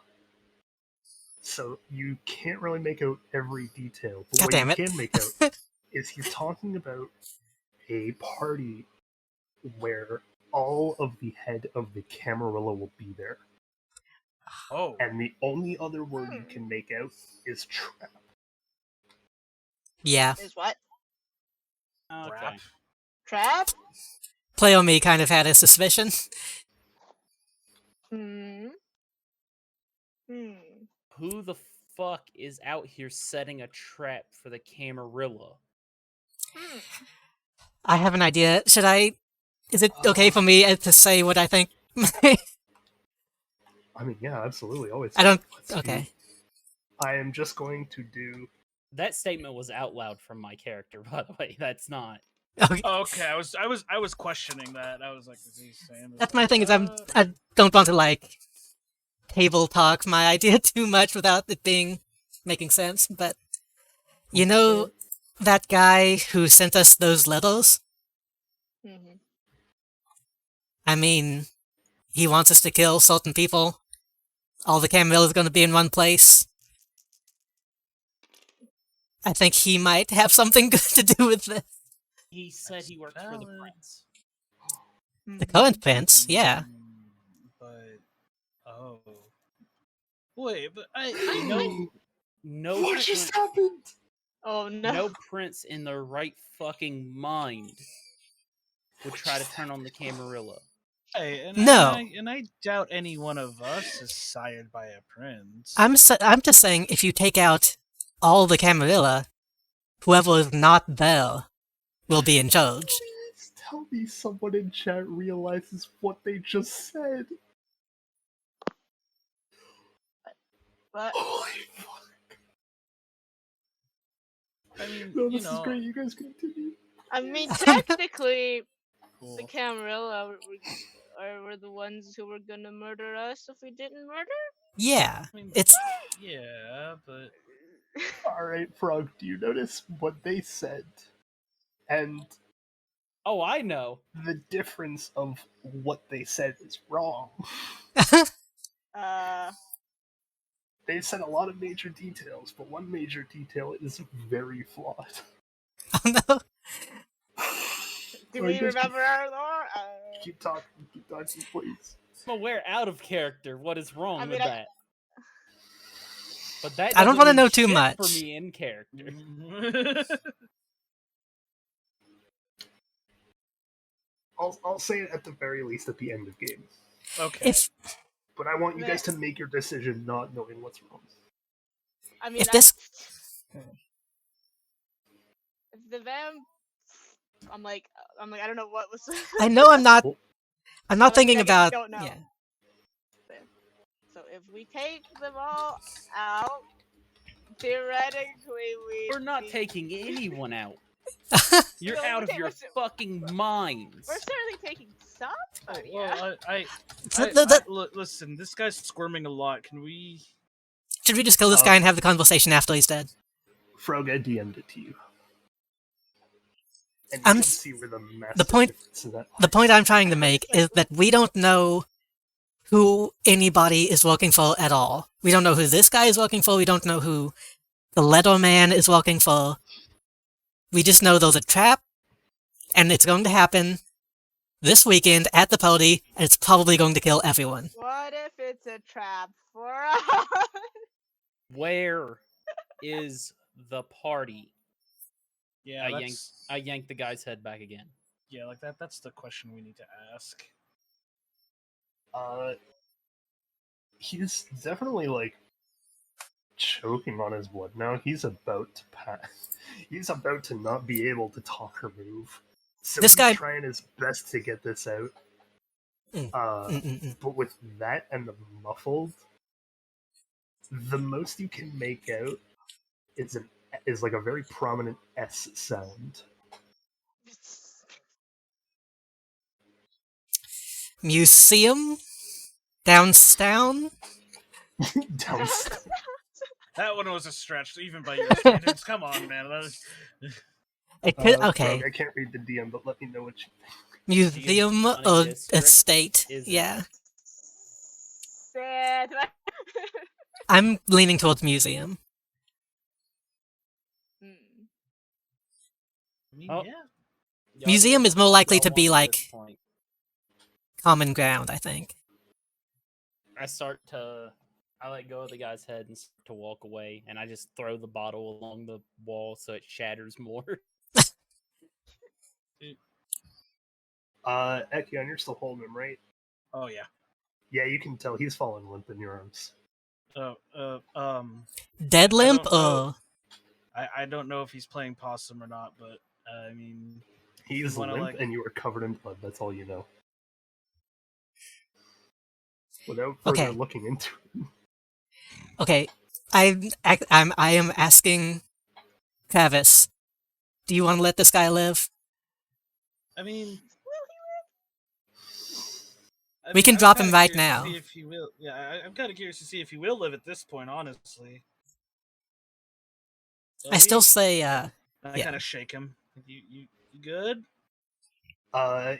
So you can't really make out every detail. But God what damn you it. can make out is he's talking about a party where all of the head of the Camarilla will be there. Oh. And the only other word you can make out is trap. Yeah. Is what? Okay. Trap? Play-O-Me kind of had a suspicion. Hmm. Who the fuck is out here setting a trap for the Camarilla? I have an idea. Should I... Is it okay for me to say what I think? I mean, yeah, absolutely. Always. I don't... Let's Okay. see. I am just going to do... That statement was out loud from my character, by the way. That's not. Okay. Okay, I was questioning that. I was like, is he saying this? That's my thing, is I don't want to, like, table talk my idea too much without it making sense, but... You know that guy who sent us those letters? Mm-hmm. I mean, he wants us to kill certain people. All the Camarillas are going to be in one place. I think he might have something good to do with this. He said he worked for the prince. The current prince, yeah. But wait, but I No What prince, just happened? Oh no. no prince in their right fucking mind would try to turn on the Camarilla. Hey, No. and I doubt any one of us is sired by a prince. I'm just saying, if you take out all the Camarilla, whoever is not there will be in charge. Please tell me someone in chat realizes what they just said. But Holy fuck. I mean, No, you this is know, great. You guys continue. I mean, technically, cool. the Camarilla were the ones who were gonna murder us if we didn't murder. Yeah, I mean, it's... yeah, but Alright, Frog, do you notice what they said? And Oh, I know. the difference of what they said is wrong. They said a lot of major details, but one major detail is very flawed. Oh no. Do Oh, we you guys remember our lore? Keep talking, please. I'm aware out of character what is wrong I mean, with that. But that I don't want to know too much. for me in character. I'll say it at the very least at the end of game. okay. But I want you guys to make your decision not knowing what's wrong. I mean, If this... if the vamp, I'm like, I don't know what was. I know I'm not thinking I about... don't know. Yeah. So if we take them all out, theoretically We're not taking anyone out. You're No, out of okay, your fucking minds. We're certainly taking somebody. Well, listen, this guy's squirming a lot. Can we? Should we just kill this guy and have the conversation after he's dead? Frog, I DM'd it to you. And you I'm can s- see where the massive the point- difference in that The point I'm trying to make is that we don't know who anybody is working for at all. We don't know who this guy is working for. We don't know who the letter man is working for. We just know there's a trap, and it's going to happen this weekend at the party, and it's probably going to kill everyone. What if it's a trap for us? Where is the party? Yeah, I yanked the guy's head back again. yeah, like that's the question we need to ask. He's definitely like choking on his blood now. He's about to pass. He's about to not be able to talk or move. So This he's guy- trying his best to get this out. Mm. But with that and the muffled, the most you can make out is like a very prominent S sound. Museum? Downtown? Downstairs. That one was a stretch, even by your standards. Come on, man. That was- It could, Rogue, okay. I can't read the DM, but let me know what you think. Museum Money or district estate? is Yeah. Sad. I'm leaning towards museum. Hmm. I mean, Oh. yeah. Y'all Museum do is more likely y'all to be want at this like point. common ground, I think. I let go of the guy's head and start to walk away, and I just throw the bottle along the wall so it shatters more. Ekayon, you're still holding him, right? Oh yeah. Yeah, you can tell he's falling limp in your arms. Dead limp don't know. or I don't know if he's playing possum or not, but I mean, He's wanna, limp like- and you are covered in blood. That's all you know. Without Okay. further looking into it. okay. I am asking Travis, do you want to let this guy live? I mean, We can I'm drop kinda him right curious to now. See if he will. Yeah, I'm kind of curious to see if he will live at this point. Honestly, So I still he- say, I yeah. kind of shake him. You good?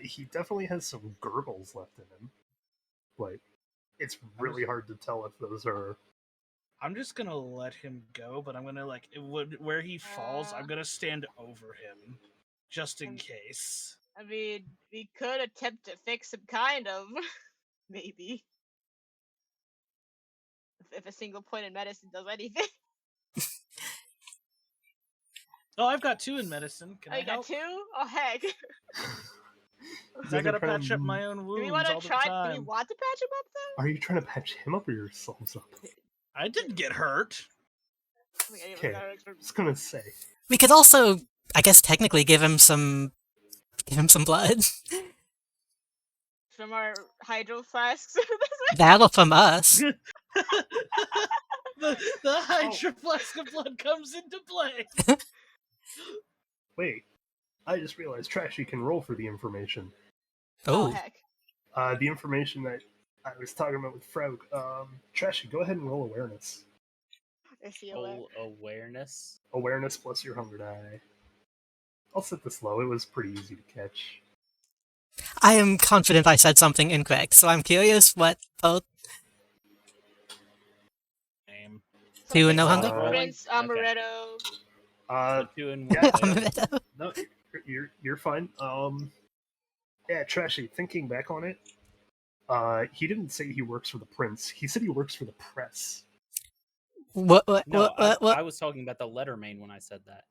He definitely has some gurgles left in him. Like, it's really hard to tell if those are. I'm just gonna let him go, but I'm gonna where he falls. I'm gonna stand over him, just in case. I mean, we could attempt to fix him, kind of. Maybe. If a single point in medicine does anything. Oh, I've got 2 in medicine. Can Oh, I you got help? 2? Oh, heck. 'Cause I gotta patch up my own Do we wounds want all to the try? Do time. we want to patch him up, though? Are you trying to patch him up or yourselves up? I didn't get hurt. Okay, I was gonna say. We could also, I guess, technically give him some blood. From our hydro flasks. That'll from us. the Hydra flask of blood comes into play. Wait, I just realized Trashy can roll for the information. Oh, heck. The information that I was talking about with Frog. Trashy, go ahead and roll awareness. I feel it. Awareness. Awareness plus your hunger die. I'll set this low. It was pretty easy to catch. I am confident I said something incorrect, so I'm curious what both. Name. 2 and no hunger? hunger? Prince Amaretto. Uh, 2 and yeah, 1. no, you're fine. Yeah, Trashy. Thinking back on it, he didn't say he works for the prince. He said he works for the press. What? No, I was talking about the letterman when I said that.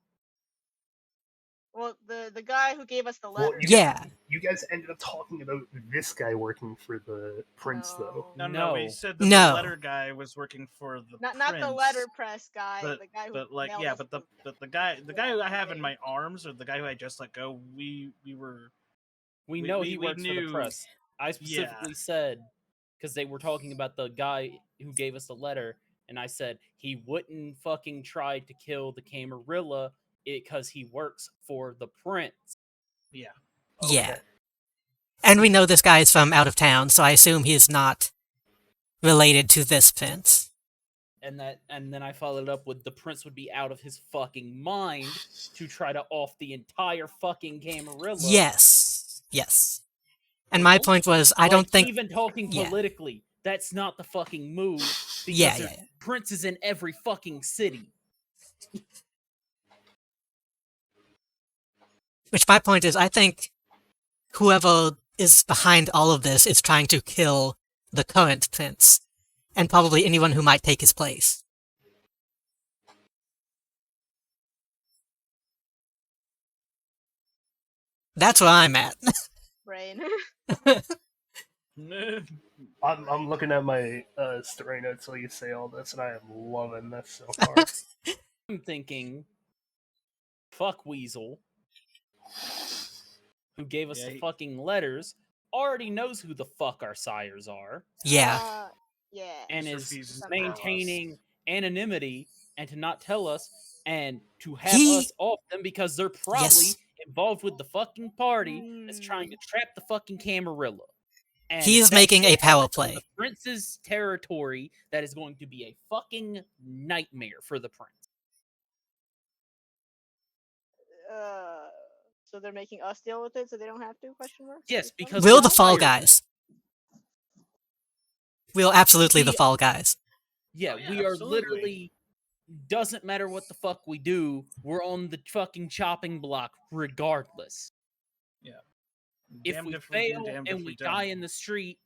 Well, the guy who gave us the Well, letter. Yeah. You guys ended up talking about this guy working for the prince, though. No, we No. said that No. the letter guy was working for the Not prince. the letterpress guy. But, the guy who but like mailed yeah, us but the guy who I have in my arms, or the guy who I just let go, we were We We- know we- he we works for knew- the press. I specifically said, because they were talking about the guy who gave us the letter, and I said he wouldn't fucking try to kill the Camarilla because he works for the prince. yeah. Yeah. And we know this guy is from out of town, so I assume he is not related to this prince. and then I followed up with the prince would be out of his fucking mind to try to off the entire fucking Camarilla. Yes. Yes. And my Well, point was, I don't think... even talking yeah. politically, that's not the fucking move because Yeah, there's yeah, yeah. princes in every fucking city. Which my point is, I think whoever is behind all of this is trying to kill the current prince, and probably anyone who might take his place. That's where I'm at. Brain. I'm looking at my story notes while you say all this, and I am loving this so far. I'm thinking, fuck Weasel, who gave us the fucking letters, already knows who the fuck our sires are. Yeah. Yeah. And Just is refuses to tell maintaining anonymity and to not tell us and to have He- us off them because they're probably Yes. involved with the fucking party that's trying to trap the fucking Camarilla. And He if is that making shit a power happens on play. the prince's territory, that is going to be a fucking nightmare for the prince. So they're making us deal with it, so they don't have to? Question mark. Yes, because We're we're the fall tired. guys. We're absolutely the We- fall guys. Yeah, Oh, yeah, we are absolutely. literally, doesn't matter what the fuck we do, we're on the fucking chopping block regardless. If Damned we do, fail damned and if we don't. die in the street,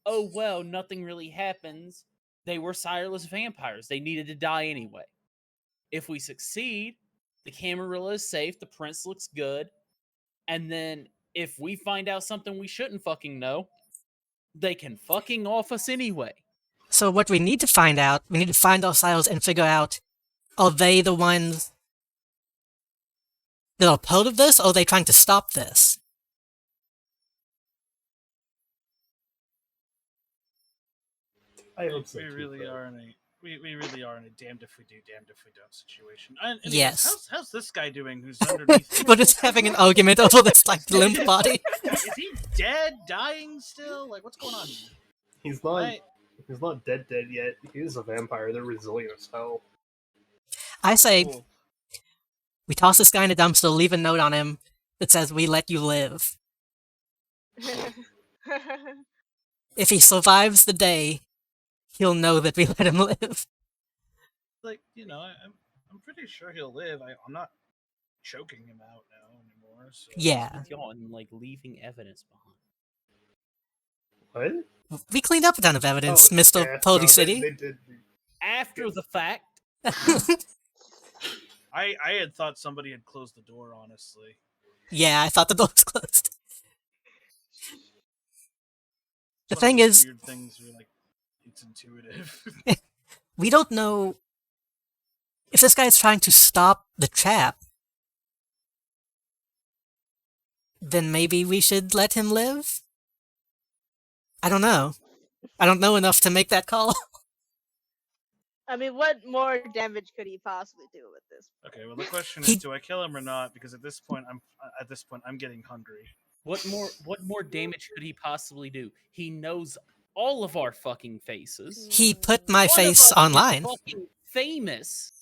oh well, nothing really happens. They were sireless vampires. They needed to die anyway. If we succeed, the Camarilla is safe, the prince looks good, and then if we find out something we shouldn't fucking know, they can fucking off us anyway. So what we need to find out, we need to find ourselves and figure out, are they the ones that are part of this, or are they trying to stop this? I hope so. We too, really Fred. are in a we really are in a damned if we do, damned if we don't situation. And anyways, Yes. how's this guy doing? Who's underneath? We're just having an argument over this, like, limp body. Is he dead? Dying still? Like, what's going on here? He's not. I- He's not dead yet. He is a vampire. They're resilient as hell. I say, Cool. we toss this guy in a dumpster, leave a note on him that says, "We let you live." If he survives the day, he'll know that we let him live. Like, you know, I'm pretty sure he'll live. I'm not choking him out now anymore. So. Yeah. Yawn, like leaving evidence behind. What? We cleaned up a ton of evidence, Oh, Mr. yeah, Pody no, City. They did. After the fact, I had thought somebody had closed the door. Honestly. Yeah, I thought the door was closed. The It's one of thing those is, weird things where, like, it's intuitive. we don't know if this guy is trying to stop the trap. Then maybe we should let him live? I don't know. I don't know enough to make that call. I mean, what more damage could he possibly do with this? Okay, well the question He- is, do I kill him or not? Because at this point, I'm getting hungry. what more damage could he possibly do? He knows all of our fucking faces. He put my One of face us is online. fucking famous.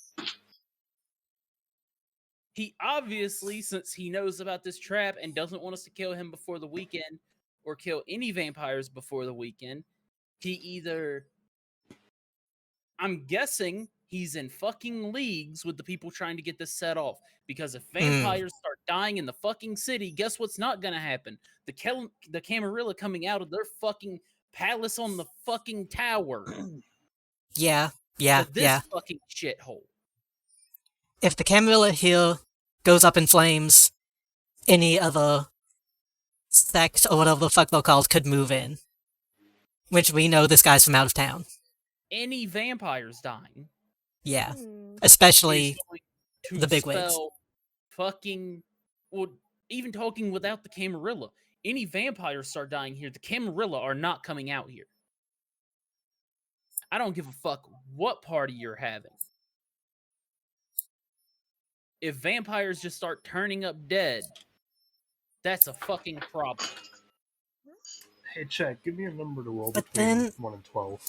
He obviously, since he knows about this trap and doesn't want us to kill him before the weekend or kill any vampires before the weekend, he either, I'm guessing he's in fucking leagues with the people trying to get this set off. Because if vampires start dying in the fucking city, guess what's not gonna happen? The Camarilla coming out of their fucking palace on the fucking tower. Yeah, to this yeah. fucking shithole. If the Camarilla here goes up in flames, any other sect or whatever the fuck they're called could move in. Which we know this guy's from out of town. Any vampires dying. Yeah. Hmm. Especially is going to the bigwigs. spell fucking, well, even talking without the Camarilla, any vampires start dying here, the Camarilla are not coming out here. I don't give a fuck what party you're having. If vampires just start turning up dead, that's a fucking problem. Hey, Chad, give me a number to roll But between then- 1 and 12.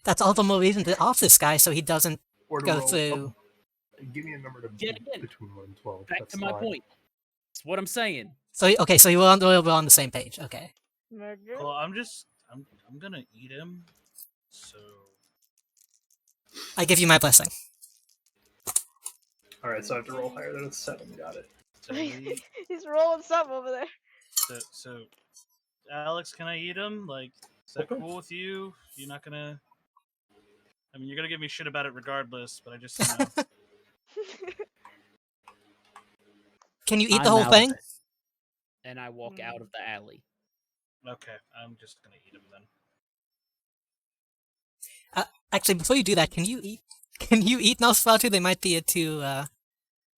That's all the more reason to off this guy so he doesn't Or to go roll. through. Give me a number to Yet beat again, between 1 and 12. Back That's to my fine. point. That's what I'm saying. So okay, so we're on the same page. Okay. Murder. Well, I'm gonna eat him. So I give you my blessing. Alright, so I have to roll higher than a 7. Got it. so, we, He's rolling something over there. so Alex, can I eat him? Like, is that Okay. cool with you? You're not gonna. I mean, you're gonna give me shit about it regardless, but I just, you know. Can you eat I'm the whole out of thing? it. And I walk out of the alley. Okay, I'm just gonna eat him then. Actually, before you do that, can you eat? Can you eat Nosferatu? They might be too. I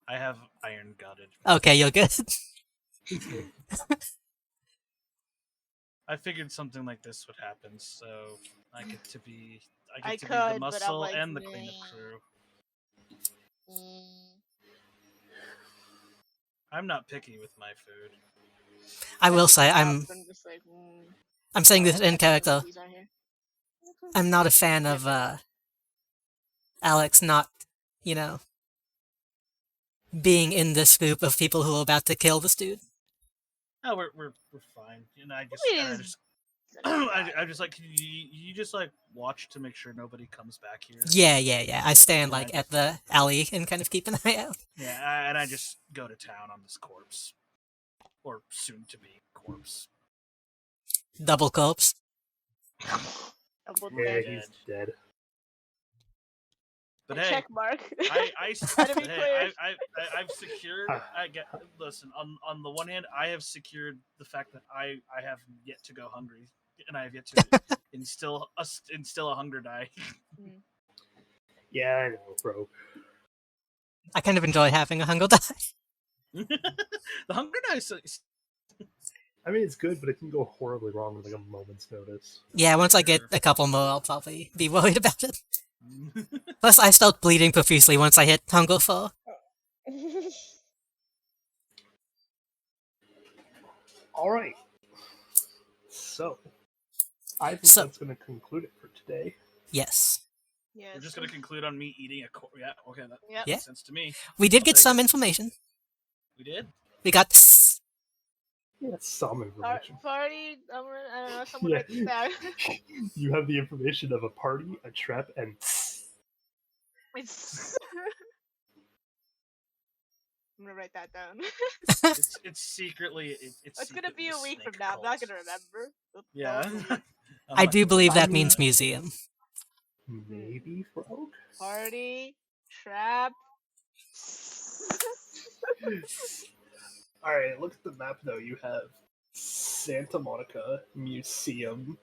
have iron gutted. Okay, you're good. I figured something like this would happen, so I get to be I the could, but I'm muscle like, and the cleanup crew. I'm not picky with my food. I will say I'm just like, I'm saying this in character. these are here. I'm not a fan of Alex not, you know, being in this group of people who are about to kill this dude. Oh, we're fine. You know, I mean, just I just like you just like watch to make sure nobody comes back here. Yeah. I stand Yeah, like at the alley and kind of keep an eye out. Yeah, and I just go to town on this corpse, or soon to be corpse. Double corpse. Double Yeah, dead. he's dead. But A hey, check mark. I've be clear. secured. Listen. On the one hand, I have secured the fact that I have yet to go hungry, and I have yet to instill a hunger die. Yeah, I know, bro. I kind of enjoy having a hunger die. The hunger die is I mean, it's good, but it can go horribly wrong with like a moment's notice. Yeah, once I get a couple more, I'll probably be worried about it. Plus, I start bleeding profusely once I hit hunger 4. Alright. So, I think So- that's going to conclude it for today. Yes. Yes. We're just gonna conclude on me eating a corpse. Yeah, okay, that Yep. Yeah. makes sense to me. We did I'll get take some it. information. We did. We got... Yeah, some information. Party. I don't know. Someone Yeah. write this down. You have the information of a party, a trap, and It's. I'm gonna write that down. It's secretly It's gonna be a secretly week from snake now. I'm not cult. gonna remember. Oops, Yeah. that was a week. I do believe that I means mean- museum. maybe frog? Party. Trap. Alright, look at the map though. You have Santa Monica Museum,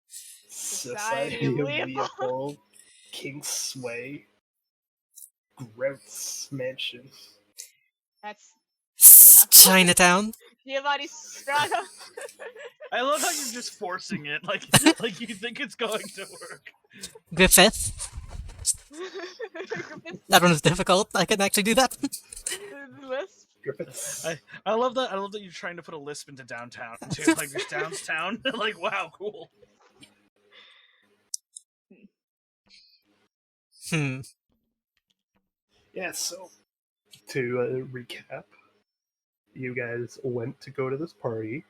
Society of Leopold. Leopold, King Sway, Grout's Mansion. That's Chinatown. Giovanni Strano. I love how you're just forcing it, like you think it's going to work. Griffith. That one was difficult. I couldn't actually do that. Lisp. Griffiths. I love that. I love that you're trying to put a lisp into downtown too. Like just downtown. Like wow, cool. Yeah, so to recap, you guys went to go to this party.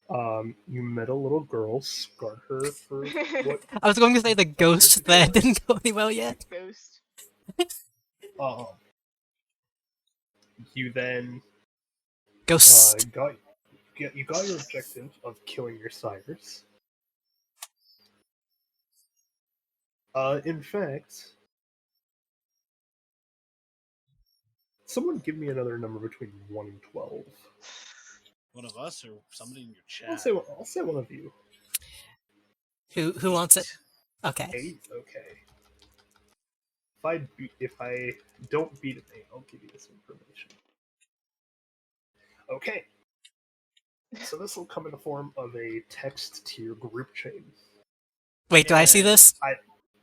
You met a little girl, scarred her for what? I was going to say the ghost there didn't go any well yet. Ghost. You then Ghost. got your objective of killing your sires. In fact, someone give me another number between 1 and 12. One of us or somebody in your chat. I'll say one of you. Who wants it? Okay. 8? Okay. If I don't beat an 8, I'll give you this information. Okay. So this will come in the form of a text to your group chain. Wait, do I see this?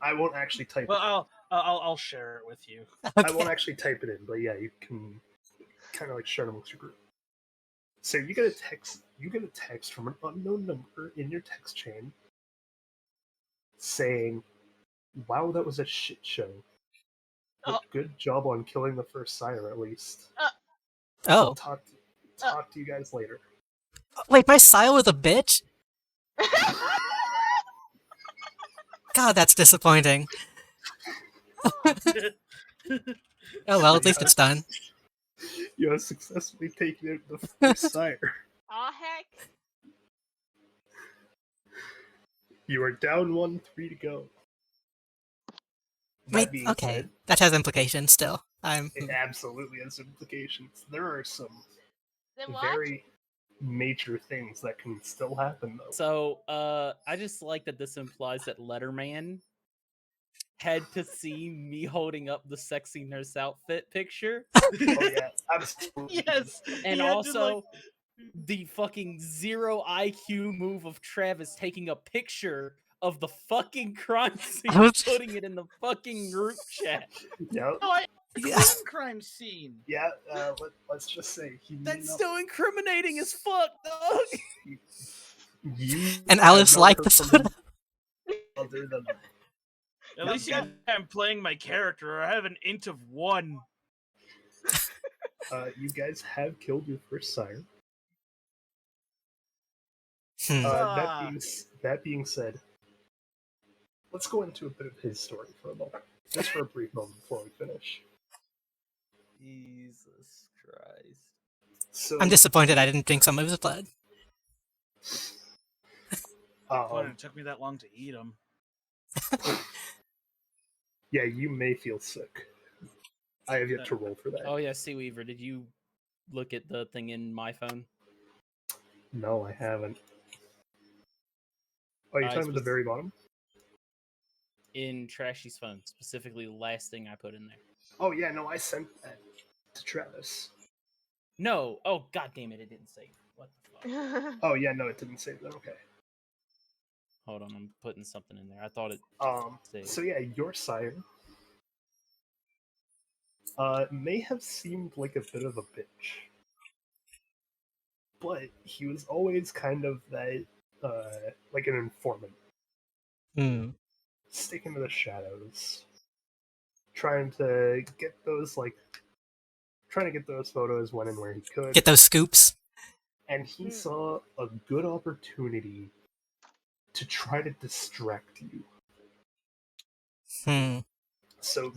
I won't actually type it. Well, I'll share it with you. I won't Okay. actually type it in, but yeah, you can kind of like share them with your group. So you get a text from an unknown number in your text chain saying, "Wow, that was a shit show. But Oh. good job on killing the first sire, at least. Oh, Talk to you guys later." wait, my sire was a bitch? God, that's disappointing. Oh well, at least it's done. You have successfully taken out the first sire. Aw, heck. You are down 1, 3 to go. Wait, That being okay, said, that has implications still. it absolutely has implications. There are some Then what? very major things that can still happen, though. So, I just like that this implies that Letterman had to see me holding up the sexy nurse outfit picture, Oh yeah, absolutely. Yes. and he had to, also the fucking 0 IQ move of Travis taking a picture of the fucking crime scene I was- and putting it in the fucking group chat. Yeah, Oh, I Yeah. clean crime scene. yeah. Let's just say he may That's not- still incriminating as fuck, dog. You And have Alice not liked heard the from photo. him other than At least you yeah. know I'm playing my character. I have an int of 1. You guys have killed your first sire. Hmm. That being said, let's go into a bit of his story for a moment, just for a brief moment before we finish. Jesus Christ. So, I'm disappointed I didn't drink some of his blood. Funny, it took me that long to eat them. yeah, you may feel sick. I have yet to roll for that. Oh yeah, Seaweaver, did you look at the thing in my phone? No, I haven't. Oh, you're It's talking at the very bottom? In Trashy's phone, specifically the last thing I put in there. Oh yeah, no, I sent that to Travis. No, oh god damn it, it didn't save. What the fuck? Oh yeah, no, it didn't save that. Okay. Hold on, I'm putting something in there. I thought it saved. So yeah, your sire may have seemed like a bit of a bitch, but he was always kind of that, like an informant, Hmm. sticking to the shadows, trying to get those photos when and where he could. Get those scoops. And he saw a good opportunity to try to distract you. Hmm. So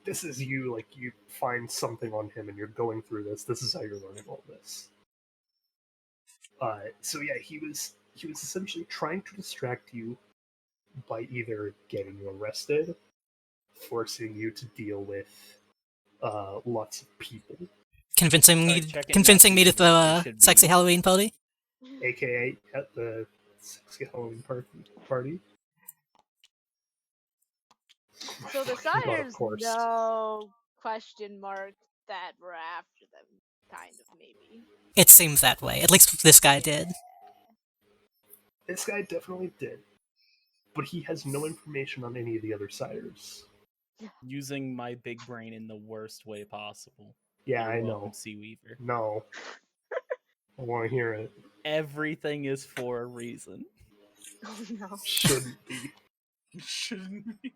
this is you, like you find something on him and you're going through this. This is how you're learning all this. So yeah, he was essentially trying to distract you by either getting you arrested, forcing you to deal with lots of people, Convincing me, Sorry, check it, convincing not me to you. throw It a should be- sexy Halloween party. aka at the sexy Halloween party. So the Fucking God, of sires course. know question mark that we're after them, kind of maybe. It seems that way. At least this guy did. This guy definitely did, but he has no information on any of the other sires. Using my big brain in the worst way possible. Yeah, You're I welcome, know. Seaweaver. No, I want to hear it. Everything is for a reason. Oh no. Shouldn't be. Shouldn't be.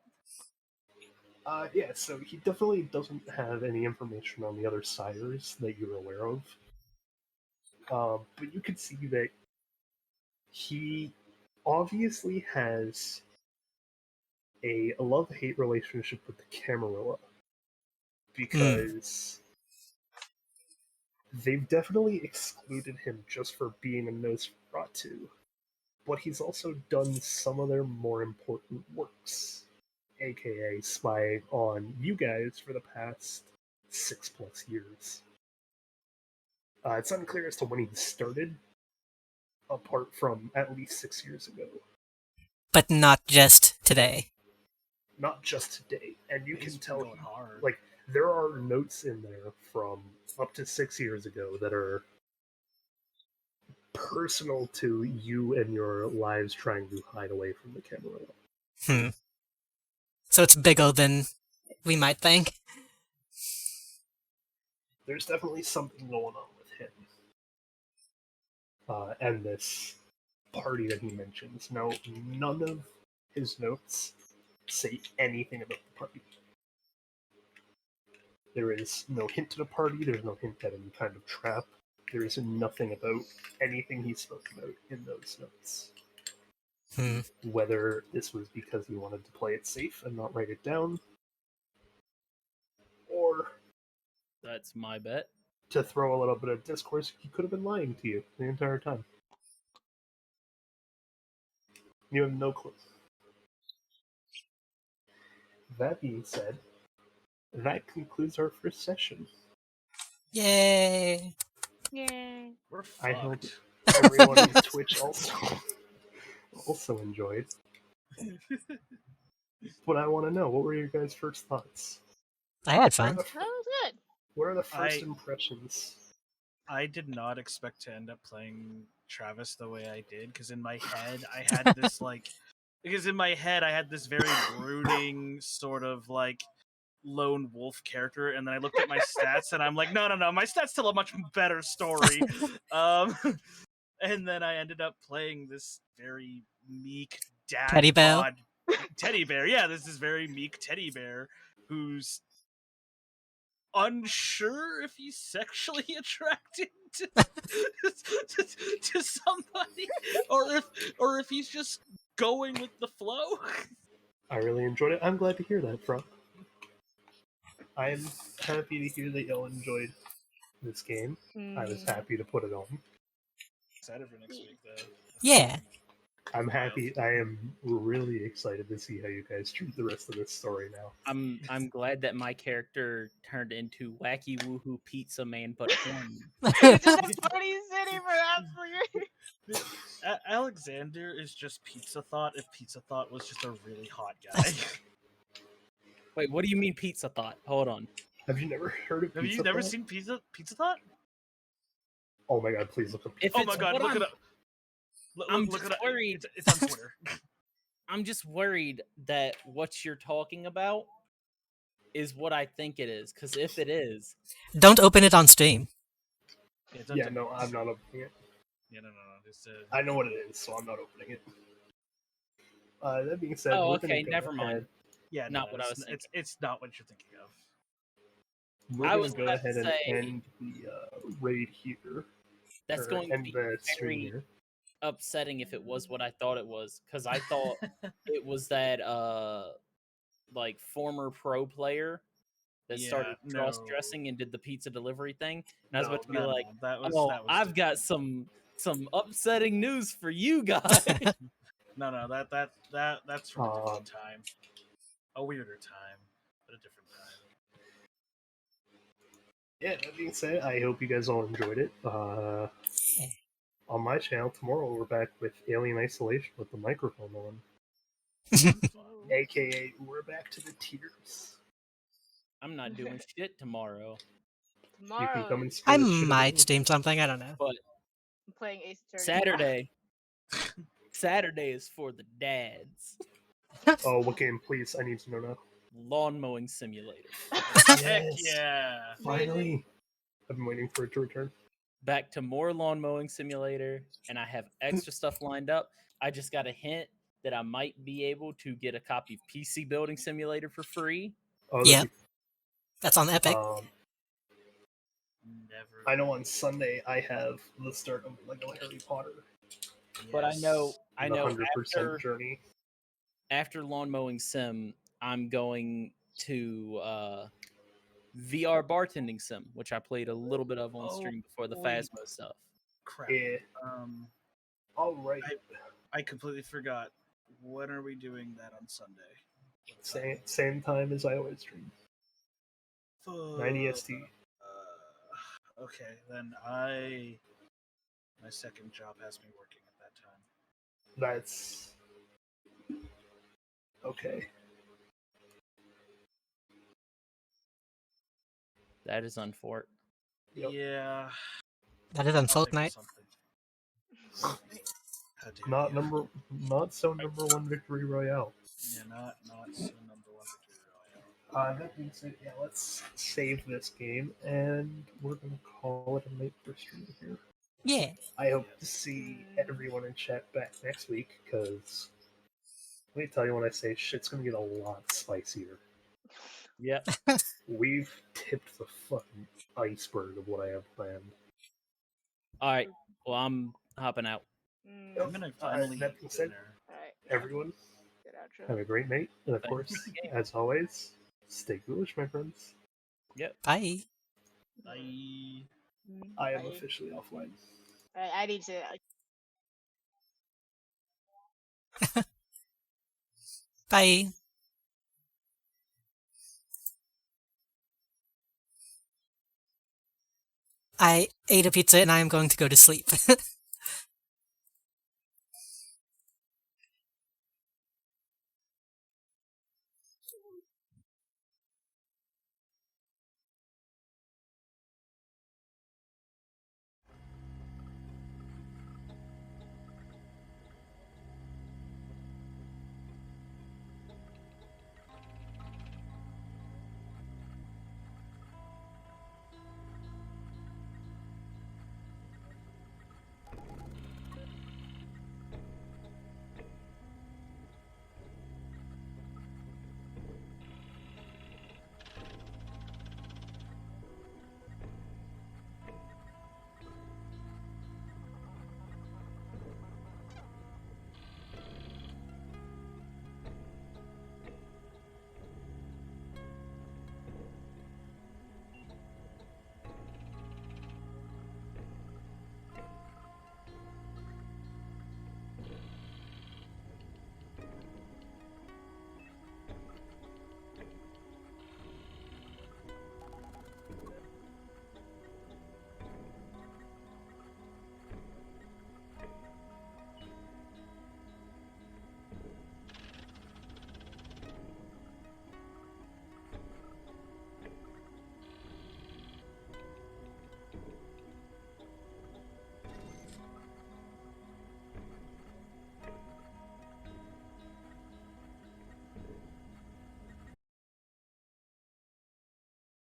Yeah, so he definitely doesn't have any information on the other sires that you're aware of. But you can see that he obviously has a love-hate relationship with the Camarilla, because they've definitely excluded him just for being a Nosferatu, but he's also done some of their more important works, aka spying on you guys for the past 6+ years. It's unclear as to when he started, apart from at least 6 years ago. But not just today. Not just today. And you He's can tell, going hard. like, there are notes in there from up to 6 years ago that are personal to you and your lives trying to hide away from the Camarilla. So it's bigger than we might think. There's definitely something going on with him. And this party that he mentions. Now, none of his notes say anything about the party. There is no hint at a party, there's no hint at any kind of trap. There is nothing about anything he spoke about in those notes. Whether this was because he wanted to play it safe and not write it down, or That's my bet. to throw a little bit of discourse, he could have been lying to you the entire time. You have no clue. That being said, that concludes our first session. Yay! Yay. We're I hope fucked. everyone on Twitch also enjoyed. But I want to know, what were your guys' first thoughts? I had fun. That was good. What are the first impressions? I did not expect to end up playing Travis the way I did, because in my head I had this very brooding sort of like lone wolf character, and then I looked at my stats and I'm like, no, my stats tell a much better story. And then I ended up playing this very meek dad Teddy bear. bod teddy bear. Yeah, this is very meek teddy bear who's unsure if he's sexually attracted to somebody, or if he's just going with the flow. I really enjoyed it. I'm glad to hear that, Frog. I'm happy to hear that y'all enjoyed this game. I was happy to put it on. Excited for next week, though. Yeah. I'm happy. I am really excited to see how you guys treat the rest of this story now. I'm glad that my character turned into Wacky Woohoo Pizza Man, but horny. It's just a party city for Africa. Alexander is just Pizza Thought if Pizza Thought was just a really hot guy. Wait, what do you mean Pizza Thought? Hold on. Have you never heard of Have Pizza you never Thought? seen Pizza Thought? Oh my god, please look up. If Oh it's my god, what look I'm- it up. I'm Look just it up. worried. It's on Twitter. I'm just worried that what you're talking about is what I think it is. Because if it is, Don't open it on Steam. Yeah, no, I'm not opening it. Yeah, no. Just, I know what it is, so I'm not opening it. That being said, oh, we're gonna okay, go never mind. ahead. yeah, Not no, what I was thinking. It's not what you're thinking of. We're I gonna was go about ahead to and say- end the raid here. That's or going to end be the stream very here. upsetting if it was what I thought it was. Because I thought it was that like former pro player that started Yeah, cross no. dressing and did the pizza delivery thing. And I was No, about to be no, like, that was oh, that was I've got different. some upsetting news for you guys. No, that's from a different time, a weirder time, but a different time. Yeah, that being said, I hope you guys all enjoyed it. On my channel tomorrow, we're back with Alien Isolation with the microphone on. AKA, we're back to the tears. I'm not doing shit tomorrow. You can come Tomorrow, and screw I the shit might again. Steam something, I don't know. But I'm playing Ace Attorney. Saturday, Saturday is for the dads. Oh, what game, please? I need to know now. Lawn mowing simulator. Heck yeah! Finally! I've been waiting for it to return. Back to more lawn mowing simulator, and I have extra stuff lined up. I just got a hint that I might be able to get a copy of PC Building Simulator for free. Oh, Yeah. that'd That's on be- Epic. Never. I know on Sunday I have the start of Lego Harry Potter. But I know the 100% after journey. after lawn mowing sim, I'm going to VR bartending sim, which I played a little bit of on stream before the boy. Phasmo stuff. Crap. Yeah. Alright. I completely forgot. When are we doing that on Sunday? Same time as I always stream. 9 EST. Okay, then my second job has me working at that time. That's okay. That is unfort. Yep. Yeah. That is on I'll think of Fortnite. something. How dare Not you. not so number one victory royale. Yeah, not so number one victory royale. That being said, yeah, let's save this game and we're gonna call it a night for stream here. Yeah. I hope to see everyone in chat back next week because Let me tell you when I say shit's gonna get a lot spicier. Yep. We've tipped the fucking iceberg of what I have planned. All right. Well, I'm hopping out. I'm gonna finally that eat being said, dinner. Alright. everyone, Good outro. have a great night, and of Thanks for course, the game. as always, stay foolish, my friends. Bye. Bye. I am Bye. officially offline. Alright, I need to. Bye. I ate a pizza and I am going to go to sleep.